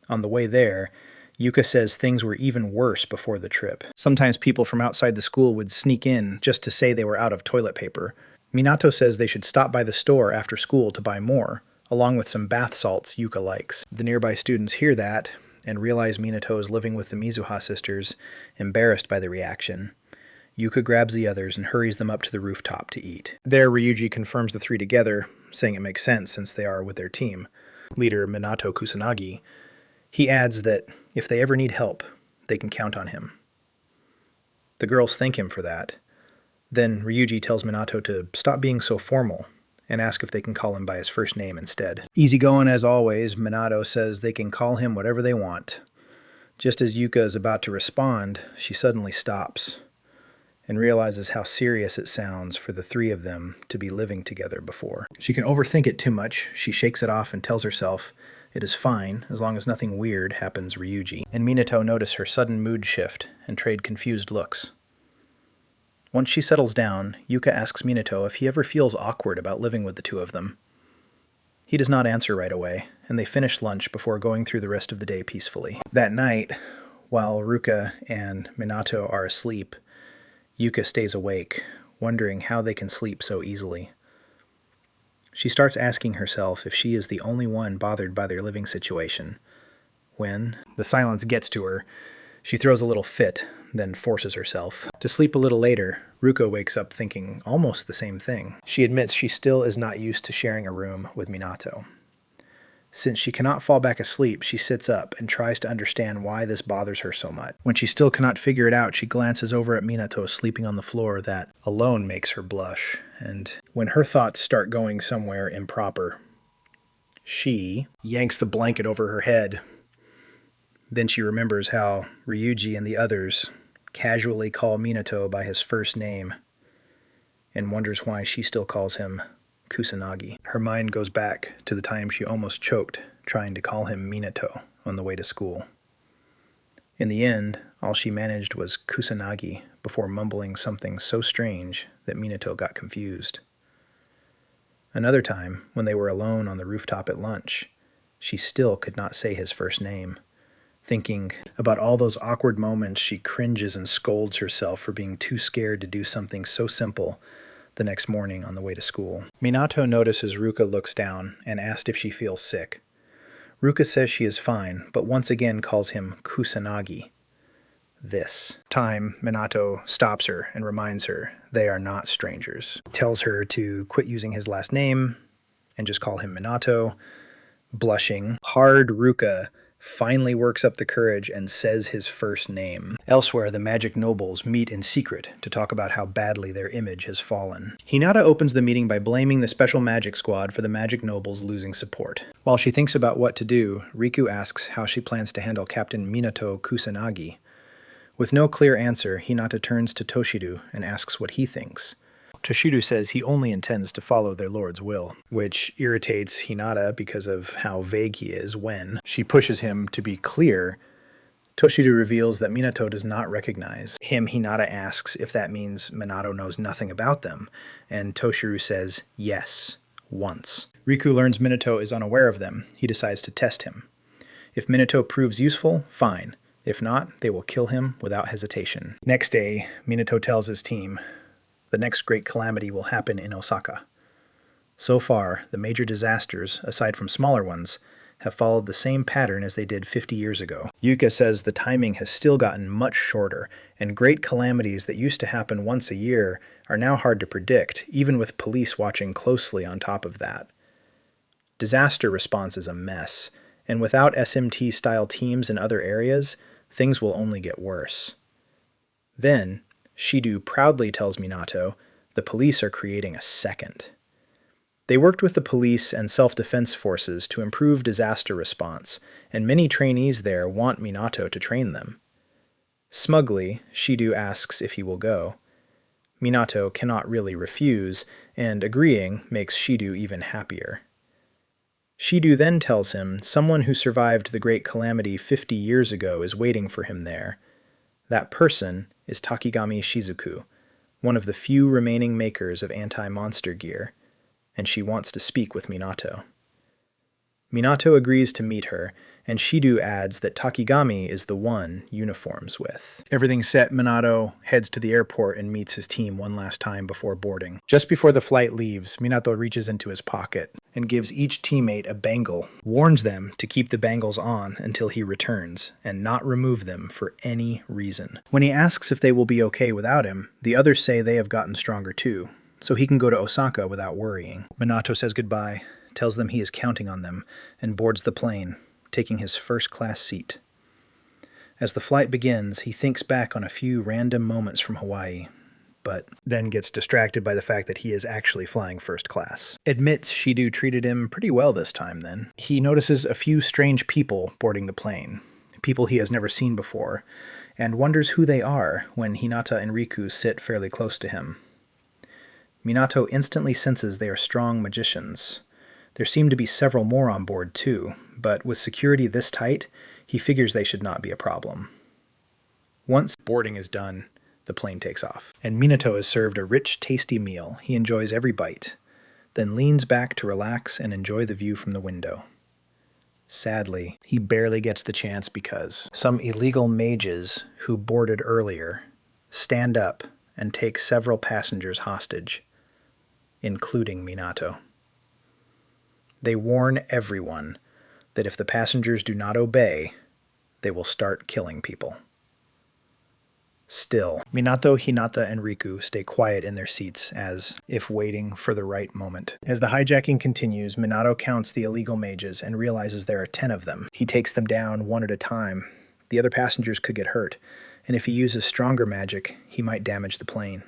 On the way there, Yuka says things were even worse before the trip. Sometimes people from outside the school would sneak in just to say they were out of toilet paper. Minato says they should stop by the store after school to buy more, along with some bath salts Yuka likes. The nearby students hear that and realize Minato is living with the Mizuha sisters, embarrassed by the reaction. Yuka grabs the others and hurries them up to the rooftop to eat. There, Ryuji confirms the three together, saying it makes sense since they are with their team. Leader Minato Kusanagi, he adds that if they ever need help, they can count on him. The girls thank him for that. Then Ryuji tells Minato to stop being so formal and ask if they can call him by his first name instead. Easygoing as always, Minato says they can call him whatever they want. Just as Yuka is about to respond, she suddenly stops and realizes how serious it sounds for the three of them to be living together before. She can overthink it too much. She shakes it off and tells herself it is fine as long as nothing weird happens Ryuji. And Minato notice her sudden mood shift and trade confused looks. Once she settles down, Yuka asks Minato if he ever feels awkward about living with the two of them. He does not answer right away, and they finish lunch before going through the rest of the day peacefully. That night, while Ruka and Minato are asleep, Yuka stays awake, wondering how they can sleep so easily. She starts asking herself if she is the only one bothered by their living situation. When the silence gets to her, she throws a little fit, then forces herself to sleep a little later. Ruka wakes up thinking almost the same thing. She admits she still is not used to sharing a room with Minato. Since she cannot fall back asleep, she sits up and tries to understand why this bothers her so much. When she still cannot figure it out, she glances over at Minato sleeping on the floor. That alone makes her blush. And when her thoughts start going somewhere improper, she yanks the blanket over her head. Then she remembers how Ryuji and the others casually call Minato by his first name and wonders why she still calls him Kusanagi. Her mind goes back to the time she almost choked trying to call him Minato on the way to school. In the end, all she managed was Kusanagi before mumbling something so strange that Minato got confused. Another time, when they were alone on the rooftop at lunch, she still could not say his first name. Thinking about all those awkward moments, she cringes and scolds herself for being too scared to do something so simple the next morning on the way to school. Minato notices Ruka looks down and asks if she feels sick. Ruka says she is fine, but once again calls him Kusanagi. This time, Minato stops her and reminds her they are not strangers. Tells her to quit using his last name and just call him Minato. Blushing, hard Ruka finally works up the courage and says his first name. Elsewhere, the magic nobles meet in secret to talk about how badly their image has fallen. Hinata opens the meeting by blaming the special magic squad for the magic nobles losing support. While she thinks about what to do, Riku asks how she plans to handle Captain Minato Kusanagi. With no clear answer, Hinata turns to Toshido and asks what he thinks. Toshido says he only intends to follow their lord's will, which irritates Hinata because of how vague he is when she pushes him to be clear. Toshido reveals that Minato does not recognize him. Hinata asks if that means Minato knows nothing about them, and Toshido says yes, once. Riku learns Minato is unaware of them. He decides to test him. If Minato proves useful, fine. If not, they will kill him without hesitation. Next day, Minato tells his team the next great calamity will happen in Osaka. So far, the major disasters, aside from smaller ones, have followed the same pattern as they did 50 years ago. Yuka says the timing has still gotten much shorter, and great calamities that used to happen once a year are now hard to predict, even with police watching closely on top of that. Disaster response is a mess, and without SMT-style teams in other areas, things will only get worse. Then, Shido proudly tells Minato the police are creating a second. They worked with the police and self-defense forces to improve disaster response, and many trainees there want Minato to train them. Smugly, Shido asks if he will go. Minato cannot really refuse, and agreeing makes Shido even happier. Shido then tells him someone who survived the great calamity 50 years ago is waiting for him there. That person is Takigami Shizuku, one of the few remaining makers of anti-monster gear, and she wants to speak with Minato. Minato agrees to meet her, and Shido adds that Takigami is the one uniforms with. Everything set, Minato heads to the airport and meets his team one last time before boarding. Just before the flight leaves, Minato reaches into his pocket and gives each teammate a bangle, warns them to keep the bangles on until he returns, and not remove them for any reason. When he asks if they will be okay without him, the others say they have gotten stronger too, so he can go to Osaka without worrying. Minato says goodbye, tells them he is counting on them, and boards the plane, taking his first-class seat. As the flight begins, he thinks back on a few random moments from Hawaii, but then gets distracted by the fact that he is actually flying first class. Admits Shido treated him pretty well this time then. He notices a few strange people boarding the plane, people he has never seen before, and wonders who they are when Hinata and Riku sit fairly close to him. Minato instantly senses they are strong magicians. There seem to be several more on board too, but with security this tight, he figures they should not be a problem. Once boarding is done, the plane takes off, and Minato is served a rich, tasty meal. He enjoys every bite, then leans back to relax and enjoy the view from the window. Sadly, he barely gets the chance because some illegal mages who boarded earlier stand up and take several passengers hostage, including Minato. They warn everyone that if the passengers do not obey, they will start killing people. Still, Minato, Hinata, and Riku stay quiet in their seats as if waiting for the right moment. As the hijacking continues, Minato counts the illegal mages and realizes there are 10 of them. He takes them down one at a time. The other passengers could get hurt, and if he uses stronger magic, he might damage the plane.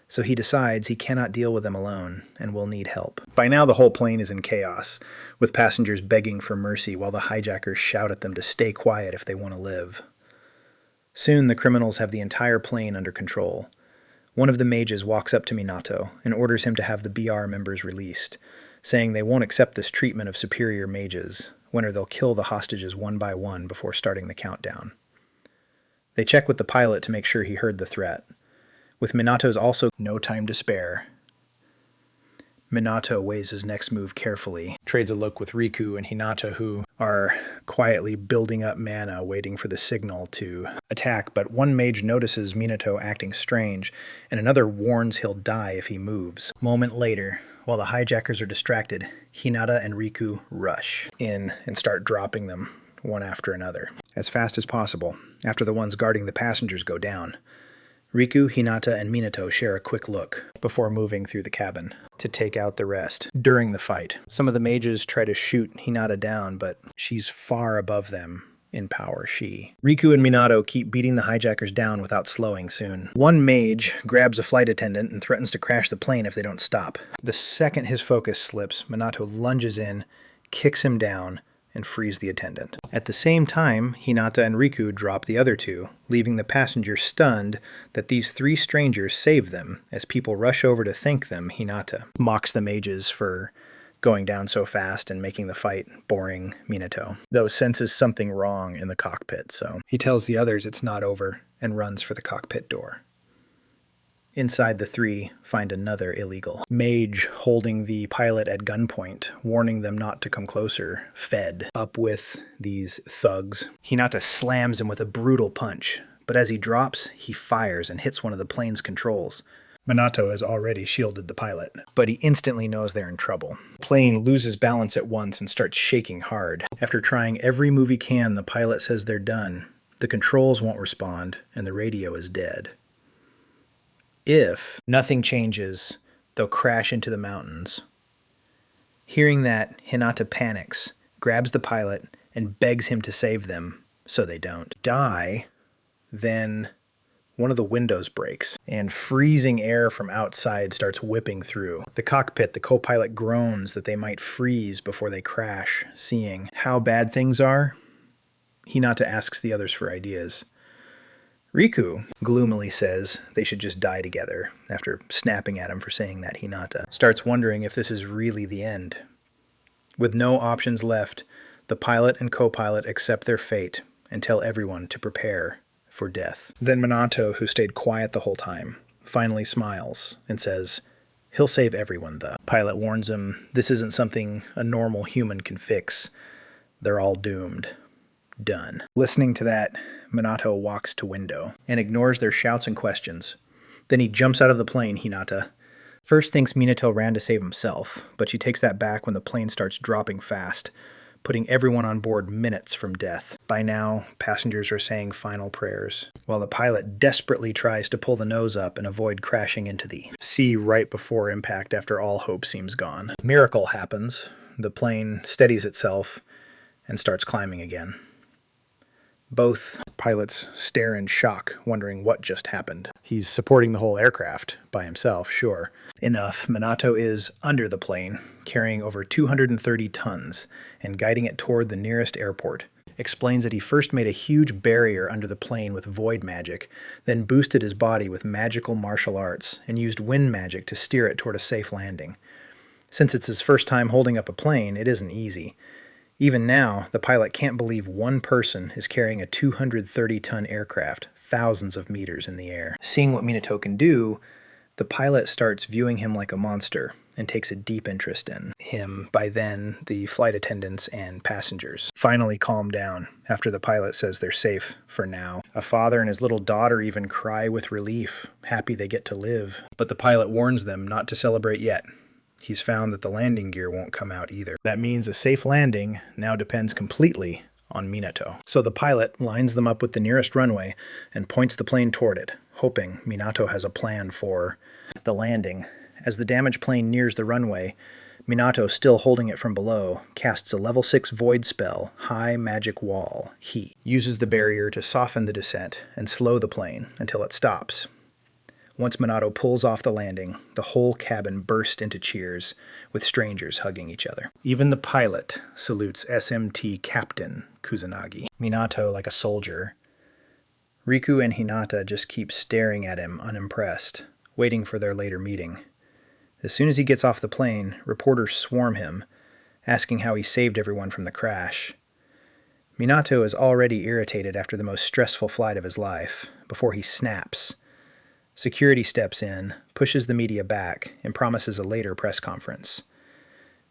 So he decides he cannot deal with them alone and will need help. By now the whole plane is in chaos, with passengers begging for mercy while the hijackers shout at them to stay quiet if they want to live. Soon the criminals have the entire plane under control. One of the mages walks up to Minato and orders him to have the BR members released, saying they won't accept this treatment of superior mages, when they'll kill the hostages one by one before starting the countdown. They check with the pilot to make sure he heard the threat. With Minato's also no time to spare, Minato weighs his next move carefully, trades a look with Riku and Hinata, who are quietly building up mana, waiting for the signal to attack, but one mage notices Minato acting strange, and another warns he'll die if he moves. A moment later, while the hijackers are distracted, Hinata and Riku rush in and start dropping them, one after another, as fast as possible, after the ones guarding the passengers go down. Riku, Hinata, and Minato share a quick look before moving through the cabin to take out the rest during the fight. Some of the mages try to shoot Hinata down, but she's far above them in power. Riku and Minato keep beating the hijackers down without slowing soon. One mage grabs a flight attendant and threatens to crash the plane if they don't stop. The second his focus slips, Minato lunges in, kicks him down, and frees the attendant. At the same time, Hinata and Riku drop the other two, leaving the passengers stunned that these three strangers save them. As people rush over to thank them, Hinata mocks the mages for going down so fast and making the fight boring Minato, though senses something wrong in the cockpit, so he tells the others it's not over and runs for the cockpit door. Inside, the three find another illegal mage holding the pilot at gunpoint, warning them not to come closer, fed up with these thugs. Hinata slams him with a brutal punch, but as he drops, he fires and hits one of the plane's controls. Minato has already shielded the pilot, but he instantly knows they're in trouble. The plane loses balance at once and starts shaking hard. After trying every move he can, the pilot says they're done. The controls won't respond, and the radio is dead. If nothing changes, they'll crash into the mountains. Hearing that, Hinata panics, grabs the pilot, and begs him to save them, so they don't die. Then one of the windows breaks, and freezing air from outside starts whipping through. The cockpit, the co-pilot groans that they might freeze before they crash. Seeing how bad things are, Hinata asks the others for ideas. Riku gloomily says they should just die together, after snapping at him for saying that. Hinata starts wondering if this is really the end. With no options left, the pilot and co-pilot accept their fate and tell everyone to prepare for death. Then Minato, who stayed quiet the whole time, finally smiles and says he'll save everyone. The pilot warns him this isn't something a normal human can fix. They're all doomed. Done. Listening to that, Minato walks to window and ignores their shouts and questions. Then he jumps out of the plane, Hinata, First thinks Minato ran to save himself, but she takes that back when the plane starts dropping fast, putting everyone on board minutes from death. By now, passengers are saying final prayers, while the pilot desperately tries to pull the nose up and avoid crashing into the sea right before impact after all hope seems gone. A miracle happens. The plane steadies itself and starts climbing again. Both pilots stare in shock, wondering what just happened. He's supporting the whole aircraft by himself, sure. Enough, Minato is under the plane, carrying over 230 tons and guiding it toward the nearest airport. Explains that he first made a huge barrier under the plane with void magic, then boosted his body with magical martial arts and used wind magic to steer it toward a safe landing. Since it's his first time holding up a plane, it isn't easy. Even now, the pilot can't believe one person is carrying a 230-ton aircraft thousands of meters in the air. Seeing what Minato can do, the pilot starts viewing him like a monster and takes a deep interest in him. By then, the flight attendants and passengers finally calm down after the pilot says they're safe for now. A father and his little daughter even cry with relief, happy they get to live. But the pilot warns them not to celebrate yet. He's found that the landing gear won't come out either. That means a safe landing now depends completely on Minato. So the pilot lines them up with the nearest runway and points the plane toward it, hoping Minato has a plan for the landing. As the damaged plane nears the runway, Minato, still holding it from below, casts a level 6 void spell, High Magic Wall. He uses the barrier to soften the descent and slow the plane until it stops. Once Minato pulls off the landing, the whole cabin bursts into cheers, with strangers hugging each other. Even the pilot salutes SMT Captain Kusanagi. Minato like a soldier. Riku and Hinata just keep staring at him unimpressed, waiting for their later meeting. As soon as he gets off the plane, reporters swarm him, asking how he saved everyone from the crash. Minato is already irritated after the most stressful flight of his life, before he snaps. Security steps in, pushes the media back, and promises a later press conference.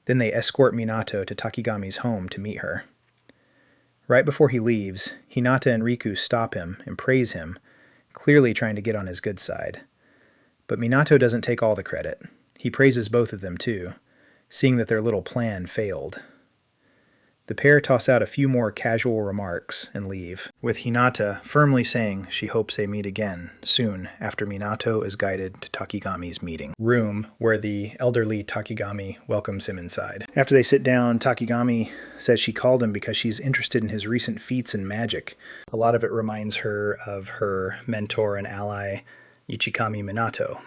Then they escort Minato to Takigami's home to meet her. Right before he leaves, Hinata and Riku stop him and praise him, clearly trying to get on his good side. But Minato doesn't take all the credit. He praises both of them too, seeing that their little plan failed. The pair toss out a few more casual remarks and leave, with Hinata firmly saying she hopes they meet again soon after Minato is guided to Takigami's meeting room, where the elderly Takigami welcomes him inside. After they sit down, Takigami says she called him because she's interested in his recent feats in magic. A lot of it reminds her of her mentor and ally, Ichikami Minato,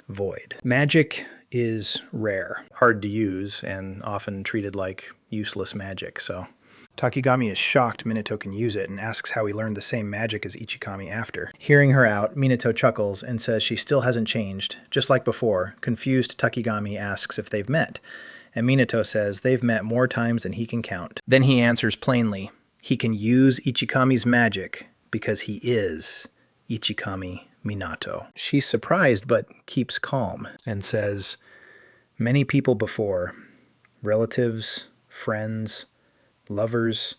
Void. Magic is rare, hard to use, and often treated like useless magic, so Takigami is shocked Minato can use it and asks how he learned the same magic as Ichikami after. Hearing her out, Minato chuckles and says she still hasn't changed. Just like before, confused Takigami asks if they've met, and Minato says they've met more times than he can count. Then he answers plainly, he can use Ichikami's magic because he is Ichikami Minato. She's surprised but keeps calm and says, many people before, relatives, friends, lovers,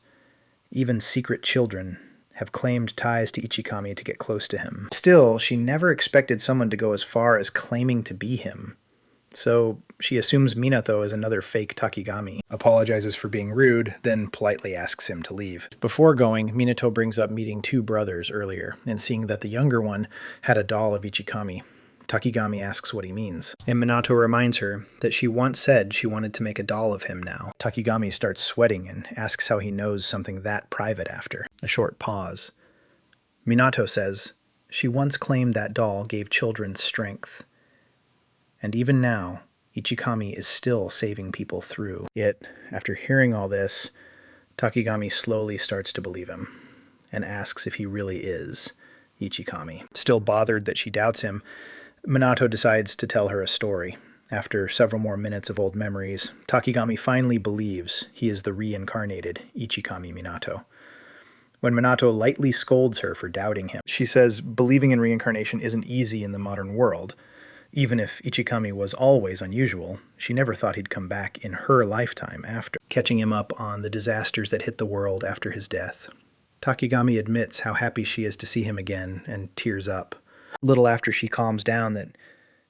even secret children, have claimed ties to Ichikami to get close to him. Still, she never expected someone to go as far as claiming to be him. So she assumes Minato is another fake Takigami, apologizes for being rude, then politely asks him to leave. Before going, Minato brings up meeting two brothers earlier and seeing that the younger one had a doll of Ichikami. Takigami asks what he means, and Minato reminds her that she once said she wanted to make a doll of him now. Takigami starts sweating and asks how he knows something that private after. A short pause. Minato says, she once claimed that doll gave children strength. And even now, Ichikami is still saving people through. Yet, after hearing all this, Takigami slowly starts to believe him, and asks if he really is Ichikami. Still bothered that she doubts him, Minato decides to tell her a story. After several more minutes of old memories, Takigami finally believes he is the reincarnated Ichikami Minato. When Minato lightly scolds her for doubting him, she says believing in reincarnation isn't easy in the modern world. Even if Ichikami was always unusual, she never thought he'd come back in her lifetime after, catching him up on the disasters that hit the world after his death. Takigami admits how happy she is to see him again and tears up. A little after she calms down that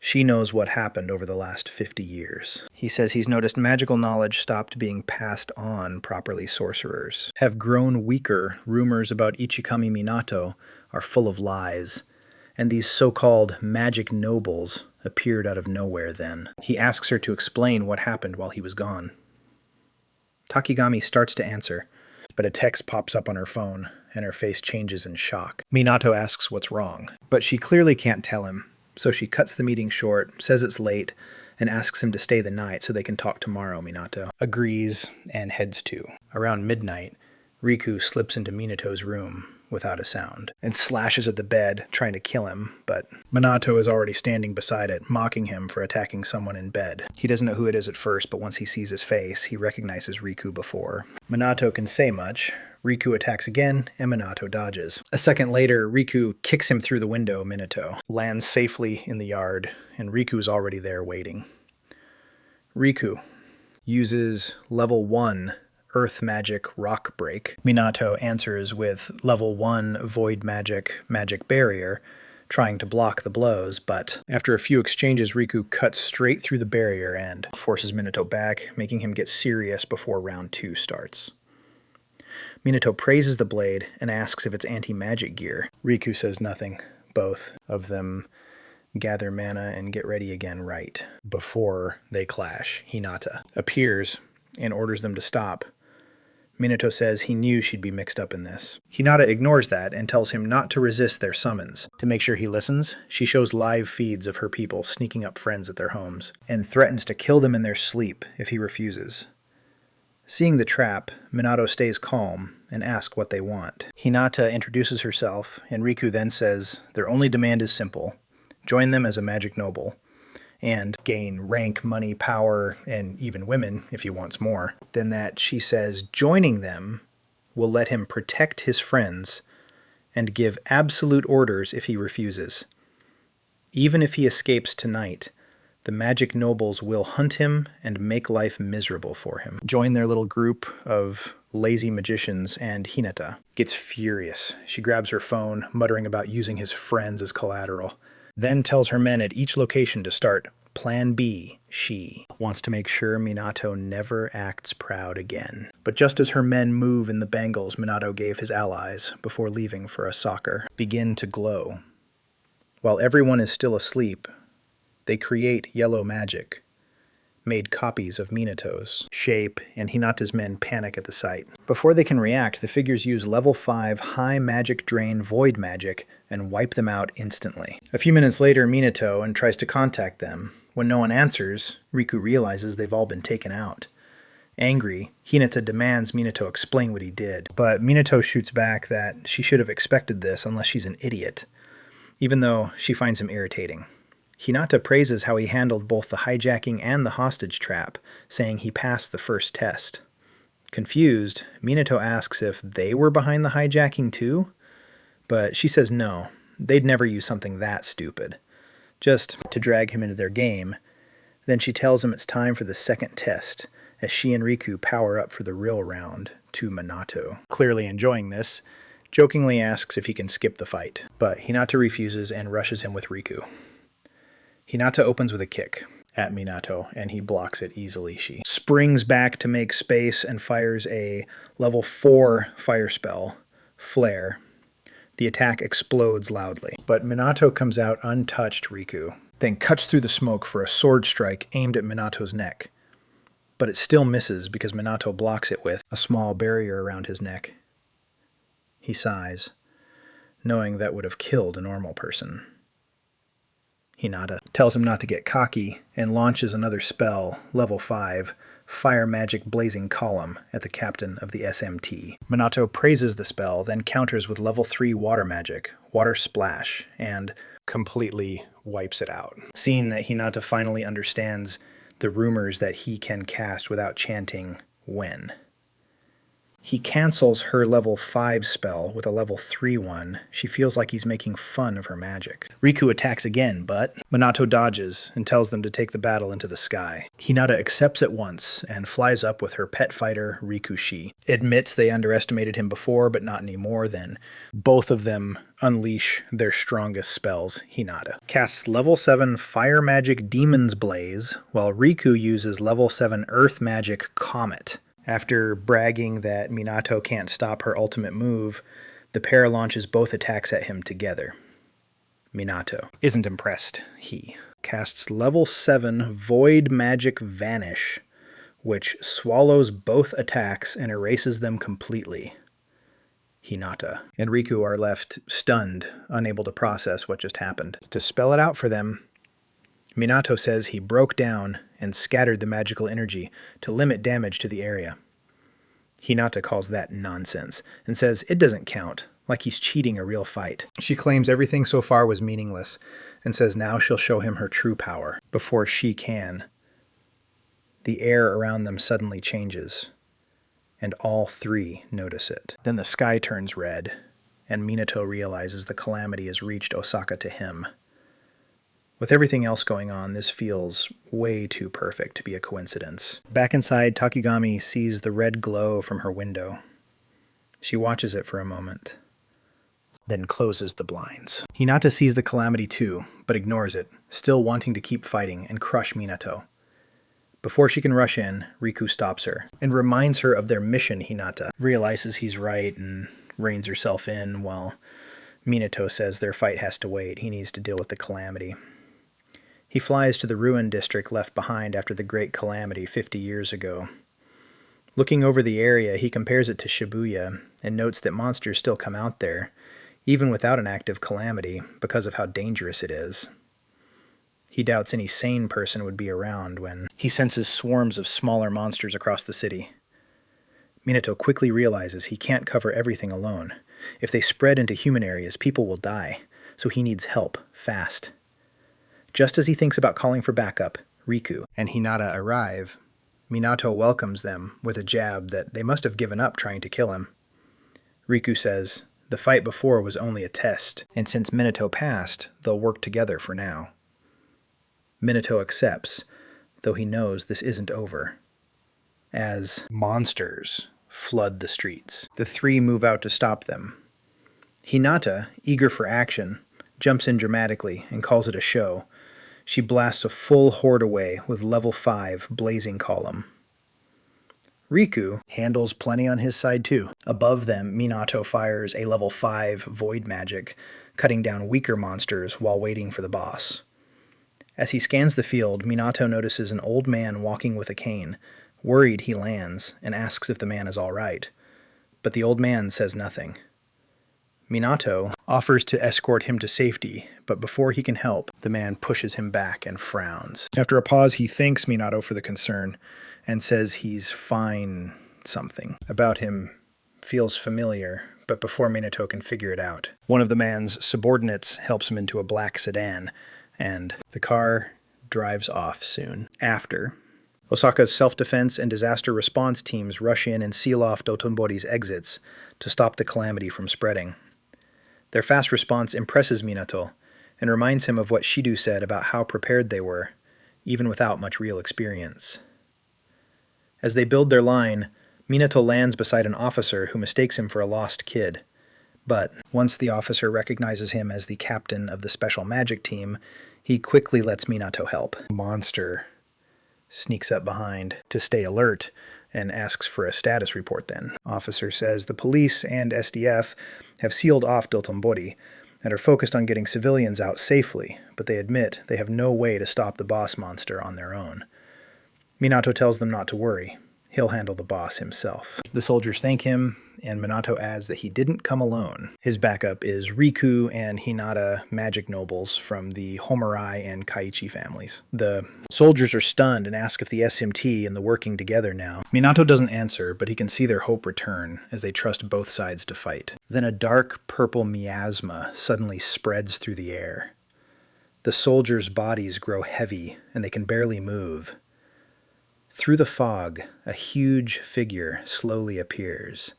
She knows what happened over the last 50 years. He says he's noticed magical knowledge stopped being passed on properly. Sorcerers have grown weaker. Rumors about Ichikami Minato are full of lies, and these so-called magic nobles appeared out of nowhere then. He asks her to explain what happened while he was gone. Takigami starts to answer, but a text pops up on her phone, and her face changes in shock. Minato asks what's wrong, but she clearly can't tell him, so she cuts the meeting short, says it's late, and asks him to stay the night so they can talk tomorrow. Minato agrees and heads to. Around midnight, Riku slips into Minato's room without a sound and slashes at the bed, trying to kill him, but Minato is already standing beside it, mocking him for attacking someone in bed. He doesn't know who it is at first, but once he sees his face, he recognizes Riku before Minato can say much. Riku attacks again, and Minato dodges. A second later, Riku kicks him through the window. Minato lands safely in the yard, and Riku's already there waiting. Riku uses level 1 Earth Magic Rock Break. Minato answers with level 1 Void Magic Magic Barrier, trying to block the blows, but after a few exchanges, Riku cuts straight through the barrier and forces Minato back, making him get serious before round 2 starts. Minato praises the blade and asks if it's anti-magic gear. Riku says nothing. Both of them gather mana and get ready again right before they clash. Hinata appears and orders them to stop. Minato says he knew she'd be mixed up in this. Hinata ignores that and tells him not to resist their summons. To make sure he listens, she shows live feeds of her people sneaking up friends at their homes and threatens to kill them in their sleep if he refuses. Seeing the trap, Minato stays calm and asks what they want. Hinata introduces herself, and Riku then says their only demand is simple: join them as a magic noble, and gain rank, money, power, and even women if he wants more. Then that she says joining them will let him protect his friends and give absolute orders if he refuses. Even if he escapes tonight, the magic nobles will hunt him and make life miserable for him. Join their little group of lazy magicians, and Hinata gets furious. She grabs her phone, muttering about using his friends as collateral, then tells her men at each location to start Plan B. She wants to make sure Minato never acts proud again. But just as her men move in the bangles Minato gave his allies before leaving for a soccer begin to glow. While everyone is still asleep, they create yellow magic, made copies of Minato's shape, and Hinata's men panic at the sight. Before they can react, the figures use level 5 high magic drain void magic and wipe them out instantly. A few minutes later, Minato tries to contact them. When no one answers, Riku realizes they've all been taken out. Angry, Hinata demands Minato explain what he did, but Minato shoots back that she should have expected this unless she's an idiot, even though she finds him irritating. Hinata praises how he handled both the hijacking and the hostage trap, saying he passed the first test. Confused, Minato asks if they were behind the hijacking too, but she says no, they'd never use something that stupid, just to drag him into their game. Then she tells him it's time for the second test, as she and Riku power up for the real round to Minato. Clearly enjoying this, jokingly asks if he can skip the fight, but Hinata refuses and rushes him with Riku. Hinata opens with a kick at Minato, and he blocks it easily. She springs back to make space and fires a level 4 fire spell, Flare. The attack explodes loudly, but Minato comes out untouched. Riku then cuts through the smoke for a sword strike aimed at Minato's neck, but it still misses because Minato blocks it with a small barrier around his neck. He sighs, knowing that would have killed a normal person. Hinata tells him not to get cocky and launches another spell, level 5, Fire Magic Blazing Column, at the captain of the SMT. Minato praises the spell, then counters with level 3 Water Magic, Water Splash, and completely wipes it out. Seeing that Hinata finally understands the rumors that he can cast without chanting when. He cancels her level 5 spell with a level 3 one. She feels like he's making fun of her magic. Riku attacks again, but Minato dodges and tells them to take the battle into the sky. Hinata accepts at once and flies up with her pet fighter, Rikushi. Admits they underestimated him before, but not anymore. Then both of them unleash their strongest spells. Hinata casts level 7 fire magic Demon's Blaze, while Riku uses level 7 earth magic Comet. After bragging that Minato can't stop her ultimate move, the pair launches both attacks at him together. Minato isn't impressed. He casts level 7 Void Magic Vanish, which swallows both attacks and erases them completely. Hinata and Riku are left stunned, unable to process what just happened. To spell it out for them, Minato says he broke down and scattered the magical energy to limit damage to the area. Hinata calls that nonsense and says it doesn't count, like he's cheating a real fight. She claims everything so far was meaningless and says now she'll show him her true power. Before she can, the air around them suddenly changes, and all three notice it. Then the sky turns red, and Minato realizes the calamity has reached Osaka to him. With everything else going on, this feels way too perfect to be a coincidence. Back inside, Takigami sees the red glow from her window. She watches it for a moment, then closes the blinds. Hinata sees the calamity too, but ignores it, still wanting to keep fighting and crush Minato. Before she can rush in, Riku stops her and reminds her of their mission. Hinata realizes he's right and reins herself in, while Minato says their fight has to wait. He needs to deal with the calamity. He flies to the ruined district left behind after the Great Calamity 50 years ago. Looking over the area, he compares it to Shibuya and notes that monsters still come out there, even without an active calamity, because of how dangerous it is. He doubts any sane person would be around when he senses swarms of smaller monsters across the city. Minato quickly realizes he can't cover everything alone. If they spread into human areas, people will die, so he needs help, fast. Just as he thinks about calling for backup, Riku and Hinata arrive. Minato welcomes them with a jab that they must have given up trying to kill him. Riku says the fight before was only a test, and since Minato passed, they'll work together for now. Minato accepts, though he knows this isn't over. As monsters flood the streets, the three move out to stop them. Hinata, eager for action, jumps in dramatically and calls it a show. She blasts a full horde away with level 5 blazing column. Riku handles plenty on his side too. Above them, Minato fires a level 5 void magic, cutting down weaker monsters while waiting for the boss. As he scans the field, Minato notices an old man walking with a cane. Worried, he lands and asks if the man is all right, but the old man says nothing. Minato offers to escort him to safety, but before he can help, the man pushes him back and frowns. After a pause, he thanks Minato for the concern and says he's fine something. About him feels familiar, but before Minato can figure it out, one of the man's subordinates helps him into a black sedan, and the car drives off soon. After, Osaka's self-defense and disaster response teams rush in and seal off Dotonbori's exits to stop the calamity from spreading. Their fast response impresses Minato and reminds him of what Shidu said about how prepared they were, even without much real experience. As they build their line, Minato lands beside an officer who mistakes him for a lost kid. But once the officer recognizes him as the captain of the special magic team, he quickly lets Minato help. Monster sneaks up behind to stay alert and asks for a status report then. Officer says the police and SDF have sealed off Dotonbori and are focused on getting civilians out safely, but they admit they have no way to stop the boss monster on their own. Minato tells them not to worry. He'll handle the boss himself. The soldiers thank him, and Minato adds that he didn't come alone. His backup is Riku and Hinata magic nobles from the Homarai and Kaiichi families. The soldiers are stunned and ask if the SMT and the working together now. Minato doesn't answer, but he can see their hope return as they trust both sides to fight. Then a dark purple miasma suddenly spreads through the air. The soldiers' bodies grow heavy, and they can barely move. Through the fog, a huge figure slowly appears.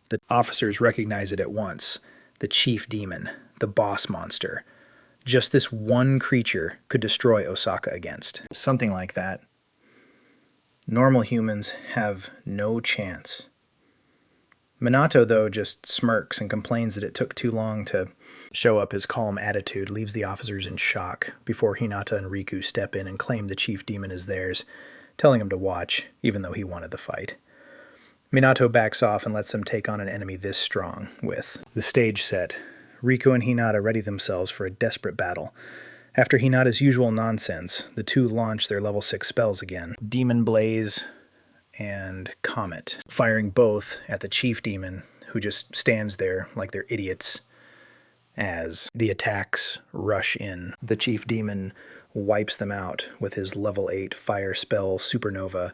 The officers recognize it at once. The chief demon, the boss monster. Just this one creature could destroy Osaka against. Something like that. Normal humans have no chance. Minato, though, just smirks and complains that it took too long to show up. His calm attitude leaves the officers in shock before Hinata and Riku step in and claim the chief demon is theirs, telling him to watch, even though he wanted the fight. Minato backs off and lets them take on an enemy this strong, with the stage set. Riku and Hinata ready themselves for a desperate battle. After Hinata's usual nonsense, the two launch their level 6 spells again. Demon Blaze and Comet, firing both at the chief demon, who just stands there like they're idiots as the attacks rush in. The chief demon wipes them out with his level 8 fire spell Supernova,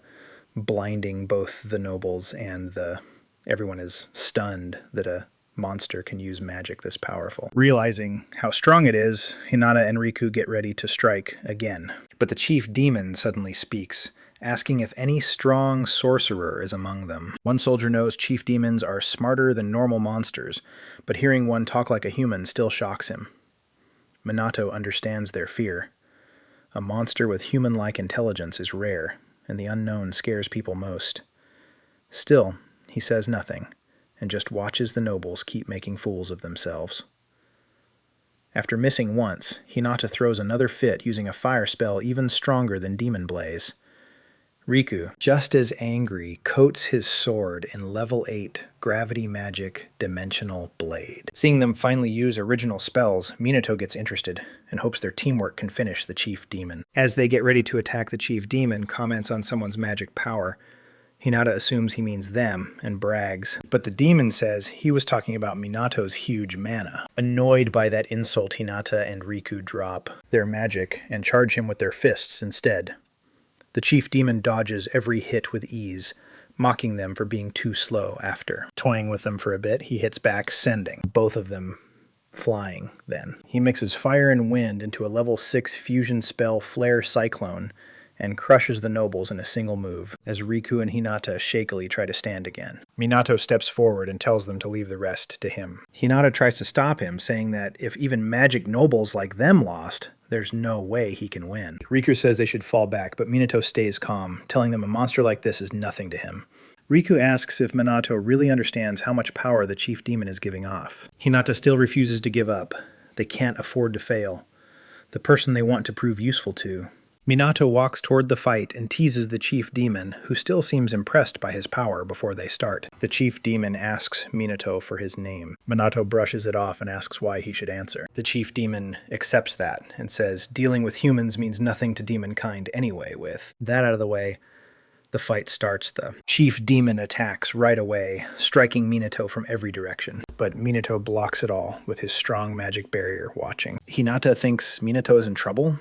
blinding both the nobles and everyone is stunned that a monster can use magic this powerful. Realizing how strong it is, Hinata and Riku get ready to strike again. But the chief demon suddenly speaks, asking if any strong sorcerer is among them. One soldier knows chief demons are smarter than normal monsters, but hearing one talk like a human still shocks him. Minato understands their fear. A monster with human-like intelligence is rare, and the unknown scares people most. Still, he says nothing, and just watches the nobles keep making fools of themselves. After missing once, Hinata throws another fit using a fire spell even stronger than Demon Blaze. Riku, just as angry, coats his sword in level 8 Gravity Magic Dimensional Blade. Seeing them finally use original spells, Minato gets interested and hopes their teamwork can finish the chief demon. As they get ready to attack the chief demon, comments on someone's magic power. Hinata assumes he means them and brags, but the demon says he was talking about Minato's huge mana. Annoyed by that insult, Hinata and Riku drop their magic and charge him with their fists instead. The chief demon dodges every hit with ease, mocking them for being too slow after. Toying with them for a bit, he hits back, sending both of them flying then. He mixes fire and wind into a level 6 fusion spell Flare Cyclone and crushes the nobles in a single move, as Riku and Hinata shakily try to stand again. Minato steps forward and tells them to leave the rest to him. Hinata tries to stop him, saying that if even magic nobles like them lost, there's no way he can win. Riku says they should fall back, but Minato stays calm, telling them a monster like this is nothing to him. Riku asks if Minato really understands how much power the chief demon is giving off. Hinata still refuses to give up. They can't afford to fail. The person they want to prove useful to. Minato walks toward the fight and teases the chief demon, who still seems impressed by his power before they start. The chief demon asks Minato for his name. Minato brushes it off and asks why he should answer. The chief demon accepts that and says dealing with humans means nothing to demonkind anyway. With that out of the way, the fight starts. The chief demon attacks right away, striking Minato from every direction. But Minato blocks it all with his strong magic barrier watching. Hinata thinks Minato is in trouble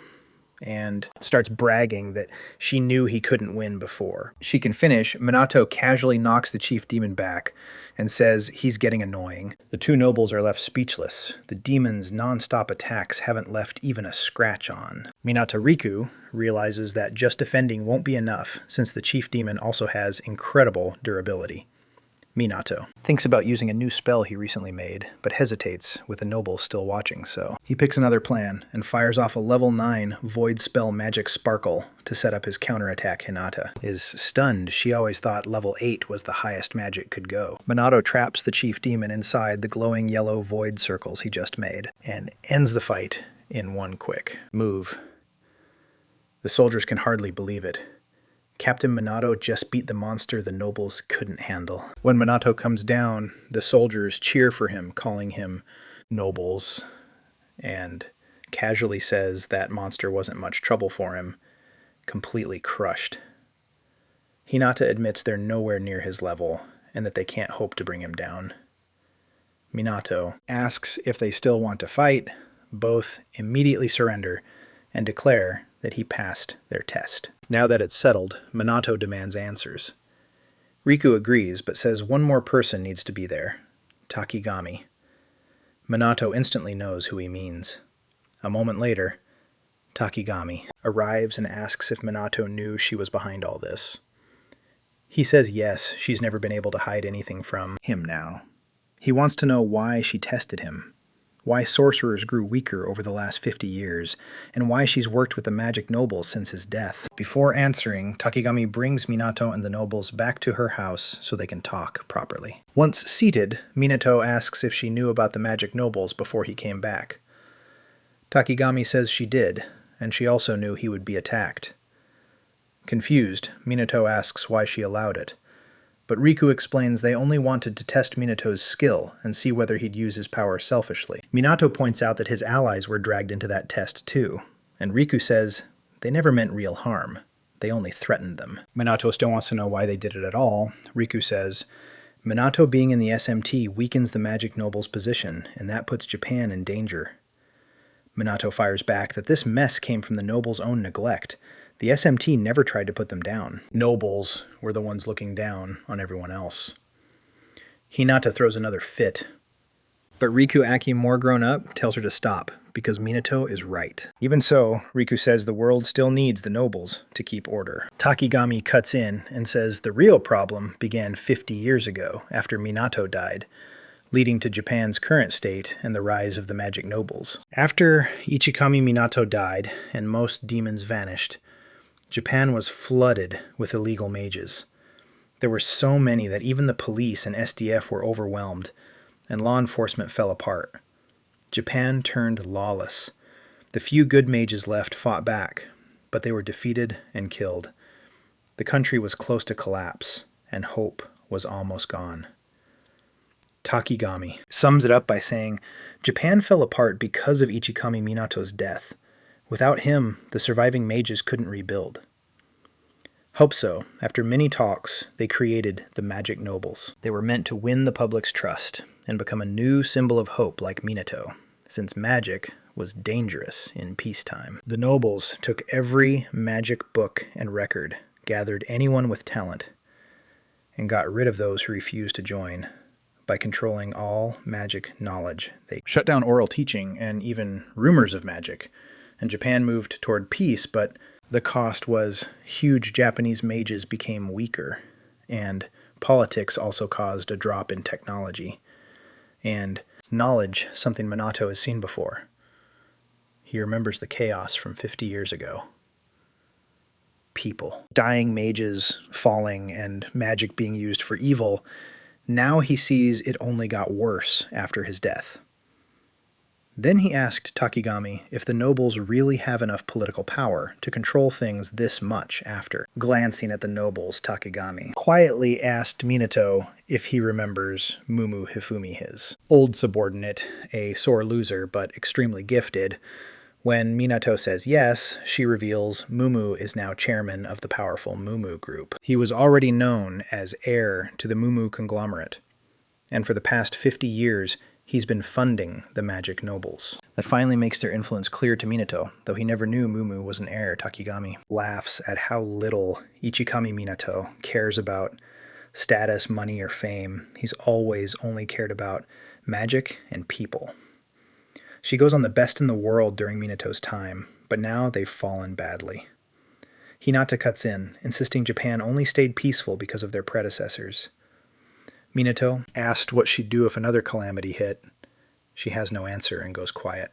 and starts bragging that she knew he couldn't win before she can finish. Minato casually knocks the chief demon back and says he's getting annoying. The two nobles are left speechless. The demon's non-stop attacks haven't left even a scratch on. Minato Riku realizes that just defending won't be enough, since the chief demon also has incredible durability. Minato thinks about using a new spell he recently made, but hesitates with the nobles still watching, so he picks another plan and fires off a level 9 void spell Magic Sparkle to set up his counterattack. Hinata is stunned. She always thought level 8 was the highest magic could go. Minato traps the chief demon inside the glowing yellow void circles he just made and ends the fight in one quick move. The soldiers can hardly believe it. Captain Minato just beat the monster the nobles couldn't handle. When Minato comes down, the soldiers cheer for him, calling him nobles, and casually says that monster wasn't much trouble for him, completely crushed. Hinata admits they're nowhere near his level, and that they can't hope to bring him down. Minato asks if they still want to fight. Both immediately surrender and declare that he passed their test. Now that it's settled, Minato demands answers. Riku agrees, but says one more person needs to be there, Takigami. Minato instantly knows who he means. A moment later, Takigami arrives and asks if Minato knew she was behind all this. He says yes, she's never been able to hide anything from him now. He wants to know why she tested him, why sorcerers grew weaker over the last 50 years, and why she's worked with the magic nobles since his death. Before answering, Takigami brings Minato and the nobles back to her house so they can talk properly. Once seated, Minato asks if she knew about the magic nobles before he came back. Takigami says she did, and she also knew he would be attacked. Confused, Minato asks why she allowed it, but Riku explains they only wanted to test Minato's skill and see whether he'd use his power selfishly. Minato points out that his allies were dragged into that test too, and Riku says they never meant real harm. They only threatened them. Minato still wants to know why they did it at all. Riku says, Minato being in the SMT weakens the magic noble's position, and that puts Japan in danger. Minato fires back that this mess came from the nobles' own neglect. The SMT never tried to put them down. Nobles were the ones looking down on everyone else. Hinata throws another fit, but Riku, acting more grown up, tells her to stop, because Minato is right. Even so, Riku says the world still needs the nobles to keep order. Takigami cuts in and says the real problem began 50 years ago, after Minato died, leading to Japan's current state and the rise of the magic nobles. After Ichikami Minato died, and most demons vanished, Japan was flooded with illegal mages. There were so many that even the police and SDF were overwhelmed, and law enforcement fell apart. Japan turned lawless. The few good mages left fought back, but they were defeated and killed. The country was close to collapse, and hope was almost gone. Takigami sums it up by saying, Japan fell apart because of Ichikami Minato's death. Without him, the surviving mages couldn't rebuild. Hope so. After many talks, they created the Magic Nobles. They were meant to win the public's trust and become a new symbol of hope like Minato, since magic was dangerous in peacetime. The nobles took every magic book and record, gathered anyone with talent, and got rid of those who refused to join by controlling all magic knowledge. They shut down oral teaching and even rumors of magic, and Japan moved toward peace, but the cost was huge Japanese mages became weaker, and politics also caused a drop in technology, and knowledge, something Minato has seen before. He remembers the chaos from 50 years ago. People. Dying mages falling and magic being used for evil. Now he sees it only got worse after his death. Then he asked Takigami if the nobles really have enough political power to control things this much after. Glancing at the nobles, Takigami quietly asked Minato if he remembers Mumu Hifumi, his old subordinate, a sore loser but extremely gifted. When Minato says yes, she reveals Mumu is now chairman of the powerful Mumu group. He was already known as heir to the Mumu conglomerate, and for the past 50 years, he's been funding the magic nobles. That finally makes their influence clear to Minato, though he never knew Mumu was an heir. Takigami laughs at how little Ichikami Minato cares about status, money, or fame. He's always only cared about magic and people. She goes on the best in the world during Minato's time, but now they've fallen badly. Hinata cuts in, insisting Japan only stayed peaceful because of their predecessors. Minato asked what she'd do if another calamity hit. She has no answer and goes quiet.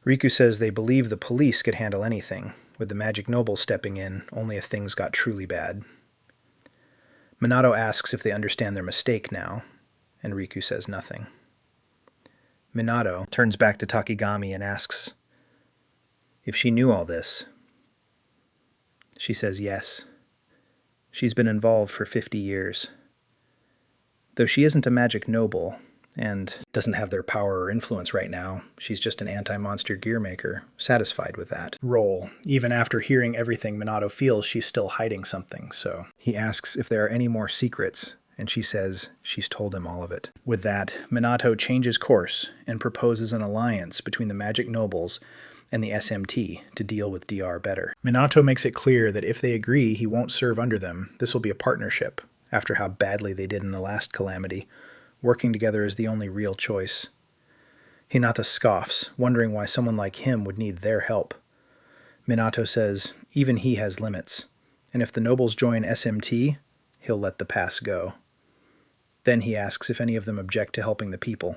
Riku says they believe the police could handle anything, with the magic nobles stepping in only if things got truly bad. Minato asks if they understand their mistake now, and Riku says nothing. Minato turns back to Takigami and asks if she knew all this. She says yes. She's been involved for 50 years. Though she isn't a magic noble, and doesn't have their power or influence right now, she's just an anti-monster gear maker, satisfied with that role. Even after hearing everything Minato feels, she's still hiding something, so he asks if there are any more secrets, and she says she's told him all of it. With that, Minato changes course and proposes an alliance between the magic nobles and the SMT to deal with DR better. Minato makes it clear that if they agree he won't serve under them, this will be a partnership. After how badly they did in the last calamity, working together is the only real choice. Hinata scoffs, wondering why someone like him would need their help. Minato says even he has limits, and if the nobles join SMT, he'll let the pass go. Then he asks if any of them object to helping the people.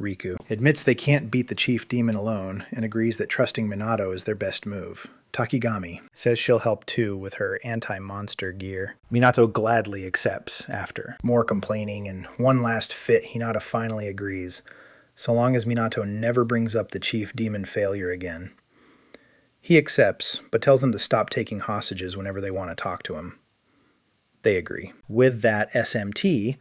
Riku admits they can't beat the chief demon alone and agrees that trusting Minato is their best move. Takigami says she'll help too with her anti-monster gear. Minato gladly accepts after more complaining and one last fit. Hinata finally agrees, so long as Minato never brings up the chief demon failure again. He accepts, but tells them to stop taking hostages whenever they want to talk to him. They agree. With that, SMT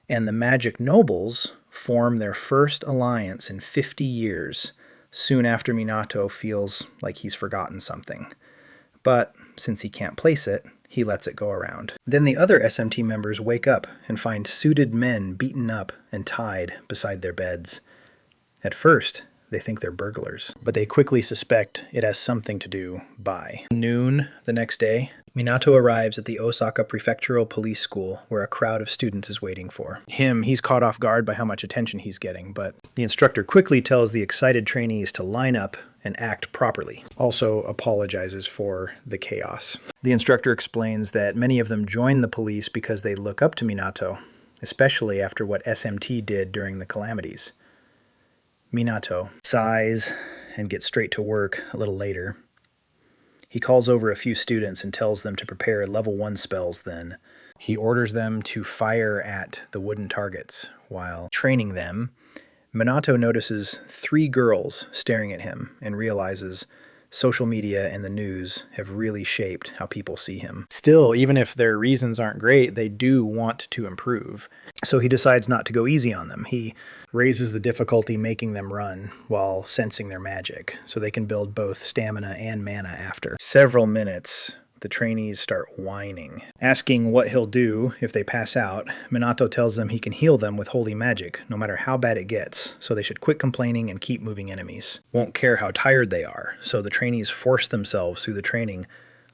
and the magic nobles form their first alliance in 50 years, soon after Minato feels like he's forgotten something. But since he can't place it, he lets it go around. Then the other SMT members wake up and find suited men beaten up and tied beside their beds. At first, they think they're burglars, but they quickly suspect it has something to do by noon the next day. Minato arrives at the Osaka Prefectural Police School, where a crowd of students is waiting for him. He's caught off guard by how much attention he's getting, but the instructor quickly tells the excited trainees to line up and act properly. Also apologizes for the chaos. The instructor explains that many of them join the police because they look up to Minato, especially after what SMT did during the calamities. Minato sighs and gets straight to work a little later. He calls over a few students and tells them to prepare level 1 spells then. He orders them to fire at the wooden targets. While training them, Minato notices 3 girls staring at him and realizes social media and the news have really shaped how people see him. Still, even if their reasons aren't great, they do want to improve. So he decides not to go easy on them. He raises the difficulty making them run while sensing their magic, so they can build both stamina and mana after. Several minutes, the trainees start whining, asking what he'll do if they pass out. Minato tells them he can heal them with holy magic, no matter how bad it gets, so they should quit complaining and keep moving enemies. Won't care how tired they are, so the trainees force themselves through the training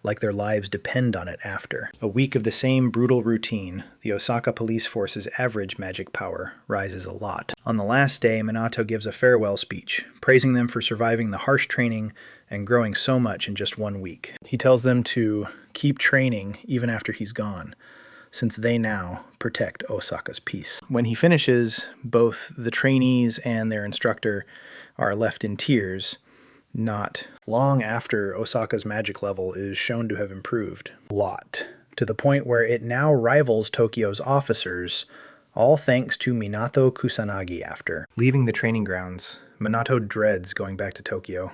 like their lives depend on it after. A week of the same brutal routine, the Osaka police force's average magic power rises a lot. On the last day, Minato gives a farewell speech, praising them for surviving the harsh training and growing so much in just 1 week. He tells them to keep training even after he's gone, since they now protect Osaka's peace. When he finishes, both the trainees and their instructor are left in tears, not long after Osaka's magic level is shown to have improved a lot, to the point where it now rivals Tokyo's officers, all thanks to Minato Kusanagi after. Leaving the training grounds, Minato dreads going back to Tokyo.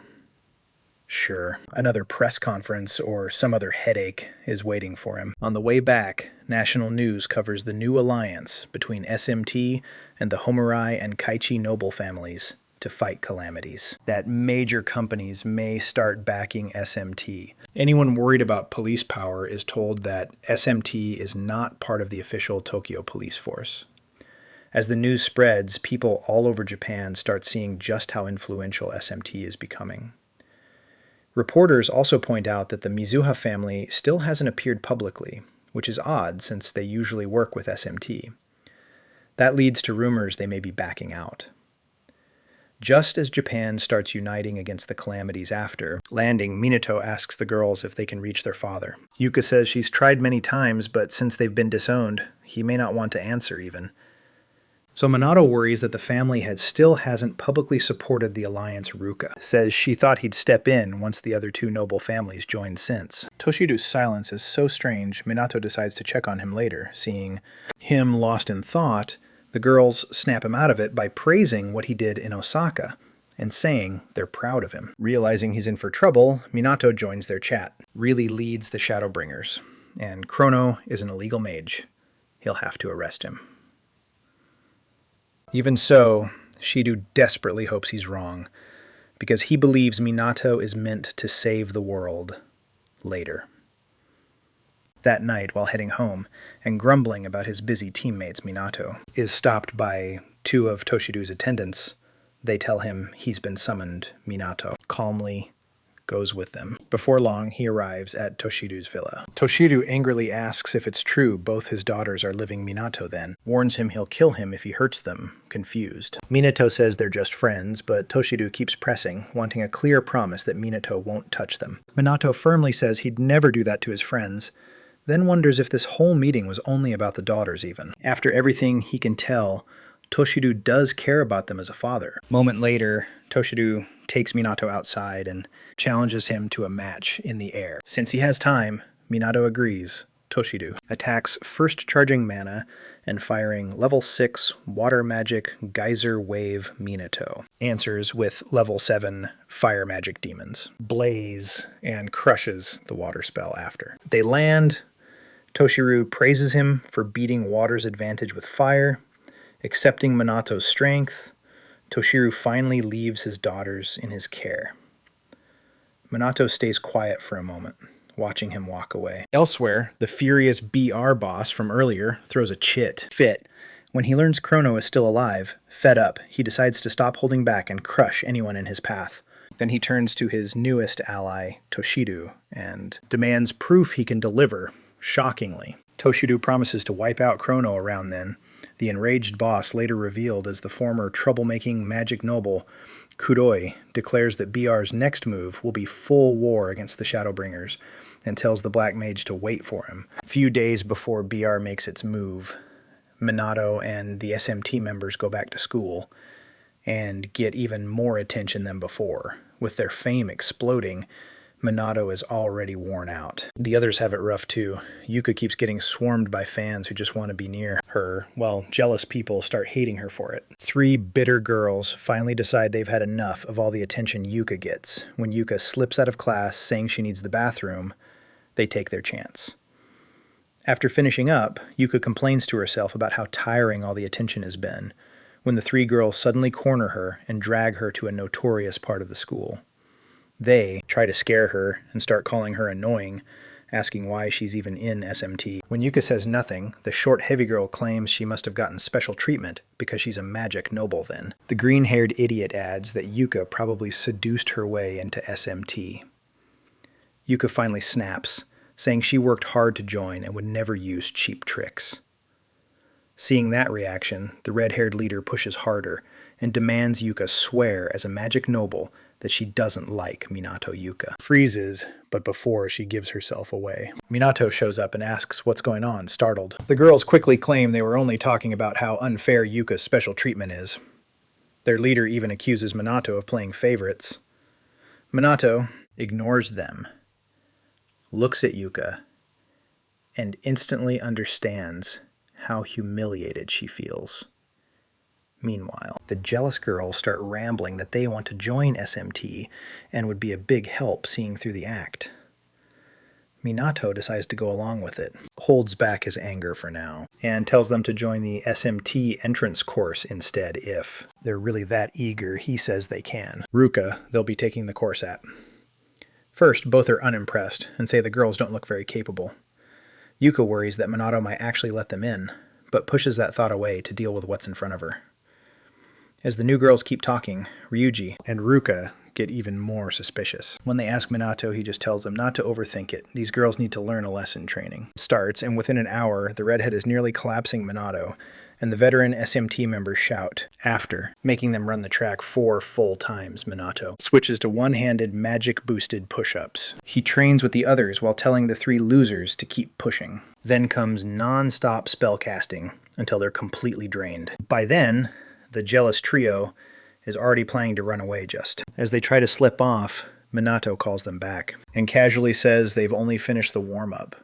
Sure, another press conference or some other headache is waiting for him. On the way back, national news covers the new alliance between SMT and the Homurai and Kaichi noble families to fight calamities. That major companies may start backing SMT. Anyone worried about police power is told that SMT is not part of the official Tokyo police force. As the news spreads, people all over Japan start seeing just how influential SMT is becoming. Reporters also point out that the Mizuha family still hasn't appeared publicly, which is odd since they usually work with SMT. That leads to rumors they may be backing out. Just as Japan starts uniting against the calamities after landing, Minato asks the girls if they can reach their father. Yuka says she's tried many times, but since they've been disowned, he may not want to answer even. So Minato worries that the family still hasn't publicly supported the alliance. Ruka says she thought he'd step in once the other 2 noble families joined since. Toshido's silence is so strange, Minato decides to check on him later. Seeing him lost in thought, the girls snap him out of it by praising what he did in Osaka and saying they're proud of him. Realizing he's in for trouble, Minato joins their chat, really leads the Shadowbringers, and Chrono is an illegal mage. He'll have to arrest him. Even so, Shido desperately hopes he's wrong, because he believes Minato is meant to save the world later. That night, while heading home and grumbling about his busy teammates, Minato is stopped by 2 of Toshido's attendants. They tell him he's been summoned. Minato calmly goes with them. Before long, he arrives at Toshiru's villa. Toshiru angrily asks if it's true both his daughters are living Minato then, warns him he'll kill him if he hurts them, confused. Minato says they're just friends, but Toshiru keeps pressing, wanting a clear promise that Minato won't touch them. Minato firmly says he'd never do that to his friends, then wonders if this whole meeting was only about the daughters even. After everything he can tell, Toshiru does care about them as a father. A moment later, Toshiru takes Minato outside and challenges him to a match in the air. Since he has time, Minato agrees. Toshiru attacks first charging mana and firing level 6 water magic geyser wave Minato. Answers with level 7 fire magic demons. Blaze and crushes the water spell after. They land. Toshiru praises him for beating water's advantage with fire. Accepting Minato's strength, Toshiru finally leaves his daughters in his care. Minato stays quiet for a moment, watching him walk away. Elsewhere, the furious BR boss from earlier throws a fit. When he learns Chrono is still alive, fed up, he decides to stop holding back and crush anyone in his path. Then he turns to his newest ally, Toshiru, and demands proof he can deliver, shockingly. Toshiru promises to wipe out Chrono around then. The enraged boss, later revealed as the former troublemaking magic noble, Kuroi, declares that BR's next move will be full war against the Shadowbringers and tells the Black Mage to wait for him. A few days before BR makes its move, Minato and the SMT members go back to school and get even more attention than before. With their fame exploding, Minato is already worn out. The others have it rough too. Yuka keeps getting swarmed by fans who just want to be near her, while jealous people start hating her for it. 3 bitter girls finally decide they've had enough of all the attention Yuka gets. When Yuka slips out of class saying she needs the bathroom, they take their chance. After finishing up, Yuka complains to herself about how tiring all the attention has been, when the 3 girls suddenly corner her and drag her to a notorious part of the school. They try to scare her and start calling her annoying, asking why she's even in SMT. When Yuka says nothing, the short heavy girl claims she must have gotten special treatment because she's a magic noble then. The green-haired idiot adds that Yuka probably seduced her way into SMT. Yuka finally snaps, saying she worked hard to join and would never use cheap tricks. Seeing that reaction, the red-haired leader pushes harder and demands Yuka swear as a magic noble that she doesn't like Minato Yuka. Freezes, but before she gives herself away. Minato shows up and asks what's going on, startled. The girls quickly claim they were only talking about how unfair Yuka's special treatment is. Their leader even accuses Minato of playing favorites. Minato ignores them, looks at Yuka, and instantly understands how humiliated she feels. Meanwhile, the jealous girls start rambling that they want to join SMT and would be a big help seeing through the act. Minato decides to go along with it, holds back his anger for now, and tells them to join the SMT entrance course instead if they're really that eager he says they can. Ruka they'll be taking the course at. First, both are unimpressed and say the girls don't look very capable. Yuka worries that Minato might actually let them in, but pushes that thought away to deal with what's in front of her. As the new girls keep talking, Ryuji and Ruka get even more suspicious. When they ask Minato, he just tells them not to overthink it. These girls need to learn a lesson training. Starts, and within an hour, the redhead is nearly collapsing Minato, and the veteran SMT members shout, after, making them run the track 4 full times. Minato switches to one-handed magic-boosted push-ups. He trains with the others while telling the 3 losers to keep pushing. Then comes non-stop spellcasting until they're completely drained. By then, the jealous trio is already planning to run away just. As they try to slip off, Minato calls them back and casually says they've only finished the warm-up.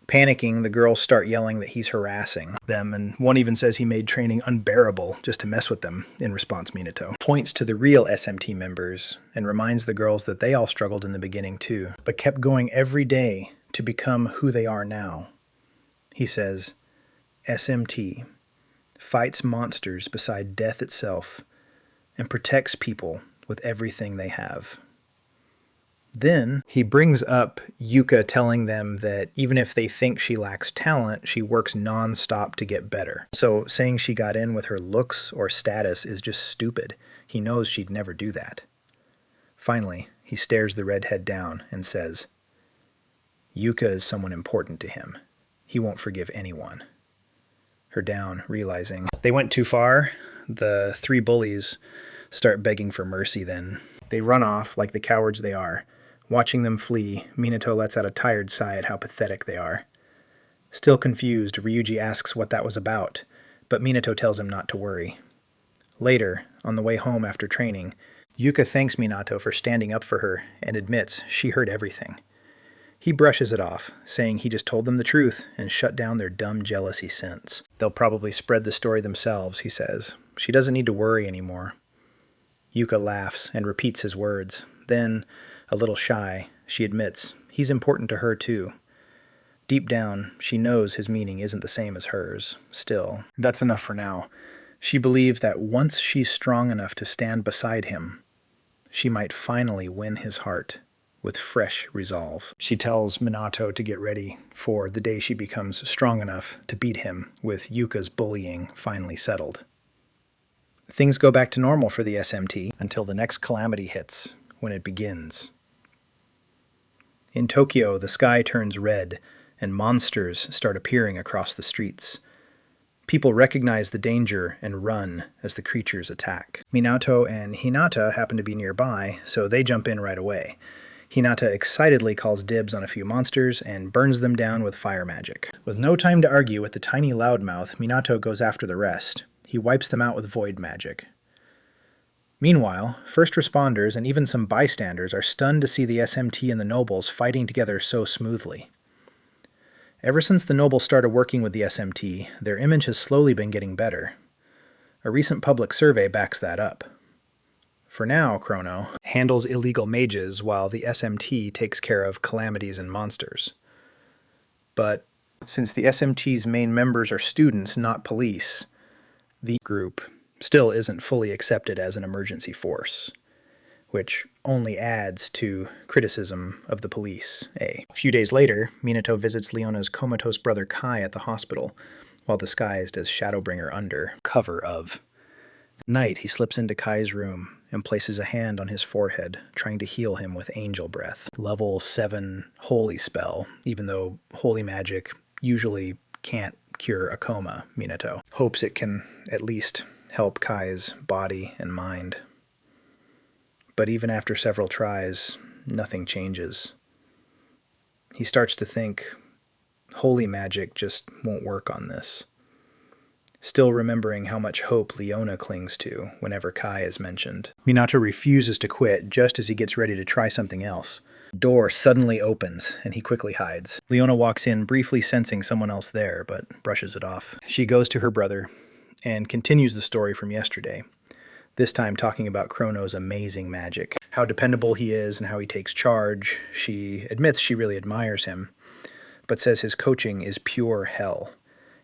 Panicking, the girls start yelling that he's harassing them, and one even says he made training unbearable just to mess with them. In response, Minato points to the real SMT members and reminds the girls that they all struggled in the beginning too, but kept going every day to become who they are now. He says, SMT fights monsters beside death itself and protects people with everything they have. Then he brings up Yuka telling them that even if they think she lacks talent, she works non-stop to get better. So saying she got in with her looks or status is just stupid. He knows she'd never do that. Finally, he stares the redhead down and says, "Yuka is someone important to him. He won't forgive anyone." Her down, realizing they went too far, the three bullies start begging for mercy then. They run off like the cowards they are. Watching them flee, Minato lets out a tired sigh at how pathetic they are. Still confused, Ryuji asks what that was about, but Minato tells him not to worry. Later, on the way home after training, Yuka thanks Minato for standing up for her and admits she heard everything. He brushes it off, saying he just told them the truth and shut down their dumb jealousy since. They'll probably spread the story themselves, he says. She doesn't need to worry anymore. Yuka laughs and repeats his words. Then, a little shy, she admits he's important to her too. Deep down, she knows his meaning isn't the same as hers. Still, that's enough for now. She believes that once she's strong enough to stand beside him, she might finally win his heart with fresh resolve. She tells Minato to get ready for the day she becomes strong enough to beat him with Yuka's bullying finally settled. Things go back to normal for the SMT until the next calamity hits, when it begins. In Tokyo, the sky turns red, and monsters start appearing across the streets. People recognize the danger and run as the creatures attack. Minato and Hinata happen to be nearby, so they jump in right away. Hinata excitedly calls dibs on a few monsters and burns them down with fire magic. With no time to argue with the tiny loudmouth, Minato goes after the rest. He wipes them out with void magic. Meanwhile, first responders and even some bystanders are stunned to see the SMT and the nobles fighting together so smoothly. Ever since the nobles started working with the SMT, their image has slowly been getting better. A recent public survey backs that up. For now, Chrono handles illegal mages while the SMT takes care of calamities and monsters. But since the SMT's main members are students, not police, the group still isn't fully accepted as an emergency force, which only adds to criticism of the police. A few days later, Minato visits Leona's comatose brother Kai at the hospital, while disguised as Shadowbringer under cover of. At night, he slips into Kai's room and places a hand on his forehead, trying to heal him with angel breath. Level 7 holy spell, even though holy magic usually can't cure a coma, Minato hopes it can at least help Kai's body and mind. But even after several tries, nothing changes. He starts to think holy magic just won't work on this. Still remembering how much hope Leona clings to whenever Kai is mentioned. Minato refuses to quit just as he gets ready to try something else. The door suddenly opens, and he quickly hides. Leona walks in, briefly sensing someone else there, but brushes it off. She goes to her brother and continues the story from yesterday, this time talking about Chrono's amazing magic, how dependable he is and how he takes charge. She admits she really admires him, but says his coaching is pure hell.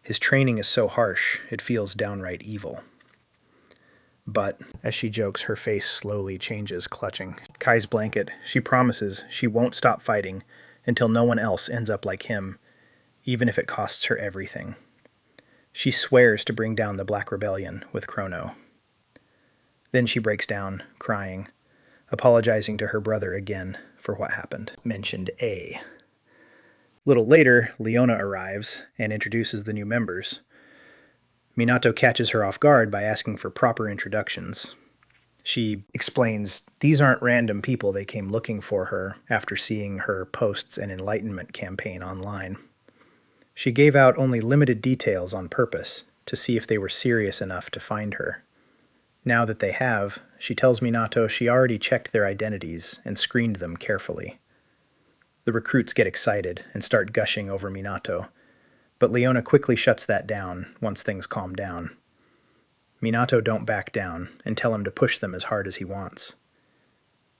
His training is so harsh, it feels downright evil. But, as she jokes, her face slowly changes, clutching Kai's blanket. She promises she won't stop fighting until no one else ends up like him, even if it costs her everything. She swears to bring down the Black Rebellion with Chrono. Then she breaks down, crying, apologizing to her brother again for what happened. Mentioned A. Little later, Leona arrives and introduces the new members. Minato catches her off guard by asking for proper introductions. She explains these aren't random people. They came looking for her after seeing her posts an enlightenment campaign online. She gave out only limited details on purpose to see if they were serious enough to find her. Now that they have, she tells Minato she already checked their identities and screened them carefully. The recruits get excited and start gushing over Minato, but Leona quickly shuts that down once things calm down. Minato don't back down and tell him to push them as hard as he wants.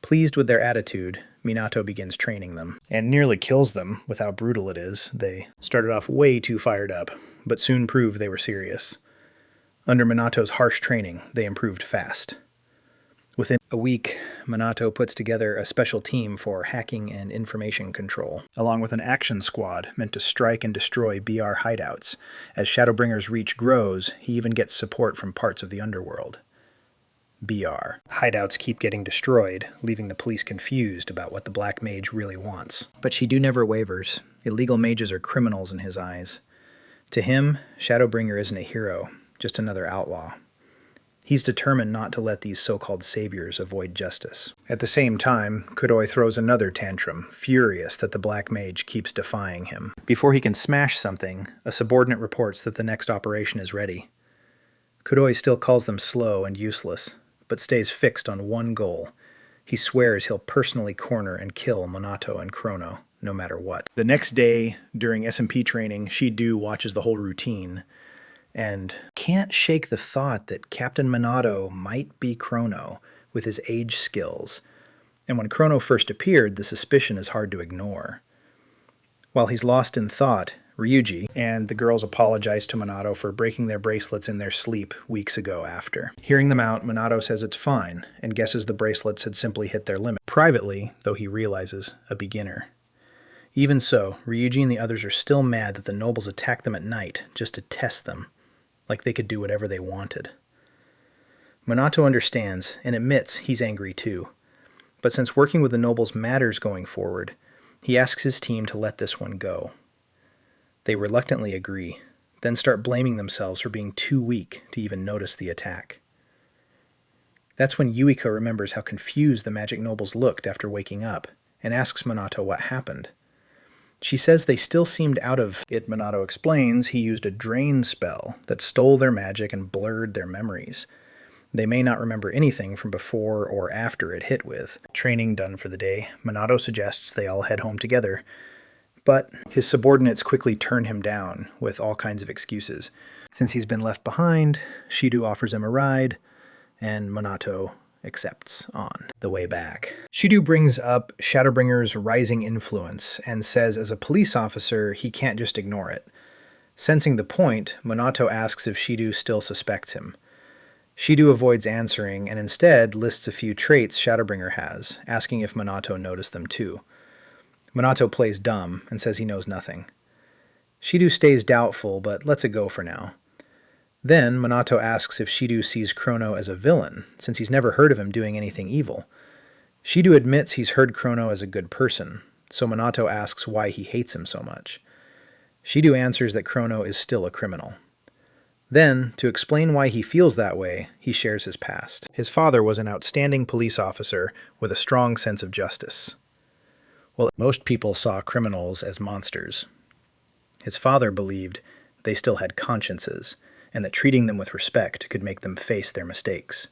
Pleased with their attitude, Minato begins training them, and nearly kills them with how brutal it is. They started off way too fired up, but soon proved they were serious. Under Minato's harsh training, they improved fast. Within a week, Minato puts together a special team for hacking and information control, along with an action squad meant to strike and destroy BR hideouts. As Shadowbringer's reach grows, he even gets support from parts of the underworld. BR. Hideouts keep getting destroyed, leaving the police confused about what the Black Mage really wants. But Shidu never wavers. Illegal mages are criminals in his eyes. To him, Shadowbringer isn't a hero, just another outlaw. He's determined not to let these so-called saviors avoid justice. At the same time, Kudoi throws another tantrum, furious that the Black Mage keeps defying him. Before he can smash something, a subordinate reports that the next operation is ready. Kudoi still calls them slow and useless, but stays fixed on one goal. He swears he'll personally corner and kill Minato and Chrono, no matter what. The next day, during SMP training, Shidu watches the whole routine, and can't shake the thought that Captain Minato might be Chrono with his age skills. And when Chrono first appeared, the suspicion is hard to ignore. While he's lost in thought, Ryuji and the girls apologize to Minato for breaking their bracelets in their sleep weeks ago after. Hearing them out, Minato says it's fine and guesses the bracelets had simply hit their limit. Privately, though he realizes, a beginner. Even so, Ryuji and the others are still mad that the nobles attacked them at night just to test them, like they could do whatever they wanted. Minato understands and admits he's angry too, but since working with the nobles matters going forward, he asks his team to let this one go. They reluctantly agree, then start blaming themselves for being too weak to even notice the attack. That's when Yuiko remembers how confused the magic nobles looked after waking up, and asks Minato what happened. She says they still seemed out of it. Minato explains he used a drain spell that stole their magic and blurred their memories. They may not remember anything from before or after it hit with. Training done for the day, Minato suggests they all head home together, but his subordinates quickly turn him down with all kinds of excuses. Since he's been left behind, Shidu offers him a ride, and Minato accepts on the way back. Shidu brings up Shadowbringer's rising influence and says as a police officer he can't just ignore it. Sensing the point, Minato asks if Shidu still suspects him. Shidu avoids answering and instead lists a few traits Shadowbringer has, asking if Minato noticed them too. Minato plays dumb and says he knows nothing. Shidu stays doubtful but lets it go for now. Then, Minato asks if Shidu sees Chrono as a villain, since he's never heard of him doing anything evil. Shidu admits he's heard Chrono as a good person, so Minato asks why he hates him so much. Shidu answers that Chrono is still a criminal. Then, to explain why he feels that way, he shares his past. His father was an outstanding police officer with a strong sense of justice. Well, most people saw criminals as monsters. His father believed they still had consciences, and that treating them with respect could make them face their mistakes.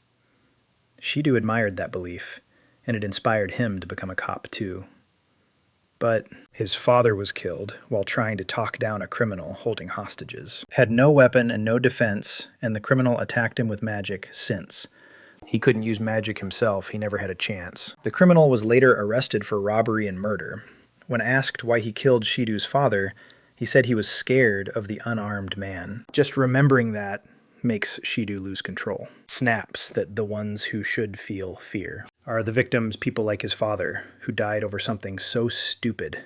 Shidu admired that belief, and it inspired him to become a cop too. But his father was killed while trying to talk down a criminal holding hostages. Had no weapon and no defense, and the criminal attacked him with magic since. He couldn't use magic himself, he never had a chance. The criminal was later arrested for robbery and murder. When asked why he killed Shidu's father, he said he was scared of the unarmed man. Just remembering that makes Shidu lose control. Snaps that the ones who should feel fear are the victims people like his father, who died over something so stupid.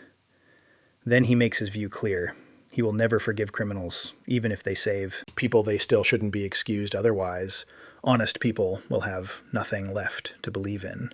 Then he makes his view clear. He will never forgive criminals, even if they save people they still shouldn't be excused otherwise. Honest people will have nothing left to believe in,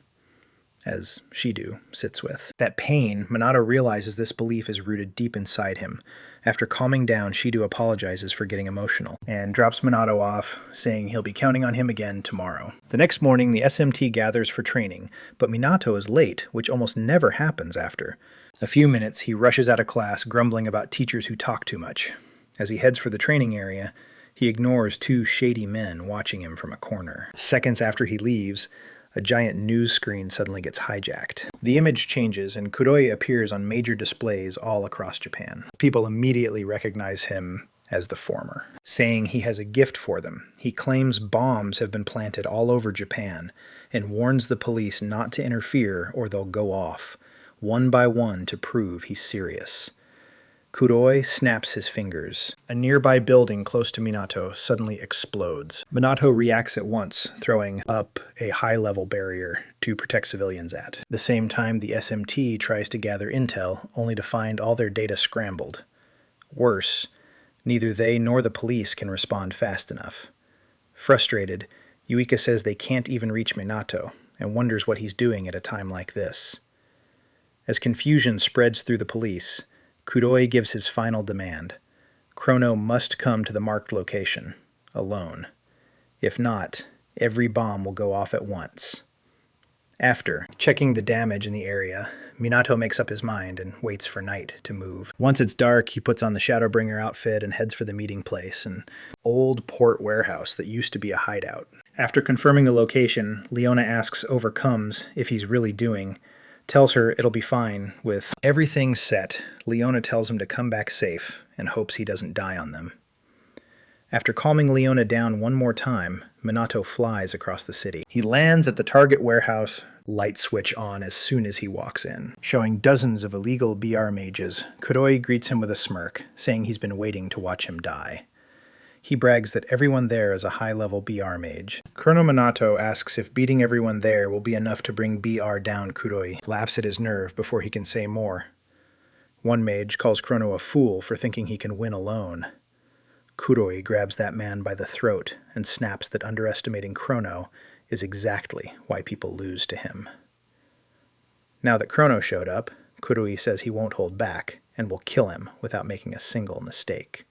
as Shidu sits with. That pain, Minato realizes this belief is rooted deep inside him. After calming down, Shidu apologizes for getting emotional and drops Minato off, saying he'll be counting on him again tomorrow. The next morning, the SMT gathers for training, but Minato is late, which almost never happens after. A few minutes, he rushes out of class, grumbling about teachers who talk too much. As he heads for the training area, he ignores two shady men watching him from a corner. Seconds after he leaves, a giant news screen suddenly gets hijacked. The image changes and Kudoi appears on major displays all across Japan. People immediately recognize him as the former, saying he has a gift for them. He claims bombs have been planted all over Japan and warns the police not to interfere or they'll go off, one by one, to prove he's serious. Kudoi snaps his fingers. A nearby building close to Minato suddenly explodes. Minato reacts at once, throwing up a high-level barrier to protect civilians at. At the same time, the SMT tries to gather intel, only to find all their data scrambled. Worse, neither they nor the police can respond fast enough. Frustrated, Yuika says they can't even reach Minato, and wonders what he's doing at a time like this. As confusion spreads through the police, Kuroi gives his final demand. Chrono must come to the marked location, alone. If not, every bomb will go off at once. After checking the damage in the area, Minato makes up his mind and waits for night to move. Once it's dark, he puts on the Shadowbringer outfit and heads for the meeting place, an old port warehouse that used to be a hideout. After confirming the location, Leona asks Overcomes if he's really doing, tells her it'll be fine. With everything set, Leona tells him to come back safe and hopes he doesn't die on them. After calming Leona down one more time, Minato flies across the city. He lands at the target warehouse, light switch on as soon as he walks in. Showing dozens of illegal BR mages, Kuroi greets him with a smirk, saying he's been waiting to watch him die. He brags that everyone there is a high-level BR mage. Colonel Minato asks if beating everyone there will be enough to bring BR down. Kuroi laughs at his nerve before he can say more. One mage calls Chrono a fool for thinking he can win alone. Kuroi grabs that man by the throat and snaps that underestimating Chrono is exactly why people lose to him. Now that Chrono showed up, Kuroi says he won't hold back and will kill him without making a single mistake.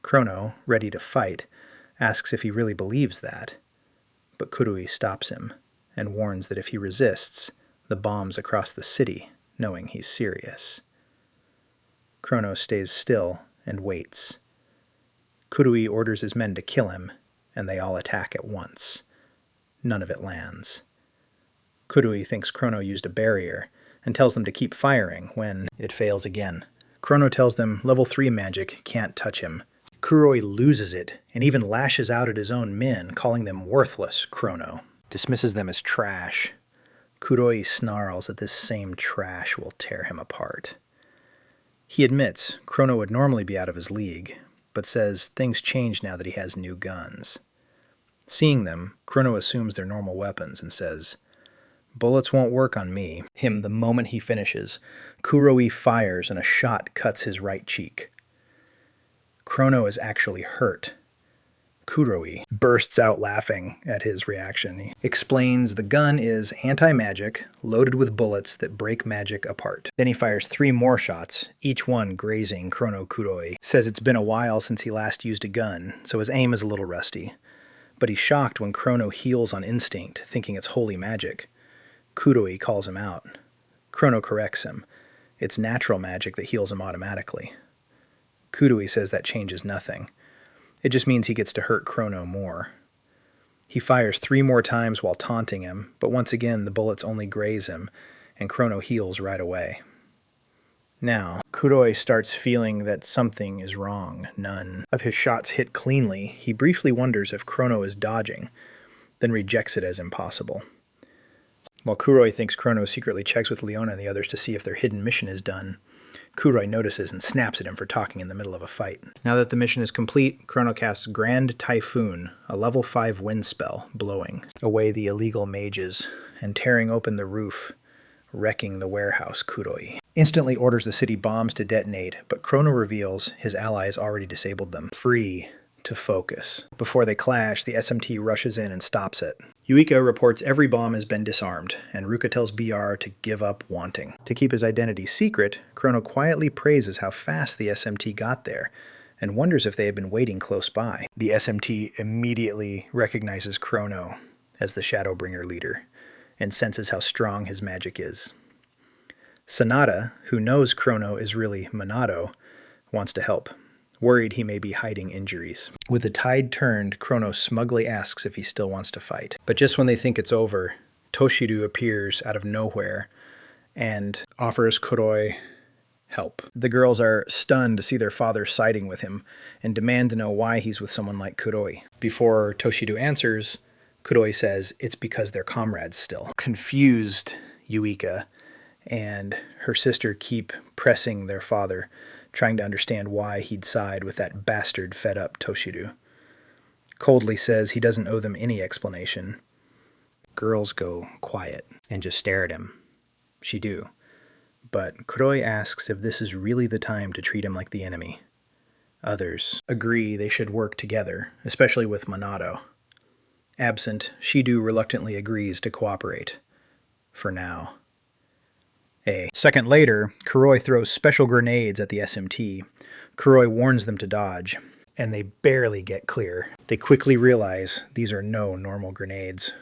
Chrono, ready to fight, asks if he really believes that, but Kuroi stops him and warns that if he resists, the bombs across the city, knowing he's serious. Chrono stays still and waits. Kuroi orders his men to kill him, and they all attack at once. None of it lands. Kuroi thinks Chrono used a barrier and tells them to keep firing when it fails again. Chrono tells them level 3 magic can't touch him. Kuroi loses it and even lashes out at his own men, calling them worthless. Chrono dismisses them as trash. Kuroi snarls that this same trash will tear him apart. He admits Chrono would normally be out of his league, but says things change now that he has new guns. Seeing them, Chrono assumes they're normal weapons and says, "Bullets won't work on me." The moment he finishes, Kuroi fires and a shot cuts his right cheek. Chrono is actually hurt. Kuroi bursts out laughing at his reaction. He explains the gun is anti-magic, loaded with bullets that break magic apart. Then he fires 3 more shots, each one grazing Chrono. Kuroi says it's been a while since he last used a gun, so his aim is a little rusty. But he's shocked when Chrono heals on instinct, thinking it's holy magic. Kuroi calls him out. Chrono corrects him. It's natural magic that heals him automatically. Kuroi says that changes nothing. It just means he gets to hurt Chrono more. He fires 3 more times while taunting him, but once again the bullets only graze him, and Chrono heals right away. Now, Kuroi starts feeling that something is wrong. None of his shots hit cleanly. He briefly wonders if Chrono is dodging, then rejects it as impossible. While Kuroi thinks Chrono secretly checks with Leona and the others to see if their hidden mission is done, Kuroi notices and snaps at him for talking in the middle of a fight. Now that the mission is complete, Chrono casts Grand Typhoon, a level 5 wind spell, blowing away the illegal mages and tearing open the roof, wrecking the warehouse. Kuroi instantly orders the city bombs to detonate, but Chrono reveals his allies already disabled them. Free to focus. Before they clash, the SMT rushes in and stops it. Yuika reports every bomb has been disarmed, and Ruka tells BR to give up wanting. To keep his identity secret, Chrono quietly praises how fast the SMT got there, and wonders if they had been waiting close by. The SMT immediately recognizes Chrono as the Shadowbringer leader, and senses how strong his magic is. Sanada, who knows Chrono is really Minato, wants to help, worried he may be hiding injuries. With the tide turned, Chrono smugly asks if he still wants to fight. But just when they think it's over, Toshiru appears out of nowhere and offers Kuroi help. The girls are stunned to see their father siding with him and demand to know why he's with someone like Kuroi. Before Toshiru answers, Kuroi says it's because they're comrades still. Confused, Yuika and her sister keep pressing their father, trying to understand why he'd side with that bastard fed-up Toshiru. Coldly says he doesn't owe them any explanation. Girls go quiet and just stare at him. She do. But Kuroi asks if this is really the time to treat him like the enemy. Others agree they should work together, especially with Minato. Absent, Shidu reluctantly agrees to cooperate. For now. A second later, Kuroi throws special grenades at the SMT. Kuroi warns them to dodge, and they barely get clear. They quickly realize these are no normal grenades.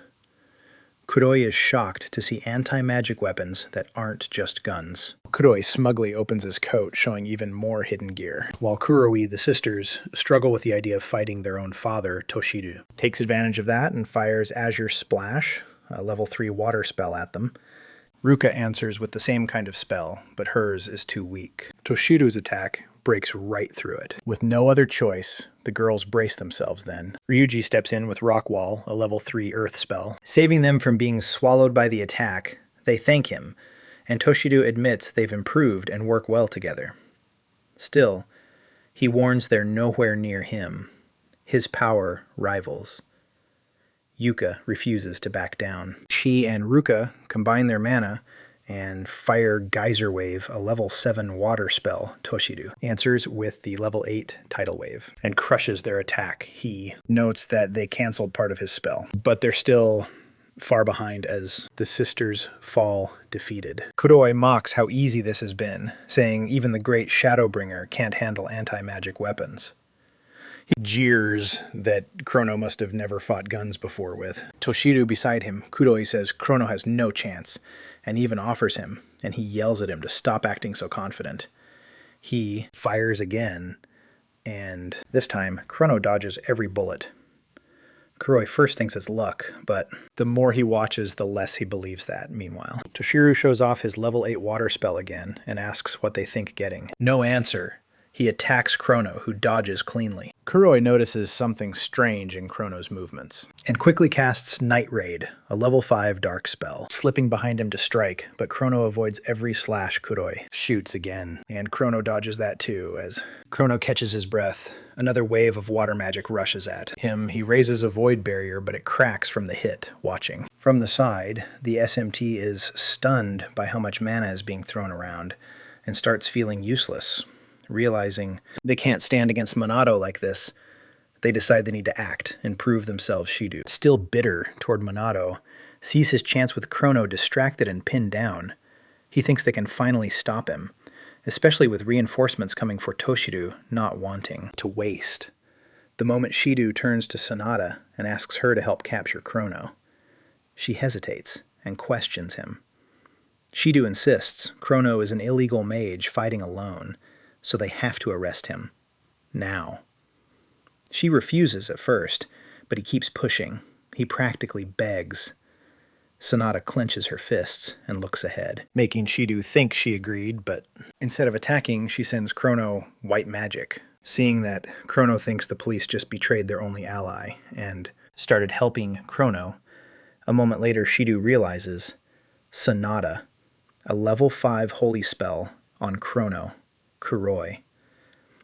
Kuroi is shocked to see anti-magic weapons that aren't just guns. Kuroi smugly opens his coat, showing even more hidden gear, while Kuroi, the sisters, struggle with the idea of fighting their own father, Toshiru. Takes advantage of that and fires Azure Splash, a level 3 water spell, at them. Ruka answers with the same kind of spell, but hers is too weak. Toshiru's attack breaks right through it. With no other choice, the girls brace themselves then. Ryuji steps in with Rock Wall, a level 3 earth spell. Saving them from being swallowed by the attack, they thank him, and Toshiru admits they've improved and work well together. Still, he warns they're nowhere near him. His power rivals. Yuka refuses to back down. She and Ruka combine their mana and fire Geyser Wave, a level 7 water spell. Toshiru answers with the level 8 Tidal Wave and crushes their attack. He notes that they canceled part of his spell, but they're still far behind as the sisters fall defeated. Kuroi mocks how easy this has been, saying even the great Shadowbringer can't handle anti-magic weapons. He jeers that Chrono must have never fought guns before with. Toshiru beside him, Kuroi says Chrono has no chance, and even offers him, and he yells at him to stop acting so confident. He fires again, and this time, Chrono dodges every bullet. Kuroi first thinks it's luck, but the more he watches, the less he believes that, meanwhile. Toshiru shows off his level 8 water spell again, and asks what they think getting. No answer. He attacks Chrono, who dodges cleanly. Kuroi notices something strange in Chrono's movements, and quickly casts Night Raid, a level 5 dark spell, slipping behind him to strike, but Chrono avoids every slash Kuroi shoots again, and Chrono dodges that too. As Chrono catches his breath, another wave of water magic rushes at him. He raises a void barrier, but it cracks from the hit, watching. From the side, the SMT is stunned by how much mana is being thrown around, and starts feeling useless. Realizing they can't stand against Monado like this, they decide they need to act and prove themselves Shidu. Still bitter toward Monado, sees his chance with Chrono distracted and pinned down. He thinks they can finally stop him, especially with reinforcements coming for Toshiru not wanting to waste. The moment Shidu turns to Sonata and asks her to help capture Chrono, she hesitates and questions him. Shidu insists Chrono is an illegal mage fighting alone, so they have to arrest him. Now. She refuses at first, but he keeps pushing. He practically begs. Sonata clenches her fists and looks ahead, making Shidu think she agreed, but instead of attacking, she sends Chrono white magic, seeing that Chrono thinks the police just betrayed their only ally and started helping Chrono. A moment later, Shidu realizes Sonata, a level 5 holy spell on Chrono, Kuroi,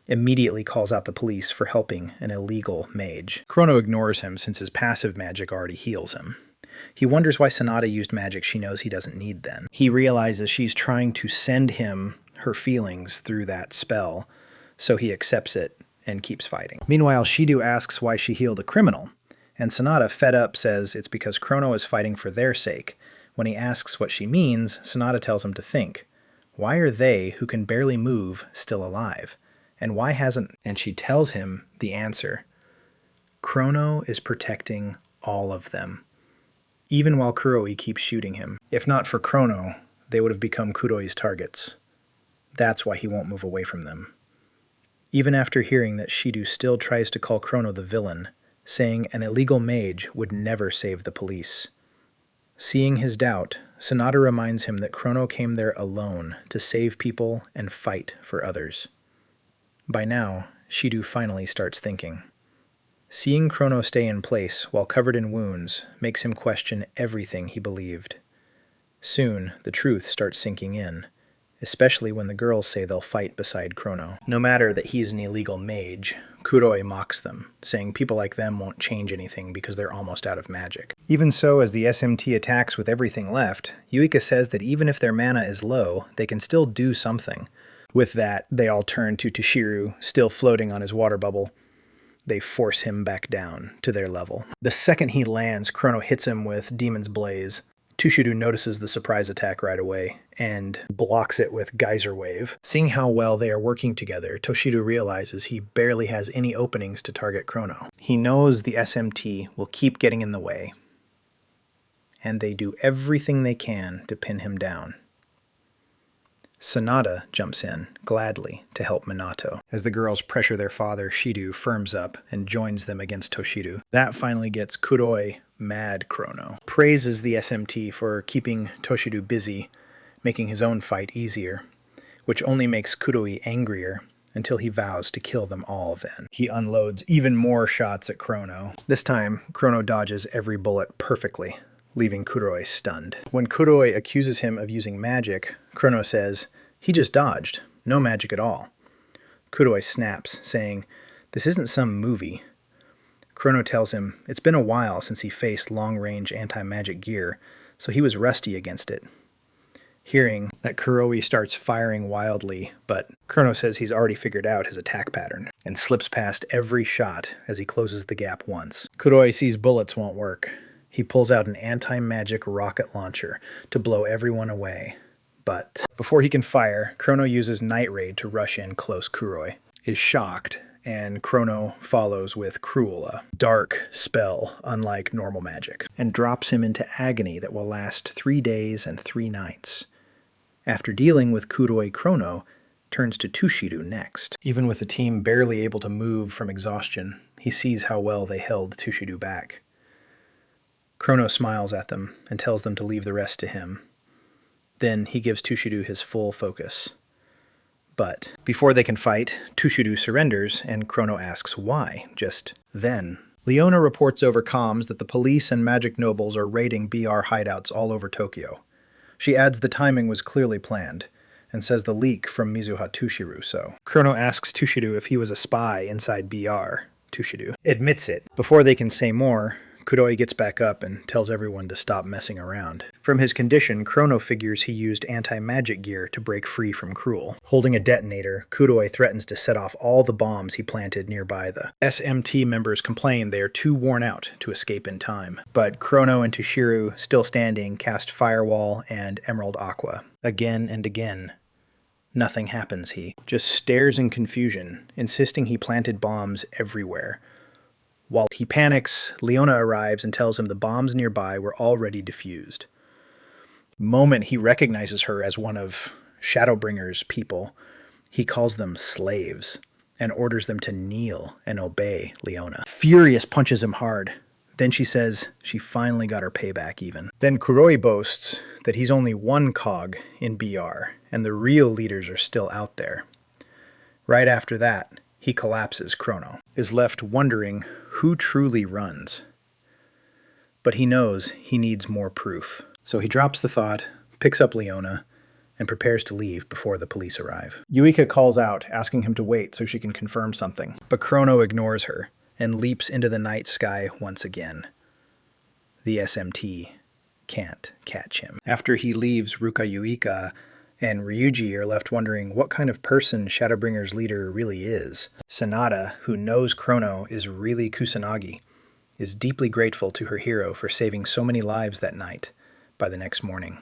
immediately calls out the police for helping an illegal mage. Chrono ignores him since his passive magic already heals him. He wonders why Sonata used magic she knows he doesn't need then. He realizes she's trying to send him her feelings through that spell, so he accepts it and keeps fighting. Meanwhile, Shidu asks why she healed a criminal, and Sonata, fed up, says it's because Chrono is fighting for their sake. When he asks what she means, Sonata tells him to think. Why are they, who can barely move, still alive? And why hasn't... And she tells him the answer. Chrono is protecting all of them, even while Kuroi keeps shooting him. If not for Chrono, they would have become Kuroi's targets. That's why he won't move away from them. Even after hearing that Shidu still tries to call Chrono the villain, saying an illegal mage would never save the police. Seeing his doubt, Sonata reminds him that Chrono came there alone to save people and fight for others. By now, Shidu finally starts thinking. Seeing Chrono stay in place while covered in wounds makes him question everything he believed. Soon, the truth starts sinking in, especially when the girls say they'll fight beside Chrono. No matter that he's an illegal mage, Kuroi mocks them, saying people like them won't change anything because they're almost out of magic. Even so, as the SMT attacks with everything left, Yuika says that even if their mana is low, they can still do something. With that, they all turn to Toshiru, still floating on his water bubble. they force him back down to their level. The second he lands, Chrono hits him with Demon's Blaze. Tushidu notices the surprise attack right away and blocks it with Geyser Wave. Seeing how well they are working together, Toshidu realizes he barely has any openings to target Chrono. He knows the SMT will keep getting in the way, and they do everything they can to pin him down. Sanada jumps in, gladly, to help Minato. As the girls pressure their father, Shidu firms up and joins them against Toshidu. That finally gets Kuroi mad. Chrono praises the SMT for keeping Toshidu busy, making his own fight easier, which only makes Kuroi angrier until he vows to kill them all then. He unloads even more shots at Chrono. This time, Chrono dodges every bullet perfectly, leaving Kuroi stunned. When Kuroi accuses him of using magic, Chrono says, "He just dodged. No magic at all." Kuroi snaps, saying, "This isn't some movie." Chrono tells him it's been a while since he faced long-range anti-magic gear, so he was rusty against it. Hearing that, Kuroi starts firing wildly, but Chrono says he's already figured out his attack pattern and slips past every shot as he closes the gap once. Kuroi sees bullets won't work. He pulls out an anti-magic rocket launcher to blow everyone away. But before he can fire, Chrono uses Night Raid to rush in close. Kuroi is shocked, and Chrono follows with Cruel, a dark spell unlike normal magic, and drops him into agony that will last 3 days and 3 nights. After dealing with Kuroi, Chrono turns to Tushidu next. Even with the team barely able to move from exhaustion, he sees how well they held Tushidu back. Chrono smiles at them and tells them to leave the rest to him. Then he gives Tushidu his full focus. But before they can fight, Tushidu surrenders, and Chrono asks why, just then. Leona reports over comms that the police and magic nobles are raiding BR hideouts all over Tokyo. She adds the timing was clearly planned, and says the leak from Mizuha Tushiru so. Chrono asks Tushidu if he was a spy inside BR. Tushidu admits it. Before they can say more, Kuroi gets back up and tells everyone to stop messing around. From his condition, Chrono figures he used anti-magic gear to break free from Cruel. Holding a detonator, Kuroi threatens to set off all the bombs he planted nearby. The SMT members complain they are too worn out to escape in time. But Chrono and Tushiru, still standing, cast Firewall and Emerald Aqua. Again and again. Nothing happens. He just stares in confusion, insisting he planted bombs everywhere. While he panics, Leona arrives and tells him the bombs nearby were already defused. The moment he recognizes her as one of Shadowbringer's people, he calls them slaves and orders them to kneel and obey Leona. Furious punches him hard. Then she says she finally got her payback even. Then Kuroi boasts that he's only one cog in BR and the real leaders are still out there. Right after that, he collapses. Chrono is left wondering who truly runs. But he knows he needs more proof. So he drops the thought, picks up Leona, and prepares to leave before the police arrive. Yuika calls out, asking him to wait so she can confirm something. But Chrono ignores her and leaps into the night sky once again. The SMT can't catch him. After he leaves, Ruka, Yuika and Ryuji are left wondering what kind of person Shadowbringer's leader really is. Sanada, who knows Chrono is really Kusanagi, is deeply grateful to her hero for saving so many lives that night by the next morning.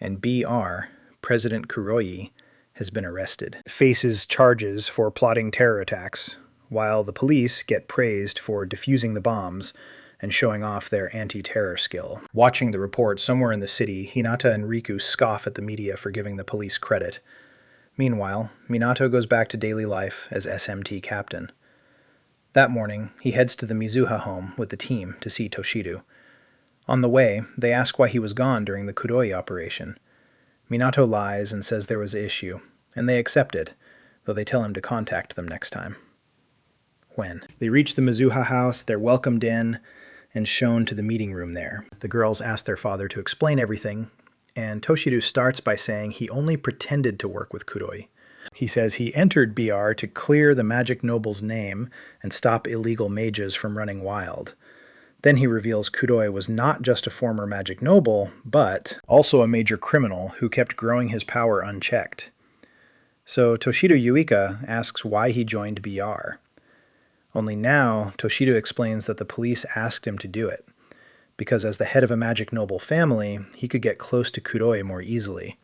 And BR, President Kuroi, has been arrested. Faces charges for plotting terror attacks, while the police get praised for defusing the bombs and showing off their anti-terror skill. Watching the report somewhere in the city, Hinata and Riku scoff at the media for giving the police credit. Meanwhile, Minato goes back to daily life as SMT captain. That morning, he heads to the Mizuha home with the team to see Toshidu. On the way, they ask why he was gone during the Kuroi operation. Minato lies and says there was an issue, and they accept it, though they tell him to contact them next time. When they reach the Mizuha house, they're welcomed in and shown to the meeting room there. The girls ask their father to explain everything, and Toshidu starts by saying he only pretended to work with Kuroi. He says he entered BR to clear the magic noble's name and stop illegal mages from running wild. Then he reveals Kuroi was not just a former magic noble, but also a major criminal who kept growing his power unchecked. So Toshido Yuika asks why he joined BR. Only now, Toshido explains that the police asked him to do it, because as the head of a magic noble family, he could get close to Kuroi more easily,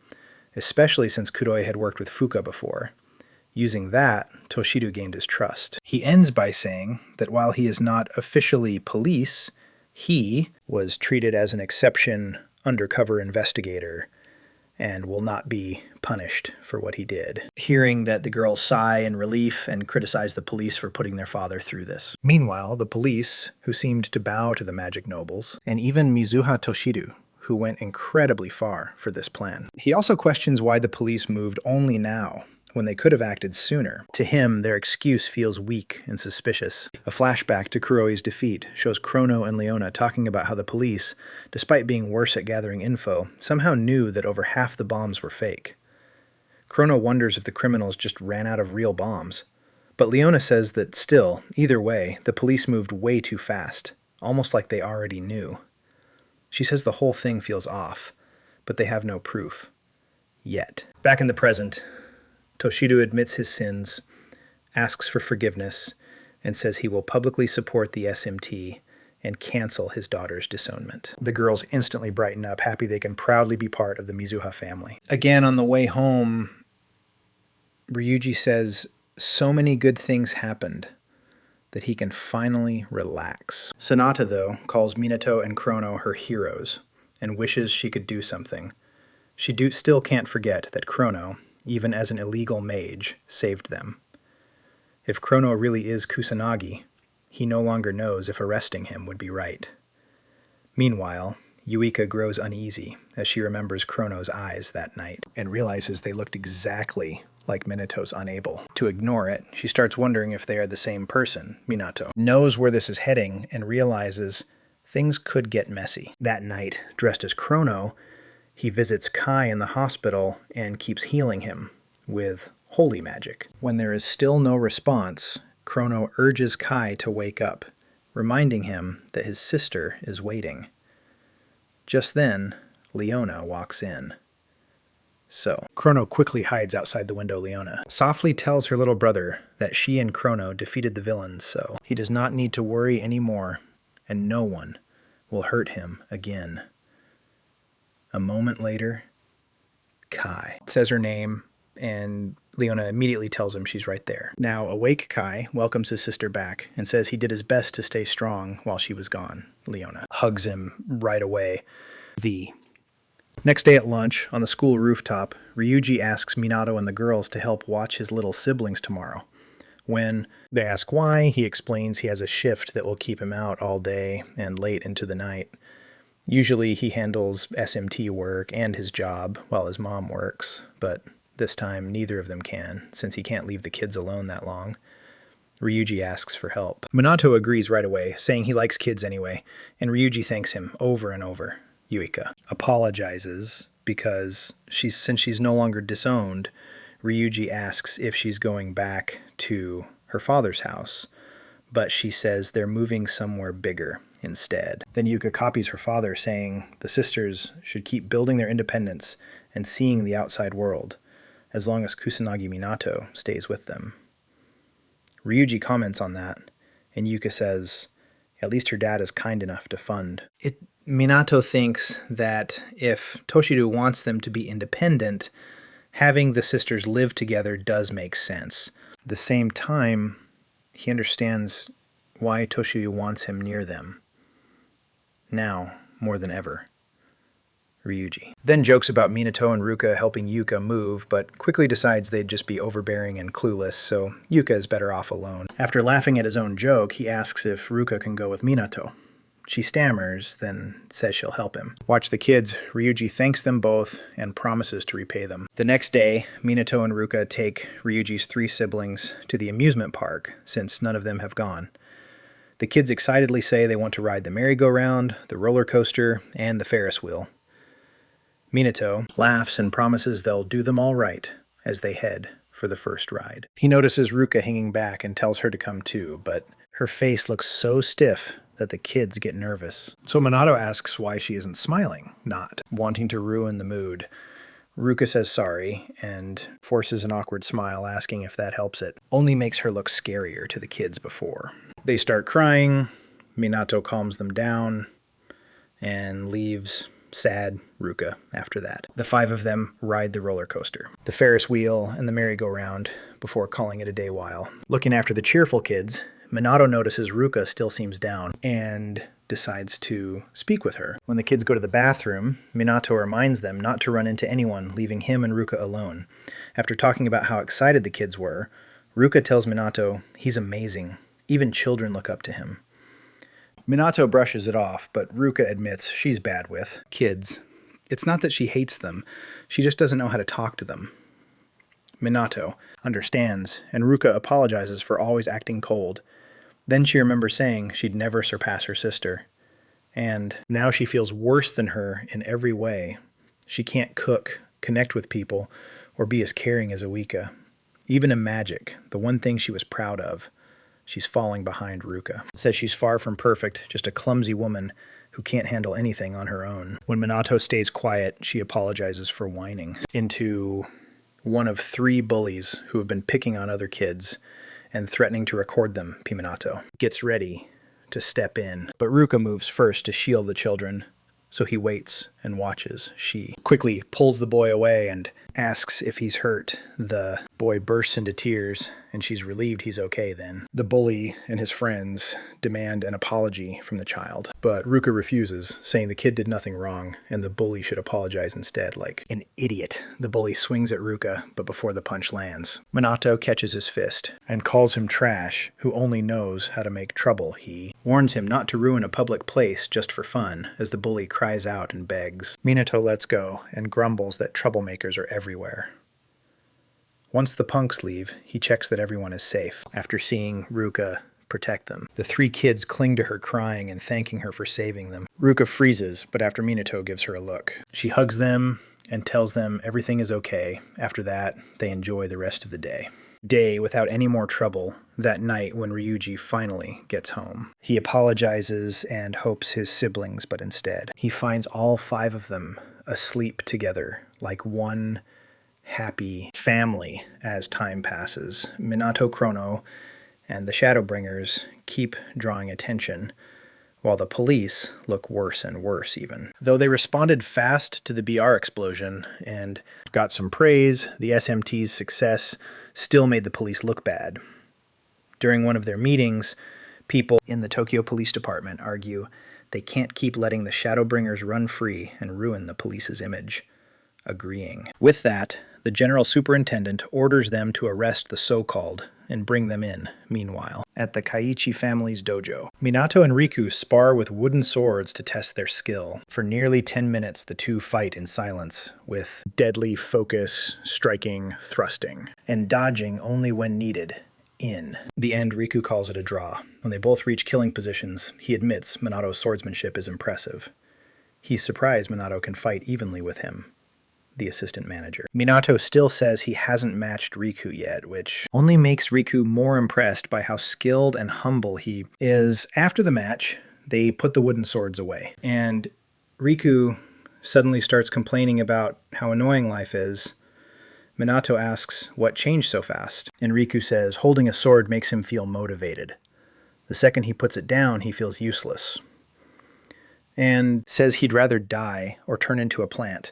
especially since Kuroi had worked with Fuka before. Using that, Toshido gained his trust. He ends by saying that while he is not officially police, he was treated as an exception undercover investigator and will not be punished for what he did. Hearing that, the girls sigh in relief and criticize the police for putting their father through this. Meanwhile, the police, who seemed to bow to the magic nobles, and even Mizuha Toshido, who went incredibly far for this plan. He also questions why the police moved only now, when they could have acted sooner. To him, their excuse feels weak and suspicious. A flashback to Kuroi's defeat shows Chrono and Leona talking about how the police, despite being worse at gathering info, somehow knew that over half the bombs were fake. Chrono wonders if the criminals just ran out of real bombs. But Leona says that still, either way, the police moved way too fast, almost like they already knew. She says the whole thing feels off, but they have no proof. Yet. Back in the present, Toshido admits his sins, asks for forgiveness, and says he will publicly support the SMT and cancel his daughter's disownment. The girls instantly brighten up, happy they can proudly be part of the Mizuha family. Again, on the way home, Ryuji says so many good things happened that he can finally relax. Sonata, though, calls Minato and Chrono her heroes and wishes she could do something. She still can't forget that Chrono, even as an illegal mage, saved them. If Chrono really is Kusanagi, he no longer knows if arresting him would be right. Meanwhile, Yuika grows uneasy as she remembers Chrono's eyes that night and realizes they looked exactly like Minato's. Unable to ignore it, she starts wondering if they are the same person. Minato knows where this is heading and realizes things could get messy. That night, dressed as Chrono, he visits Kai in the hospital and keeps healing him with holy magic. When there is still no response, Chrono urges Kai to wake up, reminding him that his sister is waiting. Just then, Leona walks in. So, Chrono quickly hides outside the window. Leona softly tells her little brother that she and Chrono defeated the villains, so he does not need to worry anymore, and no one will hurt him again. A moment later, Kai says her name, and Leona immediately tells him she's right there. Now, awake Kai welcomes his sister back and says he did his best to stay strong while she was gone. Leona hugs him right away. Next day at lunch, on the school rooftop, Ryuji asks Minato and the girls to help watch his little siblings tomorrow. When they ask why, he explains he has a shift that will keep him out all day and late into the night. Usually he handles SMT work and his job while his mom works, but this time neither of them can, since he can't leave the kids alone that long. Ryuji asks for help. Minato agrees right away, saying he likes kids anyway, and Ryuji thanks him over and over. Yuika apologizes because since she's no longer disowned, Ryuji asks if she's going back to her father's house, but she says they're moving somewhere bigger instead. Then Yuka copies her father, saying the sisters should keep building their independence and seeing the outside world, as long as Kusanagi Minato stays with them. Ryuji comments on that, and Yuka says, at least her dad is kind enough to fund it. Minato thinks that if Toshido wants them to be independent, having the sisters live together does make sense. At the same time, he understands why Toshido wants him near them. Now, more than ever. Ryuji then jokes about Minato and Ruka helping Yuka move, but quickly decides they'd just be overbearing and clueless, so Yuka is better off alone. After laughing at his own joke, he asks if Ruka can go with Minato. She stammers, then says she'll help him. Watch the kids. Ryuji thanks them both and promises to repay them. The next day, Minato and Ruka take Ryuji's 3 siblings to the amusement park, since none of them have gone. The kids excitedly say they want to ride the merry-go-round, the roller coaster, and the Ferris wheel. Minato laughs and promises they'll do them all right as they head for the first ride. He notices Ruka hanging back and tells her to come too, but her face looks so stiff that the kids get nervous. So Minato asks why she isn't smiling, not wanting to ruin the mood. Ruka says sorry and forces an awkward smile, asking if that helps it. Only makes her look scarier to the kids before. They start crying. Minato calms them down and leaves sad Ruka after that. The 5 of them ride the roller coaster, the Ferris wheel, and the merry-go-round before calling it a day while. Looking after the cheerful kids, Minato notices Ruka still seems down and decides to speak with her. When the kids go to the bathroom, Minato reminds them not to run into anyone, leaving him and Ruka alone. After talking about how excited the kids were, Ruka tells Minato he's amazing. Even children look up to him. Minato brushes it off, but Ruka admits she's bad with kids. It's not that she hates them, she just doesn't know how to talk to them. Minato understands, and Ruka apologizes for always acting cold. Then she remembers saying she'd never surpass her sister. And now she feels worse than her in every way. She can't cook, connect with people, or be as caring as Awika. Even in magic, the one thing she was proud of, she's falling behind Ruka. Says she's far from perfect, just a clumsy woman who can't handle anything on her own. When Minato stays quiet, she apologizes for whining into one of 3 bullies who have been picking on other kids and threatening to record them. Minato gets ready to step in, but Ruka moves first to shield the children, so he waits and watches. She quickly pulls the boy away and asks if he's hurt. The boy bursts into tears, and she's relieved he's okay then. The bully and his friends demand an apology from the child, but Ruka refuses, saying the kid did nothing wrong, and the bully should apologize instead. Like an idiot, the bully swings at Ruka, but before the punch lands, Minato catches his fist and calls him trash, who only knows how to make trouble. He warns him not to ruin a public place just for fun, as the bully cries out and begs. Minato lets go and grumbles that troublemakers are everywhere. Once the punks leave, he checks that everyone is safe, after seeing Ruka protect them. The 3 kids cling to her, crying and thanking her for saving them. Ruka freezes, but after Minato gives her a look, she hugs them and tells them everything is okay. After that, they enjoy the rest of the day without any more trouble. That night when Ryuji finally gets home, he apologizes and hopes his siblings, but instead he finds all 5 of them asleep together like one happy family. As time passes, Minato, Chrono, and the Shadowbringers keep drawing attention, while the police look worse and worse even. Though they responded fast to the BR explosion and got some praise, the SMT's success still made the police look bad. During one of their meetings, people in the Tokyo Police Department argue they can't keep letting the Shadowbringers run free and ruin the police's image. Agreeing. With that, the General Superintendent orders them to arrest the so-called and bring them in, meanwhile, at the Kaiichi family's dojo. Minato and Riku spar with wooden swords to test their skill. For nearly 10 minutes, the 2 fight in silence, with deadly focus, striking, thrusting, and dodging only when needed. In the end, Riku calls it a draw. When they both reach killing positions, he admits Minato's swordsmanship is impressive. He's surprised Minato can fight evenly with him, the assistant manager. Minato still says he hasn't matched Riku yet, which only makes Riku more impressed by how skilled and humble he is. After the match, they put the wooden swords away, and Riku suddenly starts complaining about how annoying life is. Minato asks what changed so fast, and Riku says holding a sword makes him feel motivated. The second he puts it down, he feels useless, and says he'd rather die or turn into a plant.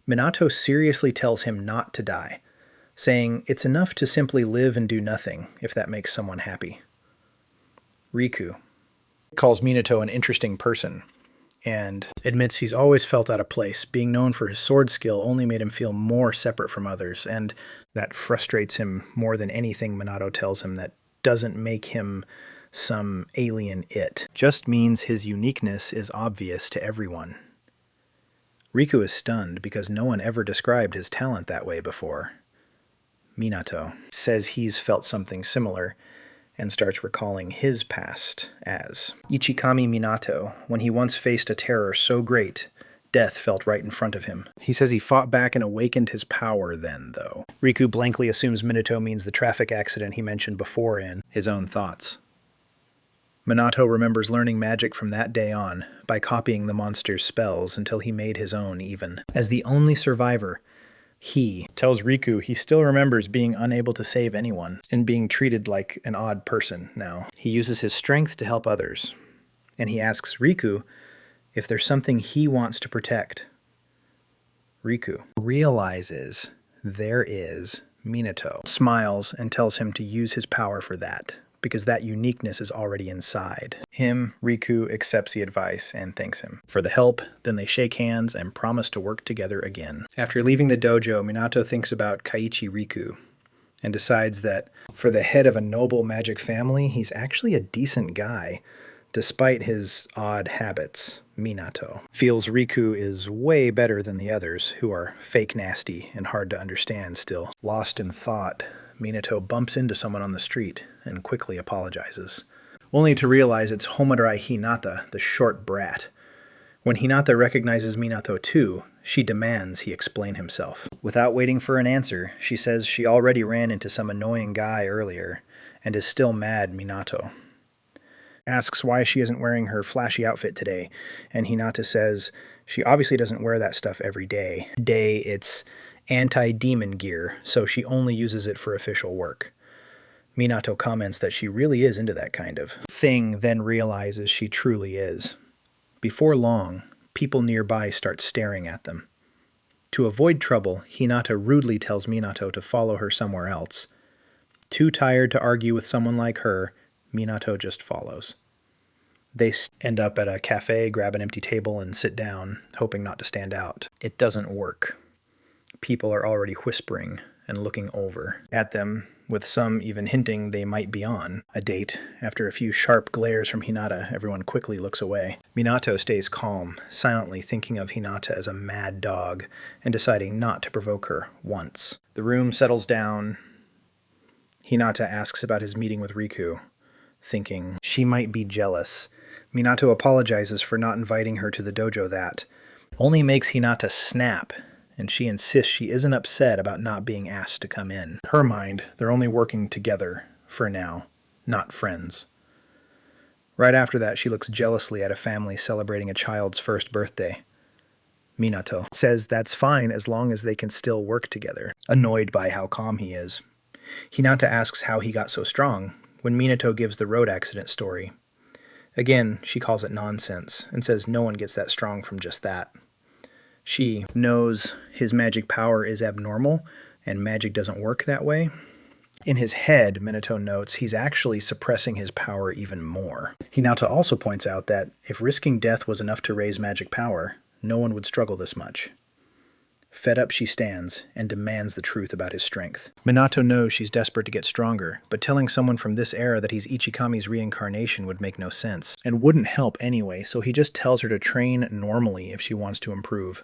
Minato seriously tells him not to die, saying it's enough to simply live and do nothing if that makes someone happy. Riku calls Minato an interesting person and admits he's always felt out of place. Being known for his sword skill only made him feel more separate from others, and that frustrates him more than anything Minato tells him that doesn't make him some alien it. Just means his uniqueness is obvious to everyone. Riku is stunned because no one ever described his talent that way before. Minato says he's felt something similar and starts recalling his past as Ichikami Minato, when he once faced a terror so great, death felt right in front of him. He says he fought back and awakened his power then, though. Riku blankly assumes Minato means the traffic accident he mentioned before in his own thoughts. Minato remembers learning magic from that day on by copying the monster's spells until he made his own even. As the only survivor, He tells Riku he still remembers being unable to save anyone and being treated like an odd person now. He uses his strength to help others, and he asks Riku if there's something he wants to protect. Riku realizes there is Minato, smiles and tells him to use his power for that, because that uniqueness is already inside him. Riku accepts the advice and thanks him for the help. Then they shake hands and promise to work together again. After leaving the dojo, Minato thinks about Kaiichi Riku and decides that for the head of a noble magic family, he's actually a decent guy, despite his odd habits. Minato feels Riku is way better than the others, who are fake nasty and hard to understand still. Lost in thought, Minato bumps into someone on the street and quickly apologizes, only to realize it's Homarai Hinata, the short brat. When Hinata recognizes Minato too, she demands he explain himself. Without waiting for an answer, she says she already ran into some annoying guy earlier and is still mad Minato. Asks why she isn't wearing her flashy outfit today, and Hinata says she obviously doesn't wear that stuff every day. Today it's anti-demon gear, so she only uses it for official work. Minato comments that she really is into that kind of thing, then realizes she truly is. Before long, people nearby start staring at them. To avoid trouble, Hinata rudely tells Minato to follow her somewhere else. Too tired to argue with someone like her, Minato just follows. They end up at a cafe, grab an empty table, and sit down, hoping not to stand out. It doesn't work. People are already whispering and looking over at them, with some even hinting they might be on a date. After a few sharp glares from Hinata, everyone quickly looks away. Minato stays calm, silently thinking of Hinata as a mad dog and deciding not to provoke her once. The room settles down. Hinata asks about his meeting with Riku, thinking she might be jealous. Minato apologizes for not inviting her to the dojo. That only makes Hinata snap, and she insists she isn't upset about not being asked to come in. In her mind, they're only working together for now, not friends. Right after that, she looks jealously at a family celebrating a child's first birthday. Minato says that's fine as long as they can still work together, annoyed by how calm he is. Hinata asks how he got so strong when Minato gives the road accident story. Again, she calls it nonsense and says no one gets that strong from just that. She knows his magic power is abnormal and magic doesn't work that way. In his head, Minato notes he's actually suppressing his power even more. Hinata also points out that if risking death was enough to raise magic power, no one would struggle this much. Fed up, she stands and demands the truth about his strength. Minato knows she's desperate to get stronger, but telling someone from this era that he's Ichikami's reincarnation would make no sense, and wouldn't help anyway, so he just tells her to train normally if she wants to improve.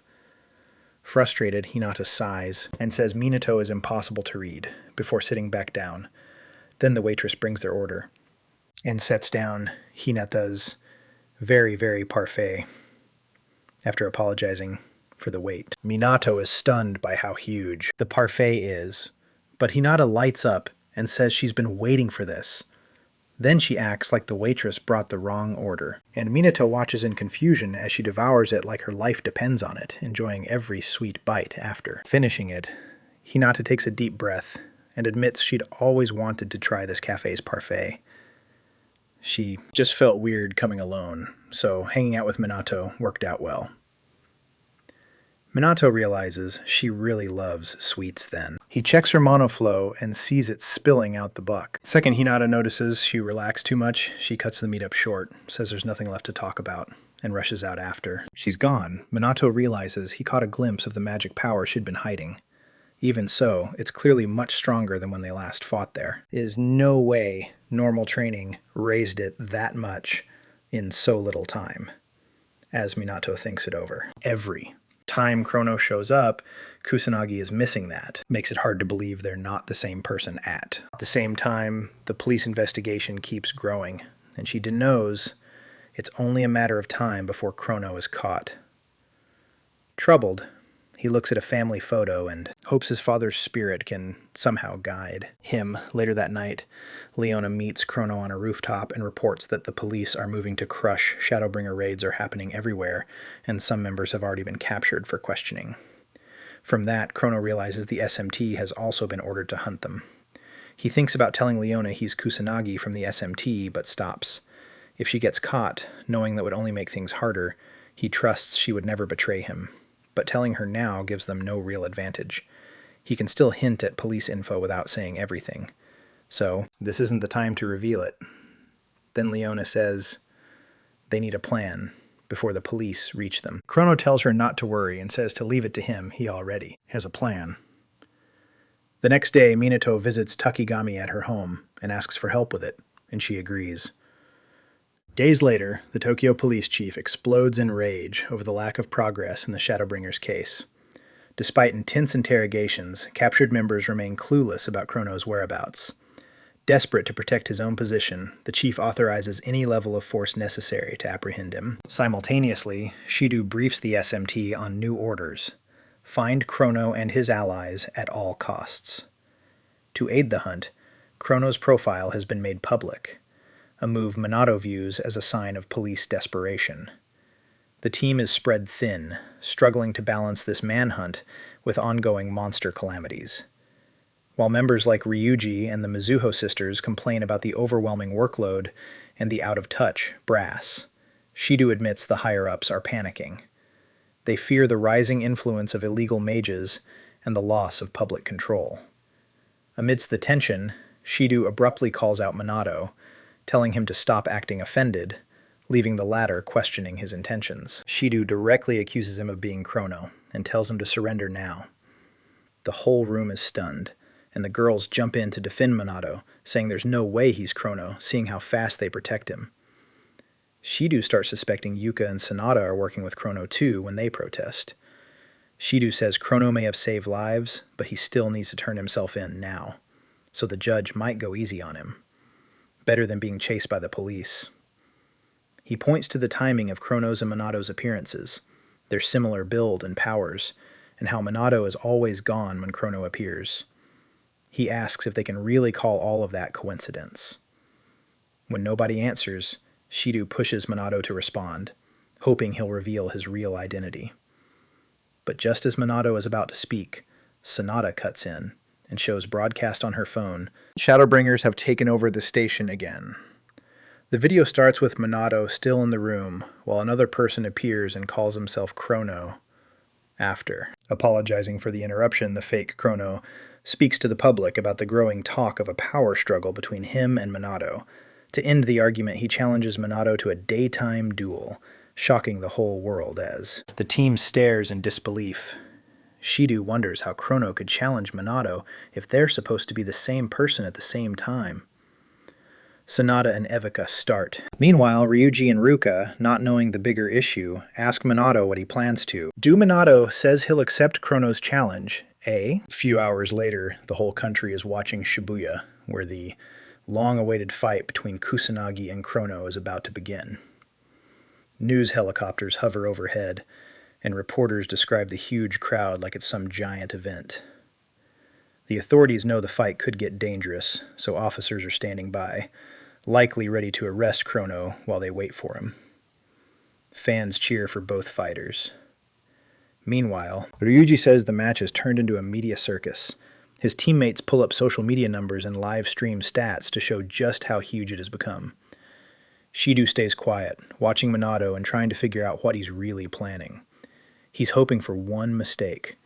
Frustrated, Hinata sighs and says Minato is impossible to read, before sitting back down. Then the waitress brings their order, and sets down Hinata's very, very parfait, after apologizing for the wait. Minato is stunned by how huge the parfait is, but Hinata lights up and says she's been waiting for this. Then she acts like the waitress brought the wrong order, and Minato watches in confusion as she devours it like her life depends on it, enjoying every sweet bite after. Finishing it, Hinata takes a deep breath and admits she'd always wanted to try this cafe's parfait. She just felt weird coming alone, so hanging out with Minato worked out well. Minato realizes she really loves sweets then. He checks her monoflow and sees it spilling out the buck. Second, Hinata notices she relaxed too much. She cuts the meetup short, says there's nothing left to talk about, and rushes out after. She's gone. Minato realizes he caught a glimpse of the magic power she'd been hiding. Even so, it's clearly much stronger than when they last fought there. Is no way normal training raised it that much in so little time, as Minato thinks it over. Every time Chrono shows up, Kusanagi is missing that. Makes it hard to believe they're not the same person at the same time, the police investigation keeps growing, and she knows it's only a matter of time before Chrono is caught. Troubled, he looks at a family photo and hopes his father's spirit can somehow guide him. Later that night, Leona meets Chrono on a rooftop and reports that the police are moving to Crush. Shadowbringer raids are happening everywhere, and some members have already been captured for questioning. From that, Chrono realizes the SMT has also been ordered to hunt them. He thinks about telling Leona he's Kusanagi from the SMT, but stops. If she gets caught, knowing that would only make things harder, he trusts she would never betray him. But telling her now gives them no real advantage. He can still hint at police info without saying everything. So, this isn't the time to reveal it. Then Leona says they need a plan before the police reach them. Chrono tells her not to worry and says to leave it to him, he already has a plan. The next day, Minato visits Takigami at her home and asks for help with it, and she agrees. Days later, the Tokyo police chief explodes in rage over the lack of progress in the Shadowbringers case. Despite intense interrogations, captured members remain clueless about Chrono's whereabouts. Desperate to protect his own position, the chief authorizes any level of force necessary to apprehend him. Simultaneously, Shido briefs the SMT on new orders. Find Chrono and his allies at all costs. To aid the hunt, Chrono's profile has been made public, a move Minato views as a sign of police desperation. The team is spread thin, struggling to balance this manhunt with ongoing monster calamities. While members like Ryuji and the Mizuho sisters complain about the overwhelming workload and the out-of-touch brass, Shido admits the higher-ups are panicking. They fear the rising influence of illegal mages and the loss of public control. Amidst the tension, Shido abruptly calls out Minato, telling him to stop acting offended, leaving the latter questioning his intentions. Shido directly accuses him of being Chrono and tells him to surrender now. The whole room is stunned, and the girls jump in to defend Minato, saying there's no way he's Chrono, seeing how fast they protect him. Shido starts suspecting Yuka and Sanada are working with Chrono too when they protest. Shido says Chrono may have saved lives, but he still needs to turn himself in now, so the judge might go easy on him. Better than being chased by the police. He points to the timing of Chrono's and Minato's appearances, their similar build and powers, and how Minato is always gone when Chrono appears. He asks if they can really call all of that coincidence. When nobody answers, Shido pushes Minato to respond, hoping he'll reveal his real identity. But just as Minato is about to speak, Sanada cuts in and shows broadcast on her phone, Shadowbringers have taken over the station again. The video starts with Minato still in the room, while another person appears and calls himself Chrono after. Apologizing for the interruption, the fake Chrono speaks to the public about the growing talk of a power struggle between him and Minato. To end the argument, he challenges Minato to a daytime duel, shocking the whole world as the team stares in disbelief. Shido wonders how Chrono could challenge Minato if they're supposed to be the same person at the same time. Sanada and Evika start. Meanwhile, Ryuji and Ruka, not knowing the bigger issue, ask Minato what he plans to. Minato says he'll accept Chrono's challenge. A few hours later, the whole country is watching Shibuya, where the long-awaited fight between Kusanagi and Chrono is about to begin. News helicopters hover overhead, and reporters describe the huge crowd like it's some giant event. The authorities know the fight could get dangerous, so officers are standing by, likely ready to arrest Chrono while they wait for him. Fans cheer for both fighters. Meanwhile, Ryuji says the match has turned into a media circus. His teammates pull up social media numbers and live stream stats to show just how huge it has become. Shido stays quiet, watching Minato and trying to figure out what he's really planning. He's hoping for one mistake,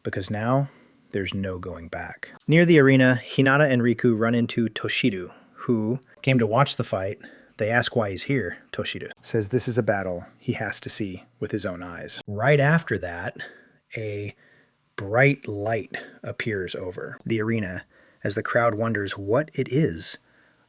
because now there's no going back. Near the arena, Hinata and Riku run into Toshido, who came to watch the fight. They ask why he's here. Toshido says this is a battle he has to see with his own eyes. Right after that, a bright light appears over the arena as the crowd wonders what it is.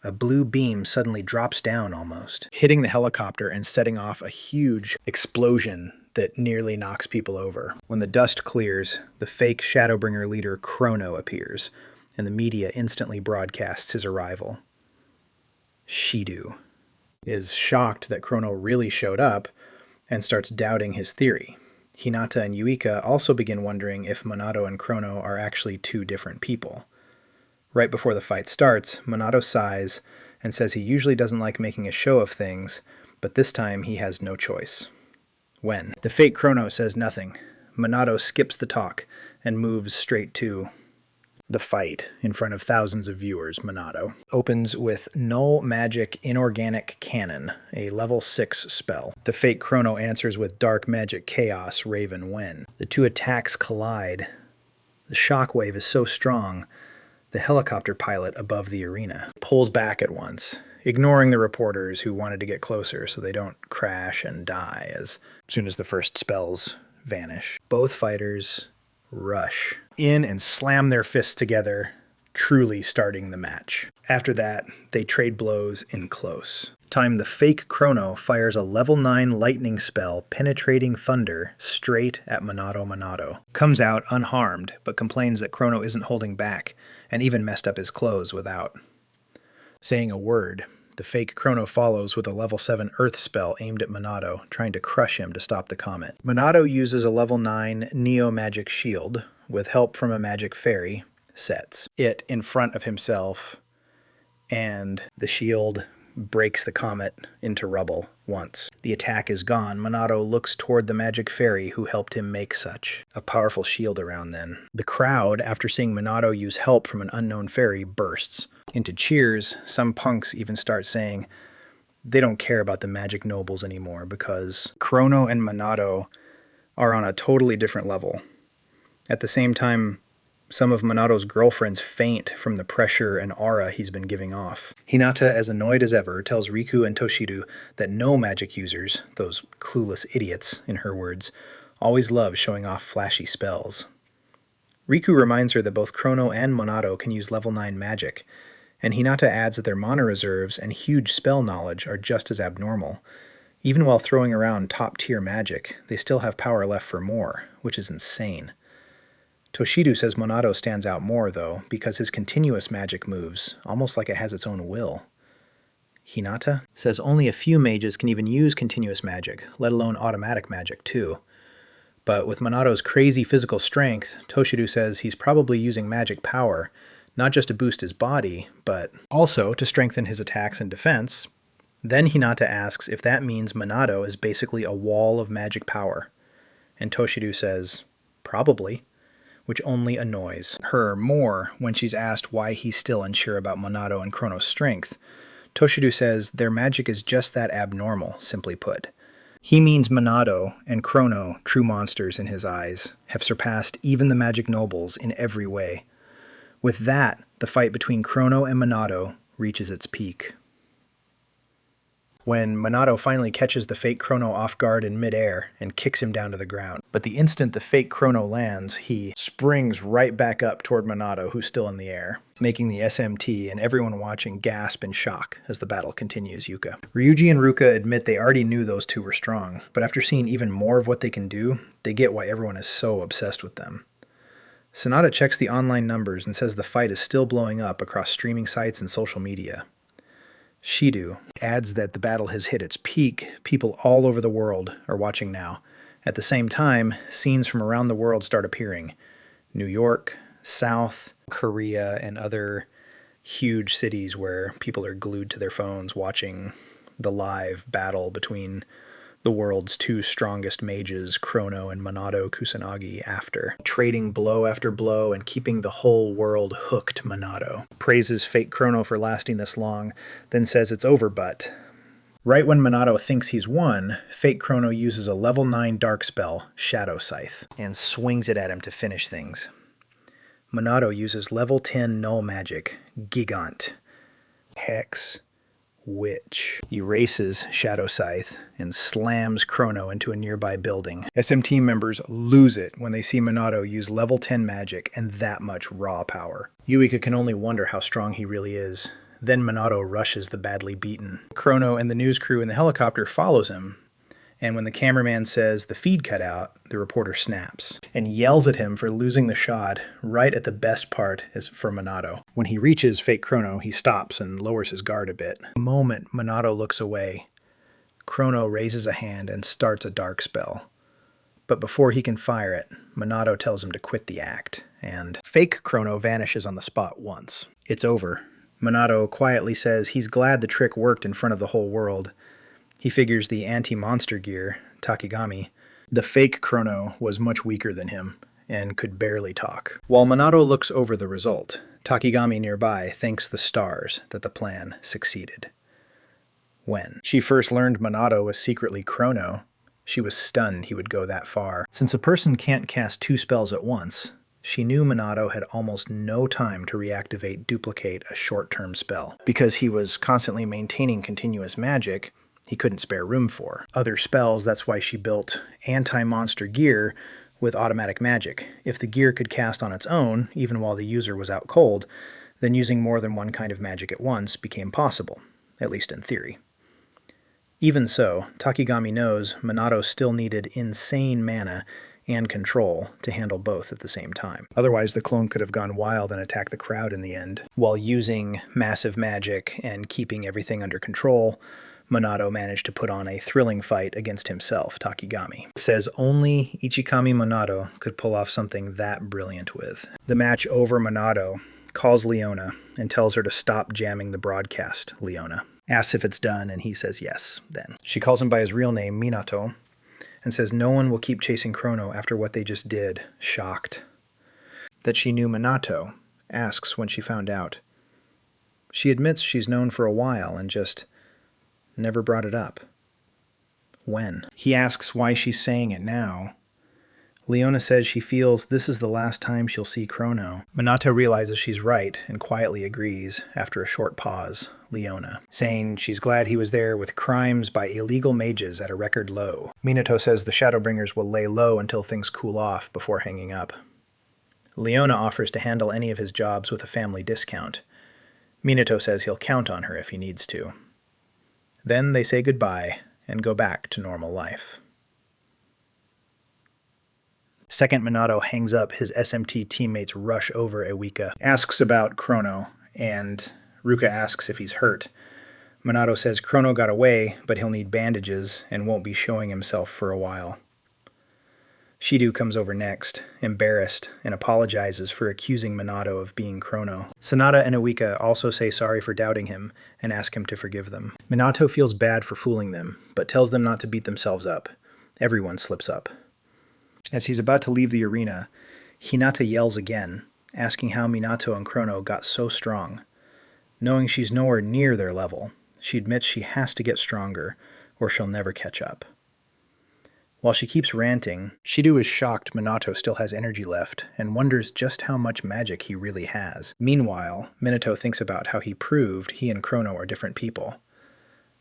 A blue beam suddenly drops down almost, hitting the helicopter and setting off a huge explosion that nearly knocks people over. When the dust clears, the fake Shadowbringer leader Chrono appears, and the media instantly broadcasts his arrival. Shido is shocked that Chrono really showed up and starts doubting his theory. Hinata and Yuika also begin wondering if Minato and Chrono are actually two different people. Right before the fight starts, Minato sighs and says he usually doesn't like making a show of things, but this time he has no choice. When the fake Chrono says nothing, Minato skips the talk and moves straight to the fight in front of thousands of viewers. Minato opens with Null Magic Inorganic Cannon, a level 6 spell. The fake Chrono answers with Dark Magic Chaos Raven Wen. The two attacks collide. The shockwave is so strong, the helicopter pilot above the arena pulls back at once, ignoring the reporters who wanted to get closer so they don't crash and die as soon as the first spells vanish. Both fighters rush in and slam their fists together, truly starting the match. After that, they trade blows in close. Time the fake Chrono fires a level 9 lightning spell, Penetrating Thunder, straight at Minato. Comes out unharmed, but complains that Chrono isn't holding back, and even messed up his clothes without saying a word. The fake Chrono follows with a level 7 Earth spell aimed at Minato, trying to crush him to stop the comet. Minato uses a level 9 Neo Magic Shield, with help from a magic fairy, sets it in front of himself, and the shield breaks the comet into rubble once. The attack is gone. Minato looks toward the magic fairy who helped him make such a powerful shield around then. The crowd, after seeing Minato use help from an unknown fairy, bursts into cheers. Some punks even start saying they don't care about the magic nobles anymore because Chrono and Minato are on a totally different level. At the same time, some of Minato's girlfriends faint from the pressure and aura he's been giving off. Hinata, as annoyed as ever, tells Riku and Toshido that no magic users, those clueless idiots, in her words, always love showing off flashy spells. Riku reminds her that both Chrono and Minato can use level 9 magic, and Hinata adds that their mana reserves and huge spell knowledge are just as abnormal. Even while throwing around top-tier magic, they still have power left for more, which is insane. Toshido says Minato stands out more, though, because his continuous magic moves, almost like it has its own will. Hinata says only a few mages can even use continuous magic, let alone automatic magic, too. But with Minato's crazy physical strength, Toshido says he's probably using magic power, not just to boost his body, but also to strengthen his attacks and defense. Then Hinata asks if that means Minato is basically a wall of magic power. And Toshido says, probably, which only annoys her more when she's asked why he's still unsure about Minato and Chrono's strength. Toshido says their magic is just that abnormal, simply put. He means Minato and Chrono, true monsters in his eyes, have surpassed even the magic nobles in every way. With that, the fight between Chrono and Minato reaches its peak. When Minato finally catches the fake Chrono off guard in midair and kicks him down to the ground. But the instant the fake Chrono lands, he springs right back up toward Minato, who's still in the air, making the SMT and everyone watching gasp in shock as the battle continues. Yuka. Ryuji and Ruka admit they already knew those two were strong, but after seeing even more of what they can do, they get why everyone is so obsessed with them. Sonata checks the online numbers and says the fight is still blowing up across streaming sites and social media. Shido adds that the battle has hit its peak. People all over the world are watching now. At the same time, scenes from around the world start appearing. New York, South Korea, and other huge cities where people are glued to their phones watching the live battle between the world's two strongest mages, Chrono and Minato Kusanagi, after trading blow after blow and keeping the whole world hooked. Minato praises fake Chrono for lasting this long, then says it's over, but right when Minato thinks he's won, fake Chrono uses a level 9 dark spell, Shadow Scythe, and swings it at him to finish things. Minato uses level 10 null magic, Gigant, Hex, which erases Shadow Scythe and slams Chrono into a nearby building. SMT members lose it when they see Minato use level 10 magic and that much raw power. Yuika can only wonder how strong he really is. Then Minato rushes the badly beaten Chrono, and the news crew in the helicopter follows him. And when the cameraman says the feed cut out, the reporter snaps and yells at him for losing the shot right at the best part is for Minato. When he reaches fake Chrono, he stops and lowers his guard a bit. The moment Minato looks away, Chrono raises a hand and starts a dark spell. But before he can fire it, Minato tells him to quit the act, and fake Chrono vanishes on the spot once. It's over. Minato quietly says he's glad the trick worked in front of the whole world. He figures the anti-monster gear, Takigami, the fake Chrono, was much weaker than him, and could barely talk. While Minato looks over the result, Takigami nearby thanks the stars that the plan succeeded. When she first learned Minato was secretly Chrono, she was stunned he would go that far. Since a person can't cast 2 spells at once, she knew Minato had almost no time to duplicate a short-term spell. Because he was constantly maintaining continuous magic, he couldn't spare room for other spells. That's why she built anti-monster gear with automatic magic. If the gear could cast on its own, even while the user was out cold, then using more than one kind of magic at once became possible, at least in theory. Even so, Takigami knows Minato still needed insane mana and control to handle both at the same time. Otherwise, the clone could have gone wild and attacked the crowd in the end. While using massive magic and keeping everything under control, Minato managed to put on a thrilling fight against himself, Takigami. Says only Ichikami Minato could pull off something that brilliant with. The match over, Minato calls Leona and tells her to stop jamming the broadcast. Leona asks if it's done, and he says yes, then. She calls him by his real name, Minato, and says no one will keep chasing Chrono after what they just did, shocked. That she knew Minato, asks when she found out. She admits she's known for a while and just never brought it up. When? He asks why she's saying it now. Leona says she feels this is the last time she'll see Chrono. Minato realizes she's right and quietly agrees after a short pause. Leona, saying she's glad he was there with crimes by illegal mages at a record low. Minato says the Shadowbringers will lay low until things cool off before hanging up. Leona offers to handle any of his jobs with a family discount. Minato says he'll count on her if he needs to. Then they say goodbye and go back to normal life. Second Minato hangs up, his SMT teammates rush over Ewika, asks about Chrono, and Ruka asks if he's hurt. Minato says Chrono got away, but he'll need bandages and won't be showing himself for a while. Shido comes over next, embarrassed, and apologizes for accusing Minato of being Chrono. Sanada and Ewika also say sorry for doubting him and ask him to forgive them. Minato feels bad for fooling them, but tells them not to beat themselves up. Everyone slips up. As he's about to leave the arena, Hinata yells again, asking how Minato and Chrono got so strong. Knowing she's nowhere near their level, she admits she has to get stronger, or she'll never catch up. While she keeps ranting, Shido is shocked Minato still has energy left, and wonders just how much magic he really has. Meanwhile, Minato thinks about how he proved he and Chrono are different people.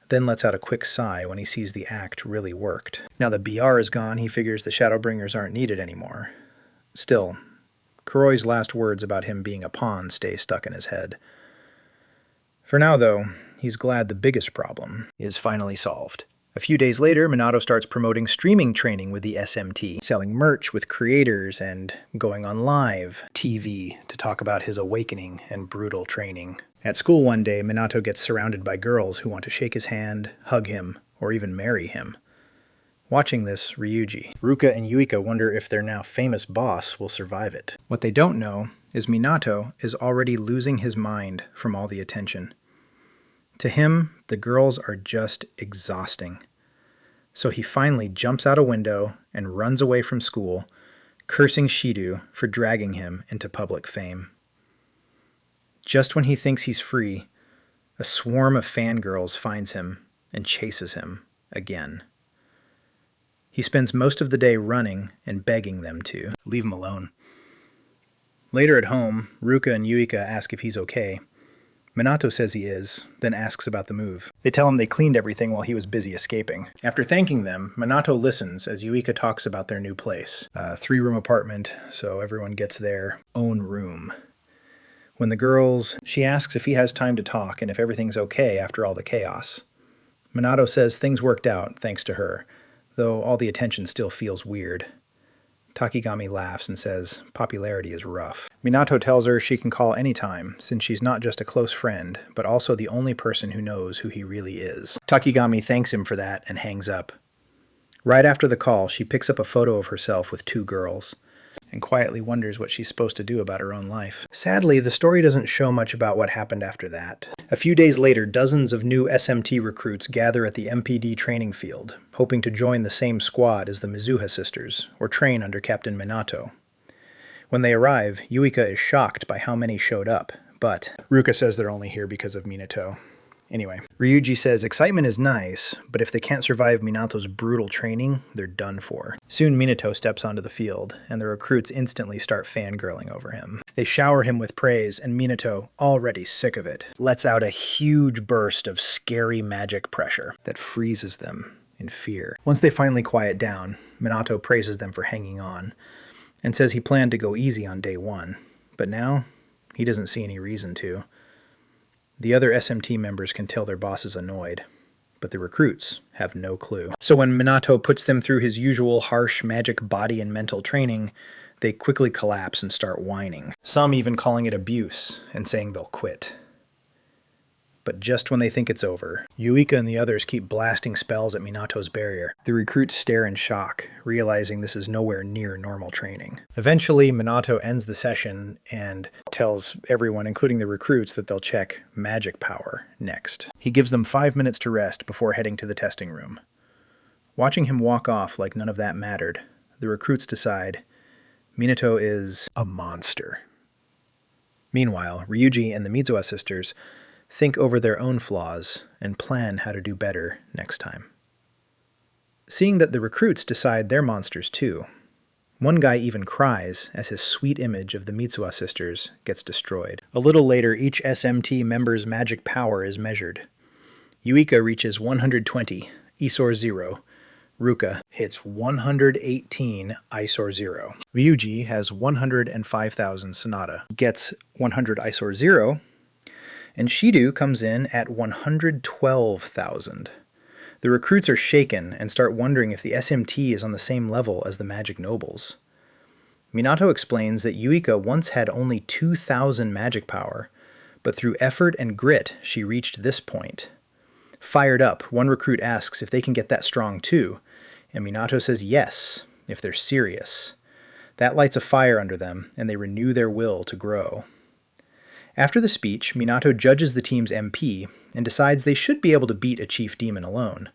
Then lets out a quick sigh when he sees the act really worked. Now that BR is gone, he figures the Shadowbringers aren't needed anymore. Still, Kuroi's last words about him being a pawn stay stuck in his head. For now, though, he's glad the biggest problem is finally solved. A few days later, Minato starts promoting streaming training with the SMT, selling merch with creators and going on live TV to talk about his awakening and brutal training. At school one day, Minato gets surrounded by girls who want to shake his hand, hug him, or even marry him. Watching this, Ryuji, Ruka, and Yuika wonder if their now famous boss will survive it. What they don't know is Minato is already losing his mind from all the attention. To him, the girls are just exhausting. So he finally jumps out a window and runs away from school, cursing Shido for dragging him into public fame. Just when he thinks he's free, a swarm of fangirls finds him and chases him again. He spends most of the day running and begging them to leave him alone. Later at home, Ruka and Yuika ask if he's okay. Minato says he is, then asks about the move. They tell him they cleaned everything while he was busy escaping. After thanking them, Minato listens as Yuika talks about their new place. A 3-room apartment, so everyone gets their own room. When she asks if he has time to talk and if everything's okay after all the chaos. Minato says things worked out thanks to her, though all the attention still feels weird. Takigami laughs and says popularity is rough. Minato tells her she can call anytime, since she's not just a close friend, but also the only person who knows who he really is. Takigami thanks him for that and hangs up. Right after the call, she picks up a photo of herself with 2 girls, and quietly wonders what she's supposed to do about her own life. Sadly, the story doesn't show much about what happened after that. A few days later, dozens of new SMT recruits gather at the MPD training field, hoping to join the same squad as the Mizuha sisters, or train under Captain Minato. When they arrive, Yuika is shocked by how many showed up, but Ruka says they're only here because of Minato. Anyway, Ryuji says excitement is nice, but if they can't survive Minato's brutal training, they're done for. Soon Minato steps onto the field, and the recruits instantly start fangirling over him. They shower him with praise, and Minato, already sick of it, lets out a huge burst of scary magic pressure that freezes them in fear. Once they finally quiet down, Minato praises them for hanging on, and says he planned to go easy on day one, but now he doesn't see any reason to. The other SMT members can tell their boss is annoyed, but the recruits have no clue. So when Minato puts them through his usual harsh magic body and mental training, they quickly collapse and start whining, some even calling it abuse and saying they'll quit. But just when they think it's over, Yuika and the others keep blasting spells at Minato's barrier. The recruits stare in shock, realizing this is nowhere near normal training. Eventually, Minato ends the session and tells everyone, including the recruits, that they'll check magic power next. He gives them 5 minutes to rest before heading to the testing room. Watching him walk off like none of that mattered, the recruits decide Minato is a monster. Meanwhile, Ryuji and the Mizuha sisters think over their own flaws and plan how to do better next time. Seeing that the recruits decide they're monsters too, one guy even cries as his sweet image of the Mitsuha sisters gets destroyed. A little later, each SMT member's magic power is measured. Yuika reaches 120, Isor 0. Ruka hits 118, Isor 0. Ryuji has 105,000 Sonata, gets 100 Isor 0, and Shidu comes in at 112,000. The recruits are shaken and start wondering if the SMT is on the same level as the Magic Nobles. Minato explains that Yuika once had only 2,000 magic power, but through effort and grit she reached this point. Fired up, one recruit asks if they can get that strong too, and Minato says yes, if they're serious. That lights a fire under them, and they renew their will to grow. After the speech, Minato judges the team's MP and decides they should be able to beat a chief demon alone,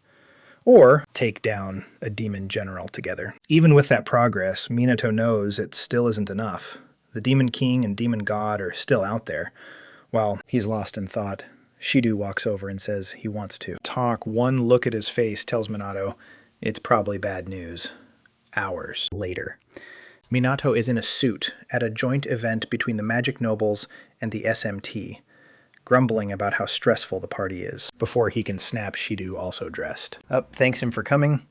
or take down a demon general together. Even with that progress, Minato knows it still isn't enough. The Demon King and Demon God are still out there. While he's lost in thought, Shidu walks over and says he wants to talk. One look at his face tells Minato it's probably bad news. Hours later, Minato is in a suit at a joint event between the Magic Nobles and the SMT, grumbling about how stressful the party is, before he can snap Shidu also dressed. Thanks him for coming.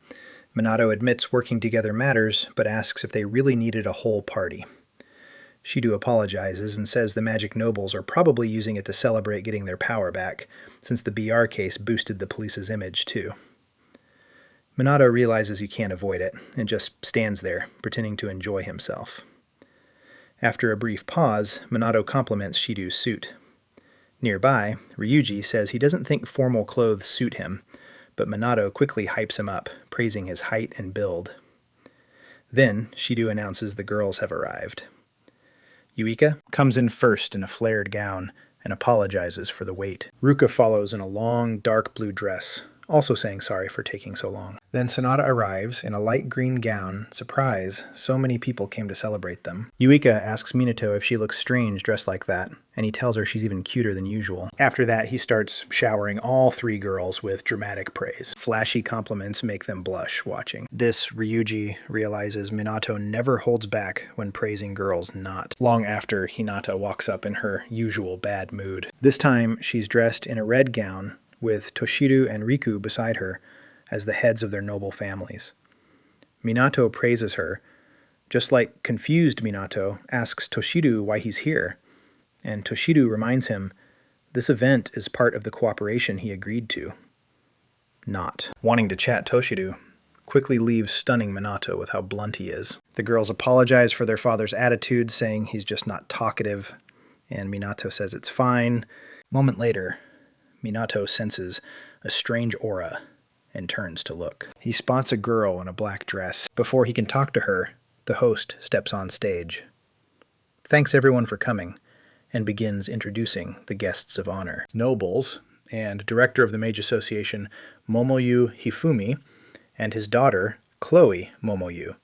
Minato admits working together matters, but asks if they really needed a whole party. Shidu apologizes and says the Magic Nobles are probably using it to celebrate getting their power back, since the BR case boosted the police's image too. Minato realizes he can't avoid it, and just stands there, pretending to enjoy himself. After a brief pause, Minato compliments Shidu's suit. Nearby, Ryuji says he doesn't think formal clothes suit him, but Minato quickly hypes him up, praising his height and build. Then, Shidu announces the girls have arrived. Yuika comes in first in a flared gown and apologizes for the wait. Ruka follows in a long, dark blue dress, also saying sorry for taking so long. Then Sonata arrives in a light green gown. Surprise, so many people came to celebrate them. Yuika asks Minato if she looks strange dressed like that, and he tells her she's even cuter than usual. After that, he starts showering all three girls with dramatic praise. Flashy compliments make them blush watching. This, Ryuji realizes Minato never holds back when praising girls not. Long after, Hinata walks up in her usual bad mood. This time, she's dressed in a red gown, with Toshiru and Riku beside her as the heads of their noble families. Minato praises her, just like confused Minato asks Toshiru why he's here, and Toshiru reminds him this event is part of the cooperation he agreed to. Not wanting to chat, Toshiru quickly leaves, stunning Minato with how blunt he is. The girls apologize for their father's attitude, saying he's just not talkative, and Minato says it's fine. A moment later, Minato senses a strange aura and turns to look. He spots a girl in a black dress. Before he can talk to her, the host steps on stage, thanks everyone for coming, and begins introducing the guests of honor. Nobles and director of the Mage Association, Momoyu Hifumi, and his daughter, Chloe Momoyu.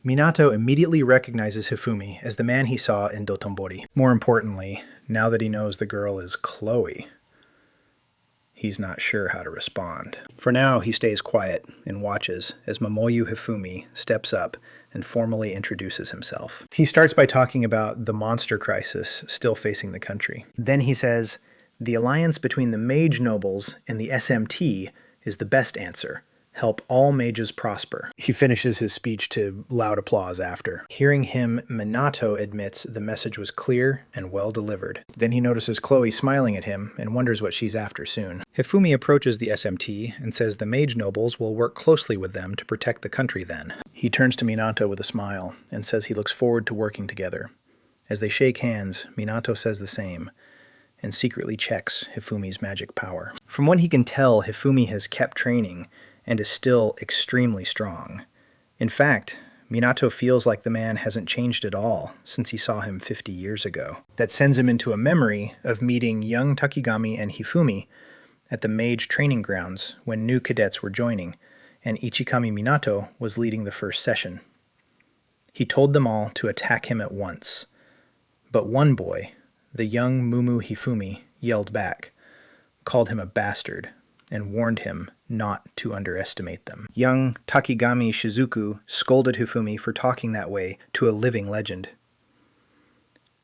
Minato immediately recognizes Hifumi as the man he saw in Dotonbori. More importantly, now that he knows the girl is Chloe, he's not sure how to respond. For now, he stays quiet and watches as Momoyu Hifumi steps up and formally introduces himself. He starts by talking about the monster crisis still facing the country. Then he says, "The alliance between the mage nobles and the SMT is the best answer. Help all mages prosper." He finishes his speech to loud applause after. Hearing him, Minato admits the message was clear and well delivered. Then he notices Chloe smiling at him and wonders what she's after soon. Hifumi approaches the SMT and says the mage nobles will work closely with them to protect the country then. He turns to Minato with a smile and says he looks forward to working together. As they shake hands, Minato says the same and secretly checks Hifumi's magic power. From what he can tell, Hifumi has kept training and is still extremely strong. In fact, Minato feels like the man hasn't changed at all since he saw him 50 years ago. That sends him into a memory of meeting young Takigami and Hifumi at the Mage training grounds when new cadets were joining, and Ichikami Minato was leading the first session. He told them all to attack him at once, but one boy, the young Mumu Hifumi, yelled back, called him a bastard, and warned him not to underestimate them. Young Takigami Shizuku scolded Hifumi for talking that way to a living legend.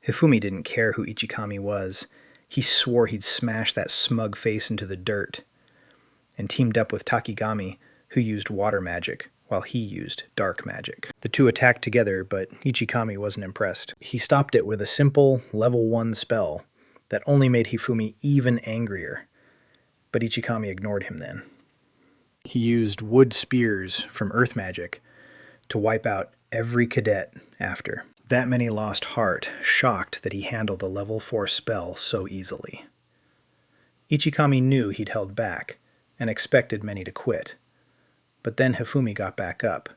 Hifumi didn't care who Ichikami was. He swore he'd smash that smug face into the dirt, and teamed up with Takigami, who used water magic, while he used dark magic. The two attacked together, but Ichikami wasn't impressed. He stopped it with a simple level 1 spell that only made Hifumi even angrier, but Ichikami ignored him then. He used wood spears from earth magic to wipe out every cadet after. That many lost heart, shocked that he handled the level 4 spell so easily. Ichikami knew he'd held back and expected many to quit. But then Hifumi got back up.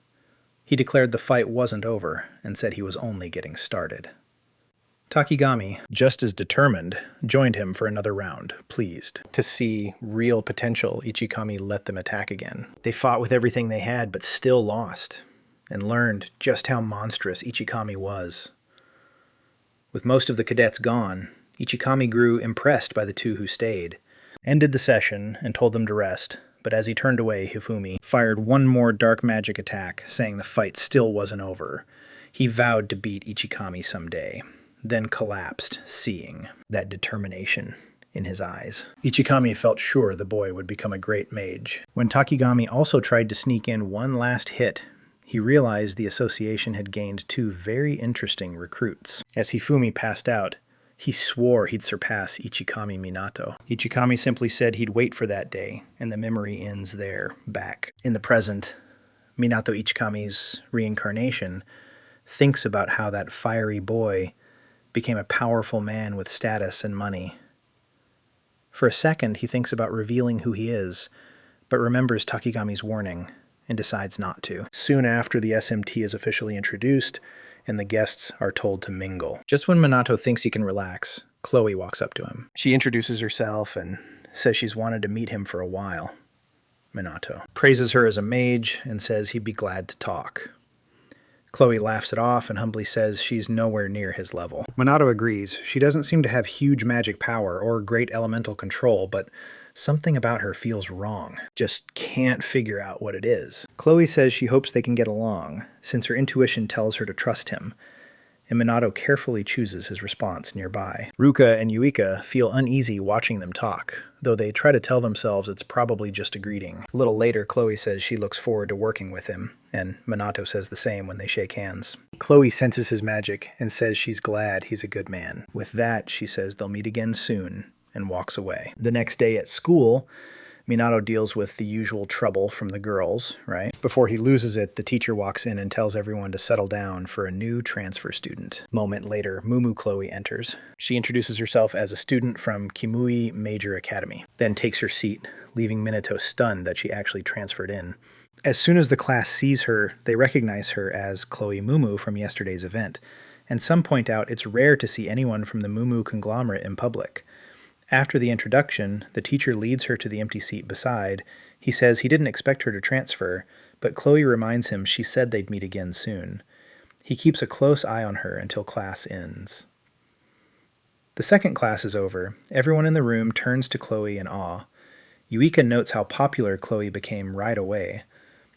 He declared the fight wasn't over and said he was only getting started. Takigami, just as determined, joined him for another round, pleased. To see real potential, Ichikami let them attack again. They fought with everything they had, but still lost, and learned just how monstrous Ichikami was. With most of the cadets gone, Ichikami grew impressed by the two who stayed, ended the session, and told them to rest. But as he turned away, Hifumi fired one more dark magic attack, saying the fight still wasn't over. He vowed to beat Ichikami someday, then collapsed, seeing that determination in his eyes. Ichikami felt sure the boy would become a great mage. When Takigami also tried to sneak in one last hit, he realized the association had gained two very interesting recruits. As Hifumi passed out, he swore he'd surpass Ichikami Minato. Ichikami simply said he'd wait for that day, and the memory ends there, back. In the present, Minato Ichikami's reincarnation thinks about how that fiery boy became a powerful man with status and money. For a second, he thinks about revealing who he is, but remembers Takigami's warning and decides not to. Soon after, the SMT is officially introduced, and the guests are told to mingle. Just when Minato thinks he can relax, Chloe walks up to him. She introduces herself and says she's wanted to meet him for a while. Minato praises her as a mage and says he'd be glad to talk. Chloe laughs it off and humbly says she's nowhere near his level. Minato agrees. She doesn't seem to have huge magic power or great elemental control, but something about her feels wrong. Just can't figure out what it is. Chloe says she hopes they can get along, since her intuition tells her to trust him, and Minato carefully chooses his response nearby. Ruka and Yuika feel uneasy watching them talk, though they try to tell themselves it's probably just a greeting. A little later, Chloe says she looks forward to working with him, and Minato says the same when they shake hands. Chloe senses his magic and says she's glad he's a good man. With that, she says they'll meet again soon, and walks away. The next day at school, Minato deals with the usual trouble from the girls, right? Before he loses it, the teacher walks in and tells everyone to settle down for a new transfer student. A moment later, Mumu Chloe enters. She introduces herself as a student from Kimui Major Academy, then takes her seat, leaving Minato stunned that she actually transferred in. As soon as the class sees her, they recognize her as Chloe Mumu from yesterday's event, and some point out it's rare to see anyone from the Mumu conglomerate in public. After the introduction, the teacher leads her to the empty seat beside. He says he didn't expect her to transfer, but Chloe reminds him she said they'd meet again soon. He keeps a close eye on her until class ends. The second class is over. Everyone in the room turns to Chloe in awe. Yuika notes how popular Chloe became right away.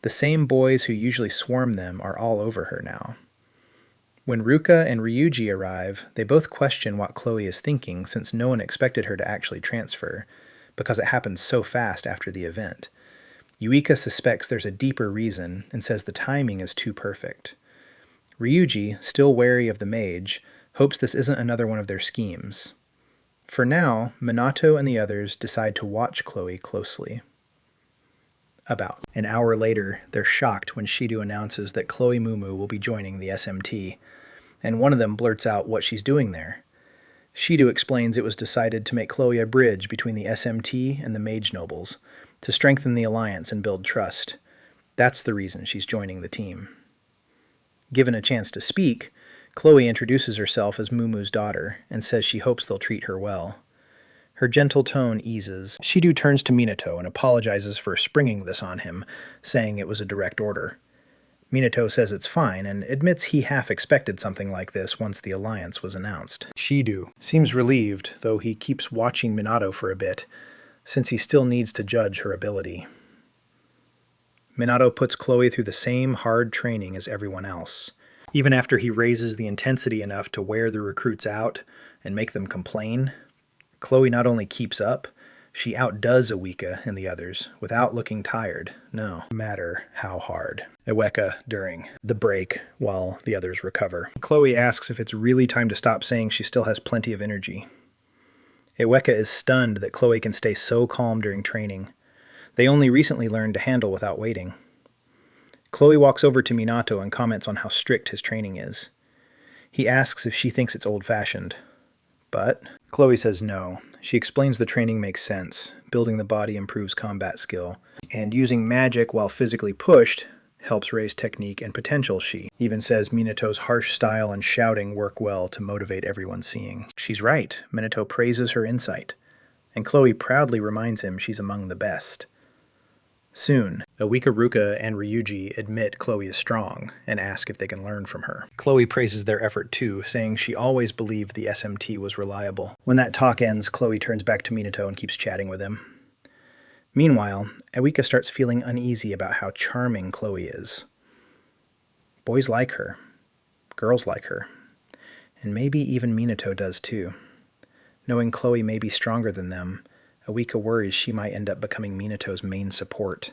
The same boys who usually swarm them are all over her now. When Ruka and Ryuji arrive, they both question what Chloe is thinking since no one expected her to actually transfer, because it happens so fast after the event. Yuika suspects there's a deeper reason and says the timing is too perfect. Ryuji, still wary of the mage, hopes this isn't another one of their schemes. For now, Minato and the others decide to watch Chloe closely. About an hour later, they're shocked when Shido announces that Chloe Mumu will be joining the SMT, and one of them blurts out what she's doing there. Shido explains it was decided to make Chloe a bridge between the SMT and the Mage Nobles, to strengthen the alliance and build trust. That's the reason she's joining the team. Given a chance to speak, Chloe introduces herself as Mumu's daughter and says she hopes they'll treat her well. Her gentle tone eases. Shido turns to Minato and apologizes for springing this on him, saying it was a direct order. Minato says it's fine and admits he half expected something like this once the alliance was announced. Shido seems relieved, though he keeps watching Minato for a bit, since he still needs to judge her ability. Minato puts Chloe through the same hard training as everyone else. Even after he raises the intensity enough to wear the recruits out and make them complain, Chloe not only keeps up, she outdoes Iweka and the others without looking tired, no matter how hard. Iweka during the break while the others recover. Chloe asks if it's really time to stop, saying she still has plenty of energy. Iweka is stunned that Chloe can stay so calm during training. They only recently learned to handle without waiting. Chloe walks over to Minato and comments on how strict his training is. He asks if she thinks it's old-fashioned. But Chloe says no. She explains the training makes sense. Building the body improves combat skill, and using magic while physically pushed helps raise technique and potential. She even says Minato's harsh style and shouting work well to motivate everyone seeing. She's right. Minato praises her insight, and Chloe proudly reminds him she's among the best. Soon, Iweka, Ruka, and Ryuji admit Chloe is strong and ask if they can learn from her. Chloe praises their effort too, saying she always believed the SMT was reliable. When that talk ends, Chloe turns back to Minato and keeps chatting with him. Meanwhile, Iweka starts feeling uneasy about how charming Chloe is. Boys like her. Girls like her. And maybe even Minato does too. Knowing Chloe may be stronger than them, Iweka worries she might end up becoming Minato's main support.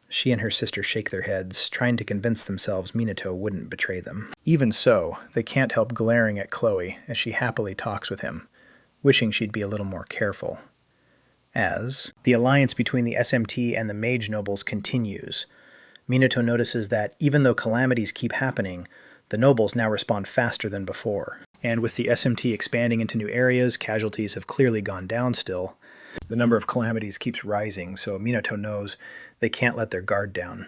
She and her sister shake their heads, trying to convince themselves Minato wouldn't betray them. Even so, they can't help glaring at Chloe as she happily talks with him, wishing she'd be a little more careful. As the alliance between the SMT and the Mage Nobles continues, Minato notices that even though calamities keep happening, the nobles now respond faster than before. And with the SMT expanding into new areas, casualties have clearly gone down still. The number of calamities keeps rising, so Minato knows they can't let their guard down.